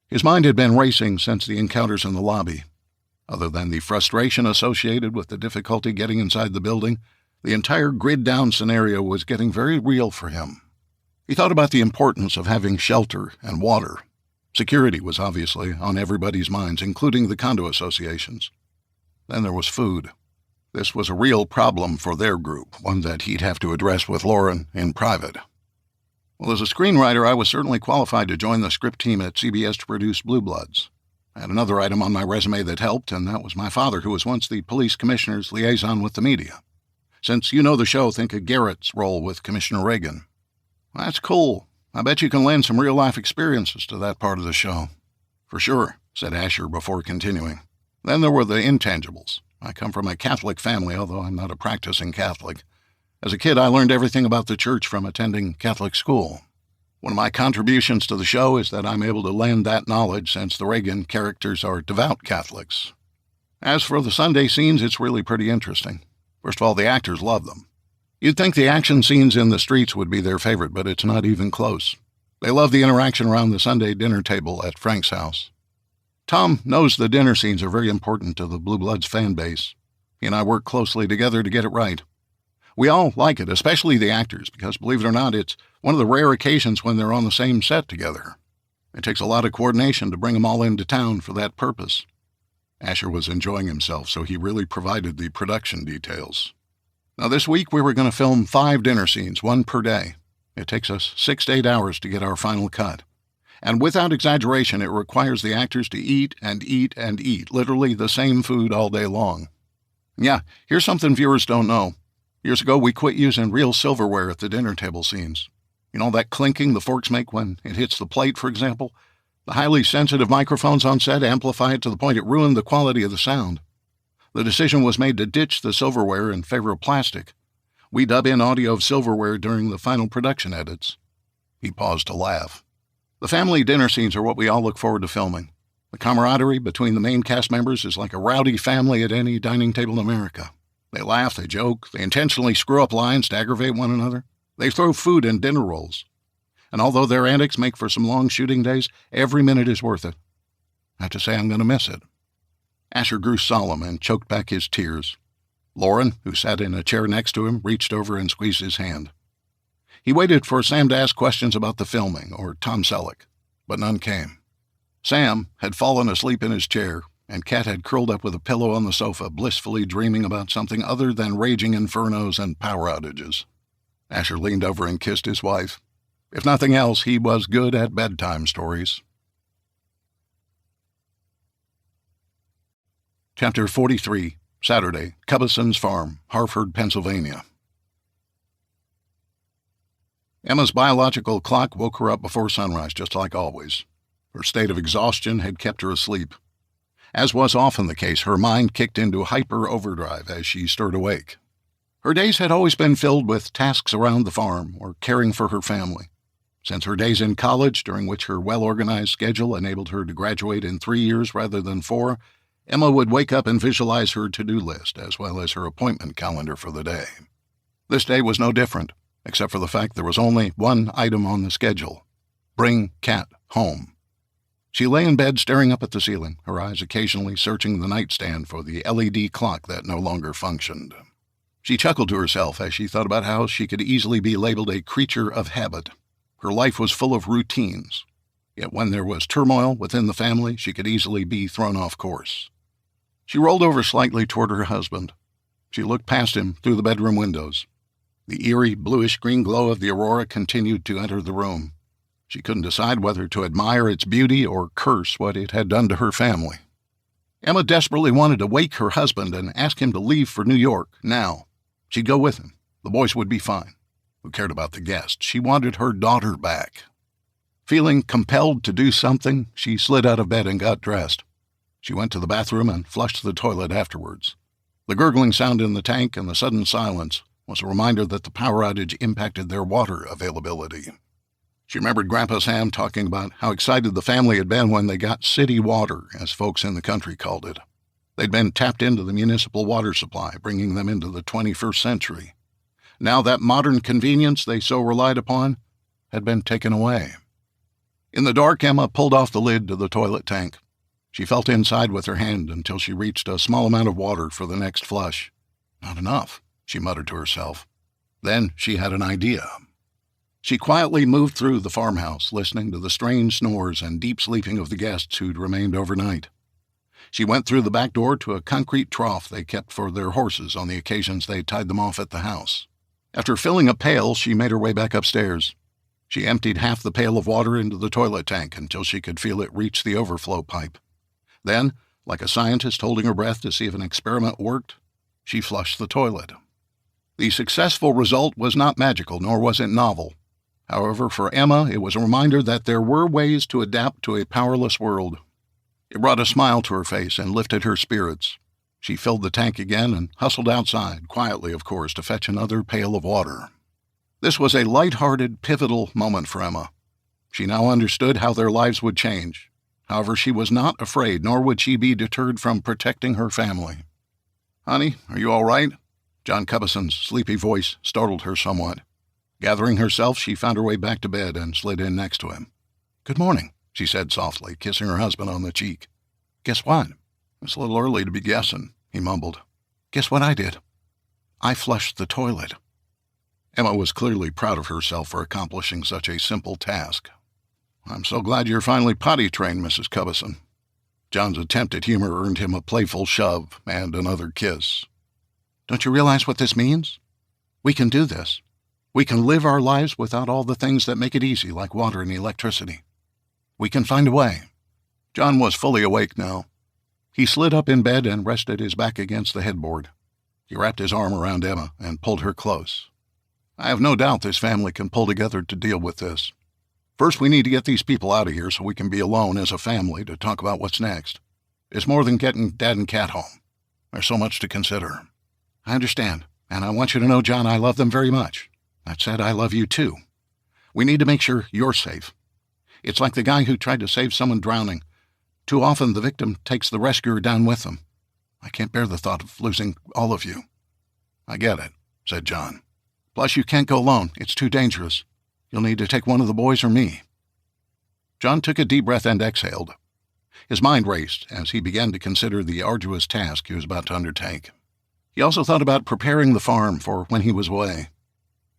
His mind had been racing since the encounters in the lobby. Other than the frustration associated with the difficulty getting inside the building, the entire grid-down scenario was getting very real for him. He thought about the importance of having shelter and water. Security was obviously on everybody's minds, including the condo associations. Then there was food. This was a real problem for their group, one that he'd have to address with Lauren in private. "Well, as a screenwriter, I was certainly qualified to join the script team at CBS to produce Blue Bloods. I had another item on my resume that helped, and that was my father, who was once the police commissioner's liaison with the media. Since you know the show, think of Garrett's role with Commissioner Reagan." "That's cool. I bet you can lend some real-life experiences to that part of the show." "For sure," said Asher before continuing. "Then there were the intangibles. I come from a Catholic family, although I'm not a practicing Catholic. As a kid, I learned everything about the church from attending Catholic school. One of my contributions to the show is that I'm able to lend that knowledge since the Reagan characters are devout Catholics. As for the Sunday scenes, it's really pretty interesting. First of all, the actors love them. You'd think the action scenes in the streets would be their favorite, but it's not even close. They love the interaction around the Sunday dinner table at Frank's house. Tom knows the dinner scenes are very important to the Blue Bloods fan base. He and I work closely together to get it right. We all like it, especially the actors, because believe it or not, it's one of the rare occasions when they're on the same set together. It takes a lot of coordination to bring them all into town for that purpose. Asher was enjoying himself, so he really provided the production details. Now this week we were going to film 5 dinner scenes, 1 per day. It takes us 6 to 8 hours to get our final cut. And without exaggeration, it requires the actors to eat and eat and eat, literally the same food all day long. Yeah, here's something viewers don't know. Years ago, we quit using real silverware at the dinner table scenes. You know that clinking the forks make when it hits the plate, for example? The highly sensitive microphones on set amplify it to the point it ruined the quality of the sound. The decision was made to ditch the silverware in favor of plastic. We dub in audio of silverware during the final production edits. He paused to laugh. The family dinner scenes are what we all look forward to filming. The camaraderie between the main cast members is like a rowdy family at any dining table in America. They laugh, they joke, they intentionally screw up lines to aggravate one another. They throw food in dinner rolls. And although their antics make for some long shooting days, every minute is worth it. I have to say I'm going to miss it. Asher grew solemn and choked back his tears. Lauren, who sat in a chair next to him, reached over and squeezed his hand. He waited for Sam to ask questions about the filming, or Tom Selleck, but none came. Sam had fallen asleep in his chair, and Kat had curled up with a pillow on the sofa, blissfully dreaming about something other than raging infernos and power outages. Asher leaned over and kissed his wife. If nothing else, he was good at bedtime stories. Chapter 43, Saturday, Cubbison's Farm, Harford, Pennsylvania. Emma's biological clock woke her up before sunrise, just like always. Her state of exhaustion had kept her asleep. As was often the case, her mind kicked into hyper-overdrive as she stirred awake. Her days had always been filled with tasks around the farm or caring for her family. Since her days in college, during which her well-organized schedule enabled her to graduate in 3 years rather than 4, Emma would wake up and visualize her to-do list as well as her appointment calendar for the day. This day was no different, except for the fact there was only one item on the schedule: bring Kat home. She lay in bed staring up at the ceiling, her eyes occasionally searching the nightstand for the LED clock that no longer functioned. She chuckled to herself as she thought about how she could easily be labeled a creature of habit. Her life was full of routines. Yet when there was turmoil within the family, she could easily be thrown off course. She rolled over slightly toward her husband. She looked past him through the bedroom windows. The eerie bluish-green glow of the aurora continued to enter the room. She couldn't decide whether to admire its beauty or curse what it had done to her family. Emma desperately wanted to wake her husband and ask him to leave for New York, now. She'd go with him. The boys would be fine. Who cared about the guests? She wanted her daughter back. Feeling compelled to do something, she slid out of bed and got dressed. She went to the bathroom and flushed the toilet afterwards. The gurgling sound in the tank and the sudden silence was a reminder that the power outage impacted their water availability. She remembered Grandpa Sam talking about how excited the family had been when they got city water, as folks in the country called it. They'd been tapped into the municipal water supply, bringing them into the 21st century. Now that modern convenience they so relied upon had been taken away. In the dark, Emma pulled off the lid to the toilet tank. She felt inside with her hand until she reached a small amount of water for the next flush. Not enough, she muttered to herself. Then she had an idea. She quietly moved through the farmhouse, listening to the strange snores and deep sleeping of the guests who'd remained overnight. She went through the back door to a concrete trough they kept for their horses on the occasions they tied them off at the house. After filling a pail, she made her way back upstairs. She emptied half the pail of water into the toilet tank until she could feel it reach the overflow pipe. Then, like a scientist holding her breath to see if an experiment worked, she flushed the toilet. The successful result was not magical, nor was it novel. However, for Emma, it was a reminder that there were ways to adapt to a powerless world. It brought a smile to her face and lifted her spirits. She filled the tank again and hustled outside, quietly of course, to fetch another pail of water. This was a light-hearted, pivotal moment for Emma. She now understood how their lives would change. However, she was not afraid, nor would she be deterred from protecting her family. "Honey, are you all right?" John Cubbison's sleepy voice startled her somewhat. Gathering herself, she found her way back to bed and slid in next to him. "Good morning," she said softly, kissing her husband on the cheek. "Guess what?" "It's a little early to be guessing," he mumbled. "Guess what I did? I flushed the toilet." Emma was clearly proud of herself for accomplishing such a simple task. "I'm so glad you're finally potty-trained, Mrs. Cubbison." John's attempt at humor earned him a playful shove and another kiss. "Don't you realize what this means? We can do this. We can live our lives without all the things that make it easy, like water and electricity. We can find a way." John was fully awake now. He slid up in bed and rested his back against the headboard. He wrapped his arm around Emma and pulled her close. "I have no doubt this family can pull together to deal with this. First, we need to get these people out of here so we can be alone as a family to talk about what's next. It's more than getting Dad and Kat home. There's so much to consider." "I understand, and I want you to know, John, I love them very much. That said, I love you too. We need to make sure you're safe. It's like the guy who tried to save someone drowning. Too often the victim takes the rescuer down with them. I can't bear the thought of losing all of you." "I get it," said John. "Plus, you can't go alone. It's too dangerous. You'll need to take one of the boys or me." John took a deep breath and exhaled. His mind raced as he began to consider the arduous task he was about to undertake. He also thought about preparing the farm for when he was away.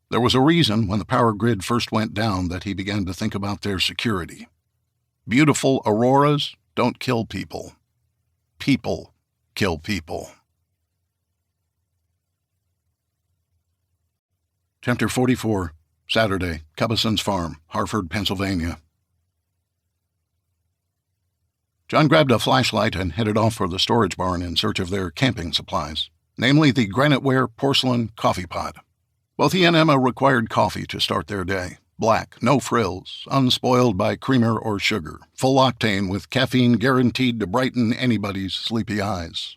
There was a reason when the power grid first went down that he began to think about their security. Beautiful auroras don't kill people. People kill people. Chapter 44, Saturday, Cubbison's Farm, Hartford, Pennsylvania. John grabbed a flashlight and headed off for the storage barn in search of their camping supplies, namely the graniteware porcelain coffee pot. Both he and Emma required coffee to start their day. Black, no frills, unspoiled by creamer or sugar, full octane with caffeine guaranteed to brighten anybody's sleepy eyes.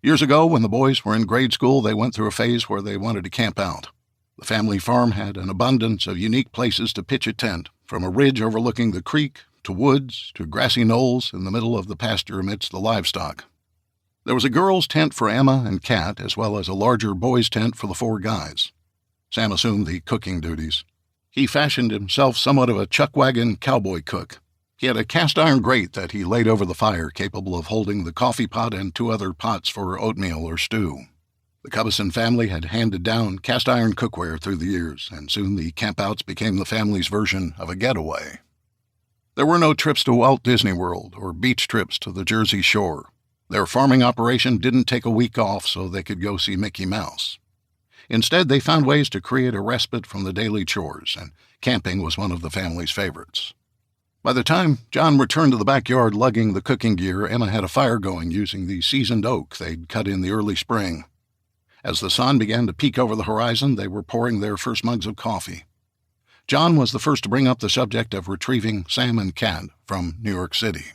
Years ago, when the boys were in grade school, they went through a phase where they wanted to camp out. The family farm had an abundance of unique places to pitch a tent, from a ridge overlooking the creek, to woods, to grassy knolls in the middle of the pasture amidst the livestock. There was a girls' tent for Emma and Kat, as well as a larger boys' tent for the 4 guys. Sam assumed the cooking duties. He fashioned himself somewhat of a chuck-wagon cowboy cook. He had a cast-iron grate that he laid over the fire, capable of holding the coffee pot and 2 other pots for oatmeal or stew. The Cubbison family had handed down cast-iron cookware through the years, and soon the campouts became the family's version of a getaway. There were no trips to Walt Disney World or beach trips to the Jersey Shore. Their farming operation didn't take a week off so they could go see Mickey Mouse. Instead, they found ways to create a respite from the daily chores, and camping was one of the family's favorites. By the time John returned to the backyard lugging the cooking gear, Emma had a fire going using the seasoned oak they'd cut in the early spring. As the sun began to peek over the horizon, they were pouring their first mugs of coffee. John was the first to bring up the subject of retrieving Sam and Kat from New York City.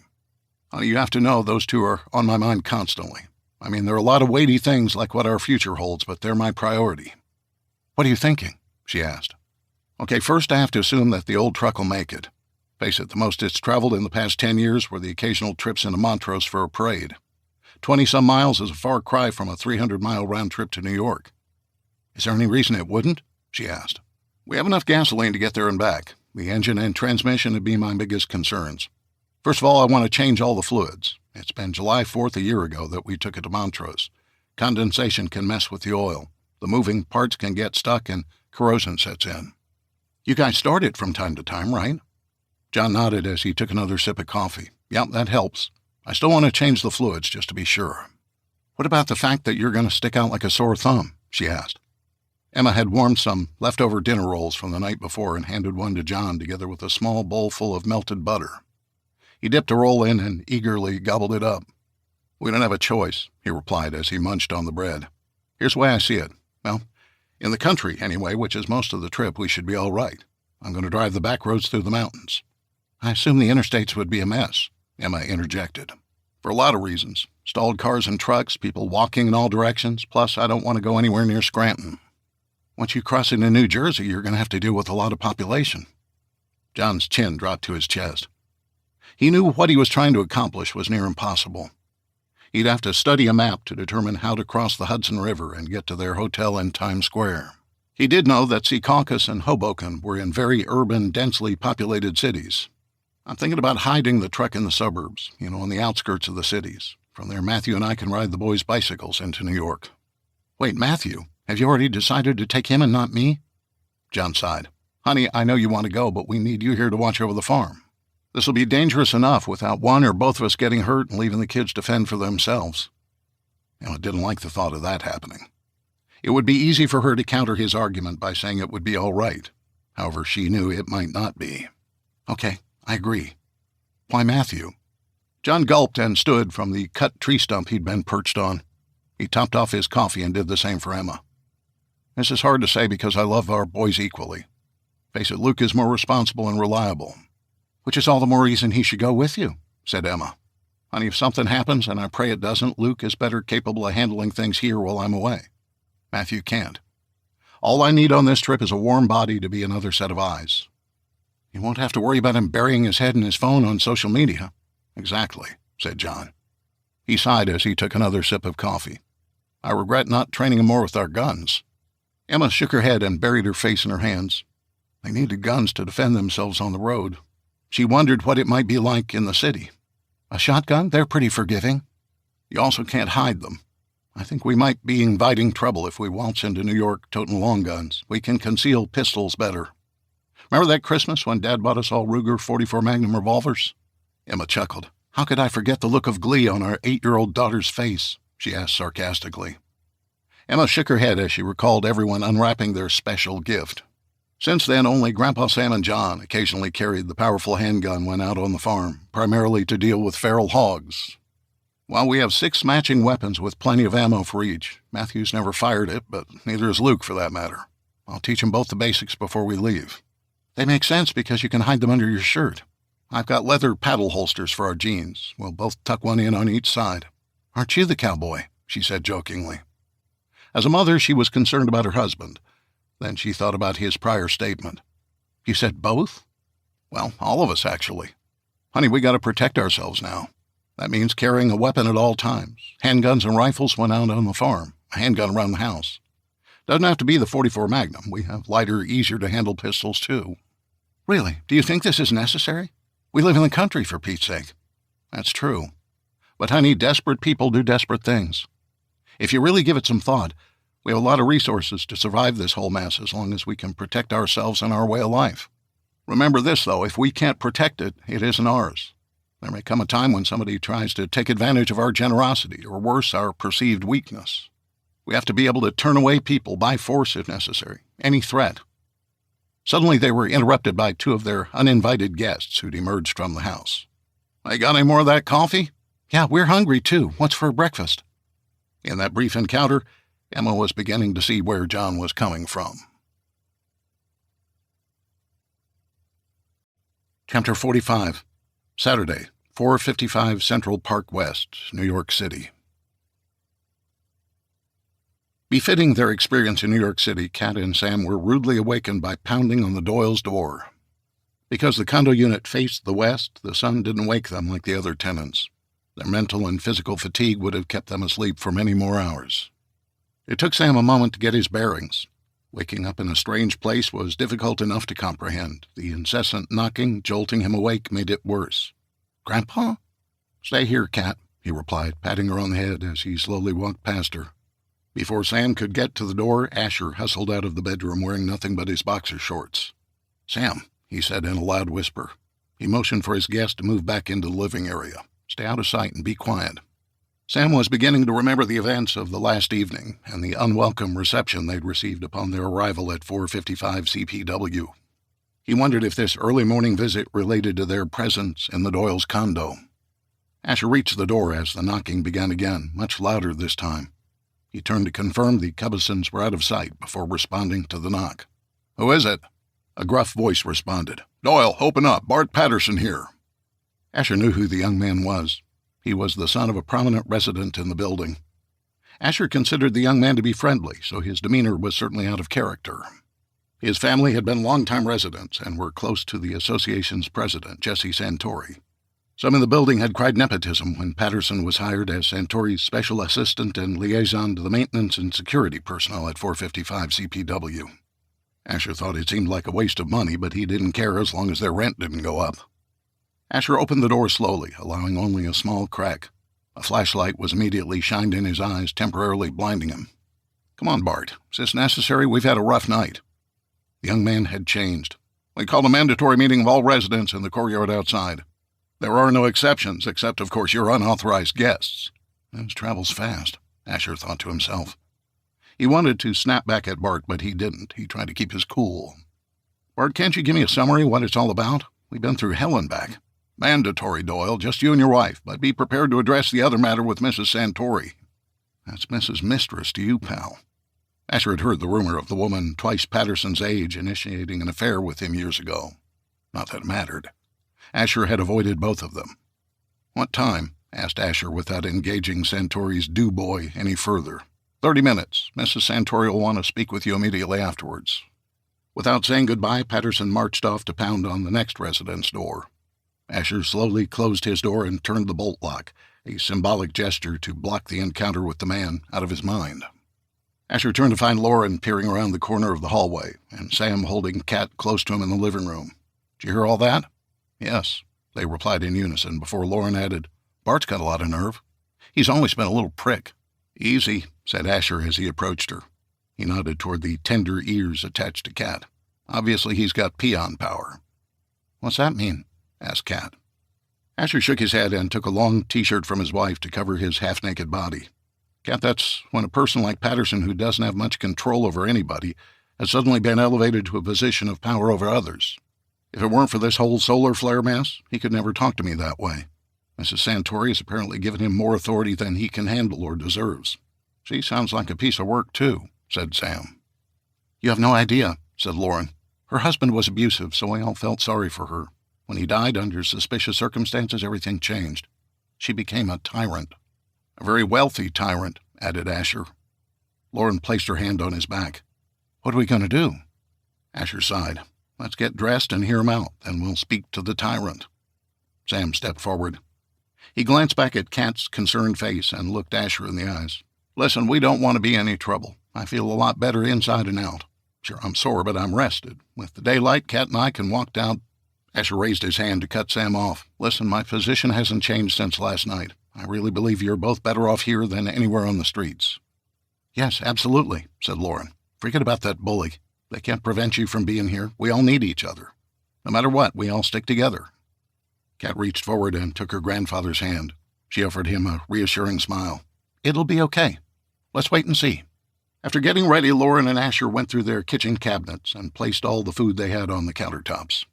You have to know those 2 are on my mind constantly. I mean, there are a lot of weighty things like what our future holds, but they're my priority. "What are you thinking?" she asked. "Okay, first I have to assume that the old truck will make it. Face it, the most it's traveled in the past 10 years were the occasional trips into Montrose for a parade. 20-some miles is a far cry from a 300-mile round trip to New York." "Is there any reason it wouldn't?" she asked. "We have enough gasoline to get there and back. The engine and transmission would be my biggest concerns. First of all, I want to change all the fluids. It's been July 4th a year ago that we took it to Montrose. Condensation can mess with the oil. The moving parts can get stuck and corrosion sets in." "You guys start it from time to time, right?" John nodded as he took another sip of coffee. "Yep, that helps. I still want to change the fluids just to be sure." "What about the fact that you're going to stick out like a sore thumb?" she asked. Emma had warmed some leftover dinner rolls from the night before and handed one to John together with a small bowl full of melted butter. He dipped a roll in and eagerly gobbled it up. "We don't have a choice," he replied as he munched on the bread. "Here's the way I see it. Well, in the country, anyway, which is most of the trip, we should be all right. I'm going to drive the back roads through the mountains." "I assume the interstates would be a mess," Emma interjected. For a lot of reasons. Stalled cars and trucks, people walking in all directions, plus I don't want to go anywhere near Scranton. Once you cross into New Jersey, you're going to have to deal with a lot of population. John's chin dropped to his chest. He knew what he was trying to accomplish was near impossible. He'd have to study a map to determine how to cross the Hudson River and get to their hotel in Times Square. He did know that Secaucus and Hoboken were in very urban, densely populated cities. I'm thinking about hiding the truck in the suburbs, on the outskirts of the cities. From there, Matthew and I can ride the boys' bicycles into New York. Wait, Matthew, have you already decided to take him and not me? John sighed. Honey, I know you want to go, but we need you here to watch over the farm. This will be dangerous enough without one or both of us getting hurt and leaving the kids to fend for themselves. Emma didn't like the thought of that happening. It would be easy for her to counter his argument by saying it would be all right. However, she knew it might not be. Okay, I agree. Why Matthew? John gulped and stood from the cut tree stump he'd been perched on. He topped off his coffee and did the same for Emma. This is hard to say because I love our boys equally. Face it, Luke is more responsible and reliable. Which is all the more reason he should go with you, said Emma. Honey, if something happens, and I pray it doesn't, Luke is better capable of handling things here while I'm away. Matthew can't. All I need on this trip is a warm body to be another set of eyes. You won't have to worry about him burying his head in his phone on social media. Exactly, said John. He sighed as he took another sip of coffee. I regret not training him more with our guns. Emma shook her head and buried her face in her hands. They needed guns to defend themselves on the road. She wondered what it might be like in the city. A shotgun? They're pretty forgiving. You also can't hide them. I think we might be inviting trouble if we waltz into New York toting long guns. We can conceal pistols better. Remember that Christmas when Dad bought us all Ruger 44 Magnum revolvers? Emma chuckled. How could I forget the look of glee on our 8-year-old daughter's face? She asked sarcastically. Emma shook her head as she recalled everyone unwrapping their special gift. Since then, only Grandpa Sam and John occasionally carried the powerful handgun when out on the farm, primarily to deal with feral hogs. While we have 6 matching weapons with plenty of ammo for each, Matthew's never fired it, but neither has Luke for that matter. I'll teach him both the basics before we leave. They make sense because you can hide them under your shirt. I've got leather paddle holsters for our jeans. We'll both tuck one in on each side. Aren't you the cowboy? She said jokingly. As a mother, she was concerned about her husband. Then she thought about his prior statement. You said both? Well, all of us, actually. Honey, we got to protect ourselves now. That means carrying a weapon at all times. Handguns and rifles when out on the farm. A handgun around the house. Doesn't have to be the 44 Magnum. We have lighter, easier-to-handle pistols, too. Really? Do you think this is necessary? We live in the country, for Pete's sake. That's true. But, honey, desperate people do desperate things. If you really give it some thought, we have a lot of resources to survive this whole mess as long as we can protect ourselves and our way of life. Remember this, though, if we can't protect it, it isn't ours. There may come a time when somebody tries to take advantage of our generosity, or worse, our perceived weakness. We have to be able to turn away people by force if necessary, any threat. Suddenly they were interrupted by 2 of their uninvited guests who'd emerged from the house. Hey, got any more of that coffee? Yeah, we're hungry, too. What's for breakfast? In that brief encounter, Emma was beginning to see where John was coming from. Chapter 45. Saturday, 455 Central Park West, New York City. Befitting their experience in New York City, Kat and Sam were rudely awakened by pounding on the Doyles' door. Because the condo unit faced the west, the sun didn't wake them like the other tenants. Their mental and physical fatigue would have kept them asleep for many more hours. It took Sam a moment to get his bearings. Waking up in a strange place was difficult enough to comprehend. The incessant knocking, jolting him awake, made it worse. Grandpa? Stay here, Kat, he replied, patting her on the head as he slowly walked past her. Before Sam could get to the door, Asher hustled out of the bedroom wearing nothing but his boxer shorts. Sam, he said in a loud whisper. He motioned for his guest to move back into the living area. Stay out of sight and be quiet. Sam was beginning to remember the events of the last evening and the unwelcome reception they'd received upon their arrival at 455 CPW. He wondered if this early morning visit related to their presence in the Doyles' condo. Asher reached the door as the knocking began again, much louder this time. He turned to confirm the Cubbisons were out of sight before responding to the knock. Who is it? A gruff voice responded. Doyle, open up. Bart Patterson here. Asher knew who the young man was. He was the son of a prominent resident in the building. Asher considered the young man to be friendly, so his demeanor was certainly out of character. His family had been longtime residents and were close to the association's president, Jesse Santori. Some in the building had cried nepotism when Patterson was hired as Santori's special assistant and liaison to the maintenance and security personnel at 455 CPW. Asher thought it seemed like a waste of money, but he didn't care as long as their rent didn't go up. Asher opened the door slowly, allowing only a small crack. A flashlight was immediately shined in his eyes, temporarily blinding him. "Come on, Bart. Is this necessary? We've had a rough night." The young man had changed. "We called a mandatory meeting of all residents in the courtyard outside. There are no exceptions, except, of course, your unauthorized guests." News travels fast, Asher thought to himself. He wanted to snap back at Bart, but he didn't. He tried to keep his cool. "Bart, can't you give me a summary of what it's all about? We've been through hell and back." "Mandatory, Doyle, just you and your wife, but be prepared to address the other matter with Mrs. Santori." "That's Mrs. Mistress to you, pal." Asher had heard the rumor of the woman twice Patterson's age initiating an affair with him years ago. Not that it mattered. Asher had avoided both of them. "What time?" asked Asher without engaging Santori's do-boy any further. 30 minutes. Mrs. Santori will want to speak with you immediately afterwards." Without saying goodbye, Patterson marched off to pound on the next resident's door. Asher slowly closed his door and turned the bolt lock, a symbolic gesture to block the encounter with the man out of his mind. Asher turned to find Lauren peering around the corner of the hallway, and Sam holding Kat close to him in the living room. "Did you hear all that?" "Yes," they replied in unison before Lauren added, "Bart's got a lot of nerve. He's always been a little prick." "Easy," said Asher as he approached her. He nodded toward the tender ears attached to Kat. "Obviously he's got peon power." "What's that mean?" asked Kat. Asher shook his head and took a long T-shirt from his wife to cover his half-naked body. "Kat, that's when a person like Patterson, who doesn't have much control over anybody, has suddenly been elevated to a position of power over others. If it weren't for this whole solar flare mess, he could never talk to me that way. Mrs. Santori has apparently given him more authority than he can handle or deserves." "She sounds like a piece of work, too," said Sam. "You have no idea," said Lauren. "Her husband was abusive, so we all felt sorry for her. When he died under suspicious circumstances, everything changed. She became a tyrant." "A very wealthy tyrant," added Asher. Lauren placed her hand on his back. "What are we going to do?" Asher sighed. "Let's get dressed and hear him out, then we'll speak to the tyrant." Sam stepped forward. He glanced back at Kat's concerned face and looked Asher in the eyes. "Listen, we don't want to be any trouble. I feel a lot better inside and out. Sure, I'm sore, but I'm rested. With the daylight, Kat and I can walk down—" Asher raised his hand to cut Sam off. "Listen, my position hasn't changed since last night. I really believe you're both better off here than anywhere on the streets." "Yes, absolutely," said Lauren. "Forget about that bully. They can't prevent you from being here. We all need each other. No matter what, we all stick together." Kat reached forward and took her grandfather's hand. She offered him a reassuring smile. "It'll be okay. Let's wait and see." After getting ready, Lauren and Asher went through their kitchen cabinets and placed all the food they had on the countertops.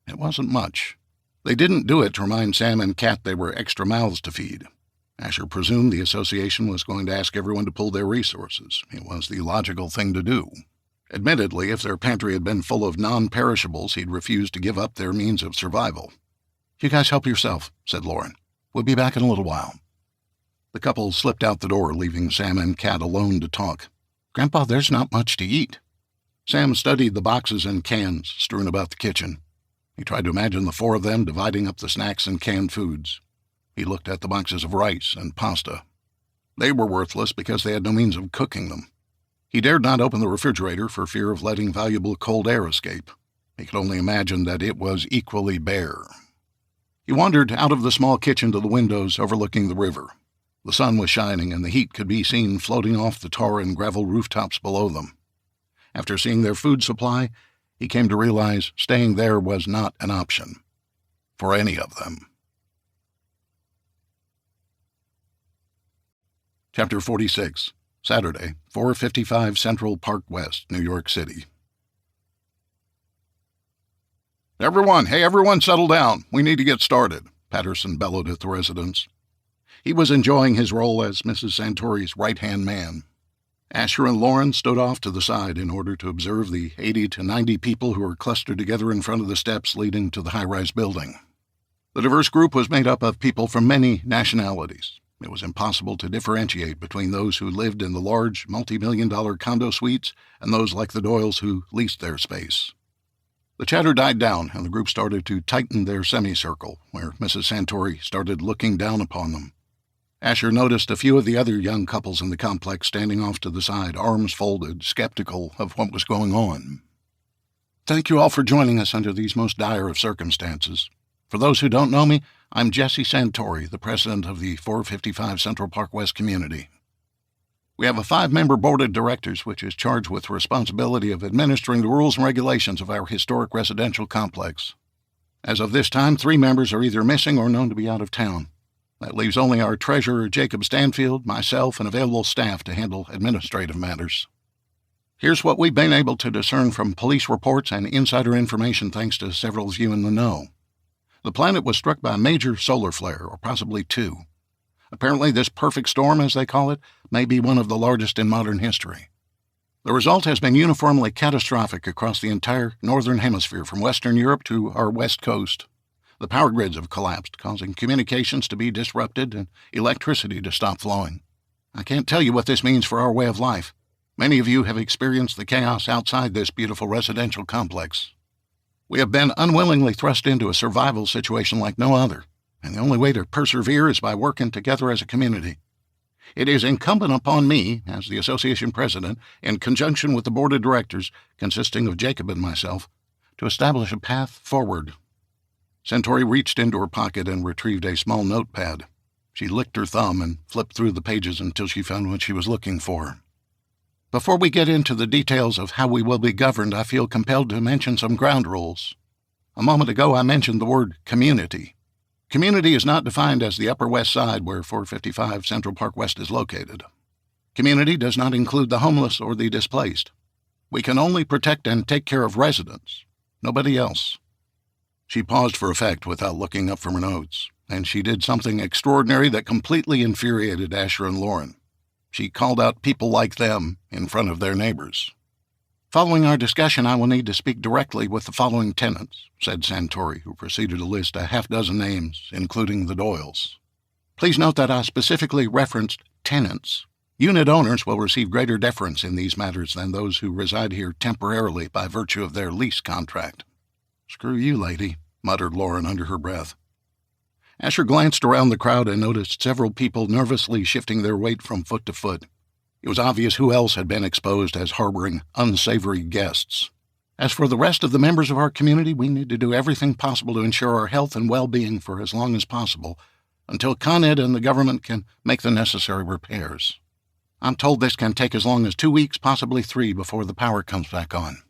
It wasn't much. They didn't do it to remind Sam and Kat they were extra mouths to feed. Asher presumed the association was going to ask everyone to pull their resources. It was the logical thing to do. Admittedly, if their pantry had been full of non-perishables, he'd refused to give up their means of survival. "You guys help yourself," said Lauren. "We'll be back in a little while." The couple slipped out the door, leaving Sam and Kat alone to talk. "Grandpa, there's not much to eat." Sam studied the boxes and cans strewn about the kitchen. He tried to imagine the four of them dividing up the snacks and canned foods. He looked at the boxes of rice and pasta. They were worthless because they had no means of cooking them. He dared not open the refrigerator for fear of letting valuable cold air escape. He could only imagine that it was equally bare. He wandered out of the small kitchen to the windows overlooking the river. The sun was shining, and the heat could be seen floating off the tar and gravel rooftops below them. After seeing their food supply, he came to realize staying there was not an option for any of them. Chapter 46, Saturday, 455 Central Park West, New York City. Hey everyone, settle down. We need to get started," Patterson bellowed at the residents. He was enjoying his role as Mrs. Santori's right-hand man. Asher and Lauren stood off to the side in order to observe the 80 to 90 people who were clustered together in front of the steps leading to the high-rise building. The diverse group was made up of people from many nationalities. It was impossible to differentiate between those who lived in the large, multi-million-dollar condo suites and those like the Doyles who leased their space. The chatter died down, and the group started to tighten their semicircle, where Mrs. Santori started looking down upon them. Asher noticed a few of the other young couples in the complex standing off to the side, arms folded, skeptical of what was going on. "Thank you all for joining us under these most dire of circumstances. For those who don't know me, I'm Jesse Santori, the president of the 455 Central Park West community. We have a 5-member board of directors which is charged with the responsibility of administering the rules and regulations of our historic residential complex. As of this time, 3 members are either missing or known to be out of town. That leaves only our treasurer, Jacob Stanfield, myself, and available staff to handle administrative matters. Here's what we've been able to discern from police reports and insider information thanks to several of you in the know. The planet was struck by a major solar flare, or possibly 2. Apparently this perfect storm, as they call it, may be one of the largest in modern history. The result has been uniformly catastrophic across the entire northern hemisphere from Western Europe to our west coast. The power grids have collapsed, causing communications to be disrupted and electricity to stop flowing. I can't tell you what this means for our way of life. Many of you have experienced the chaos outside this beautiful residential complex. We have been unwillingly thrust into a survival situation like no other, and the only way to persevere is by working together as a community. It is incumbent upon me, as the association president, in conjunction with the board of directors, consisting of Jacob and myself, to establish a path forward." Santori reached into her pocket and retrieved a small notepad. She licked her thumb and flipped through the pages until she found what she was looking for. "Before we get into the details of how we will be governed, I feel compelled to mention some ground rules. A moment ago I mentioned the word community. Community is not defined as the Upper West Side where 455 Central Park West is located. Community does not include the homeless or the displaced. We can only protect and take care of residents, nobody else." She paused for effect without looking up from her notes, and she did something extraordinary that completely infuriated Asher and Lauren. She called out people like them in front of their neighbors. "Following our discussion, I will need to speak directly with the following tenants," said Santori, who proceeded to list a half-dozen names, including the Doyles. "Please note that I specifically referenced tenants. Unit owners will receive greater deference in these matters than those who reside here temporarily by virtue of their lease contract." "Screw you, lady," muttered Lauren under her breath. Asher glanced around the crowd and noticed several people nervously shifting their weight from foot to foot. It was obvious who else had been exposed as harboring unsavory guests. "As for the rest of the members of our community, we need to do everything possible to ensure our health and well-being for as long as possible, until Con Ed and the government can make the necessary repairs. I'm told this can take as long as 2 weeks, possibly 3, before the power comes back on.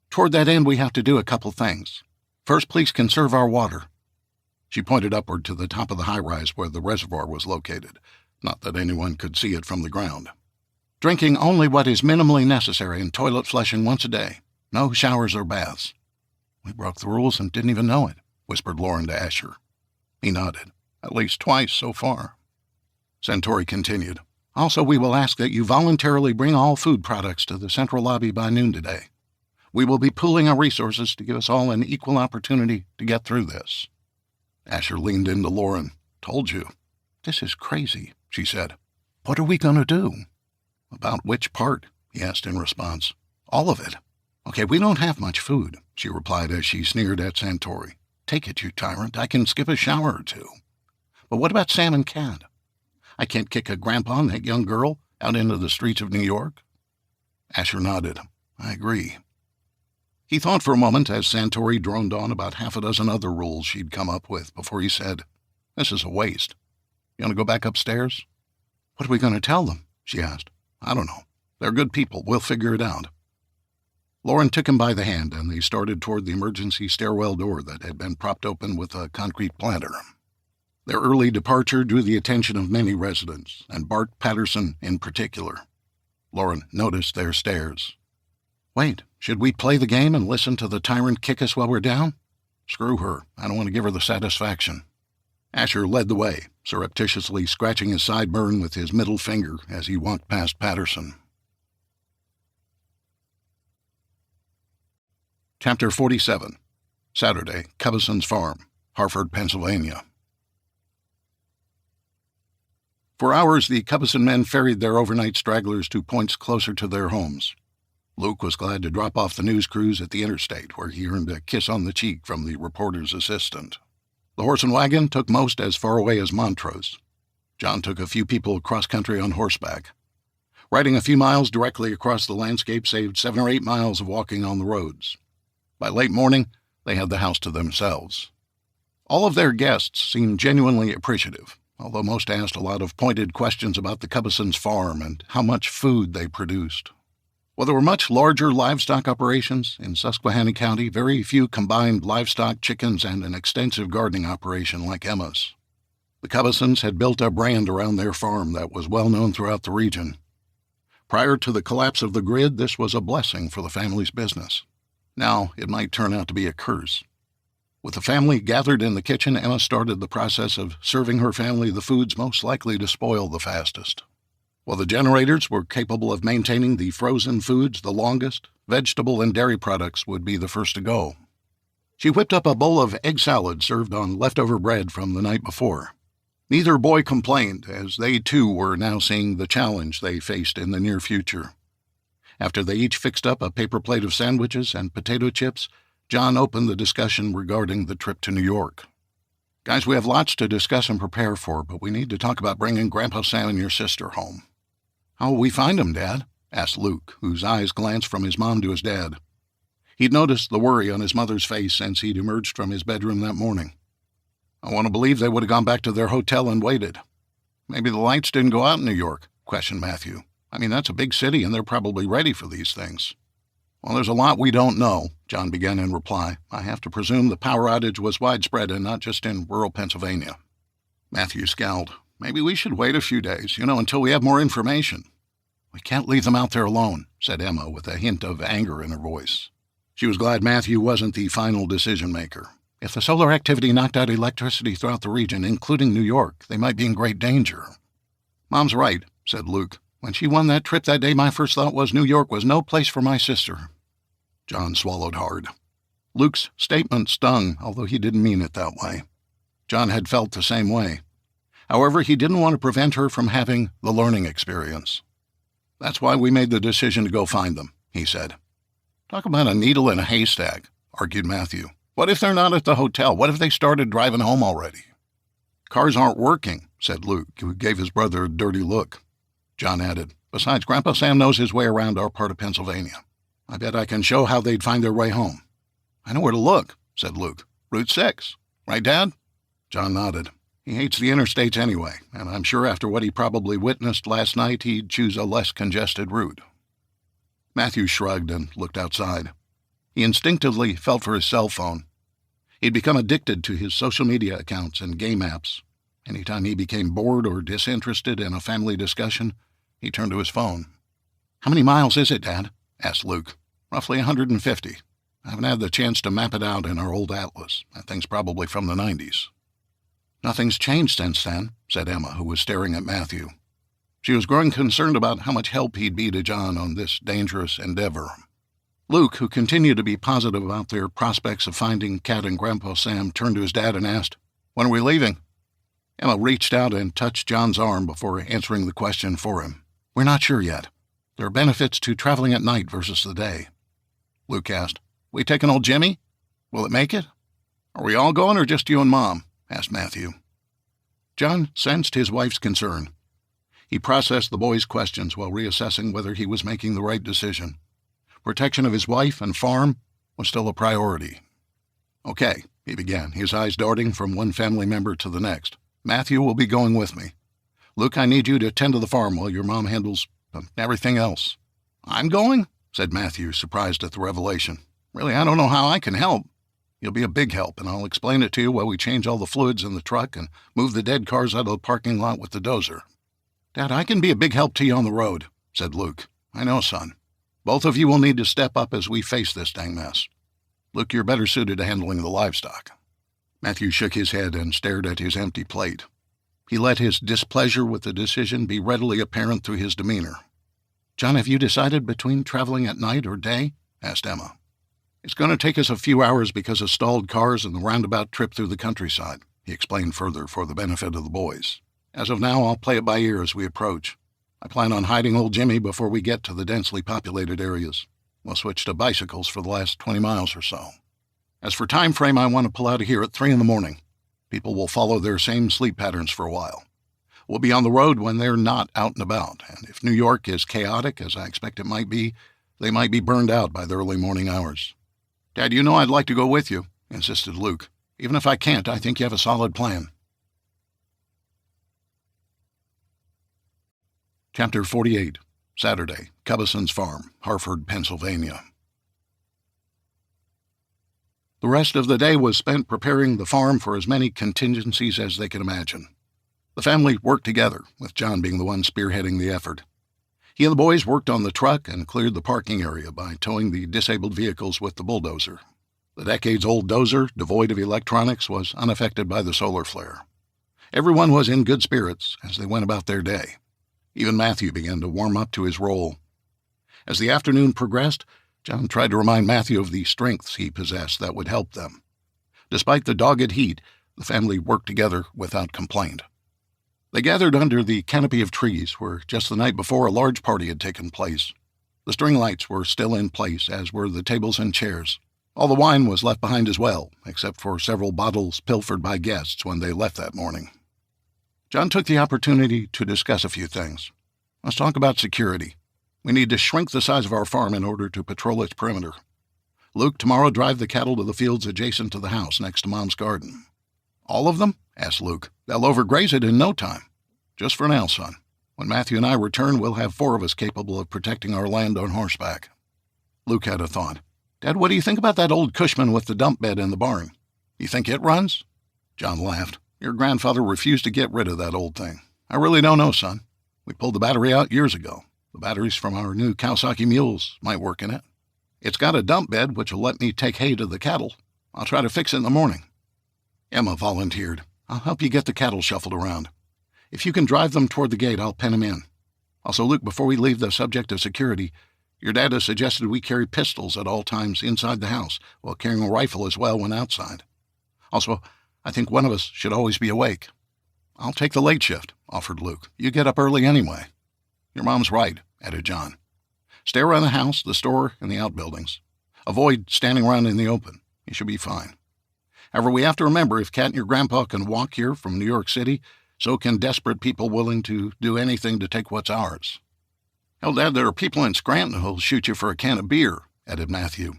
Toward that end, we have to do a couple things. First, please conserve our water." She pointed upward to the top of the high-rise where the reservoir was located, not that anyone could see it from the ground. "Drinking only what is minimally necessary and toilet flushing once a day. No showers or baths." "We broke the rules and didn't even know it," whispered Lauren to Asher. He nodded. "At least twice so far." Santori continued. "Also, we will ask that you voluntarily bring all food products to the central lobby by noon today. We will be pooling our resources to give us all an equal opportunity to get through this." Asher leaned into Lauren. "Told you." "This is crazy," she said. "What are we going to do?" "About which part?" he asked in response. "All of it." "Okay, we don't have much food," she replied as she sneered at Santori. "Take it, you tyrant. I can skip a shower or 2. But what about Sam and Kat? I can't kick a grandpa and that young girl out into the streets of New York." Asher nodded. "I agree." He thought for a moment as Santori droned on about half a dozen other rules she'd come up with before he said, "This is a waste. You want to go back upstairs?" "What are we going to tell them?" she asked. "I don't know. They're good people. We'll figure it out." Lauren took him by the hand, and they started toward the emergency stairwell door that had been propped open with a concrete planter. Their early departure drew the attention of many residents, and Bart Patterson in particular. Lauren noticed their stares. "Wait, should we play the game and listen to the tyrant kick us while we're down?" "Screw her. I don't want to give her the satisfaction." Asher led the way, surreptitiously scratching his sideburn with his middle finger as he walked past Patterson. Chapter 47. Saturday, Cubbison's Farm, Hartford, Pennsylvania. For hours, the Cubison men ferried their overnight stragglers to points closer to their homes. Luke was glad to drop off the news crews at the interstate, where he earned a kiss on the cheek from the reporter's assistant. The horse and wagon took most as far away as Montrose. John took a few people cross-country on horseback. Riding a few miles directly across the landscape saved 7 or 8 miles of walking on the roads. By late morning, they had the house to themselves. All of their guests seemed genuinely appreciative, although most asked a lot of pointed questions about the Cubisons' farm and how much food they produced. While there were much larger livestock operations in Susquehanna County, very few combined livestock, chickens, and an extensive gardening operation like Emma's. The Cubisons had built a brand around their farm that was well known throughout the region. Prior to the collapse of the grid, this was a blessing for the family's business. Now it might turn out to be a curse. With the family gathered in the kitchen, Emma started the process of serving her family the foods most likely to spoil the fastest. While the generators were capable of maintaining the frozen foods the longest, vegetable and dairy products would be the first to go. She whipped up a bowl of egg salad served on leftover bread from the night before. Neither boy complained, as they too were now seeing the challenge they faced in the near future. After they each fixed up a paper plate of sandwiches and potato chips, John opened the discussion regarding the trip to New York. "Guys, we have lots to discuss and prepare for, but we need to talk about bringing Grandpa Sam and your sister home." "How will we find them, Dad?" asked Luke, whose eyes glanced from his mom to his dad. He'd noticed the worry on his mother's face since he'd emerged from his bedroom that morning. "I want to believe they would have gone back to their hotel and waited." "Maybe the lights didn't go out in New York," questioned Matthew. "I mean, that's a big city, and they're probably ready for these things." "Well, there's a lot we don't know," John began in reply. "I have to presume the power outage was widespread and not just in rural Pennsylvania." Matthew scowled. "Maybe we should wait a few days, until we have more information." "We can't leave them out there alone," said Emma with a hint of anger in her voice. She was glad Matthew wasn't the final decision-maker. If the solar activity knocked out electricity throughout the region, including New York, they might be in great danger. "Mom's right," said Luke. "When she won that trip that day, my first thought was New York was no place for my sister." John swallowed hard. Luke's statement stung, although he didn't mean it that way. John had felt the same way. However, he didn't want to prevent her from having the learning experience. "That's why we made the decision to go find them," he said. "Talk about a needle in a haystack," argued Matthew. "What if they're not at the hotel? What if they started driving home already?" "Cars aren't working," said Luke, who gave his brother a dirty look. John added, "Besides, Grandpa Sam knows his way around our part of Pennsylvania. I bet I can show how they'd find their way home." "I know where to look," said Luke. "Route 6. Right, Dad?" John nodded. He hates the interstates anyway, and I'm sure after what he probably witnessed last night, he'd choose a less congested route. Matthew shrugged and looked outside. He instinctively felt for his cell phone. He'd become addicted to his social media accounts and game apps. Anytime he became bored or disinterested in a family discussion, he turned to his phone. "How many miles is it, Dad?" asked Luke. "Roughly 150. I haven't had the chance to map it out in our old atlas. That thing's probably from the 90s. "Nothing's changed since then," said Emma, who was staring at Matthew. She was growing concerned about how much help he'd be to John on this dangerous endeavor. Luke, who continued to be positive about their prospects of finding Cat and Grandpa Sam, turned to his dad and asked, "When are we leaving?" Emma reached out and touched John's arm before answering the question for him. "We're not sure yet. There are benefits to traveling at night versus the day." Luke asked, "We taking old Jimmy? Will it make it?" "Are we all going or just you and Mom?" asked Matthew. John sensed his wife's concern. He processed the boy's questions while reassessing whether he was making the right decision. Protection of his wife and farm was still a priority. "Okay," he began, his eyes darting from one family member to the next. "Matthew will be going with me. Luke, I need you to tend to the farm while your mom handles everything else." "I'm going?" said Matthew, surprised at the revelation. "Really, I don't know how I can help." "You'll be a big help, and I'll explain it to you while we change all the fluids in the truck and move the dead cars out of the parking lot with the dozer." "Dad, I can be a big help to you on the road," said Luke. "I know, son. Both of you will need to step up as we face this dang mess. Luke, you're better suited to handling the livestock." Matthew shook his head and stared at his empty plate. He let his displeasure with the decision be readily apparent through his demeanor. "John, have you decided between traveling at night or day?" asked Emma. It's going to take us a few hours because of stalled cars and the roundabout trip through the countryside, he explained further for the benefit of the boys. As of now, I'll play it by ear as we approach. I plan on hiding old Jimmy before we get to the densely populated areas. We'll switch to bicycles for the last 20 miles or so. As for time frame, I want to pull out of here at 3 a.m. People will follow their same sleep patterns for a while. We'll be on the road when they're not out and about, and if New York is chaotic, as I expect it might be, they might be burned out by the early morning hours. Dad, you know I'd like to go with you, insisted Luke. Even if I can't, I think you have a solid plan. Chapter 48, Saturday, Cubbison's Farm, Hartford, Pennsylvania. The rest of the day was spent preparing the farm for as many contingencies as they could imagine. The family worked together, with John being the one spearheading the effort. He and the boys worked on the truck and cleared the parking area by towing the disabled vehicles with the bulldozer. The decades-old dozer, devoid of electronics, was unaffected by the solar flare. Everyone was in good spirits as they went about their day. Even Matthew began to warm up to his role. As the afternoon progressed, John tried to remind Matthew of the strengths he possessed that would help them. Despite the dogged heat, the family worked together without complaint. They gathered under the canopy of trees where just the night before a large party had taken place. The string lights were still in place, as were the tables and chairs. All the wine was left behind as well, except for several bottles pilfered by guests when they left that morning. John took the opportunity to discuss a few things. Let's talk about security. We need to shrink the size of our farm in order to patrol its perimeter. Luke, tomorrow drive the cattle to the fields adjacent to the house next to Mom's garden. All of them? Asked Luke. They'll overgraze it in no time. Just for now, son. When Matthew and I return, we'll have 4 of us capable of protecting our land on horseback. Luke had a thought. Dad, what do you think about that old Cushman with the dump bed in the barn? You think it runs? John laughed. Your grandfather refused to get rid of that old thing. I really don't know, son. We pulled the battery out years ago. The batteries from our new Kawasaki mules might work in it. It's got a dump bed which will let me take hay to the cattle. I'll try to fix it in the morning. Emma volunteered. I'll help you get the cattle shuffled around. If you can drive them toward the gate, I'll pen them in. Also, Luke, before we leave the subject of security, your dad has suggested we carry pistols at all times inside the house, while carrying a rifle as well when outside. Also, I think one of us should always be awake. I'll take the late shift, offered Luke. You get up early anyway. Your mom's right, added John. Stay around the house, the store, and the outbuildings. Avoid standing around in the open. You should be fine. However, we have to remember if Kat and your grandpa can walk here from New York City, so can desperate people willing to do anything to take what's ours. Hell, Dad, there are people in Scranton who'll shoot you for a can of beer, added Matthew.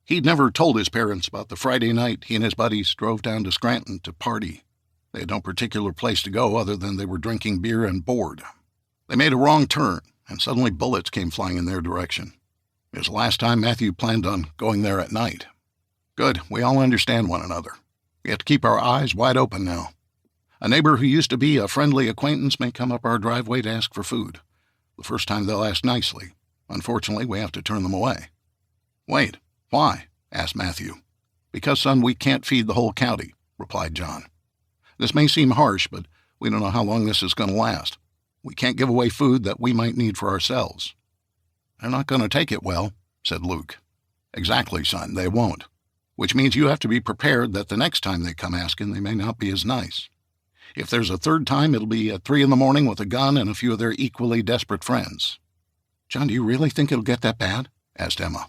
He'd never told his parents about the Friday night he and his buddies drove down to Scranton to party. They had no particular place to go other than they were drinking beer and bored. They made a wrong turn, and suddenly bullets came flying in their direction. It was the last time Matthew planned on going there at night. Good, we all understand one another. We have to keep our eyes wide open now. A neighbor who used to be a friendly acquaintance may come up our driveway to ask for food. The first time they'll ask nicely. Unfortunately, we have to turn them away. Wait, why? Asked Matthew. Because, son, we can't feed the whole county, replied John. This may seem harsh, but we don't know how long this is going to last. We can't give away food that we might need for ourselves. They're not going to take it well, said Luke. Exactly, son, they won't. Which means you have to be prepared that the next time they come asking, they may not be as nice. If there's a third time, it'll be at 3 a.m. with a gun and a few of their equally desperate friends. John, do you really think it'll get that bad? Asked Emma.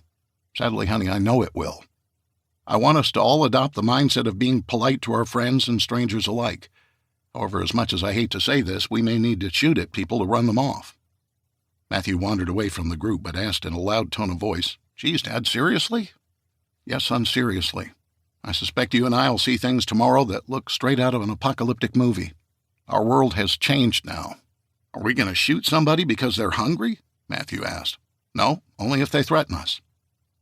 Sadly, honey, I know it will. I want us to all adopt the mindset of being polite to our friends and strangers alike. However, as much as I hate to say this, we may need to shoot at people to run them off. Matthew wandered away from the group, but asked in a loud tone of voice, Geez, Dad, seriously? Yes, son, seriously. I suspect you and I will see things tomorrow that look straight out of an apocalyptic movie. Our world has changed now. Are we going to shoot somebody because they're hungry? Matthew asked. No, only if they threaten us.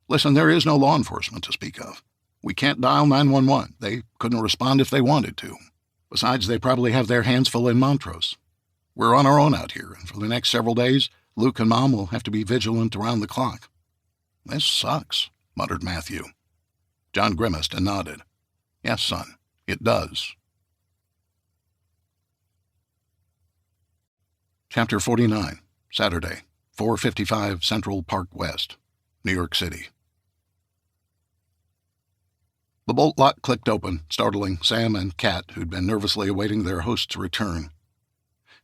Listen, there is no law enforcement to speak of. We can't dial 911. They couldn't respond if they wanted to. Besides, they probably have their hands full in Montrose. We're on our own out here, and for the next several days, Luke and Mom will have to be vigilant around the clock. This sucks, muttered Matthew. John grimaced and nodded. Yes, son, it does. Chapter 49, Saturday, 455 Central Park West, New York City. The bolt lock clicked open, startling Sam and Kat, who'd been nervously awaiting their host's return.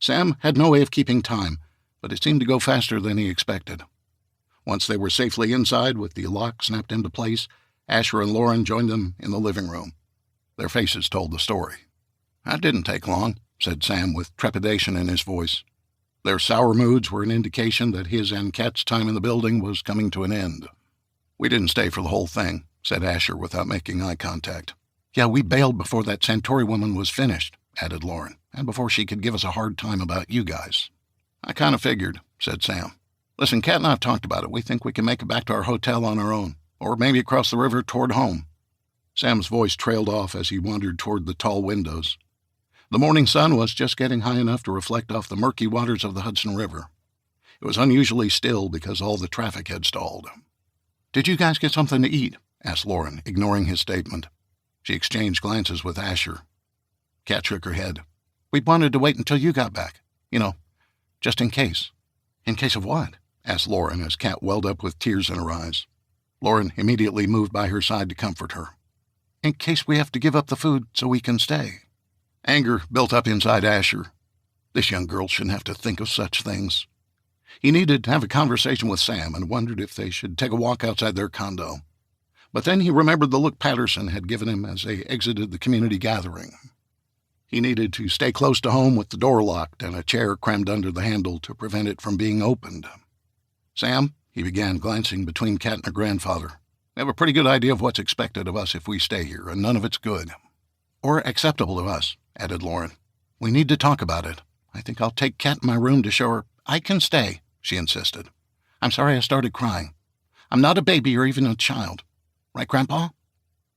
Sam had no way of keeping time, but it seemed to go faster than he expected. Once they were safely inside with the lock snapped into place, Asher and Lauren joined them in the living room. Their faces told the story. "That didn't take long," said Sam with trepidation in his voice. Their sour moods were an indication that his and Kat's time in the building was coming to an end. "We didn't stay for the whole thing," said Asher without making eye contact. "Yeah, we bailed before that Santori woman was finished," added Lauren, "and before she could give us a hard time about you guys." "I kind of figured," said Sam. "Listen, Kat and I have talked about it. We think we can make it back to our hotel on our own, or maybe across the river toward home." Sam's voice trailed off as he wandered toward the tall windows. The morning sun was just getting high enough to reflect off the murky waters of the Hudson River. It was unusually still because all the traffic had stalled. "Did you guys get something to eat?" asked Lauren, ignoring his statement. She exchanged glances with Asher. Kat shook her head. "We wanted to wait until you got back. Just in case." "In case of what?" asked Lauren as Kat welled up with tears in her eyes. Lauren immediately moved by her side to comfort her. "In case we have to give up the food so we can stay." Anger built up inside Asher. This young girl shouldn't have to think of such things. He needed to have a conversation with Sam and wondered if they should take a walk outside their condo. But then he remembered the look Patterson had given him as they exited the community gathering. He needed to stay close to home with the door locked and a chair crammed under the handle to prevent it from being opened. "Sam," he began, glancing between Kat and her grandfather, "we have a pretty good idea of what's expected of us if we stay here, and none of it's good." "Or acceptable to us," added Lauren. "We need to talk about it. I think I'll take Kat in my room to show her I can stay," she insisted. "I'm sorry I started crying. I'm not a baby or even a child. Right, Grandpa?"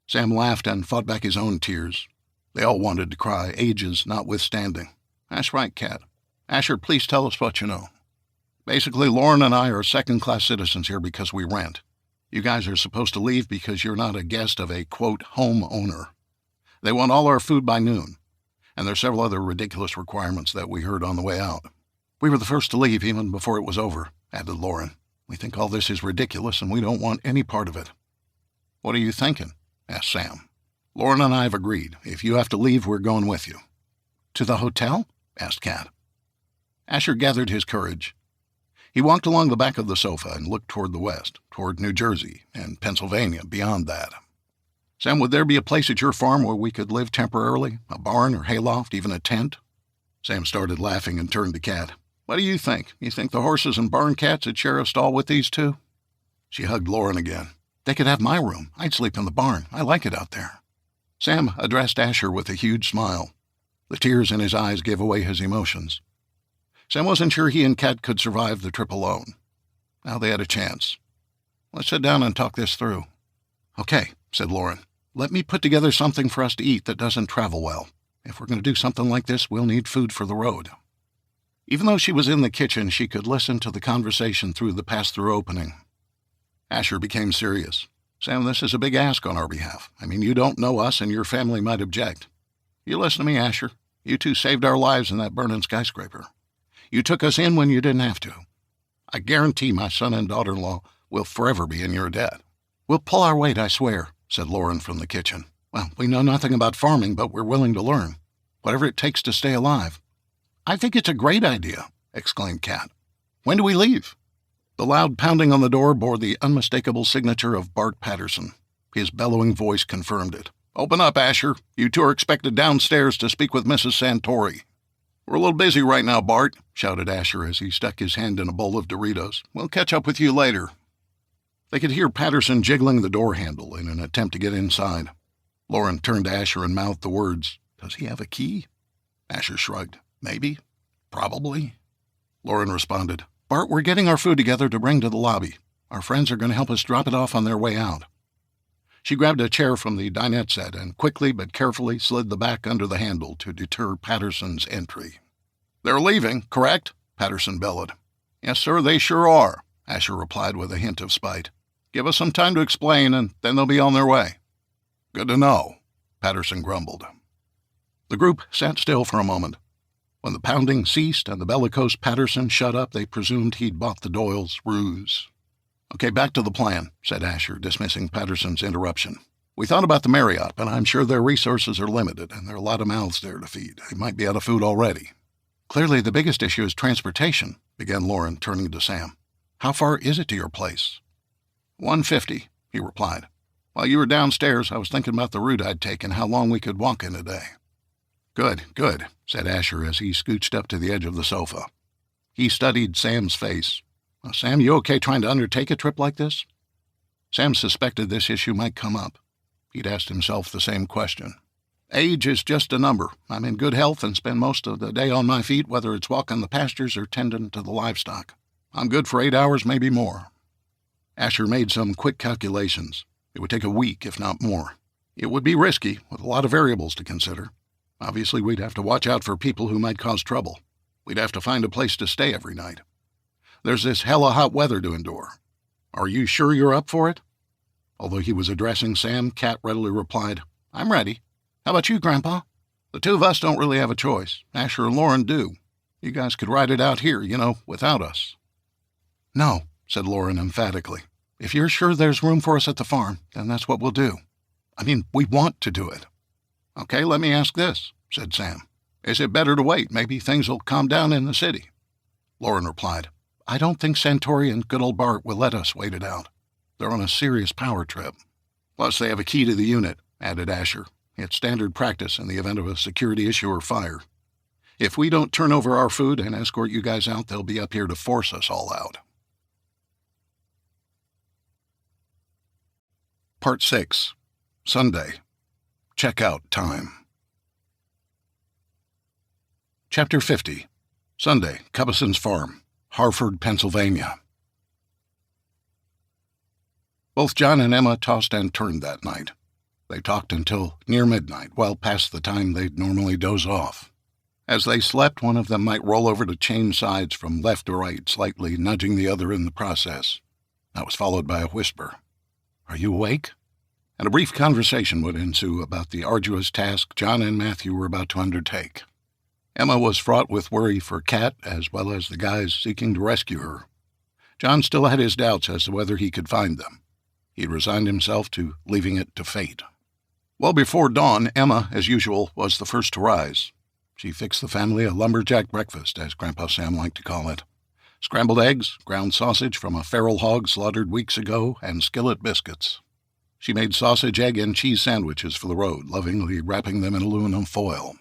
Sam laughed and fought back his own tears. They all wanted to cry, ages notwithstanding. "That's right, Kat. Asher, please tell us what you know." "Basically, Lauren and I are second-class citizens here because we rent. You guys are supposed to leave because you're not a guest of a, quote, home owner. They want all our food by noon, and there's several other ridiculous requirements that we heard on the way out." "We were the first to leave even before it was over," added Lauren. "We think all this is ridiculous, and we don't want any part of it." "What are you thinking?" asked Sam. "Lauren and I have agreed. If you have to leave, we're going with you." "To the hotel?" asked Kat. Asher gathered his courage. He walked along the back of the sofa and looked toward the west, toward New Jersey and Pennsylvania beyond that. "Sam, would there be a place at your farm where we could live temporarily? A barn or hayloft, even a tent?" Sam started laughing and turned to Kat. "What do you think? You think the horses and barn cats would share a stall with these two?" She hugged Lauren again. "They could have my room. I'd sleep in the barn. I like it out there." Sam addressed Asher with a huge smile. The tears in his eyes gave away his emotions. Sam wasn't sure he and Kat could survive the trip alone. Now they had a chance. "Let's sit down and talk this through." "Okay," said Lauren. "Let me put together something for us to eat that doesn't travel well. If we're going to do something like this, we'll need food for the road." Even though she was in the kitchen, she could listen to the conversation through the pass-through opening. Asher became serious. "Sam, this is a big ask on our behalf. I mean, you don't know us and your family might object. You listen to me, Asher. You two saved our lives in that burning skyscraper. You took us in when you didn't have to. I guarantee my son and daughter-in-law will forever be in your debt." "We'll pull our weight, I swear," said Lauren from the kitchen. "Well, we know nothing about farming, but we're willing to learn. Whatever it takes to stay alive." "I think it's a great idea," exclaimed Kat. "When do we leave?" The loud pounding on the door bore the unmistakable signature of Bart Patterson. His bellowing voice confirmed it. "Open up, Asher. You two are expected downstairs to speak with Mrs. Santori." "We're a little busy right now, Bart," shouted Asher as he stuck his hand in a bowl of Doritos. "We'll catch up with you later." They could hear Patterson jiggling the door handle in an attempt to get inside. Lauren turned to Asher and mouthed the words, "Does he have a key?" Asher shrugged. "Maybe. Probably." Lauren responded, "Bart, we're getting our food together to bring to the lobby. Our friends are going to help us drop it off on their way out." She grabbed a chair from the dinette set and quickly but carefully slid the back under the handle to deter Patterson's entry. "They're leaving, correct?" Patterson bellowed. "Yes, sir, they sure are," Asher replied with a hint of spite. "Give us some time to explain, and then they'll be on their way." "Good to know," Patterson grumbled. The group sat still for a moment. When the pounding ceased and the bellicose Patterson shut up, they presumed he'd bought the Doyle's ruse. "Okay, back to the plan," said Asher, dismissing Patterson's interruption. We thought about the Marriott, but I'm sure their resources are limited, and there are a lot of mouths there to feed. They might be out of food already. Clearly the biggest issue is transportation, began Lauren, turning to Sam. How far is it to your place? 150, he replied. While you were downstairs, I was thinking about the route I'd take and how long we could walk in a day. Good, said Asher as he scooched up to the edge of the sofa. He studied Sam's face. Sam, you okay trying to undertake a trip like this? Sam suspected this issue might come up. He'd asked himself the same question. Age is just a number. I'm in good health and spend most of the day on my feet, whether it's walking the pastures or tending to the livestock. I'm good for 8 hours, maybe more. Asher made some quick calculations. It would take a week, if not more. It would be risky, with a lot of variables to consider. Obviously, we'd have to watch out for people who might cause trouble. We'd have to find a place to stay every night. There's this hella hot weather to endure. Are you sure you're up for it? Although he was addressing Sam, Kat readily replied, I'm ready. How about you, Grandpa? The two of us don't really have a choice. Asher and Lauren do. You guys could ride it out here, without us. No, said Lauren emphatically. If you're sure there's room for us at the farm, then that's what we'll do. I mean, we want to do it. Okay, let me ask this, said Sam. Is it better to wait? Maybe things will calm down in the city. Lauren replied, I don't think Santori and good old Bart will let us wait it out. They're on a serious power trip. Plus, they have a key to the unit, added Asher. It's standard practice in the event of a security issue or fire. If we don't turn over our food and escort you guys out, they'll be up here to force us all out. Part 6. Sunday. Checkout time. Chapter 50. Sunday, Cubbison's Farm, Harford, Pennsylvania. Both John and Emma tossed and turned that night. They talked until near midnight, well past the time they'd normally doze off. As they slept, one of them might roll over to change sides from left to right, slightly nudging the other in the process. That was followed by a whisper. Are you awake? And a brief conversation would ensue about the arduous task John and Matthew were about to undertake. Emma was fraught with worry for Kat as well as the guys seeking to rescue her. John still had his doubts as to whether he could find them. He'd resigned himself to leaving it to fate. Well before dawn, Emma, as usual, was the first to rise. She fixed the family a lumberjack breakfast, as Grandpa Sam liked to call it. Scrambled eggs, ground sausage from a feral hog slaughtered weeks ago, and skillet biscuits. She made sausage, egg, and cheese sandwiches for the road, lovingly wrapping them in aluminum foil.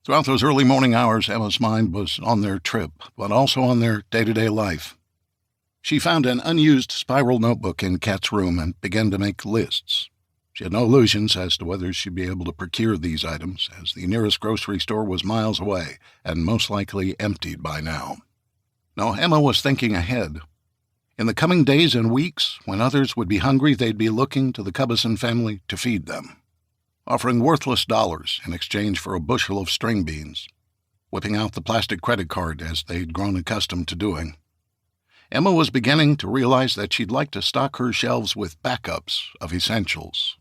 Throughout those early morning hours, Emma's mind was on their trip, but also on their day-to-day life. She found an unused spiral notebook in Kat's room and began to make lists. She had no illusions as to whether she'd be able to procure these items, as the nearest grocery store was miles away and most likely emptied by now. No, Emma was thinking ahead. In the coming days and weeks, when others would be hungry, they'd be looking to the Cubbison family to feed them, offering worthless dollars in exchange for a bushel of string beans, whipping out the plastic credit card as they'd grown accustomed to doing. Emma was beginning to realize that she'd like to stock her shelves with backups of essentials.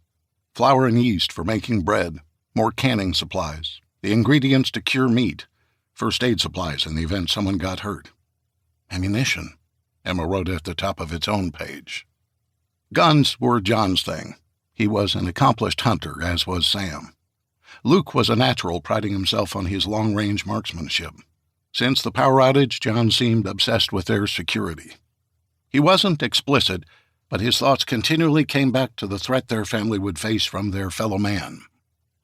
Flour and yeast for making bread, more canning supplies, the ingredients to cure meat, first aid supplies in the event someone got hurt. Ammunition, Emma wrote at the top of its own page. Guns were John's thing. He was an accomplished hunter, as was Sam. Luke was a natural, priding himself on his long-range marksmanship. Since the power outage, John seemed obsessed with their security. He wasn't explicit, but his thoughts continually came back to the threat their family would face from their fellow man.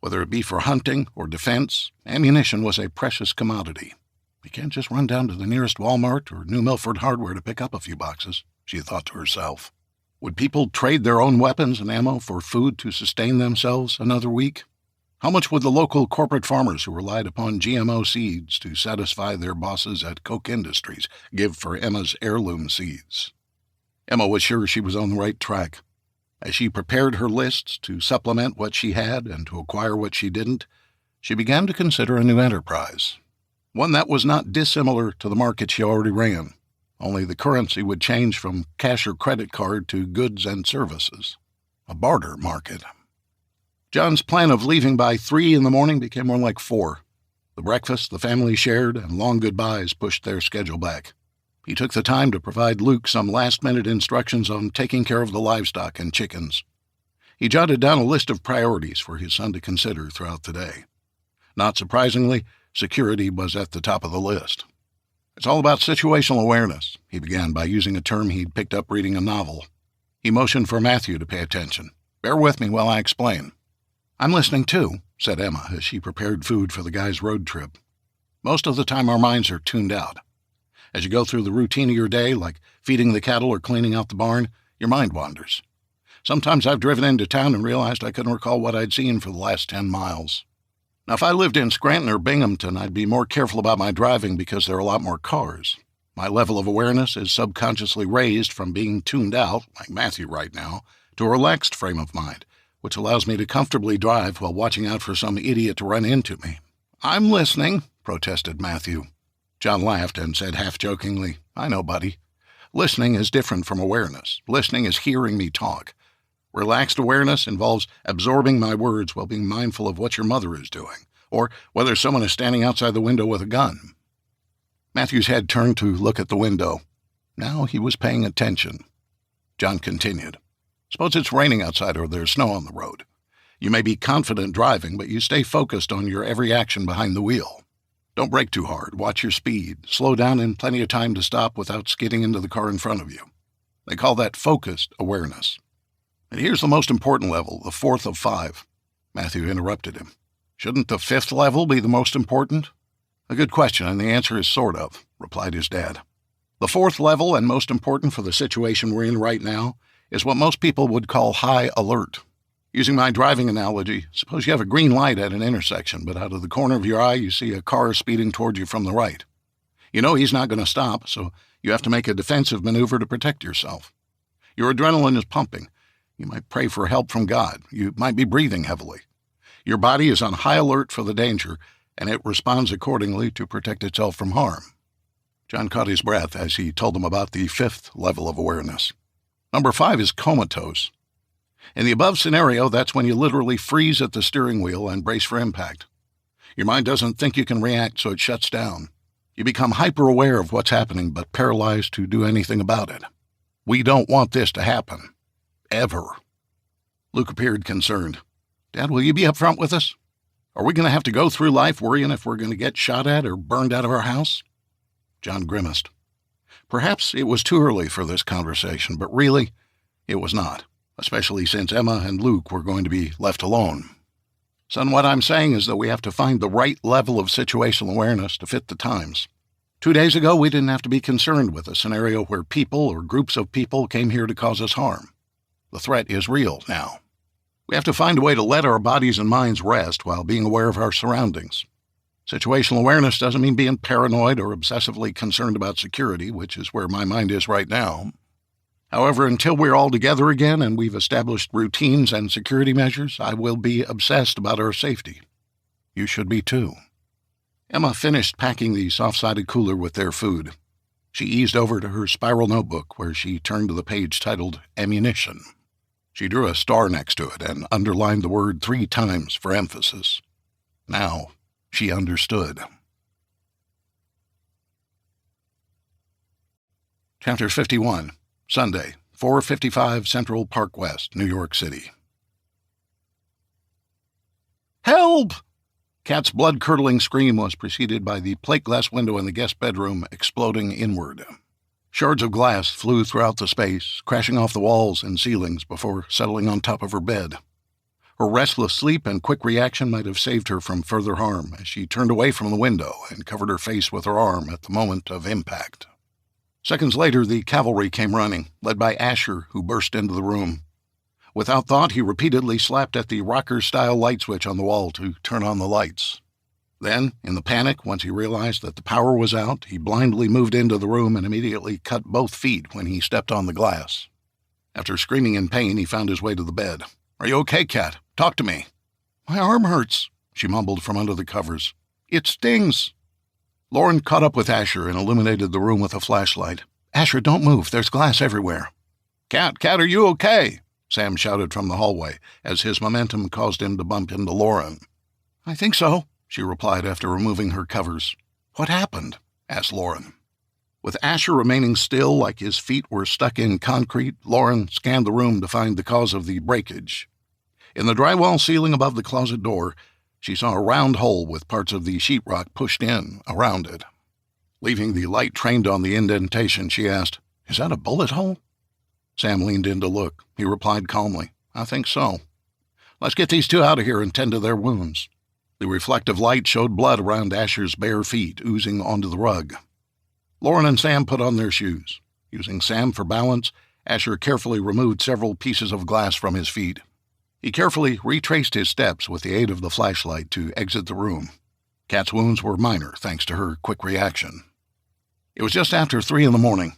Whether it be for hunting or defense, ammunition was a precious commodity. You can't just run down to the nearest Walmart or New Milford Hardware to pick up a few boxes, she thought to herself. Would people trade their own weapons and ammo for food to sustain themselves another week? How much would the local corporate farmers who relied upon GMO seeds to satisfy their bosses at Koch Industries give for Emma's heirloom seeds? Emma was sure she was on the right track. As she prepared her lists to supplement what she had and to acquire what she didn't, she began to consider a new enterprise, one that was not dissimilar to the market she already ran, only the currency would change from cash or credit card to goods and services, a barter market. John's plan of leaving by 3 in the morning became more like 4. The breakfast the family shared and long goodbyes pushed their schedule back. He took the time to provide Luke some last-minute instructions on taking care of the livestock and chickens. He jotted down a list of priorities for his son to consider throughout the day. Not surprisingly, security was at the top of the list. "It's all about situational awareness," he began by using a term he'd picked up reading a novel. He motioned for Matthew to pay attention. "Bear with me while I explain." "I'm listening too," said Emma as she prepared food for the guy's road trip. "Most of the time our minds are tuned out. As you go through the routine of your day, like feeding the cattle or cleaning out the barn, your mind wanders. Sometimes I've driven into town and realized I couldn't recall what I'd seen for the last 10 miles. Now, if I lived in Scranton or Binghamton, I'd be more careful about my driving because there are a lot more cars. My level of awareness is subconsciously raised from being tuned out, like Matthew right now, to a relaxed frame of mind, which allows me to comfortably drive while watching out for some idiot to run into me." "I'm listening," protested Matthew. John laughed and said half-jokingly, "I know, buddy. Listening is different from awareness. Listening is hearing me talk. Relaxed awareness involves absorbing my words while being mindful of what your mother is doing, or whether someone is standing outside the window with a gun." Matthew's head turned to look at the window. Now he was paying attention. John continued, "Suppose it's raining outside or there's snow on the road. You may be confident driving, but you stay focused on your every action behind the wheel. Don't brake too hard, watch your speed, slow down in plenty of time to stop without skidding into the car in front of you. They call that focused awareness. And here's the most important level, the 4th of 5. Matthew interrupted him. "Shouldn't the 5th level be the most important?" "A good question, and the answer is sort of," replied his dad. "The 4th level, and most important for the situation we're in right now, is what most people would call high alert. Using my driving analogy, suppose you have a green light at an intersection, but out of the corner of your eye you see a car speeding toward you from the right. You know he's not going to stop, so you have to make a defensive maneuver to protect yourself. Your adrenaline is pumping. You might pray for help from God. You might be breathing heavily. Your body is on high alert for the danger, and it responds accordingly to protect itself from harm." John caught his breath as he told them about the 5th level of awareness. Number 5 is comatose. In the above scenario, that's when you literally freeze at the steering wheel and brace for impact. Your mind doesn't think you can react, so it shuts down. You become hyper-aware of what's happening, but paralyzed to do anything about it. We don't want this to happen. Ever. Luke appeared concerned. "Dad, will you be up front with us? Are we going to have to go through life worrying if we're going to get shot at or burned out of our house?" John grimaced. Perhaps it was too early for this conversation, but really, it was not, especially since Emma and Luke were going to be left alone. "Son, what I'm saying is that we have to find the right level of situational awareness to fit the times. 2 days ago, we didn't have to be concerned with a scenario where people or groups of people came here to cause us harm. The threat is real now. We have to find a way to let our bodies and minds rest while being aware of our surroundings. Situational awareness doesn't mean being paranoid or obsessively concerned about security, which is where my mind is right now. However, until we're all together again and we've established routines and security measures, I will be obsessed about our safety. You should be too." Emma finished packing the soft-sided cooler with their food. She eased over to her spiral notebook where she turned to the page titled Ammunition. She drew a star next to it and underlined the word 3 times for emphasis. Now she understood. Chapter 51. Sunday, 455 Central Park West, New York City. "Help!" Kat's blood-curdling scream was preceded by the plate glass window in the guest bedroom exploding inward. Shards of glass flew throughout the space, crashing off the walls and ceilings before settling on top of her bed. Her restless sleep and quick reaction might have saved her from further harm as she turned away from the window and covered her face with her arm at the moment of impact. Seconds later, the cavalry came running, led by Asher, who burst into the room. Without thought, he repeatedly slapped at the rocker-style light switch on the wall to turn on the lights. Then, in the panic, once he realized that the power was out, he blindly moved into the room and immediately cut both feet when he stepped on the glass. After screaming in pain, he found his way to the bed. "Are you okay, Kat? Talk to me." "My arm hurts," she mumbled from under the covers. "It stings." Lauren caught up with Asher and illuminated the room with a flashlight. "Asher, don't move. There's glass everywhere." Kat, are you okay?" Sam shouted from the hallway, as his momentum caused him to bump into Lauren. "I think so," she replied after removing her covers. "What happened?" asked Lauren. With Asher remaining still like his feet were stuck in concrete, Lauren scanned the room to find the cause of the breakage. In the drywall ceiling above the closet door, she saw a round hole with parts of the sheetrock pushed in around it. Leaving the light trained on the indentation, she asked, "Is that a bullet hole?" Sam leaned in to look. He replied calmly, "I think so. Let's get these two out of here and tend to their wounds." The reflective light showed blood around Asher's bare feet oozing onto the rug. Lauren and Sam put on their shoes. Using Sam for balance, Asher carefully removed several pieces of glass from his feet. He carefully retraced his steps with the aid of the flashlight to exit the room. Kat's wounds were minor, thanks to her quick reaction. It was just after 3 a.m.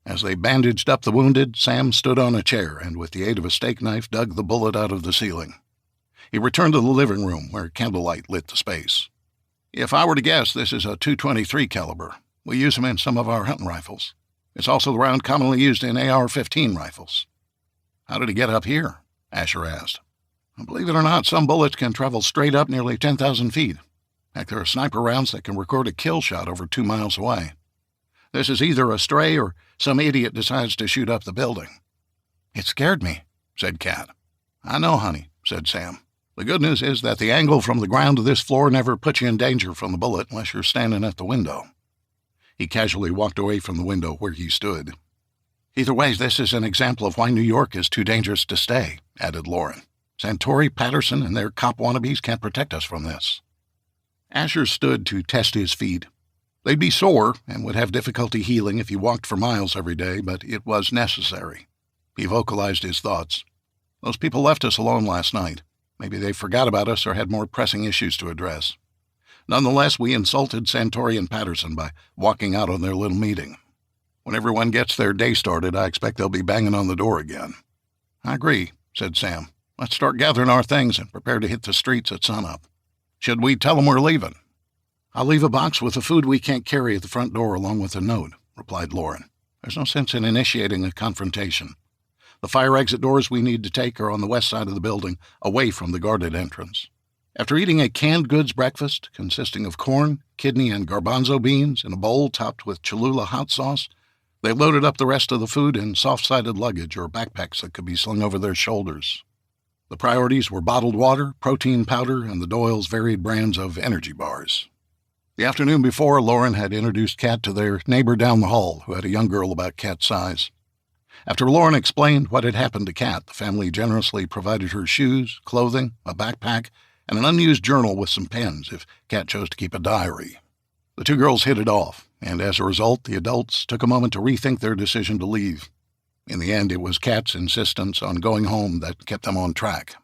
As they bandaged up the wounded, Sam stood on a chair and, with the aid of a steak knife, dug the bullet out of the ceiling. He returned to the living room, where candlelight lit the space. "If I were to guess, this is a .223 caliber. We use them in some of our hunting rifles. It's also the round commonly used in AR-15 rifles." "How did he get up here?" Asher asked. "Believe it or not, some bullets can travel straight up nearly 10,000 feet. Heck, there are sniper rounds that can record a kill shot over 2 miles away. This is either a stray or some idiot decides to shoot up the building." "It scared me," said Kat. "I know, honey," said Sam. "The good news is that the angle from the ground to this floor never puts you in danger from the bullet unless you're standing at the window." He casually walked away from the window where he stood. "Either way, this is an example of why New York is too dangerous to stay," added Lauren. "Santori, Patterson, and their cop wannabes can't protect us from this." Asher stood to test his feet. They'd be sore and would have difficulty healing if he walked for miles every day, but it was necessary. He vocalized his thoughts. "Those people left us alone last night. Maybe they forgot about us or had more pressing issues to address. Nonetheless, we insulted Santori and Patterson by walking out on their little meeting. When everyone gets their day started, I expect they'll be banging on the door again." "I agree," said Sam. "Let's start gathering our things and prepare to hit the streets at sunup." "Should we tell them we're leaving?" "I'll leave a box with the food we can't carry at the front door along with a note," replied Lauren. "There's no sense in initiating a confrontation. The fire exit doors we need to take are on the west side of the building, away from the guarded entrance." After eating a canned goods breakfast consisting of corn, kidney, and garbanzo beans in a bowl topped with Cholula hot sauce, they loaded up the rest of the food in soft-sided luggage or backpacks that could be slung over their shoulders. The priorities were bottled water, protein powder, and the Doyle's varied brands of energy bars. The afternoon before, Lauren had introduced Kat to their neighbor down the hall, who had a young girl about Kat's size. After Lauren explained what had happened to Kat, the family generously provided her shoes, clothing, a backpack, and an unused journal with some pens if Kat chose to keep a diary. The two girls hit it off, and as a result, the adults took a moment to rethink their decision to leave. In the end, it was Kat's insistence on going home that kept them on track.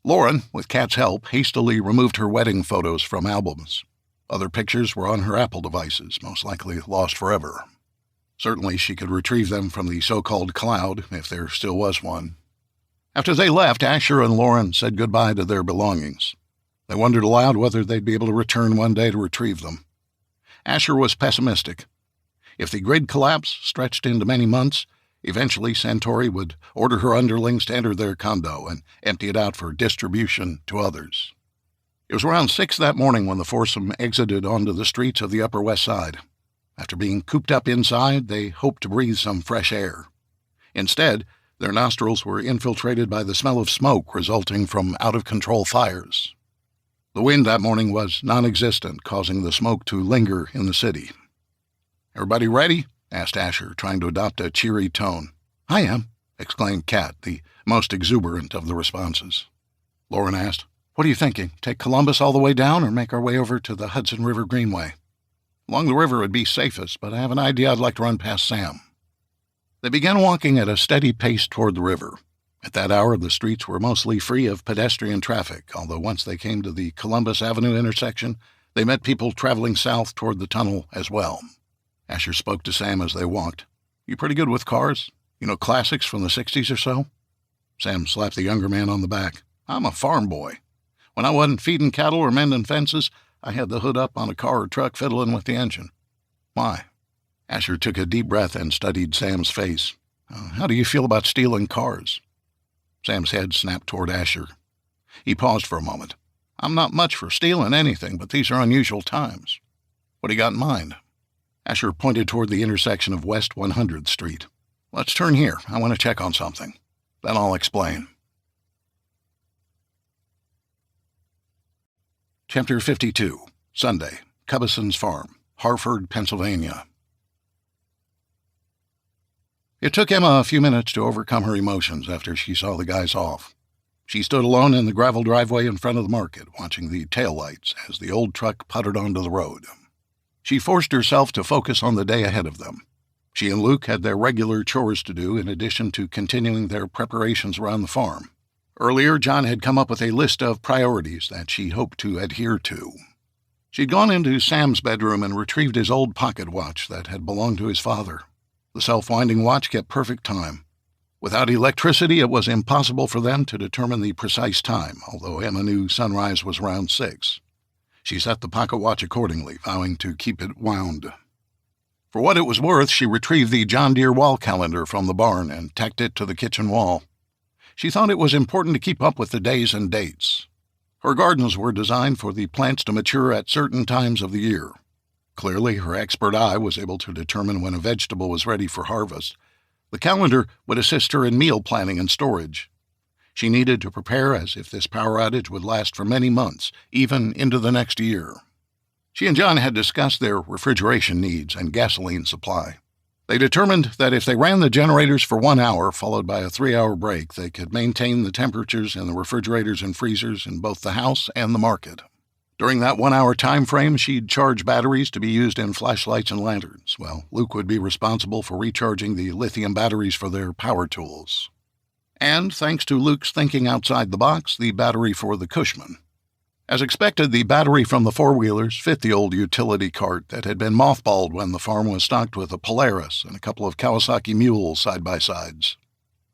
Lauren, with Kat's help, hastily removed her wedding photos from albums. Other pictures were on her Apple devices, most likely lost forever. Certainly she could retrieve them from the so-called cloud, if there still was one. After they left, Asher and Lauren said goodbye to their belongings. They wondered aloud whether they'd be able to return one day to retrieve them. Asher was pessimistic. If the grid collapse stretched into many months, eventually Santori would order her underlings to enter their condo and empty it out for distribution to others. It was around 6 that morning when the foursome exited onto the streets of the Upper West Side. After being cooped up inside, they hoped to breathe some fresh air. Instead, their nostrils were infiltrated by the smell of smoke resulting from out-of-control fires. The wind that morning was non-existent, causing the smoke to linger in the city. "Everybody ready?" asked Asher, trying to adopt a cheery tone. "I am," exclaimed Kat, the most exuberant of the responses. Lauren asked, "What are you thinking? Take Columbus all the way down or make our way over to the Hudson River Greenway?" "Along the river would be safest, but I have an idea I'd like to run past Sam." They began walking at a steady pace toward the river. At that hour, the streets were mostly free of pedestrian traffic, although once they came to the Columbus Avenue intersection, they met people traveling south toward the tunnel as well. Asher spoke to Sam as they walked. "You pretty good with cars? You know, classics from the 60s or so?" Sam slapped the younger man on the back. "I'm a farm boy. When I wasn't feeding cattle or mending fences, I had the hood up on a car or truck fiddling with the engine." "Why?" Asher took a deep breath and studied Sam's face. "How do you feel about stealing cars?" Sam's head snapped toward Asher. He paused for a moment. "I'm not much for stealing anything, but these are unusual times. What do you got in mind?" Asher pointed toward the intersection of West 100th Street. "Let's turn here. I want to check on something. Then I'll explain." Chapter 52, Sunday, Cubbison's Farm, Harford, Pennsylvania. It took Emma a few minutes to overcome her emotions after she saw the guys off. She stood alone in the gravel driveway in front of the market, watching the taillights as the old truck puttered onto the road. She forced herself to focus on the day ahead of them. She and Luke had their regular chores to do in addition to continuing their preparations around the farm. Earlier, John had come up with a list of priorities that she hoped to adhere to. She'd gone into Sam's bedroom and retrieved his old pocket watch that had belonged to his father. The self-winding watch kept perfect time. Without electricity, it was impossible for them to determine the precise time, although Emma knew sunrise was around 6. She set the pocket watch accordingly, vowing to keep it wound. For what it was worth, she retrieved the John Deere wall calendar from the barn and tacked it to the kitchen wall. She thought it was important to keep up with the days and dates. Her gardens were designed for the plants to mature at certain times of the year. Clearly, her expert eye was able to determine when a vegetable was ready for harvest. The calendar would assist her in meal planning and storage. She needed to prepare as if this power outage would last for many months, even into the next year. She and John had discussed their refrigeration needs and gasoline supply. They determined that if they ran the generators for 1 hour, followed by a 3-hour break, they could maintain the temperatures in the refrigerators and freezers in both the house and the market. During that 1-hour time frame, she'd charge batteries to be used in flashlights and lanterns, while Luke would be responsible for recharging the lithium batteries for their power tools. And, thanks to Luke's thinking outside the box, the battery for the Cushman. As expected, the battery from the four-wheelers fit the old utility cart that had been mothballed when the farm was stocked with a Polaris and a couple of Kawasaki mules side-by-sides.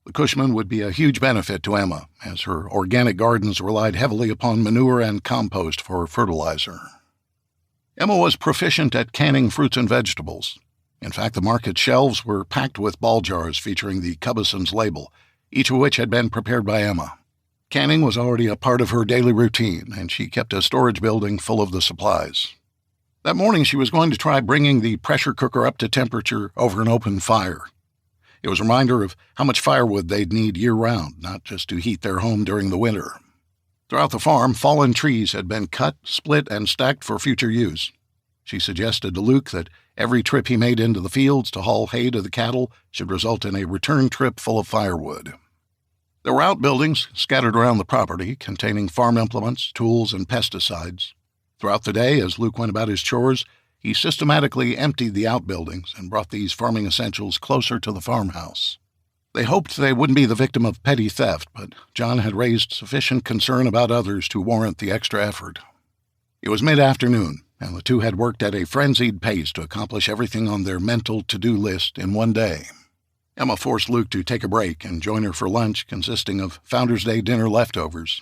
The Cushman would be a huge benefit to Emma, as her organic gardens relied heavily upon manure and compost for fertilizer. Emma was proficient at canning fruits and vegetables. In fact, the market shelves were packed with ball jars featuring the Cubbison's label, each of which had been prepared by Emma. Canning was already a part of her daily routine, and she kept a storage building full of the supplies. That morning she was going to try bringing the pressure cooker up to temperature over an open fire. It was a reminder of how much firewood they'd need year-round, not just to heat their home during the winter. Throughout the farm, fallen trees had been cut, split, and stacked for future use. She suggested to Luke that every trip he made into the fields to haul hay to the cattle should result in a return trip full of firewood. There were outbuildings scattered around the property, containing farm implements, tools, and pesticides. Throughout the day, as Luke went about his chores, he systematically emptied the outbuildings and brought these farming essentials closer to the farmhouse. They hoped they wouldn't be the victim of petty theft, but John had raised sufficient concern about others to warrant the extra effort. It was mid-afternoon, and the two had worked at a frenzied pace to accomplish everything on their mental to-do list in one day. Emma forced Luke to take a break and join her for lunch, consisting of Founder's Day dinner leftovers.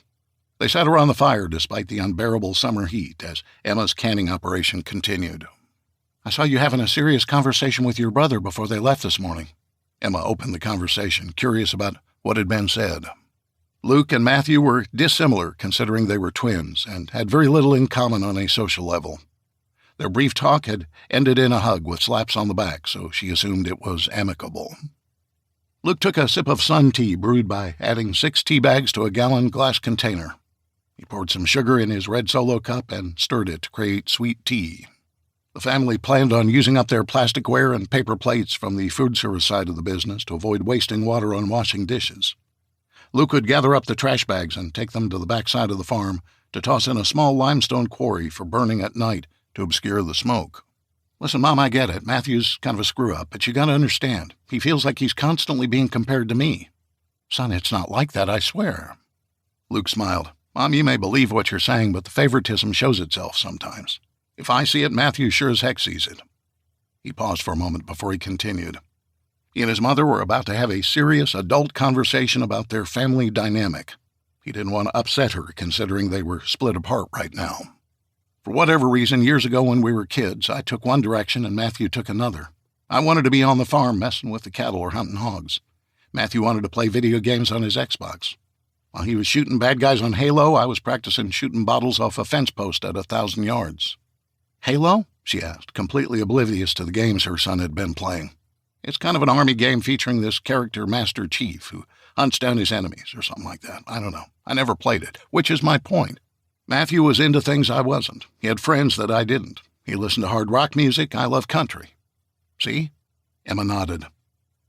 They sat around the fire despite the unbearable summer heat as Emma's canning operation continued. "I saw you having a serious conversation with your brother before they left this morning." Emma opened the conversation, curious about what had been said. Luke and Matthew were dissimilar, considering they were twins, and had very little in common on a social level. Their brief talk had ended in a hug with slaps on the back, so she assumed it was amicable. Luke took a sip of sun tea brewed by adding 6 tea bags to a gallon glass container. He poured some sugar in his red Solo cup and stirred it to create sweet tea. The family planned on using up their plasticware and paper plates from the food service side of the business to avoid wasting water on washing dishes. Luke would gather up the trash bags and take them to the back side of the farm to toss in a small limestone quarry for burning at night to obscure the smoke. "Listen, Mom, I get it. Matthew's kind of a screw-up, but you gotta understand. He feels like he's constantly being compared to me." "Son, it's not like that, I swear." Luke smiled. "Mom, you may believe what you're saying, but the favoritism shows itself sometimes. If I see it, Matthew sure as heck sees it." He paused for a moment before he continued. He and his mother were about to have a serious adult conversation about their family dynamic. He didn't want to upset her, considering they were split apart right now. "For whatever reason, years ago when we were kids, I took one direction and Matthew took another. I wanted to be on the farm messing with the cattle or hunting hogs. Matthew wanted to play video games on his Xbox. While he was shooting bad guys on Halo, I was practicing shooting bottles off a fence post at 1,000 yards. "Halo?" she asked, completely oblivious to the games her son had been playing. "It's kind of an army game featuring this character Master Chief who hunts down his enemies or something like that. I don't know. I never played it, which is my point. Matthew was into things I wasn't. He had friends that I didn't. He listened to hard rock music. I love country. See? Emma nodded.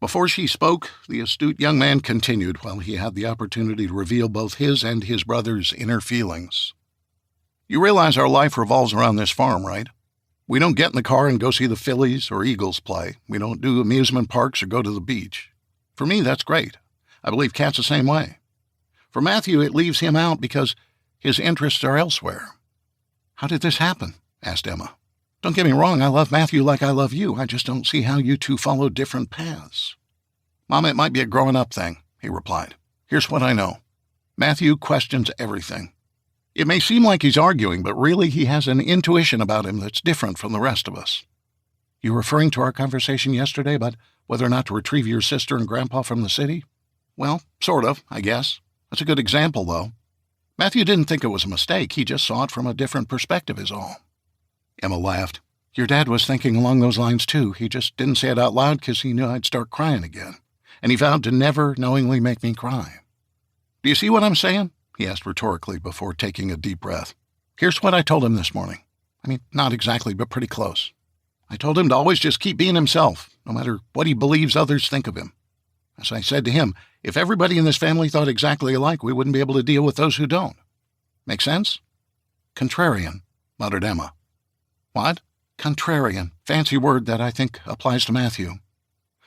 Before she spoke, the astute young man continued while he had the opportunity to reveal both his and his brother's inner feelings. You realize our life revolves around this farm, right? We don't get in the car and go see the Phillies or Eagles play. We don't do amusement parks or go to the beach. For me, that's great. I believe Kat's the same way. For Matthew, it leaves him out because his interests are elsewhere. How did this happen? Asked Emma. Don't get me wrong, I love Matthew like I love you. I just don't see how you two follow different paths. Mom, it might be a growing-up thing, he replied. Here's what I know. Matthew questions everything. It may seem like he's arguing, but really he has an intuition about him that's different from the rest of us. You referring to our conversation yesterday about whether or not to retrieve your sister and Grandpa from the city? Well, sort of, I guess. That's a good example, though. Matthew didn't think it was a mistake. He just saw it from a different perspective is all. Emma laughed. Your dad was thinking along those lines, too. He just didn't say it out loud because he knew I'd start crying again. And he vowed to never knowingly make me cry. Do you see what I'm saying? He asked rhetorically before taking a deep breath. Here's what I told him this morning. I mean, not exactly, but pretty close. I told him to always just keep being himself, no matter what he believes others think of him. As I said to him, if everybody in this family thought exactly alike, we wouldn't be able to deal with those who don't. Make sense? Contrarian, muttered Emma. What? Contrarian. Fancy word that I think applies to Matthew.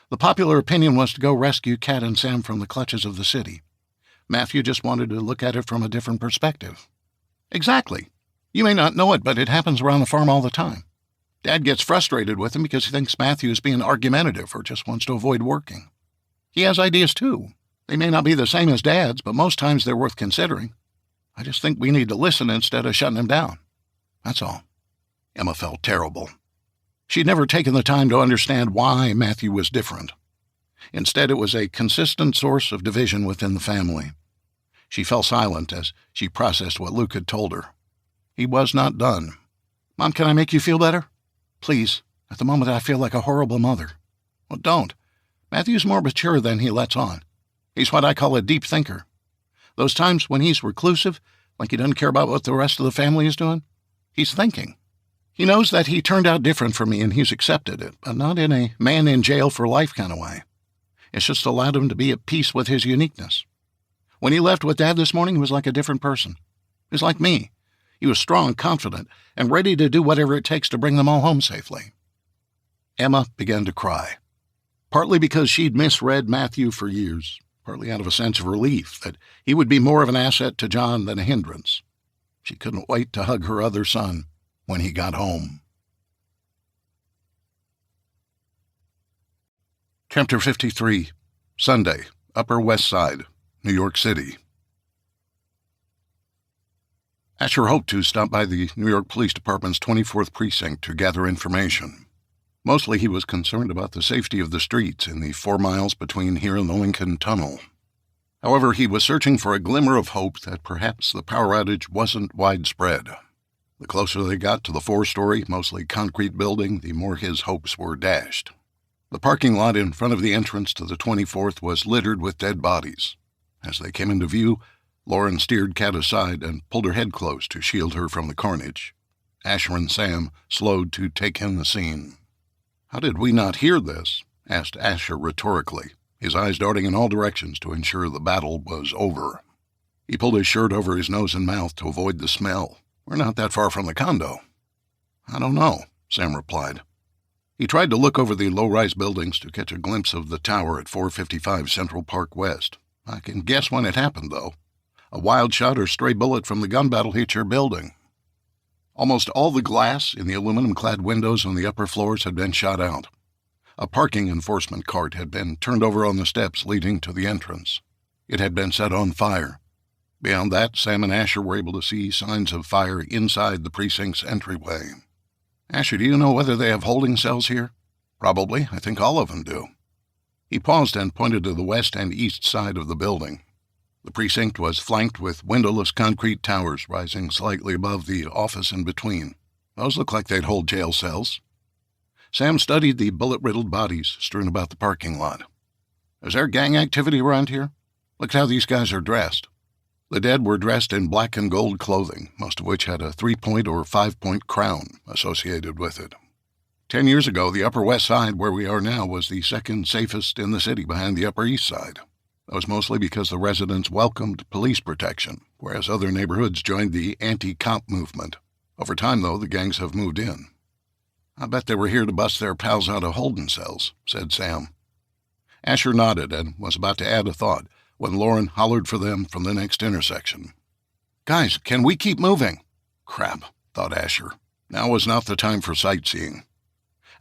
The popular opinion was to go rescue Kat and Sam from the clutches of the city. Matthew just wanted to look at it from a different perspective. Exactly. You may not know it, but it happens around the farm all the time. Dad gets frustrated with him because he thinks Matthew is being argumentative or just wants to avoid working. He has ideas, too. They may not be the same as Dad's, but most times they're worth considering. I just think we need to listen instead of shutting him down. That's all. Emma felt terrible. She'd never taken the time to understand why Matthew was different. Instead, it was a consistent source of division within the family. She fell silent as she processed what Luke had told her. He was not done. Mom, can I make you feel better? Please. At the moment, I feel like a horrible mother. Well, don't. Matthew's more mature than he lets on. He's what I call a deep thinker. Those times when he's reclusive, like he doesn't care about what the rest of the family is doing, he's thinking. He knows that he turned out different from me and he's accepted it, but not in a man-in-jail-for-life kind of way. It's just allowed him to be at peace with his uniqueness. When he left with Dad this morning, he was like a different person. He was like me. He was strong, confident, and ready to do whatever it takes to bring them all home safely. Emma began to cry, partly because she'd misread Matthew for years, partly out of a sense of relief that he would be more of an asset to John than a hindrance. She couldn't wait to hug her other son when he got home. Chapter 53, Sunday, Upper West Side, New York City. Asher hoped to stop by the New York Police Department's 24th Precinct to gather information. Mostly he was concerned about the safety of the streets in the 4 miles between here and the Lincoln Tunnel. However, he was searching for a glimmer of hope that perhaps the power outage wasn't widespread. The closer they got to the 4-story, mostly concrete building, the more his hopes were dashed. The parking lot in front of the entrance to the 24th was littered with dead bodies. As they came into view, Lauren steered Kat aside and pulled her head close to shield her from the carnage. Asher and Sam slowed to take in the scene. "How did we not hear this?" asked Asher rhetorically, his eyes darting in all directions to ensure the battle was over. He pulled his shirt over his nose and mouth to avoid the smell. "We're not that far from the condo." "I don't know," Sam replied. He tried to look over the low-rise buildings to catch a glimpse of the tower at 455 Central Park West. "I can guess when it happened, though. A wild shot or stray bullet from the gun battle hit your building." Almost all the glass in the aluminum-clad windows on the upper floors had been shot out. A parking enforcement cart had been turned over on the steps leading to the entrance. It had been set on fire. Beyond that, Sam and Asher were able to see signs of fire inside the precinct's entryway. "Asher, do you know whether they have holding cells here?" "Probably. I think all of them do." He paused and pointed to the west and east side of the building. The precinct was flanked with windowless concrete towers rising slightly above the office in between. Those look like they'd hold jail cells. Sam studied the bullet-riddled bodies strewn about the parking lot. "Is there gang activity around here? Look at how these guys are dressed." The dead were dressed in black and gold clothing, most of which had a 3-point or 5-point crown associated with it. 10 years ago, the Upper West Side, where we are now, was the second safest in the city behind the Upper East Side. That was mostly because the residents welcomed police protection, whereas other neighborhoods joined the anti-cop movement. Over time, though, the gangs have moved in. "I bet they were here to bust their pals out of holding cells," said Sam. Asher nodded and was about to add a thought when Lauren hollered for them from the next intersection. "Guys, can we keep moving?" Crap, thought Asher. Now was not the time for sightseeing.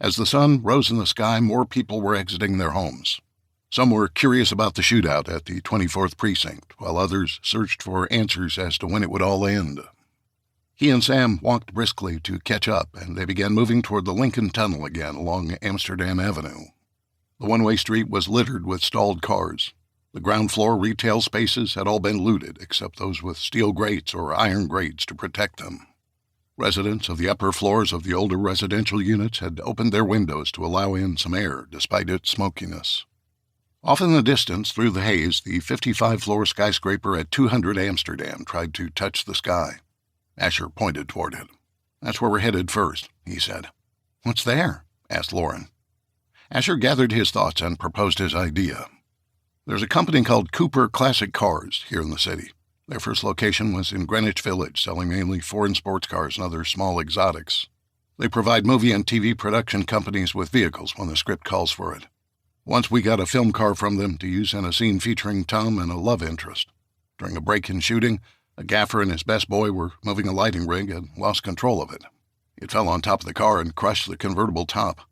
As the sun rose in the sky, more people were exiting their homes. Some were curious about the shootout at the 24th Precinct, while others searched for answers as to when it would all end. He and Sam walked briskly to catch up, and they began moving toward the Lincoln Tunnel again along Amsterdam Avenue. The one-way street was littered with stalled cars. The ground floor retail spaces had all been looted, except those with steel grates or iron grates to protect them. Residents of the upper floors of the older residential units had opened their windows to allow in some air, despite its smokiness. Off in the distance, through the haze, the 55-floor skyscraper at 200 Amsterdam tried to touch the sky. Asher pointed toward it. "That's where we're headed first," he said. "What's there?" asked Lauren. Asher gathered his thoughts and proposed his idea. "There's a company called Cooper Classic Cars here in the city. Their first location was in Greenwich Village, selling mainly foreign sports cars and other small exotics. They provide movie and TV production companies with vehicles when the script calls for it. Once we got a film car from them to use in a scene featuring Tom and a love interest. During a break-in shooting, a gaffer and his best boy were moving a lighting rig and lost control of it. It fell on top of the car and crushed the convertible top.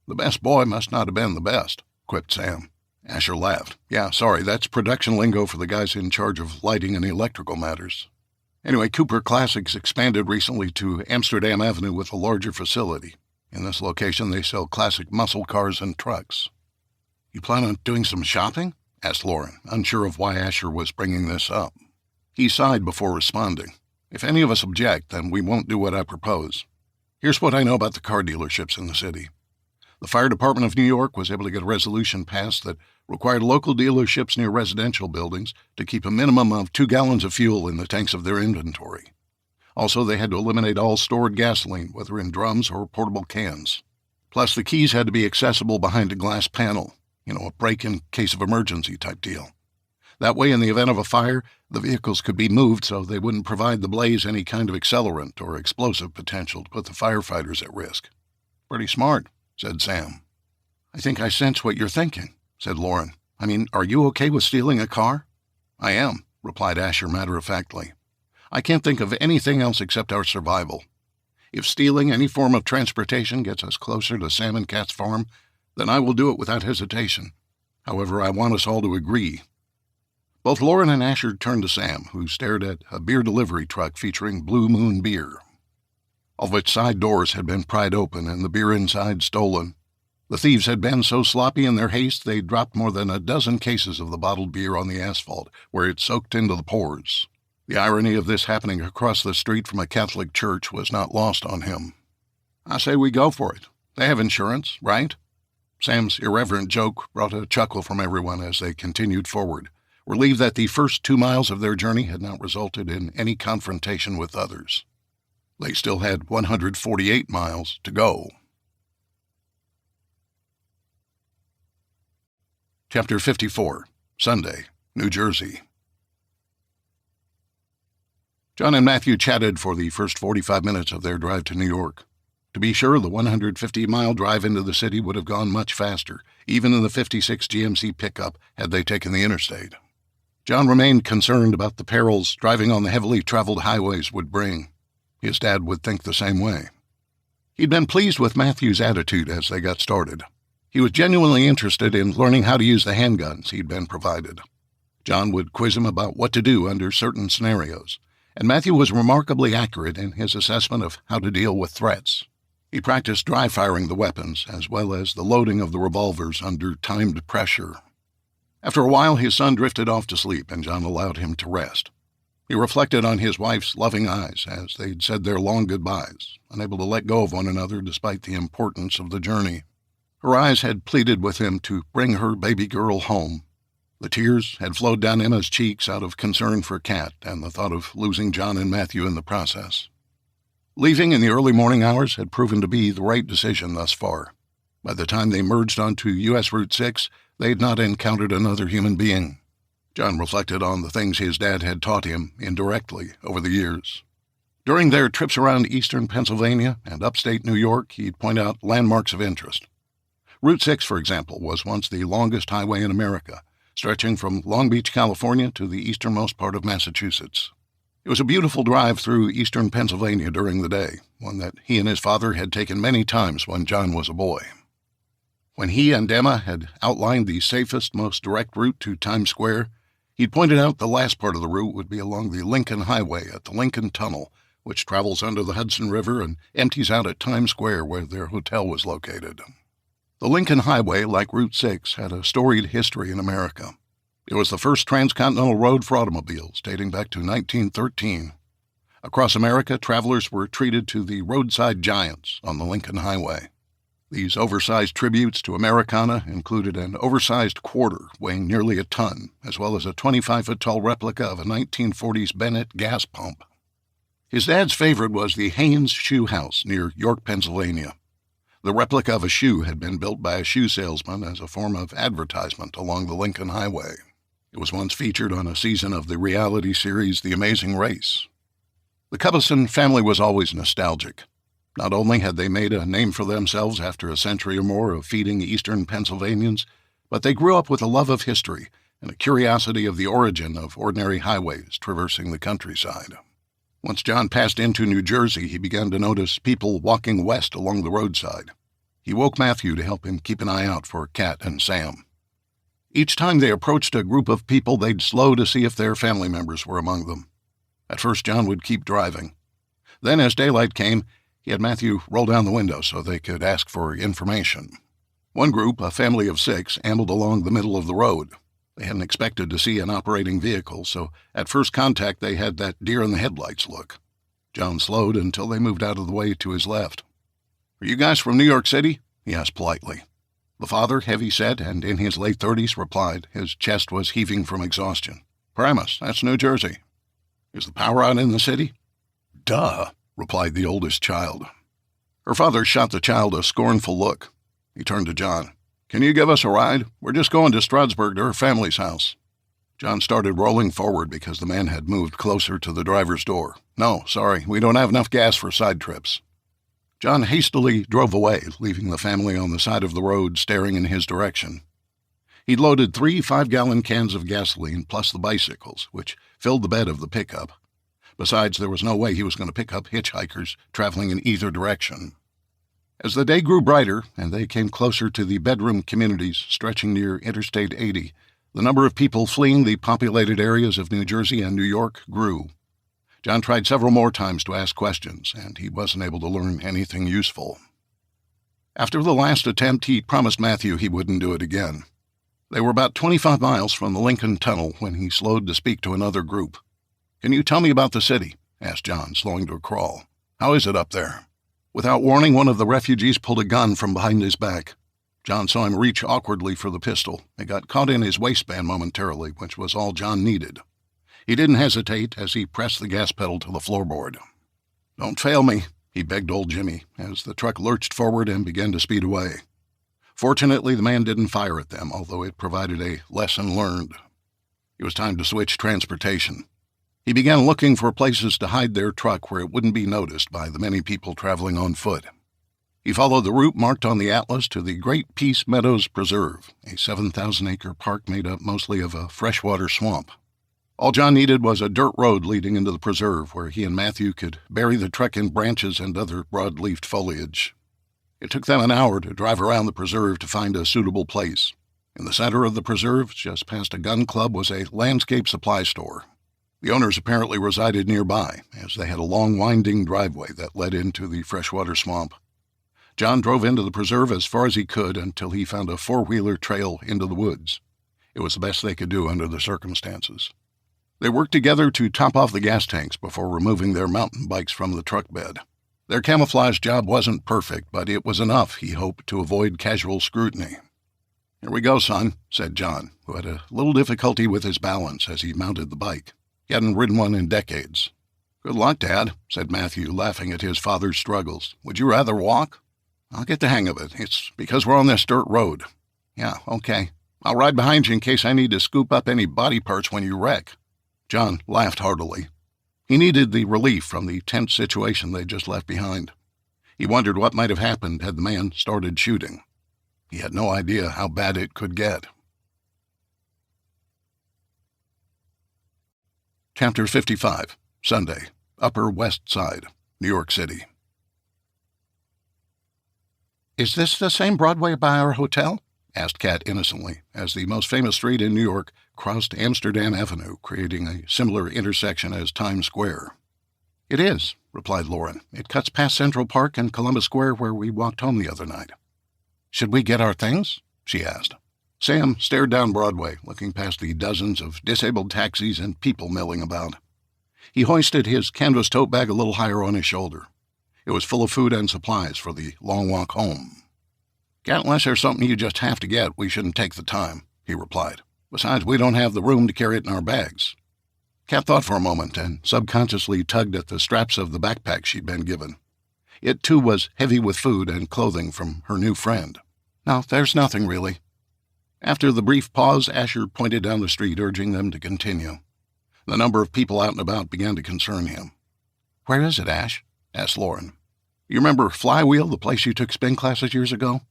The best boy must not have been the best," quipped Sam. Asher laughed. "Yeah, sorry, that's production lingo for the guys in charge of lighting and electrical matters. Anyway, Cooper Classics expanded recently to Amsterdam Avenue with a larger facility. In this location, they sell classic muscle cars and trucks." "You plan on doing some shopping?" asked Lauren, unsure of why Asher was bringing this up. He sighed before responding. "If any of us object, then we won't do what I propose. Here's what I know about the car dealerships in the city. The Fire Department of New York was able to get a resolution passed that required local dealerships near residential buildings to keep a minimum of 2 gallons of fuel in the tanks of their inventory. Also, they had to eliminate all stored gasoline, whether in drums or portable cans. Plus, the keys had to be accessible behind a glass panel, a break-in case of emergency type deal. That way, in the event of a fire, the vehicles could be moved so they wouldn't provide the blaze any kind of accelerant or explosive potential to put the firefighters at risk." "Pretty smart," said Sam. "I think I sense what you're thinking," said Lauren. "I mean, are you okay with stealing a car?" "I am," replied Asher matter-of-factly. "I can't think of anything else except our survival. If stealing any form of transportation gets us closer to Sam and Kat's farm, then I will do it without hesitation. However, I want us all to agree." Both Lauren and Asher turned to Sam, who stared at a beer delivery truck featuring Blue Moon beer. All of its side doors had been pried open and the beer inside stolen. The thieves had been so sloppy in their haste they dropped more than a dozen cases of the bottled beer on the asphalt, where it soaked into the pores. The irony of this happening across the street from a Catholic church was not lost on him. "I say we go for it. They have insurance, right?" Sam's irreverent joke brought a chuckle from everyone as they continued forward, relieved that the first 2 miles of their journey had not resulted in any confrontation with others. They still had 148 miles to go. Chapter 54, Sunday, New Jersey. John and Matthew chatted for the first 45 minutes of their drive to New York. To be sure, the 150-mile drive into the city would have gone much faster, even in the 56 GMC pickup, had they taken the interstate. John remained concerned about the perils driving on the heavily traveled highways would bring. His dad would think the same way. He'd been pleased with Matthew's attitude as they got started. He was genuinely interested in learning how to use the handguns he'd been provided. John would quiz him about what to do under certain scenarios, and Matthew was remarkably accurate in his assessment of how to deal with threats. He practiced dry-firing the weapons, as well as the loading of the revolvers under timed pressure. After a while, his son drifted off to sleep, and John allowed him to rest. He reflected on his wife's loving eyes as they'd said their long goodbyes, unable to let go of one another despite the importance of the journey. Her eyes had pleaded with him to bring her baby girl home. The tears had flowed down Emma's cheeks out of concern for Kat and the thought of losing John and Matthew in the process. Leaving in the early morning hours had proven to be the right decision thus far. By the time they merged onto U.S. Route 6, they had not encountered another human being. John reflected on the things his dad had taught him indirectly over the years. During their trips around eastern Pennsylvania and upstate New York, he'd point out landmarks of interest. Route 6, for example, was once the longest highway in America, stretching from Long Beach, California to the easternmost part of Massachusetts. It was a beautiful drive through eastern Pennsylvania during the day, one that he and his father had taken many times when John was a boy. When he and Emma had outlined the safest, most direct route to Times Square, he'd pointed out the last part of the route would be along the Lincoln Highway at the Lincoln Tunnel, which travels under the Hudson River and empties out at Times Square where their hotel was located. The Lincoln Highway, like Route 6, had a storied history in America. It was the first transcontinental road for automobiles, dating back to 1913. Across America, travelers were treated to the roadside giants on the Lincoln Highway. These oversized tributes to Americana included an oversized quarter weighing nearly a ton, as well as a 25-foot-tall replica of a 1940s Bennett gas pump. His dad's favorite was the Haynes Shoe House near York, Pennsylvania. The replica of a shoe had been built by a shoe salesman as a form of advertisement along the Lincoln Highway. It was once featured on a season of the reality series The Amazing Race. The Cubison family was always nostalgic. Not only had they made a name for themselves after a century or more of feeding eastern Pennsylvanians, but they grew up with a love of history and a curiosity of the origin of ordinary highways traversing the countryside. Once John passed into New Jersey, he began to notice people walking west along the roadside. He woke Matthew to help him keep an eye out for Kat and Sam. Each time they approached a group of people, they'd slow to see if their family members were among them. At first, John would keep driving. Then, as daylight came, he had Matthew roll down the window so they could ask for information. One group, a family of 6, ambled along the middle of the road. They hadn't expected to see an operating vehicle, so at first contact they had that deer-in-the-headlights look. John slowed until they moved out of the way to his left. "Are you guys from New York City?" he asked politely. The father, heavy-set and in his late 30s, replied. His chest was heaving from exhaustion. "Paramus, that's New Jersey." "Is the power out in the city?" "Duh," replied the oldest child. Her father shot the child a scornful look. He turned to John. "Can you give us a ride? We're just going to Stroudsburg to her family's house." John started rolling forward because the man had moved closer to the driver's door. "No, sorry, we don't have enough gas for side trips." John hastily drove away, leaving the family on the side of the road staring in his direction. He'd loaded 3 5-gallon cans of gasoline plus the bicycles, which filled the bed of the pickup. Besides, there was no way he was going to pick up hitchhikers traveling in either direction. As the day grew brighter and they came closer to the bedroom communities stretching near Interstate 80, the number of people fleeing the populated areas of New Jersey and New York grew. John tried several more times to ask questions, and he wasn't able to learn anything useful. After the last attempt, he promised Matthew he wouldn't do it again. They were about 25 miles from the Lincoln Tunnel when he slowed to speak to another group. "Can you tell me about the city?" asked John, slowing to a crawl. "How is it up there?" Without warning, one of the refugees pulled a gun from behind his back. John saw him reach awkwardly for the pistol. It got caught in his waistband momentarily, which was all John needed. He didn't hesitate as he pressed the gas pedal to the floorboard. "Don't fail me," he begged old Jimmy, as the truck lurched forward and began to speed away. Fortunately, the man didn't fire at them, although it provided a lesson learned. It was time to switch transportation. He began looking for places to hide their truck where it wouldn't be noticed by the many people traveling on foot. He followed the route marked on the atlas to the Great Peace Meadows Preserve, a 7,000-acre park made up mostly of a freshwater swamp. All John needed was a dirt road leading into the preserve where he and Matthew could bury the truck in branches and other broad-leafed foliage. It took them an hour to drive around the preserve to find a suitable place. In the center of the preserve, just past a gun club, was a landscape supply store. The owners apparently resided nearby, as they had a long, winding driveway that led into the freshwater swamp. John drove into the preserve as far as he could until he found a 4-wheeler trail into the woods. It was the best they could do under the circumstances. They worked together to top off the gas tanks before removing their mountain bikes from the truck bed. Their camouflage job wasn't perfect, but it was enough, he hoped, to avoid casual scrutiny. "Here we go, son," said John, who had a little difficulty with his balance as he mounted the bike. He hadn't ridden one in decades. "Good luck, Dad," said Matthew, laughing at his father's struggles. "Would you rather walk?" "I'll get the hang of it. It's because we're on this dirt road." "Yeah, okay. I'll ride behind you in case I need to scoop up any body parts when you wreck." John laughed heartily. He needed the relief from the tense situation they'd just left behind. He wondered what might have happened had the man started shooting. He had no idea how bad it could get. Chapter 55, Sunday, Upper West Side, New York City. "Is this the same Broadway by our hotel?" asked Kat innocently, as the most famous street in New York crossed Amsterdam Avenue, creating a similar intersection as Times Square. "It is," replied Lauren. "It cuts past Central Park and Columbus Square where we walked home the other night." "Should we get our things?" she asked. Sam stared down Broadway, looking past the dozens of disabled taxis and people milling about. He hoisted his canvas tote bag a little higher on his shoulder. It was full of food and supplies for the long walk home. "Cat, unless there's something you just have to get, we shouldn't take the time," he replied. "Besides, we don't have the room to carry it in our bags." Cat thought for a moment and subconsciously tugged at the straps of the backpack she'd been given. It, too, was heavy with food and clothing from her new friend. "No, there's nothing, really." After the brief pause, Asher pointed down the street, urging them to continue. The number of people out and about began to concern him. "Where is it, Ash?" asked Lauren. "You remember Flywheel, the place you took spin classes years ago?"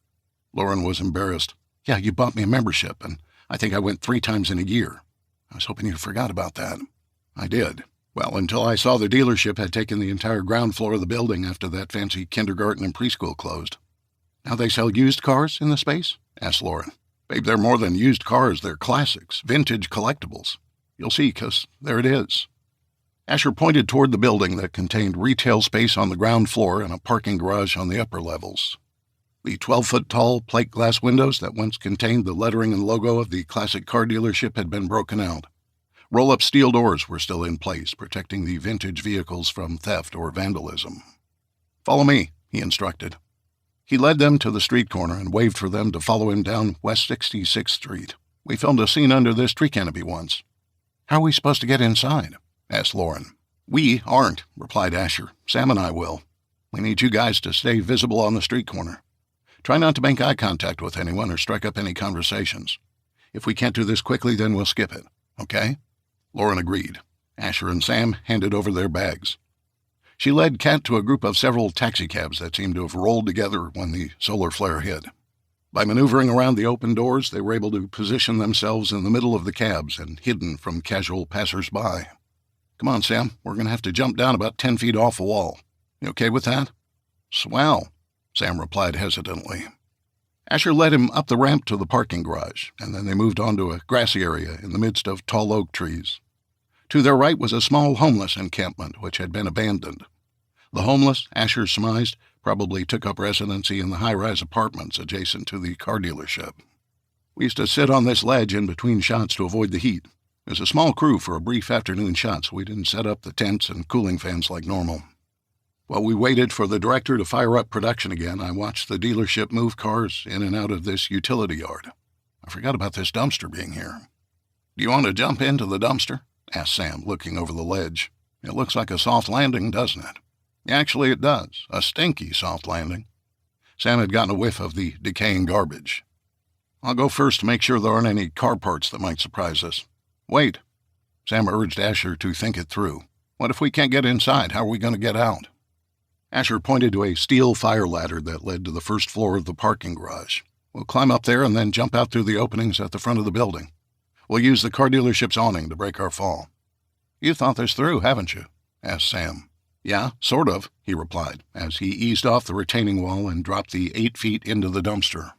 Lauren was embarrassed. "Yeah, you bought me a membership, and I think I went 3 times in a year. I was hoping you forgot about that." "I did. Well, until I saw the dealership had taken the entire ground floor of the building after that fancy kindergarten and preschool closed." "Now they sell used cars in the space?" asked Lauren. "Babe, they're more than used cars. They're classics, vintage collectibles. You'll see, 'cause there it is." Asher pointed toward the building that contained retail space on the ground floor and a parking garage on the upper levels. The 12-foot-tall plate glass windows that once contained the lettering and logo of the classic car dealership had been broken out. Roll-up steel doors were still in place, protecting the vintage vehicles from theft or vandalism. "Follow me," he instructed. He led them to the street corner and waved for them to follow him down West 66th Street. "We filmed a scene under this tree canopy once." "How are we supposed to get inside?" asked Lauren. "We aren't," replied Asher. "Sam and I will. We need you guys to stay visible on the street corner. Try not to make eye contact with anyone or strike up any conversations. If we can't do this quickly, then we'll skip it. Okay?" Lauren agreed. Asher and Sam handed over their bags. She led Kat to a group of several taxicabs that seemed to have rolled together when the solar flare hit. By maneuvering around the open doors, they were able to position themselves in the middle of the cabs and hidden from casual passers-by. "Come on, Sam. We're going to have to jump down about 10 feet off the wall. You okay with that?" "Swell," Sam replied hesitantly. Asher led him up the ramp to the parking garage, and then they moved on to a grassy area in the midst of tall oak trees. To their right was a small homeless encampment, which had been abandoned. The homeless, Asher surmised, probably took up residency in the high-rise apartments adjacent to the car dealership. "We used to sit on this ledge in between shots to avoid the heat. It was a small crew for a brief afternoon shot, so we didn't set up the tents and cooling fans like normal. While we waited for the director to fire up production again, I watched the dealership move cars in and out of this utility yard. I forgot about this dumpster being here." "Do you want to jump into the dumpster?" asked Sam, looking over the ledge. "It looks like a soft landing, doesn't it?" "Actually, it does. A stinky soft landing." Sam had gotten a whiff of the decaying garbage. "I'll go first to make sure there aren't any car parts that might surprise us." "Wait." Sam urged Asher to think it through. "What if we can't get inside? How are we going to get out?" Asher pointed to a steel fire ladder that led to the first floor of the parking garage. "We'll climb up there and then jump out through the openings at the front of the building. We'll use the car dealership's awning to break our fall." "You thought this through, haven't you?" asked Sam. "Yeah, sort of," he replied, as he eased off the retaining wall and dropped the 8 feet into the dumpster.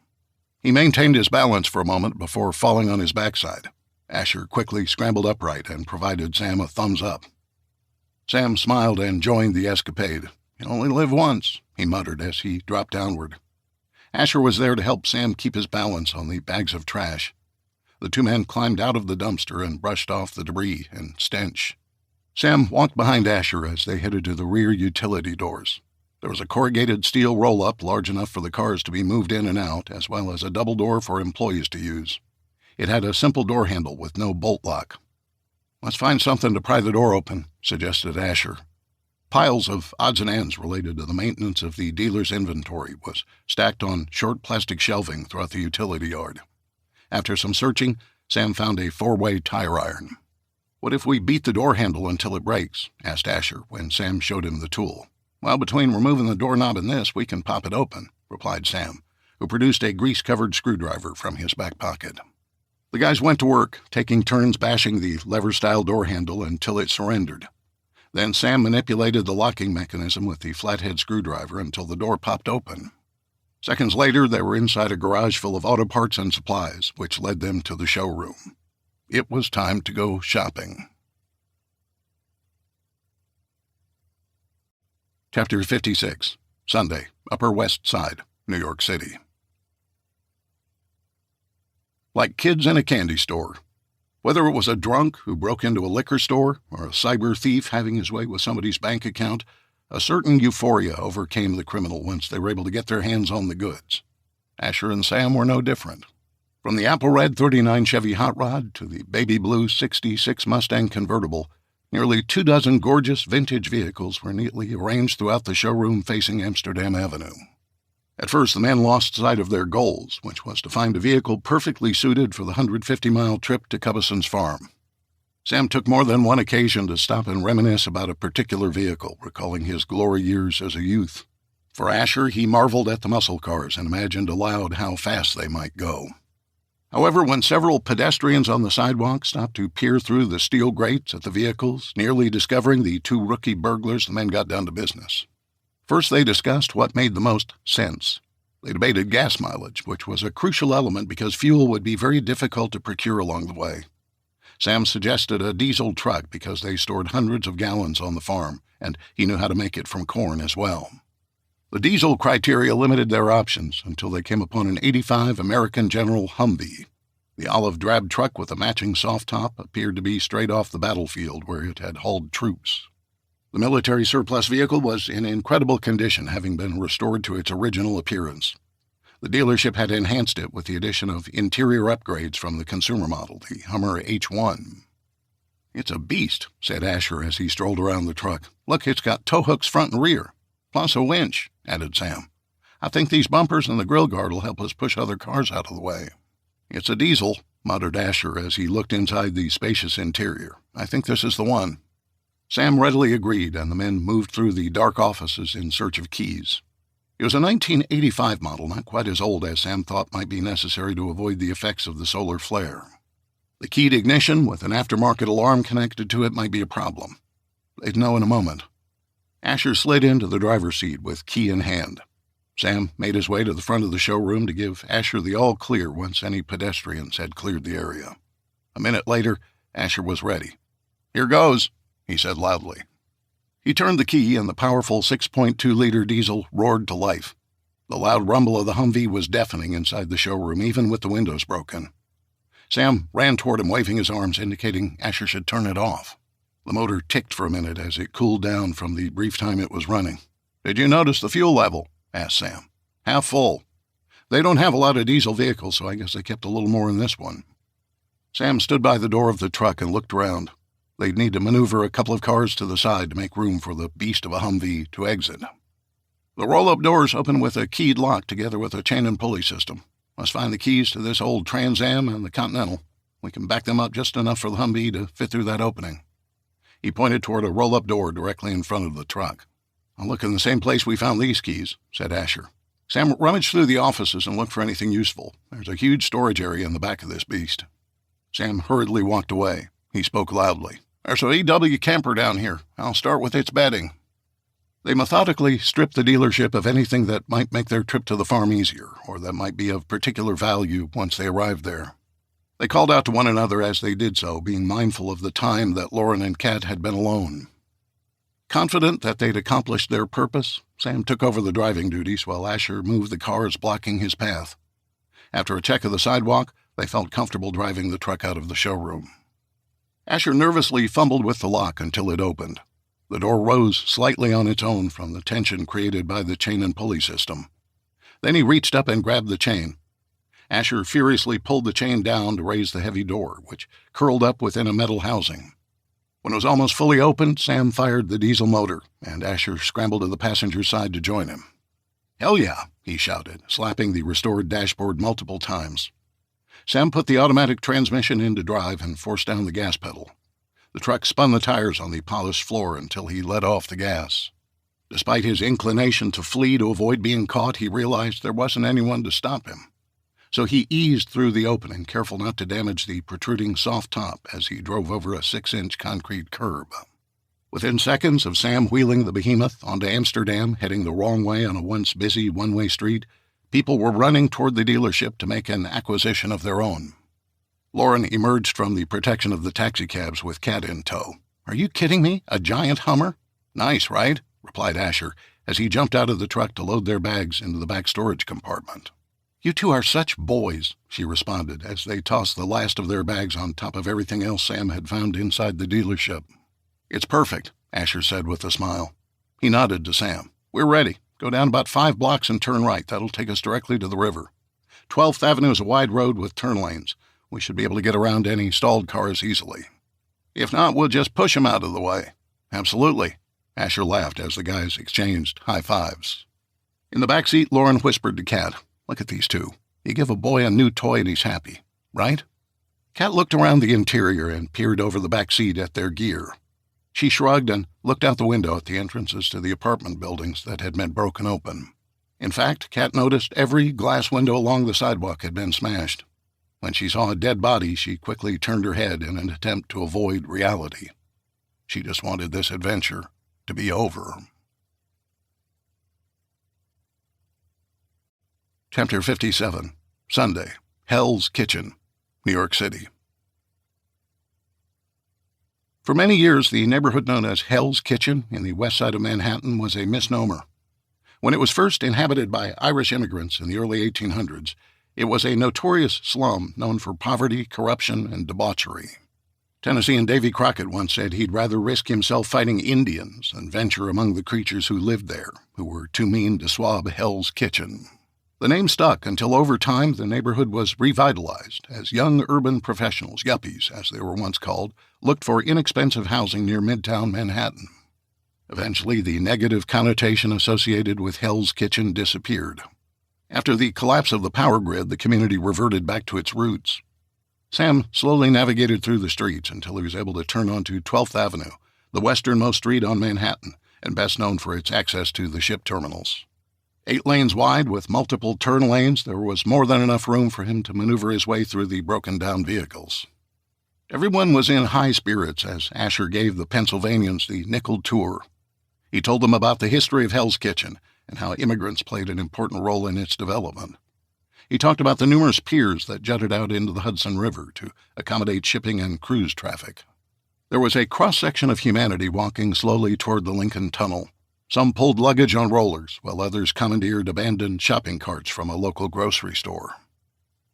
He maintained his balance for a moment before falling on his backside. Asher quickly scrambled upright and provided Sam a thumbs up. Sam smiled and joined the escapade. "You only live once," he muttered as he dropped downward. Asher was there to help Sam keep his balance on the bags of trash. The two men climbed out of the dumpster and brushed off the debris and stench. Sam walked behind Asher as they headed to the rear utility doors. There was a corrugated steel roll-up large enough for the cars to be moved in and out, as well as a double door for employees to use. It had a simple door handle with no bolt lock. "Let's find something to pry the door open," suggested Asher. Piles of odds and ends related to the maintenance of the dealer's inventory was stacked on short plastic shelving throughout the utility yard. After some searching, Sam found a 4-way tire iron. "What if we beat the door handle until it breaks?" asked Asher when Sam showed him the tool. "Well, between removing the doorknob and this, we can pop it open," replied Sam, who produced a grease-covered screwdriver from his back pocket. The guys went to work, taking turns bashing the lever-style door handle until it surrendered. Then Sam manipulated the locking mechanism with the flathead screwdriver until the door popped open. Seconds later, they were inside a garage full of auto parts and supplies, which led them to the showroom. It was time to go shopping. Chapter 56, Sunday, Upper West Side, New York City. Like kids in a candy store. Whether it was a drunk who broke into a liquor store or a cyber thief having his way with somebody's bank account, a certain euphoria overcame the criminal once they were able to get their hands on the goods. Asher and Sam were no different. From the apple red 39 Chevy Hot Rod to the baby blue 66 Mustang convertible, nearly 24 gorgeous vintage vehicles were neatly arranged throughout the showroom facing Amsterdam Avenue. At first, the men lost sight of their goals, which was to find a vehicle perfectly suited for the 150-mile trip to Cubbison's farm. Sam took more than one occasion to stop and reminisce about a particular vehicle, recalling his glory years as a youth. For Asher, he marveled at the muscle cars and imagined aloud how fast they might go. However, when several pedestrians on the sidewalk stopped to peer through the steel grates at the vehicles, nearly discovering the 2 rookie burglars, the men got down to business. First, they discussed what made the most sense. They debated gas mileage, which was a crucial element because fuel would be very difficult to procure along the way. Sam suggested a diesel truck because they stored hundreds of gallons on the farm, and he knew how to make it from corn as well. The diesel criteria limited their options until they came upon an '85 American General Humvee. The olive drab truck with a matching soft top appeared to be straight off the battlefield where it had hauled troops. The military surplus vehicle was in incredible condition, having been restored to its original appearance. The dealership had enhanced it with the addition of interior upgrades from the consumer model, the Hummer H1. "It's a beast," said Asher as he strolled around the truck. "Look, it's got tow hooks front and rear, plus a winch," added Sam. "I think these bumpers and the grill guard will help us push other cars out of the way." "It's a diesel," muttered Asher as he looked inside the spacious interior. "I think this is the one." Sam readily agreed, and the men moved through the dark offices in search of keys. It was a 1985 model, not quite as old as Sam thought might be necessary to avoid the effects of the solar flare. The keyed ignition with an aftermarket alarm connected to it might be a problem. They'd know in a moment. Asher slid into the driver's seat with key in hand. Sam made his way to the front of the showroom to give Asher the all-clear once any pedestrians had cleared the area. A minute later, Asher was ready. "Here goes," he said loudly. He turned the key and the powerful 6.2-liter diesel roared to life. The loud rumble of the Humvee was deafening inside the showroom, even with the windows broken. Sam ran toward him, waving his arms, indicating Asher should turn it off. The motor ticked for a minute as it cooled down from the brief time it was running. "Did you notice the fuel level?" asked Sam. "Half full. They don't have a lot of diesel vehicles, so I guess they kept a little more in this one." Sam stood by the door of the truck and looked around. They'd need to maneuver a couple of cars to the side to make room for the beast of a Humvee to exit. "The roll-up doors open with a keyed lock together with a chain and pulley system. Must find the keys to this old Trans Am and the Continental. We can back them up just enough for the Humvee to fit through that opening." He pointed toward a roll-up door directly in front of the truck. "I'll look in the same place we found these keys," said Asher. "Sam, rummage through the offices and look for anything useful. There's a huge storage area in the back of this beast." Sam hurriedly walked away. He spoke loudly. "There's a VW camper down here. I'll start with its bedding." They methodically stripped the dealership of anything that might make their trip to the farm easier, or that might be of particular value once they arrived there. They called out to one another as they did so, being mindful of the time that Lauren and Kat had been alone. Confident that they'd accomplished their purpose, Sam took over the driving duties while Asher moved the cars blocking his path. After a check of the sidewalk, they felt comfortable driving the truck out of the showroom. Asher nervously fumbled with the lock until it opened. The door rose slightly on its own from the tension created by the chain and pulley system. Then he reached up and grabbed the chain. Asher furiously pulled the chain down to raise the heavy door, which curled up within a metal housing. When it was almost fully opened, Sam fired the diesel motor, and Asher scrambled to the passenger side to join him. "Hell yeah," he shouted, slapping the restored dashboard multiple times. Sam put the automatic transmission into drive and forced down the gas pedal. The truck spun the tires on the polished floor until he let off the gas. Despite his inclination to flee to avoid being caught, he realized there wasn't anyone to stop him. So he eased through the opening, careful not to damage the protruding soft top as he drove over a 6-inch concrete curb. Within seconds of Sam wheeling the behemoth onto Amsterdam, heading the wrong way on a once busy one-way street, people were running toward the dealership to make an acquisition of their own. Lauren emerged from the protection of the taxicabs with Kat in tow. "Are you kidding me? A giant Hummer?" "Nice, right?" replied Asher as he jumped out of the truck to load their bags into the back storage compartment. "You two are such boys," she responded as they tossed the last of their bags on top of everything else Sam had found inside the dealership. "It's perfect," Asher said with a smile. He nodded to Sam. "We're ready. Go down about 5 blocks and turn right. That'll take us directly to the river. 12th Avenue is a wide road with turn lanes. We should be able to get around any stalled cars easily. If not, we'll just push them out of the way." "Absolutely." Asher laughed as the guys exchanged high fives. In the back seat, Lauren whispered to Kat, "Look at these two. You give a boy a new toy and he's happy, right?" Kat looked around the interior and peered over the back seat at their gear. She shrugged and looked out the window at the entrances to the apartment buildings that had been broken open. In fact, Kat noticed every glass window along the sidewalk had been smashed. When she saw a dead body, she quickly turned her head in an attempt to avoid reality. She just wanted this adventure to be over. Chapter 57, Sunday, Hell's Kitchen, New York City. For many years, the neighborhood known as Hell's Kitchen in the west side of Manhattan was a misnomer. When it was first inhabited by Irish immigrants in the early 1800s, it was a notorious slum known for poverty, corruption, and debauchery. Tennessean Davy Crockett once said he'd rather risk himself fighting Indians than venture among the creatures who lived there, who were too mean to swab Hell's Kitchen. The name stuck until over time the neighborhood was revitalized as young urban professionals, yuppies as they were once called, looked for inexpensive housing near Midtown Manhattan. Eventually, the negative connotation associated with Hell's Kitchen disappeared. After the collapse of the power grid, the community reverted back to its roots. Sam slowly navigated through the streets until he was able to turn onto 12th Avenue, the westernmost street on Manhattan, and best known for its access to the ship terminals. 8 lanes wide with multiple turn lanes, there was more than enough room for him to maneuver his way through the broken-down vehicles. Everyone was in high spirits as Asher gave the Pennsylvanians the nickel tour. He told them about the history of Hell's Kitchen and how immigrants played an important role in its development. He talked about the numerous piers that jutted out into the Hudson River to accommodate shipping and cruise traffic. There was a cross-section of humanity walking slowly toward the Lincoln Tunnel. Some pulled luggage on rollers, while others commandeered abandoned shopping carts from a local grocery store.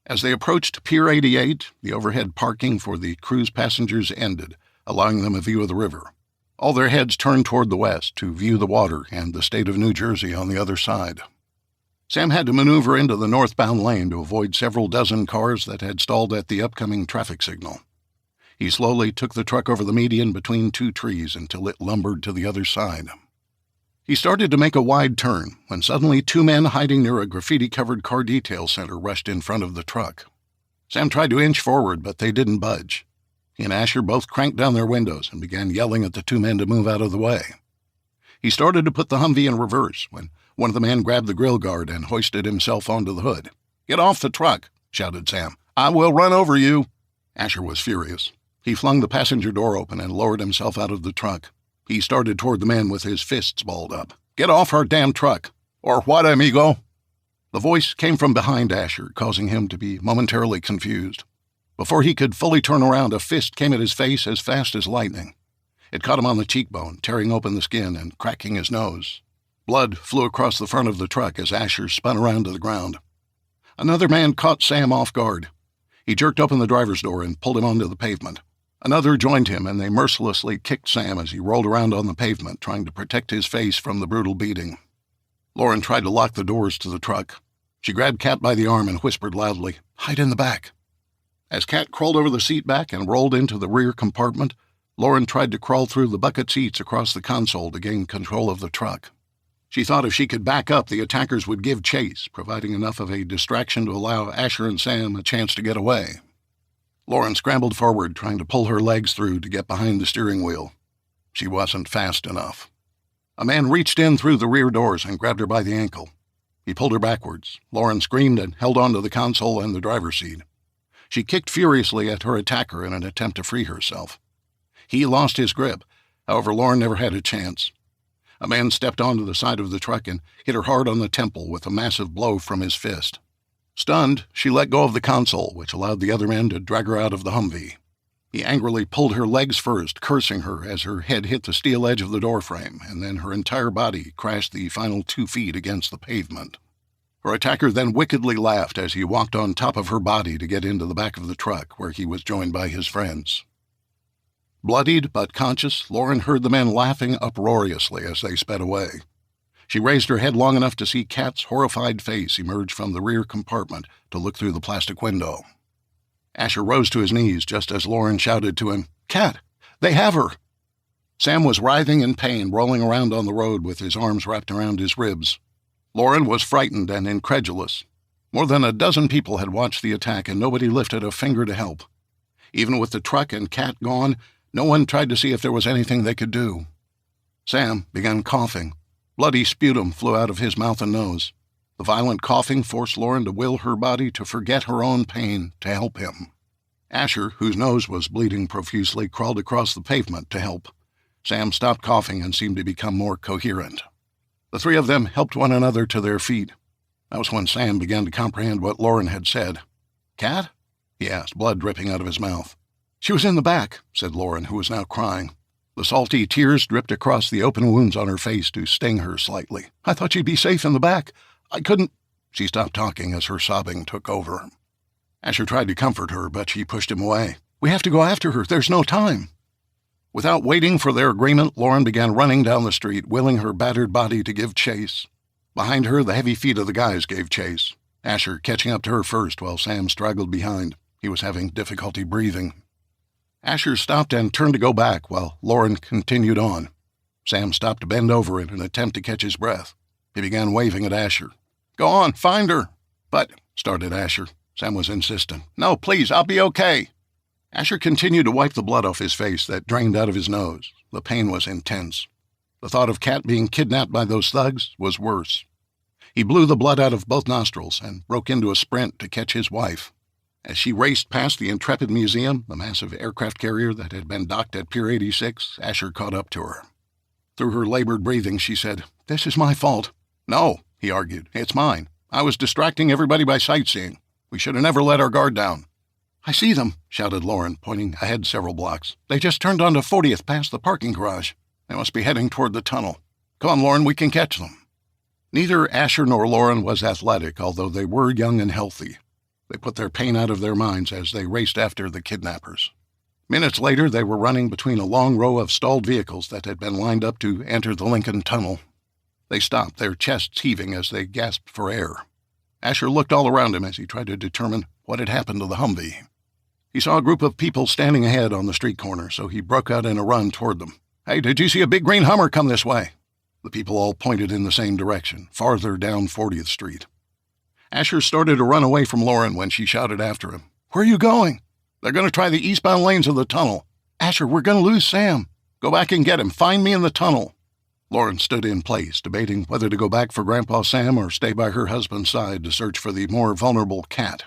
As they approached Pier 88, the overhead parking for the cruise passengers ended, allowing them a view of the river. All their heads turned toward the west to view the water and the state of New Jersey on the other side. Sam had to maneuver into the northbound lane to avoid several dozen cars that had stalled at the upcoming traffic signal. He slowly took the truck over the median between 2 trees until it lumbered to the other side. He started to make a wide turn when suddenly 2 men hiding near a graffiti-covered car detail center rushed in front of the truck. Sam tried to inch forward, but they didn't budge. He and Asher both cranked down their windows and began yelling at the 2 men to move out of the way. He started to put the Humvee in reverse when one of the men grabbed the grill guard and hoisted himself onto the hood. "Get off the truck," shouted Sam. "I will run over you." Asher was furious. He flung the passenger door open and lowered himself out of the truck. He started toward the man with his fists balled up. "Get off our damn truck." "Or what, amigo?" The voice came from behind Asher, causing him to be momentarily confused. Before he could fully turn around, a fist came at his face as fast as lightning. It caught him on the cheekbone, tearing open the skin and cracking his nose. Blood flew across the front of the truck as Asher spun around to the ground. Another man caught Sam off guard. He jerked open the driver's door and pulled him onto the pavement. Another joined him, and they mercilessly kicked Sam as he rolled around on the pavement, trying to protect his face from the brutal beating. Lauren tried to lock the doors to the truck. She grabbed Kat by the arm and whispered loudly, "Hide in the back." As Kat crawled over the seat back and rolled into the rear compartment, Lauren tried to crawl through the bucket seats across the console to gain control of the truck. She thought if she could back up, the attackers would give chase, providing enough of a distraction to allow Asher and Sam a chance to get away. Lauren scrambled forward, trying to pull her legs through to get behind the steering wheel. She wasn't fast enough. A man reached in through the rear doors and grabbed her by the ankle. He pulled her backwards. Lauren screamed and held onto the console and the driver's seat. She kicked furiously at her attacker in an attempt to free herself. He lost his grip. However, Lauren never had a chance. A man stepped onto the side of the truck and hit her hard on the temple with a massive blow from his fist. Stunned, she let go of the console, which allowed the other men to drag her out of the Humvee. He angrily pulled her legs first, cursing her as her head hit the steel edge of the doorframe, and then her entire body crashed the final 2 feet against the pavement. Her attacker then wickedly laughed as he walked on top of her body to get into the back of the truck, where he was joined by his friends. Bloodied but conscious, Lauren heard the men laughing uproariously as they sped away. She raised her head long enough to see Kat's horrified face emerge from the rear compartment to look through the plastic window. Asher rose to his knees just as Lauren shouted to him, "Kat, they have her!" Sam was writhing in pain, rolling around on the road with his arms wrapped around his ribs. Lauren was frightened and incredulous. More than a dozen people had watched the attack, and nobody lifted a finger to help. Even with the truck and Kat gone, no one tried to see if there was anything they could do. Sam began coughing. Bloody sputum flew out of his mouth and nose. The violent coughing forced Lauren to will her body to forget her own pain to help him. Asher, whose nose was bleeding profusely, crawled across the pavement to help. Sam stopped coughing and seemed to become more coherent. The 3 of them helped one another to their feet. That was when Sam began to comprehend what Lauren had said. "Kat?" he asked, blood dripping out of his mouth. "She was in the back," said Lauren, who was now crying. The salty tears dripped across the open wounds on her face to sting her slightly. "I thought she'd be safe in the back. I couldn't—" She stopped talking as her sobbing took over. Asher tried to comfort her, but she pushed him away. "We have to go after her. There's no time." Without waiting for their agreement, Lauren began running down the street, willing her battered body to give chase. Behind her, the heavy feet of the guys gave chase, Asher catching up to her first while Sam straggled behind. He was having difficulty breathing. Asher stopped and turned to go back while Lauren continued on. Sam stopped to bend over in an attempt to catch his breath. He began waving at Asher. "Go on, find her." "But," started Asher. Sam was insistent. "No, please, I'll be okay." Asher continued to wipe the blood off his face that drained out of his nose. The pain was intense. The thought of Kat being kidnapped by those thugs was worse. He blew the blood out of both nostrils and broke into a sprint to catch his wife. As she raced past the Intrepid Museum, the massive aircraft carrier that had been docked at Pier 86, Asher caught up to her. Through her labored breathing, she said, "This is my fault." "No," he argued, "it's mine. I was distracting everybody by sightseeing. We should have never let our guard down." "I see them," shouted Lauren, pointing ahead several blocks. "They just turned onto 40th past the parking garage. They must be heading toward the tunnel. Come on, Lauren, we can catch them." Neither Asher nor Lauren was athletic, although they were young and healthy. They put their pain out of their minds as they raced after the kidnappers. Minutes later, they were running between a long row of stalled vehicles that had been lined up to enter the Lincoln Tunnel. They stopped, their chests heaving as they gasped for air. Asher looked all around him as he tried to determine what had happened to the Humvee. He saw a group of people standing ahead on the street corner, so he broke out in a run toward them. "Hey, did you see a big green Hummer come this way?" The people all pointed in the same direction, farther down 40th Street. Asher started to run away from Lauren when she shouted after him. "Where are you going?" "They're going to try the eastbound lanes of the tunnel." "Asher, we're going to lose Sam." "Go back and get him. Find me in the tunnel." Lauren stood in place, debating whether to go back for Grandpa Sam or stay by her husband's side to search for the more vulnerable Kat.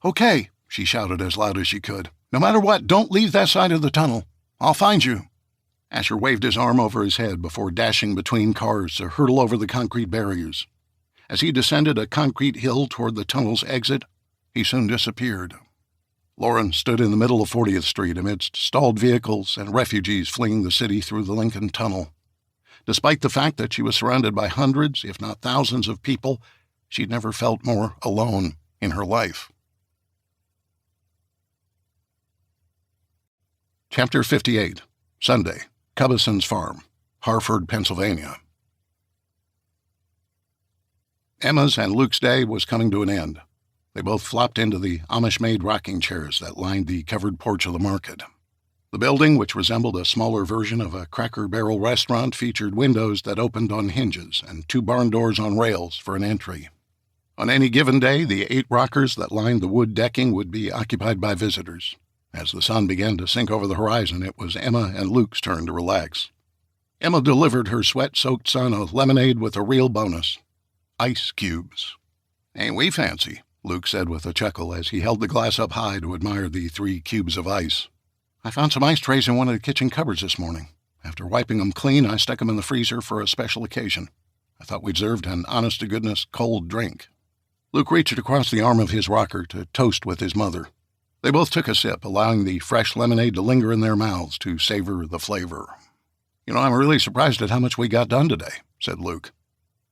"Okay," she shouted as loud as she could. "No matter what, don't leave that side of the tunnel. I'll find you." Asher waved his arm over his head before dashing between cars to hurtle over the concrete barriers. As he descended a concrete hill toward the tunnel's exit, he soon disappeared. Lauren stood in the middle of 40th Street amidst stalled vehicles and refugees fleeing the city through the Lincoln Tunnel. Despite the fact that she was surrounded by hundreds, if not thousands of people, she'd never felt more alone in her life. Chapter 58, Sunday, Cubbison's Farm, Harford, Pennsylvania. Emma's and Luke's day was coming to an end. They both flopped into the Amish-made rocking chairs that lined the covered porch of the market. The building, which resembled a smaller version of a Cracker Barrel restaurant, featured windows that opened on hinges and 2 barn doors on rails for an entry. On any given day, the 8 rockers that lined the wood decking would be occupied by visitors. As the sun began to sink over the horizon, it was Emma and Luke's turn to relax. Emma delivered her sweat-soaked son a lemonade with a real bonus: ice cubes. "Ain't we fancy?" Luke said with a chuckle as he held the glass up high to admire the 3 cubes of ice. "I found some ice trays in one of the kitchen cupboards this morning. After wiping them clean, I stuck them in the freezer for a special occasion. I thought we deserved an honest-to-goodness cold drink." Luke reached across the arm of his rocker to toast with his mother. They both took a sip, allowing the fresh lemonade to linger in their mouths to savor the flavor. I'm really surprised at how much we got done today," said Luke.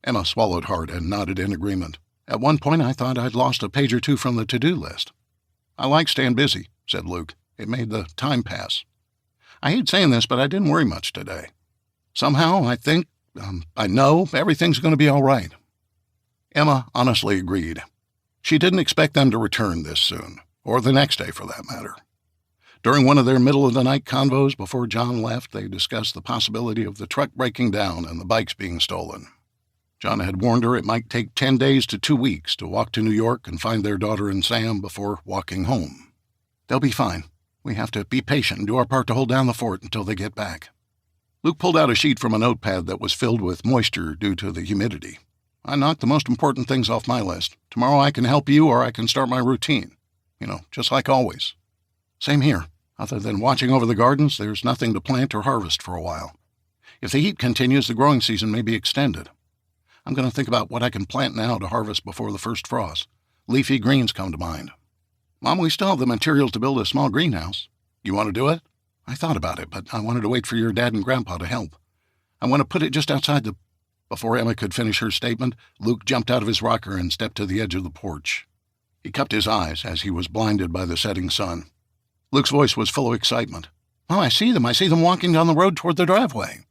Emma swallowed hard and nodded in agreement. "At one point, I thought I'd lost a page or 2 from the to-do list." "I like staying busy," said Luke. "It made the time pass. I hate saying this, but I didn't worry much today. Somehow, I know everything's going to be all right." Emma honestly agreed. She didn't expect them to return this soon, or the next day for that matter. During one of their middle-of-the-night convos before John left, they discussed the possibility of the truck breaking down and the bikes being stolen. John had warned her it might take 10 days to 2 weeks to walk to New York and find their daughter and Sam before walking home. "They'll be fine. We have to be patient and do our part to hold down the fort until they get back." Luke pulled out a sheet from a notepad that was filled with moisture due to the humidity. "I knocked the most important things off my list. Tomorrow I can help you, or I can start my routine. Just like always." "Same here. Other than watching over the gardens, there's nothing to plant or harvest for a while. If the heat continues, the growing season may be extended. I'm going to think about what I can plant now to harvest before the first frost. Leafy greens come to mind." "Mom, we still have the materials to build a small greenhouse. You want to do it?" "I thought about it, but I wanted to wait for your dad and Grandpa to help. I want to put it just outside the—" Before Emma could finish her statement, Luke jumped out of his rocker and stepped to the edge of the porch. He cupped his eyes as he was blinded by the setting sun. Luke's voice was full of excitement. "Oh, I see them. I see them walking down the road toward the driveway."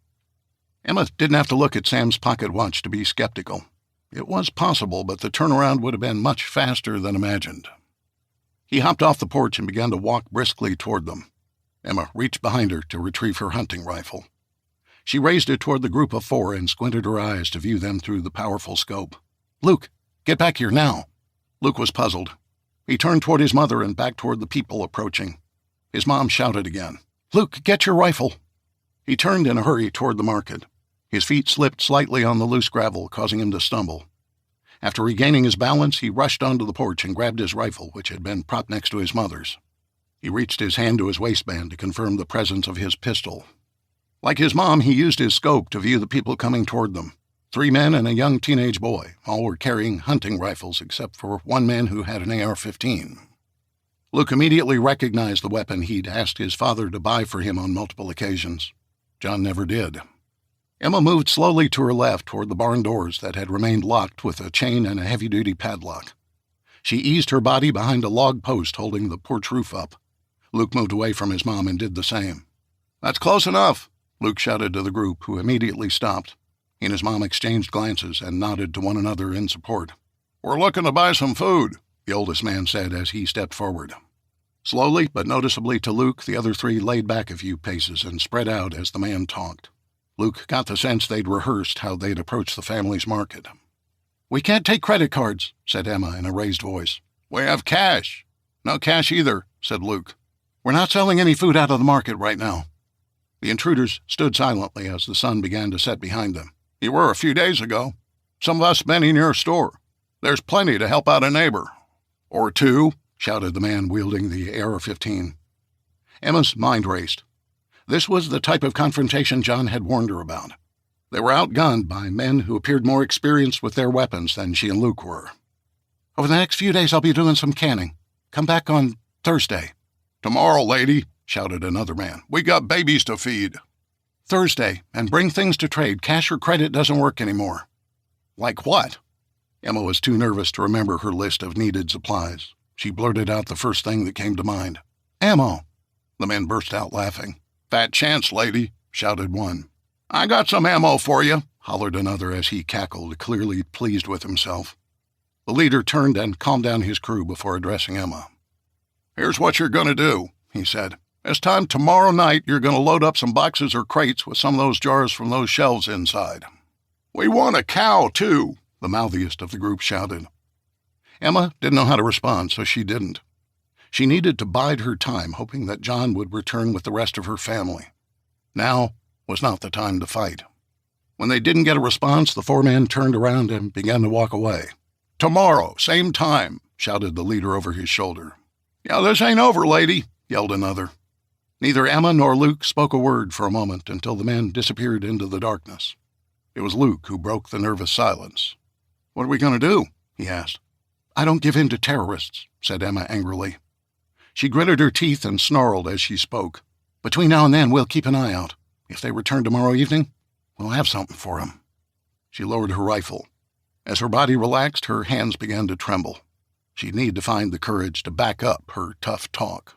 Emma didn't have to look at Sam's pocket watch to be skeptical. It was possible, but the turnaround would have been much faster than imagined. He hopped off the porch and began to walk briskly toward them. Emma reached behind her to retrieve her hunting rifle. She raised it toward the group of 4 and squinted her eyes to view them through the powerful scope. "Luke, get back here now." Luke was puzzled. He turned toward his mother and back toward the people approaching. His mom shouted again, "Luke, get your rifle." He turned in a hurry toward the market. His feet slipped slightly on the loose gravel, causing him to stumble. After regaining his balance, he rushed onto the porch and grabbed his rifle, which had been propped next to his mother's. He reached his hand to his waistband to confirm the presence of his pistol. Like his mom, he used his scope to view the people coming toward them. 3 men and a young teenage boy. All were carrying hunting rifles, except for one man who had an AR-15. Luke immediately recognized the weapon he'd asked his father to buy for him on multiple occasions. John never did. Emma moved slowly to her left toward the barn doors that had remained locked with a chain and a heavy-duty padlock. She eased her body behind a log post holding the porch roof up. Luke moved away from his mom and did the same. "That's close enough," Luke shouted to the group, who immediately stopped. He and his mom exchanged glances and nodded to one another in support. "We're looking to buy some food," the oldest man said as he stepped forward. Slowly but noticeably to Luke, the other 3 laid back a few paces and spread out as the man talked. Luke got the sense they'd rehearsed how they'd approach the family's market. "We can't take credit cards," said Emma in a raised voice. "We have cash." "No cash either," said Luke. "We're not selling any food out of the market right now." The intruders stood silently as the sun began to set behind them. "You were a few days ago. Some of us been in your store. There's plenty to help out a neighbor." "Or 2, shouted the man wielding the AR-15. Emma's mind raced. This was the type of confrontation John had warned her about. They were outgunned by men who appeared more experienced with their weapons than she and Luke were. "Over the next few days I'll be doing some canning. Come back on Thursday." "Tomorrow, lady," shouted another man. "We got babies to feed." "Thursday, and bring things to trade. Cash or credit doesn't work anymore." "Like what?" Emma was too nervous to remember her list of needed supplies. She blurted out the first thing that came to mind. "Ammo." The men burst out laughing. "Fat chance, lady," shouted one. "I got some ammo for you," hollered another as he cackled, clearly pleased with himself. The leader turned and calmed down his crew before addressing Emma. "Here's what you're going to do," he said. "This time tomorrow night, you're going to load up some boxes or crates with some of those jars from those shelves inside." "We want a cow, too," the mouthiest of the group shouted. Emma didn't know how to respond, so she didn't. She needed to bide her time, hoping that John would return with the rest of her family. Now was not the time to fight. When they didn't get a response, the four men turned around and began to walk away. "Tomorrow, same time," shouted the leader over his shoulder. "Yeah, this ain't over, lady," yelled another. Neither Emma nor Luke spoke a word for a moment until the men disappeared into the darkness. It was Luke who broke the nervous silence. "What are we going to do?" he asked. "I don't give in to terrorists," said Emma angrily. She gritted her teeth and snarled as she spoke. "Between now and then, we'll keep an eye out. If they return tomorrow evening, we'll have something for them." She lowered her rifle. As her body relaxed, her hands began to tremble. She'd need to find the courage to back up her tough talk.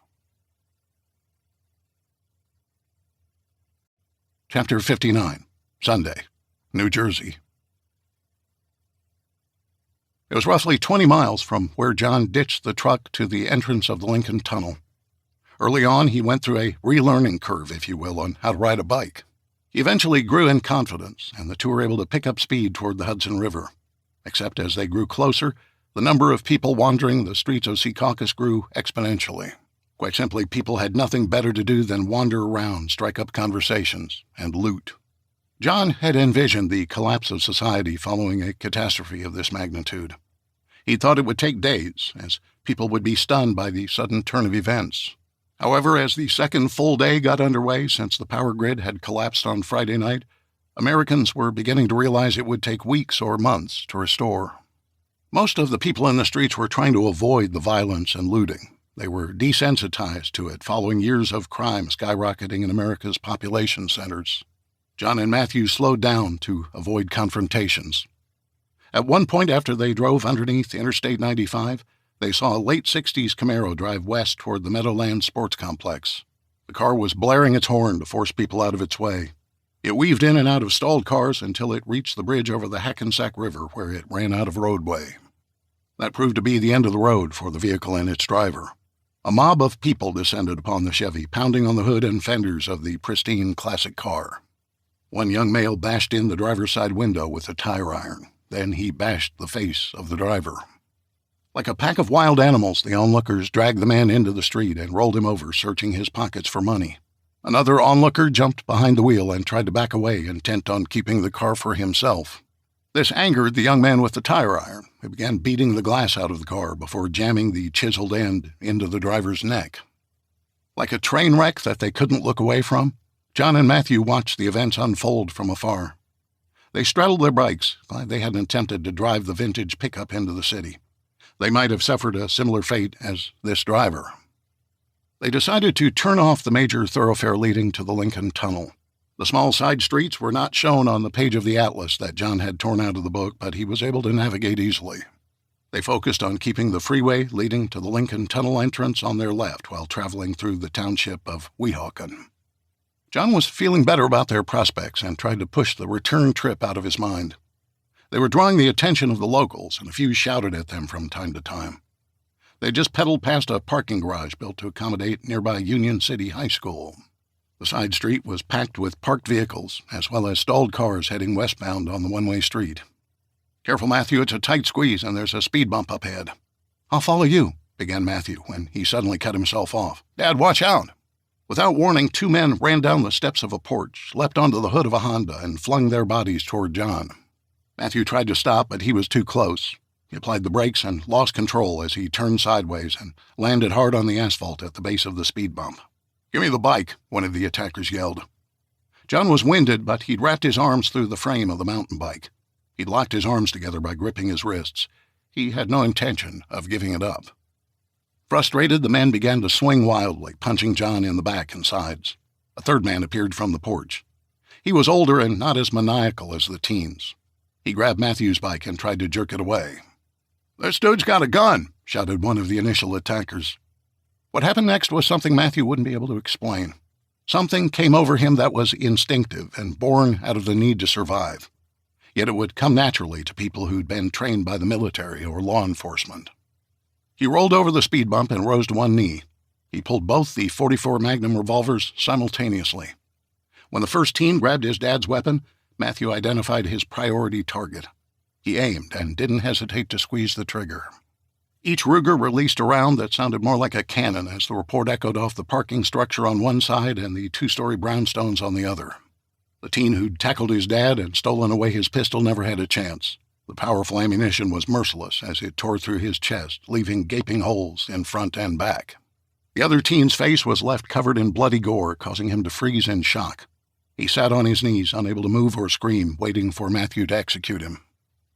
Chapter 59, Sunday, New Jersey. It was roughly 20 miles from where John ditched the truck to the entrance of the Lincoln Tunnel. Early on, he went through a relearning curve, if you will, on how to ride a bike. He eventually grew in confidence, and the two were able to pick up speed toward the Hudson River. Except as they grew closer, the number of people wandering the streets of Secaucus grew exponentially. Quite simply, people had nothing better to do than wander around, strike up conversations, and loot. John had envisioned the collapse of society following a catastrophe of this magnitude. He thought it would take days, as people would be stunned by the sudden turn of events. However, as the second full day got underway since the power grid had collapsed on Friday night, Americans were beginning to realize it would take weeks or months to restore. Most of the people in the streets were trying to avoid the violence and looting. They were desensitized to it following years of crime skyrocketing in America's population centers. John and Matthew slowed down to avoid confrontations. At one point after they drove underneath Interstate 95, they saw a late 60s Camaro drive west toward the Meadowlands Sports Complex. The car was blaring its horn to force people out of its way. It weaved in and out of stalled cars until it reached the bridge over the Hackensack River, where it ran out of roadway. That proved to be the end of the road for the vehicle and its driver. A mob of people descended upon the Chevy, pounding on the hood and fenders of the pristine classic car. One young male bashed in the driver's side window with a tire iron. Then he bashed the face of the driver. Like a pack of wild animals, the onlookers dragged the man into the street and rolled him over, searching his pockets for money. Another onlooker jumped behind the wheel and tried to back away, intent on keeping the car for himself. This angered the young man with the tire iron, who began beating the glass out of the car before jamming the chiseled end into the driver's neck. Like a train wreck that they couldn't look away from, John and Matthew watched the events unfold from afar. They straddled their bikes, glad they hadn't attempted to drive the vintage pickup into the city. They might have suffered a similar fate as this driver. They decided to turn off the major thoroughfare leading to the Lincoln Tunnel. The small side streets were not shown on the page of the atlas that John had torn out of the book, but he was able to navigate easily. They focused on keeping the freeway leading to the Lincoln Tunnel entrance on their left while traveling through the township of Weehawken. John was feeling better about their prospects and tried to push the return trip out of his mind. They were drawing the attention of the locals, and a few shouted at them from time to time. They just pedaled past a parking garage built to accommodate nearby Union City High School. The side street was packed with parked vehicles, as well as stalled cars heading westbound on the one-way street. "Careful, Matthew, it's a tight squeeze, and there's a speed bump up ahead." "I'll follow you," began Matthew, when he suddenly cut himself off. "Dad, watch out!" Without warning, two men ran down the steps of a porch, leapt onto the hood of a Honda, and flung their bodies toward John. Matthew tried to stop, but he was too close. He applied the brakes and lost control as he turned sideways and landed hard on the asphalt at the base of the speed bump. "Give me the bike," one of the attackers yelled. John was winded, but he'd wrapped his arms through the frame of the mountain bike. He'd locked his arms together by gripping his wrists. He had no intention of giving it up. Frustrated, the men began to swing wildly, punching John in the back and sides. A third man appeared from the porch. He was older and not as maniacal as the teens. He grabbed Matthew's bike and tried to jerk it away. "This dude's got a gun," shouted one of the initial attackers. What happened next was something Matthew wouldn't be able to explain. Something came over him that was instinctive and born out of the need to survive. Yet it would come naturally to people who'd been trained by the military or law enforcement. He rolled over the speed bump and rose to one knee. He pulled both the .44 Magnum revolvers simultaneously. When the first teen grabbed his dad's weapon, Matthew identified his priority target. He aimed and didn't hesitate to squeeze the trigger. Each Ruger released a round that sounded more like a cannon as the report echoed off the parking structure on one side and the two-story brownstones on the other. The teen who'd tackled his dad and stolen away his pistol never had a chance. The powerful ammunition was merciless as it tore through his chest, leaving gaping holes in front and back. The other teen's face was left covered in bloody gore, causing him to freeze in shock. He sat on his knees, unable to move or scream, waiting for Matthew to execute him.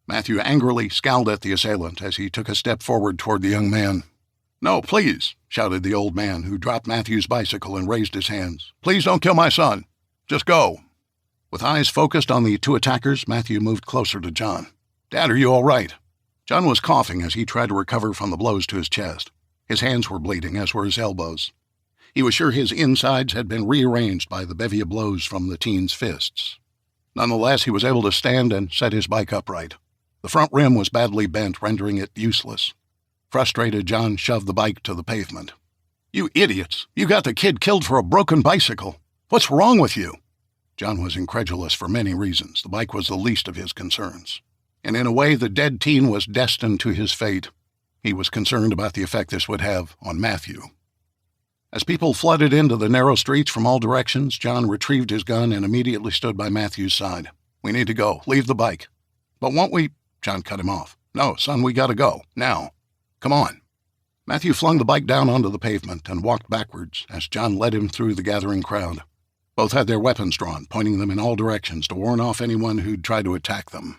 Matthew angrily scowled at the assailant as he took a step forward toward the young man. "No, please," shouted the old man, who dropped Matthew's bicycle and raised his hands. "Please don't kill my son. Just go." With eyes focused on the two attackers, Matthew moved closer to John. "Dad, are you all right?" John was coughing as he tried to recover from the blows to his chest. His hands were bleeding, as were his elbows. He was sure his insides had been rearranged by the bevy of blows from the teen's fists. Nonetheless, he was able to stand and set his bike upright. The front rim was badly bent, rendering it useless. Frustrated, John shoved the bike to the pavement. "You idiots! You got the kid killed for a broken bicycle! What's wrong with you?" John was incredulous for many reasons. The bike was the least of his concerns. And in a way, the dead teen was destined to his fate. He was concerned about the effect this would have on Matthew. As people flooded into the narrow streets from all directions, John retrieved his gun and immediately stood by Matthew's side. "We need to go. Leave the bike." "But won't we—" John cut him off. "No, son, we gotta go. Now. Come on." Matthew flung the bike down onto the pavement and walked backwards as John led him through the gathering crowd. Both had their weapons drawn, pointing them in all directions to warn off anyone who'd try to attack them.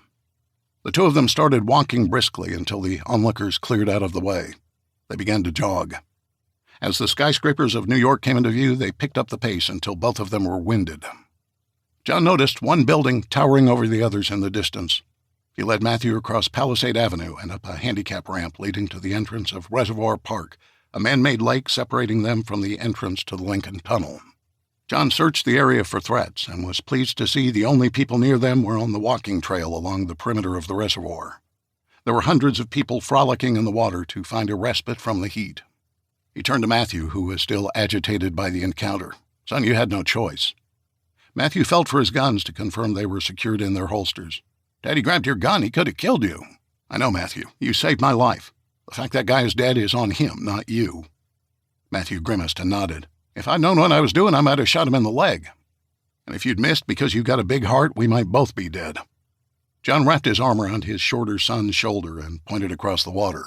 The two of them started walking briskly until the onlookers cleared out of the way. They began to jog. As the skyscrapers of New York came into view, they picked up the pace until both of them were winded. John noticed one building towering over the others in the distance. He led Matthew across Palisade Avenue and up a handicap ramp leading to the entrance of Reservoir Park, a man-made lake separating them from the entrance to the Lincoln Tunnel. John searched the area for threats and was pleased to see the only people near them were on the walking trail along the perimeter of the reservoir. There were hundreds of people frolicking in the water to find a respite from the heat. He turned to Matthew, who was still agitated by the encounter. "Son, you had no choice." Matthew felt for his guns to confirm they were secured in their holsters. "Daddy grabbed your gun. He could have killed you." "I know, Matthew. You saved my life. The fact that guy is dead is on him, not you." Matthew grimaced and nodded. "If I'd known what I was doing, I might have shot him in the leg. And if you'd missed because you've got a big heart, we might both be dead." John wrapped his arm around his shorter son's shoulder and pointed across the water.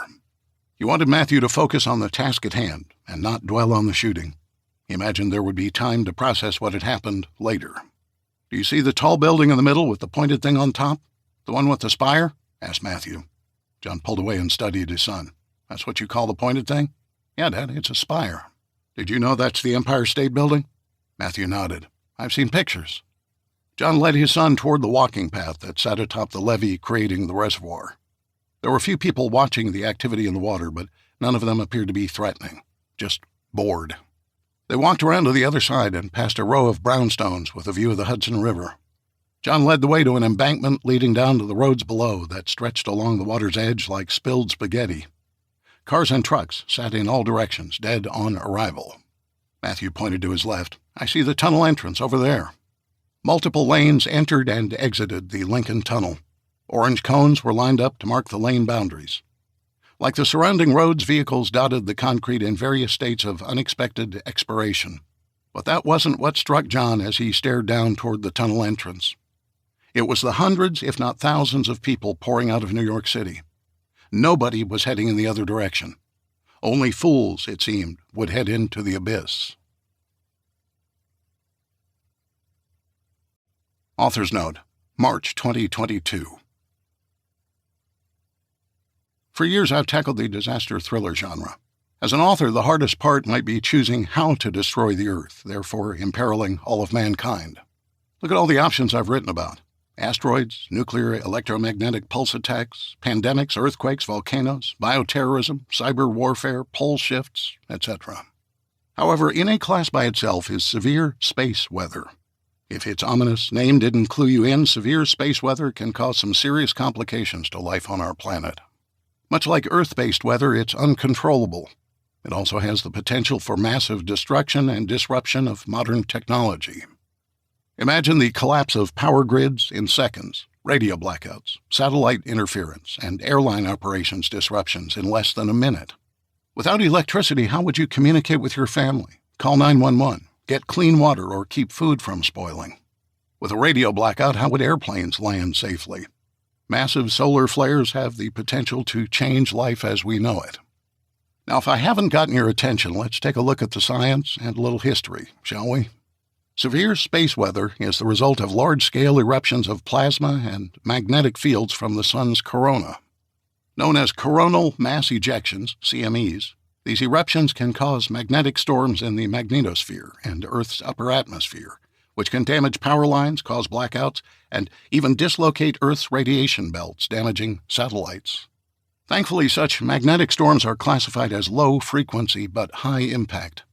He wanted Matthew to focus on the task at hand and not dwell on the shooting. He imagined there would be time to process what had happened later. "Do you see the tall building in the middle with the pointed thing on top? The one with the spire?" asked Matthew. John pulled away and studied his son. "That's what you call the pointed thing?" "Yeah, Dad, it's a spire." "Did you know that's the Empire State Building?" Matthew nodded. "I've seen pictures." John led his son toward the walking path that sat atop the levee creating the reservoir. There were few people watching the activity in the water, but none of them appeared to be threatening, just bored. They walked around to the other side and past a row of brownstones with a view of the Hudson River. John led the way to an embankment leading down to the roads below that stretched along the water's edge like spilled spaghetti. Cars and trucks sat in all directions, dead on arrival. Matthew pointed to his left. "I see the tunnel entrance over there." Multiple lanes entered and exited the Lincoln Tunnel. Orange cones were lined up to mark the lane boundaries. Like the surrounding roads, vehicles dotted the concrete in various states of unexpected expiration. But that wasn't what struck John as he stared down toward the tunnel entrance. It was the hundreds, if not thousands, of people pouring out of New York City. Nobody was heading in the other direction. Only fools, it seemed, would head into the abyss. Author's Note, March 2022. For years, I've tackled the disaster thriller genre. As an author, the hardest part might be choosing how to destroy the Earth, therefore imperiling all of mankind. Look at all the options I've written about. Asteroids, nuclear electromagnetic pulse attacks, pandemics, earthquakes, volcanoes, bioterrorism, cyber warfare, pole shifts, etc. However, in a class by itself is severe space weather. If its ominous name didn't clue you in, severe space weather can cause some serious complications to life on our planet. Much like Earth-based weather, it's uncontrollable. It also has the potential for massive destruction and disruption of modern technology. Imagine the collapse of power grids in seconds, radio blackouts, satellite interference, and airline operations disruptions in less than a minute. Without electricity, how would you communicate with your family, call 911, get clean water, or keep food from spoiling? With a radio blackout, how would airplanes land safely? Massive solar flares have the potential to change life as we know it. Now, if I haven't gotten your attention, let's take a look at the science and a little history, shall we? Severe space weather is the result of large-scale eruptions of plasma and magnetic fields from the sun's corona. Known as coronal mass ejections, CMEs, these eruptions can cause magnetic storms in the magnetosphere and Earth's upper atmosphere, which can damage power lines, cause blackouts, and even dislocate Earth's radiation belts, damaging satellites. Thankfully, such magnetic storms are classified as low frequency but high impact.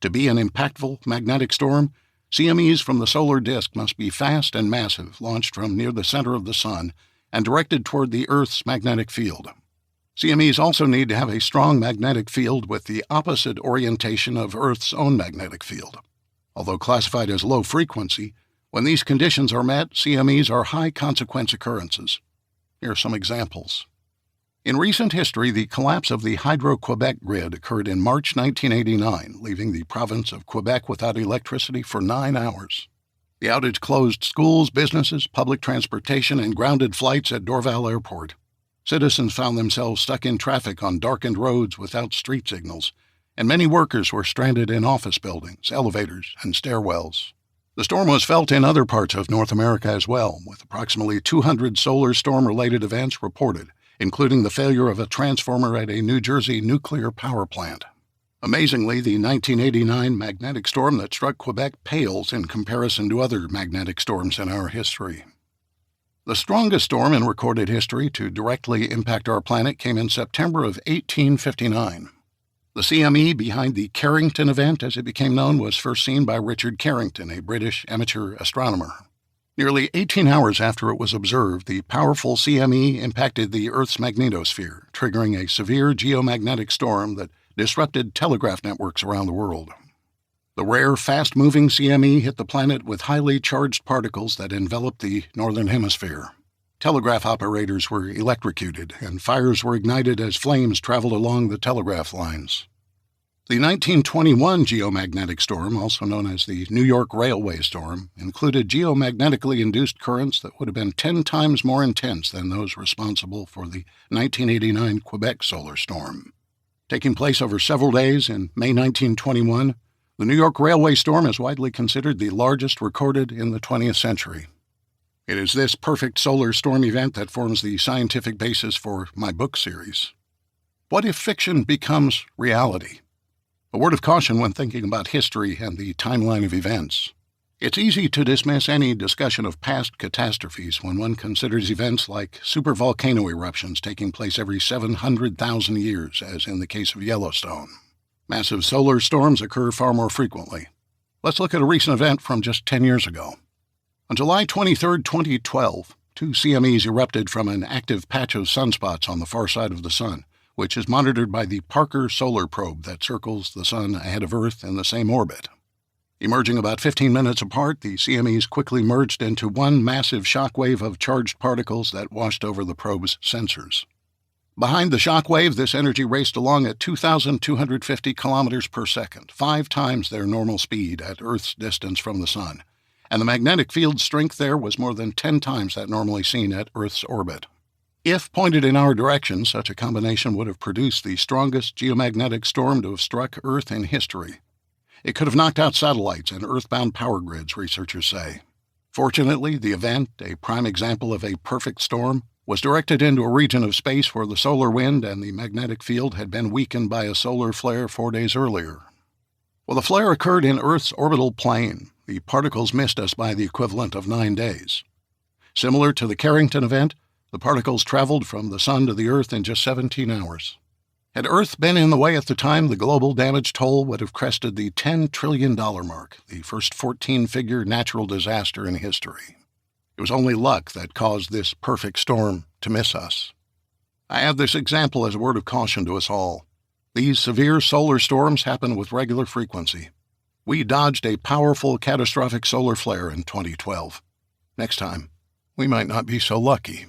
To be an impactful magnetic storm, CMEs from the solar disk must be fast and massive, launched from near the center of the sun, and directed toward the Earth's magnetic field. CMEs also need to have a strong magnetic field with the opposite orientation of Earth's own magnetic field. Although classified as low frequency, when these conditions are met, CMEs are high-consequence occurrences. Here are some examples. In recent history, the collapse of the Hydro-Quebec grid occurred in March 1989, leaving the province of Quebec without electricity for 9 hours. The outage closed schools, businesses, public transportation, and grounded flights at Dorval Airport. Citizens found themselves stuck in traffic on darkened roads without street signals, and many workers were stranded in office buildings, elevators, and stairwells. The storm was felt in other parts of North America as well, with approximately 200 solar storm-related events reported, including the failure of a transformer at a New Jersey nuclear power plant. Amazingly, the 1989 magnetic storm that struck Quebec pales in comparison to other magnetic storms in our history. The strongest storm in recorded history to directly impact our planet came in September of 1859. The CME behind the Carrington event, as it became known, was first seen by Richard Carrington, a British amateur astronomer. Nearly 18 hours after it was observed, the powerful CME impacted the Earth's magnetosphere, triggering a severe geomagnetic storm that disrupted telegraph networks around the world. The rare, fast-moving CME hit the planet with highly charged particles that enveloped the northern hemisphere. Telegraph operators were electrocuted, and fires were ignited as flames traveled along the telegraph lines. The 1921 geomagnetic storm, also known as the New York Railway Storm, included geomagnetically induced currents that would have been 10 times more intense than those responsible for the 1989 Quebec solar storm. Taking place over several days in May 1921, the New York Railway Storm is widely considered the largest recorded in the 20th century. It is this perfect solar storm event that forms the scientific basis for my book series. What if fiction becomes reality? A word of caution when thinking about history and the timeline of events. It's easy to dismiss any discussion of past catastrophes when one considers events like supervolcano eruptions taking place every 700,000 years, as in the case of Yellowstone. Massive solar storms occur far more frequently. Let's look at a recent event from just 10 years ago. On July 23, 2012, 2 CMEs erupted from an active patch of sunspots on the far side of the Sun, which is monitored by the Parker Solar Probe that circles the Sun ahead of Earth in the same orbit. Emerging about 15 minutes apart, the CMEs quickly merged into one massive shockwave of charged particles that washed over the probe's sensors. Behind the shockwave, this energy raced along at 2,250 kilometers per second, 5 times their normal speed at Earth's distance from the Sun, and the magnetic field strength there was more than 10 times that normally seen at Earth's orbit. If pointed in our direction, such a combination would have produced the strongest geomagnetic storm to have struck Earth in history. It could have knocked out satellites and earthbound power grids, researchers say. Fortunately, the event, a prime example of a perfect storm, was directed into a region of space where the solar wind and the magnetic field had been weakened by a solar flare 4 days earlier. Well, the flare occurred in Earth's orbital plane. The particles missed us by the equivalent of 9 days. Similar to the Carrington event, the particles traveled from the Sun to the Earth in just 17 hours. Had Earth been in the way at the time, the global damage toll would have crested the $10 trillion mark, the first 14-figure natural disaster in history. It was only luck that caused this perfect storm to miss us. I add this example as a word of caution to us all. These severe solar storms happen with regular frequency. We dodged a powerful, catastrophic solar flare in 2012. Next time, we might not be so lucky.